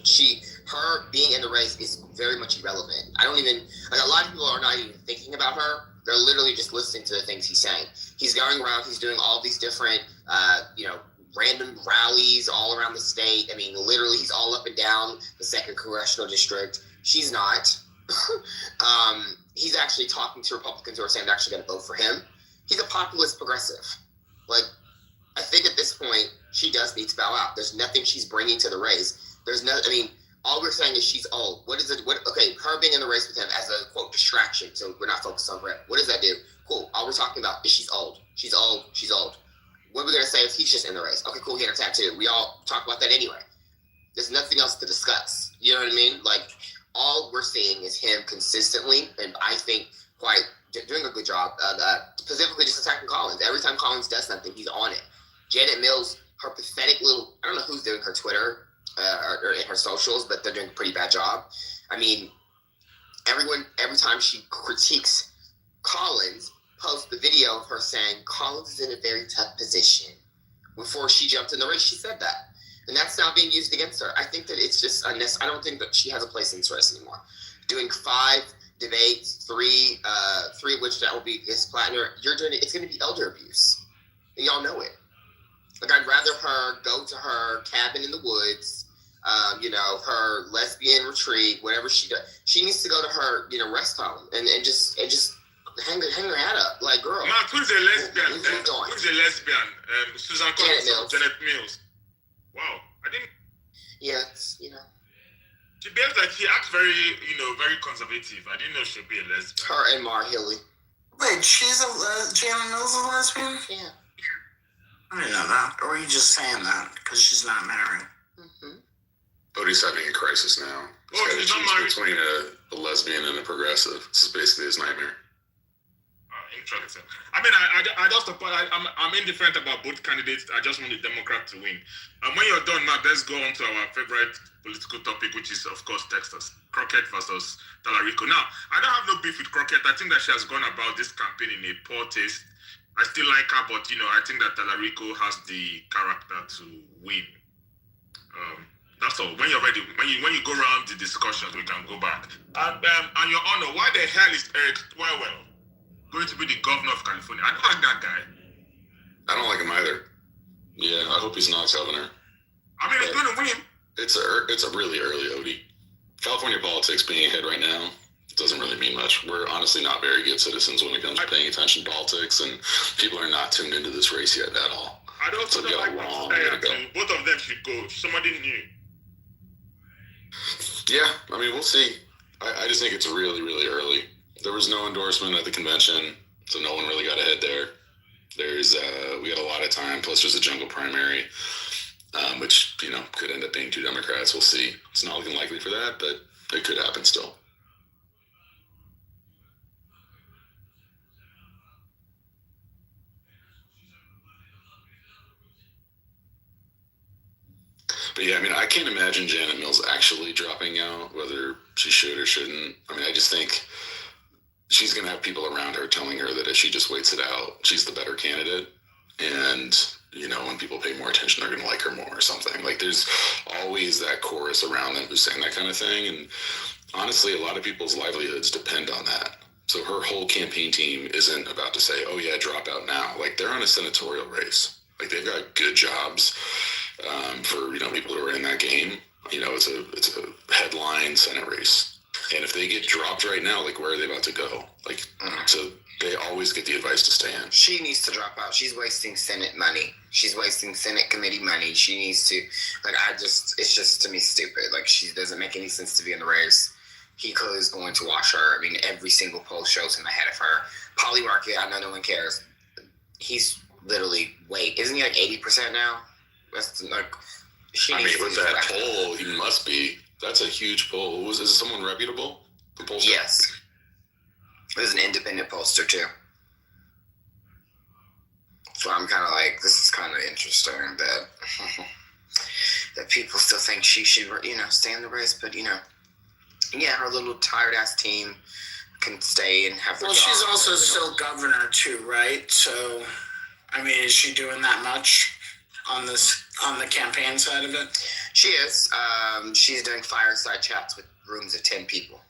Her being in the race is very much irrelevant. A lot of people are not even thinking about her. They're literally just listening to the things he's saying. He's going around, he's doing all these different, random rallies all around the state. I mean, literally, he's all up and down the 2nd Congressional District. She's not. he's actually talking to Republicans who are saying they're actually going to vote for him. He's a populist progressive. Like, I think at this point, she does need to bow out. There's nothing she's bringing to the race. All we're saying is she's old. Okay, her being in the race with him as a, quote, distraction, so we're not focused on Brett. What does that do? Cool. All we're talking about is she's old. She's old. She's old. What are we going to say if he's just in the race? Okay, cool, he had a tattoo. We all talk about that anyway. There's nothing else to discuss. You know what I mean? Like, all we're seeing is him consistently, and I think quite doing a good job, specifically just attacking Collins. Every time Collins does something, he's on it. Janet Mills, her pathetic little, I don't know who's doing her Twitter or in her socials, but they're doing a pretty bad job. I mean, every time she critiques Collins, posts the video of her saying, Collins is in a very tough position. Before she jumped in the race, she said that. And that's now being used against her. I think that it's just unnecessary. I don't think that she has a place in this race anymore. Doing 5 debates, 3 of which that will be against Plattner, it's going to be elder abuse. And y'all know it. Like, I'd rather her go to her cabin in the woods, her lesbian retreat, whatever she does. She needs to go to her, rest home and just hang her head up. Like, girl. Mark, who's a lesbian? Who's a lesbian? Susan Collins, Janet Mills. Wow, I didn't. Yeah, She behaves like she acts very, very conservative. I didn't know she'd be a lesbian. Her and Mar Healy. Wait, she's Janet Mills is a lesbian? Yeah. I didn't know that. Or are you just saying that because she's not married? Mm-hmm. Bodhi's having a crisis now. He's got to choose between a lesbian and a progressive. This is basically his nightmare. Interesting. I mean, I'm indifferent about both candidates. I just want the Democrat to win. When you're done now, let's go on to our favorite political topic, which is, of course, Texas. Crockett versus Tallarico. Now, I don't have no beef with Crockett. I think that she has gone about this campaign in a poor taste. I still like her, but, I think that Tallarico has the character to win. That's all. When you're ready, when you go around the discussions, we can go back. And Your Honor, why the hell is Eric Swalwell going to be the governor of California? I don't like that guy. I don't like him either. Yeah, I hope he's not governor. I mean, he's going to win. It's a really early Odie. California politics being ahead right now doesn't really mean much. We're honestly not very good citizens when it comes to paying attention to politics, and people are not tuned into this race yet at all. I don't think both of them should go. Somebody new. Yeah, I mean, we'll see. I just think it's really, really early. There was no endorsement at the convention, so no one really got ahead there. We got a lot of time, plus there's a jungle primary, which, could end up being 2 Democrats. We'll see. It's not looking likely for that, but it could happen still. But yeah, I mean, I can't imagine Janet Mills actually dropping out, whether she should or shouldn't. I mean, I just think she's going to have people around her telling her that if she just waits it out, she's the better candidate. And, when people pay more attention, they're going to like her more or something. Like, there's always that chorus around them who's saying that kind of thing. And honestly, a lot of people's livelihoods depend on that. So her whole campaign team isn't about to say, oh yeah, drop out now. Like, they're on a senatorial race. Like, they've got good jobs for, people who are in that game. It's a headline Senate race. And if they get dropped right now, like, where are they about to go? Like, so they always get the advice to stay in. She needs to drop out. She's wasting Senate money. She's wasting Senate committee money. She needs to, it's just, to me, stupid. Like, she doesn't make any sense to be in the race. He clearly is going to wash her. I mean, every single poll shows him ahead of her. Polymarket, I know no one cares. He's literally, isn't he like 80% now? That's like, with that poll, he must be. That's a huge poll. Is it someone reputable? The pollster? Yes. There's an independent pollster too. So I'm kind of like, this is kind of interesting that that people still think she should, stay in the race. But yeah, her little tired ass team can stay and have their job. She's also still governor too, right? So, I mean, is she doing that much on the campaign side of it? She is. She's doing fireside chats with rooms of 10 people.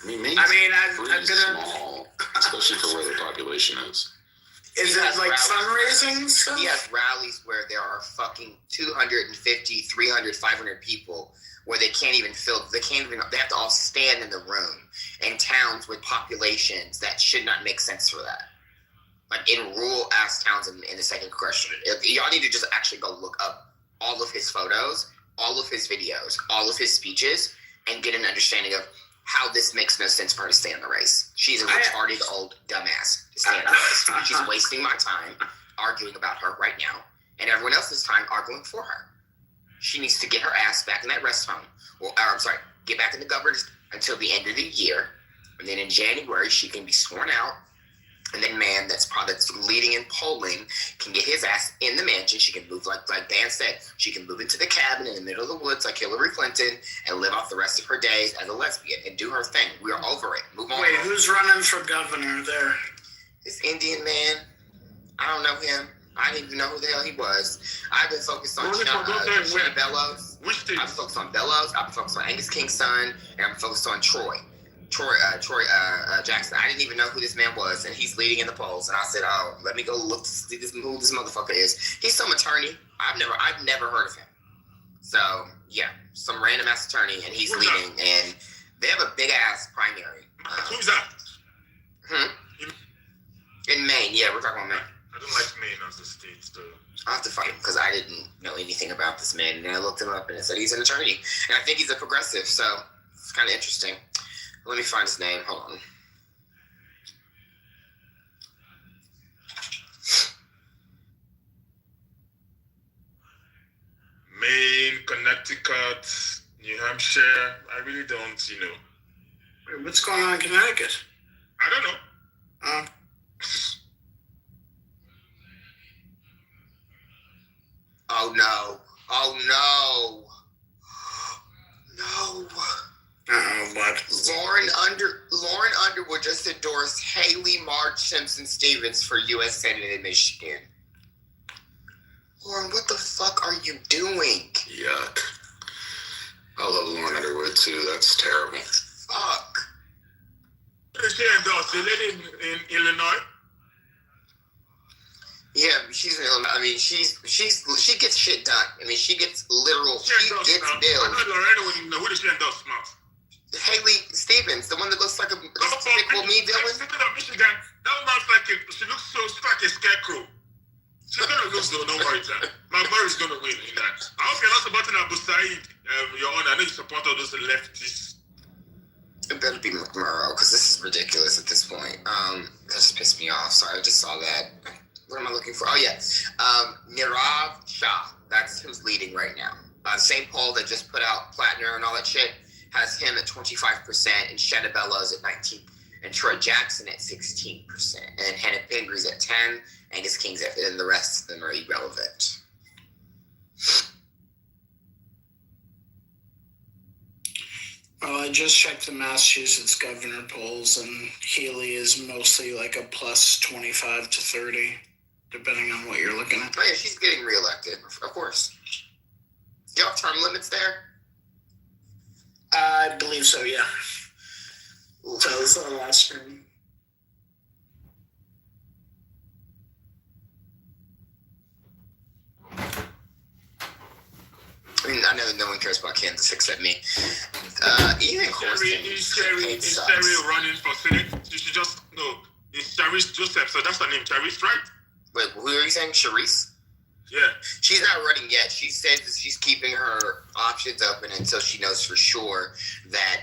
I mean, Maine's pretty small, especially for where the population is. Is it like fundraising stuff? He has rallies where there are fucking 250, 300, 500 people where they can't even they have to all stand in the room in towns with populations that should not make sense for that. Like in rural ass towns in the second question. Y'all need to just actually go look up all of his photos, all of his videos, all of his speeches, and get an understanding of how this makes no sense for her to stay in the race. She's a retarded old dumbass to stay in the race. She's wasting my time arguing about her right now, and everyone else's time arguing for her. She needs to get her ass back in that rest home. Get back in the governors until the end of the year, and then in January she can be sworn out. And then man that's leading in polling can get his ass in the mansion. She can move, like Dan said, she can move into the cabin in the middle of the woods like Hillary Clinton and live off the rest of her days as a lesbian and do her thing. We are over it. Move on. Wait, who's running for governor there? This Indian man. I don't know him. I didn't even know who the hell he was. I've been focused on Shanna Bellows. I've been focused on Bellows. I've been focused on Angus King's son. And I'm focused on Troy Jackson. I didn't even know who this man was, and he's leading in the polls. And I said, "Oh, let me go look to see who this motherfucker is." He's some attorney. I've never heard of him. So yeah, some random ass attorney, and he's leading. And they have a big ass primary. Who's that? In Maine, yeah, we're talking about Maine. I don't like Maine as a state, so. I have to fight him because I didn't know anything about this man, and I looked him up, and it said he's an attorney, and I think he's a progressive. So it's kind of interesting. Let me find his name. Hold on. Maine, Connecticut, New Hampshire. I really don't, Wait, what's going on in Connecticut? I don't know. Oh no. Oh no. No. What? Lauren Underwood just endorsed Haley Marge Simpson Stevens for U.S. Senate in Michigan. Lauren, what the fuck are you doing? Yuck. I love Lauren Underwood too. That's terrible. Fuck. She endorsed the lady in Illinois. Yeah, she's in Illinois. I mean, she gets shit done. I mean, she gets literal. She gets billed. Who does she endorse now? Haley Stevens, the one that looks like a despicable me villain. Speaking of Michigan, that woman's like she's like a scarecrow. She's gonna lose though, don't worry, Jack. Murray's gonna win in that. I hope you're not supporting Abu Said, your honor. I know you support all those leftists. It better be McMurrow, because this is ridiculous at this point. That just pissed me off. Sorry, I just saw that. What am I looking for? Oh yeah, Nirav Shah. That's who's leading right now. Same poll that just put out Plattner and all that shit has him at 25%, and Shanna Bellows at 19%, and Troy Jackson at 16%, and Hannah Pingree at 10%, Angus King's at, and the rest of them are irrelevant. Well, I just checked the Massachusetts governor polls, and Healy is mostly like a plus 25 to 30, depending on what you're looking at. Oh yeah, she's getting reelected, of course. Do you have term limits there? I believe so, yeah. So it's the last term. I mean, I know that no one cares about Kansas except me. Even Is Sherry running for Senate? You should just know. It's Charisse Joseph, so that's her name, Charisse, right? Wait, who are you saying? Charisse? Yeah. She's not running yet. She says that she's keeping her options open until she knows for sure that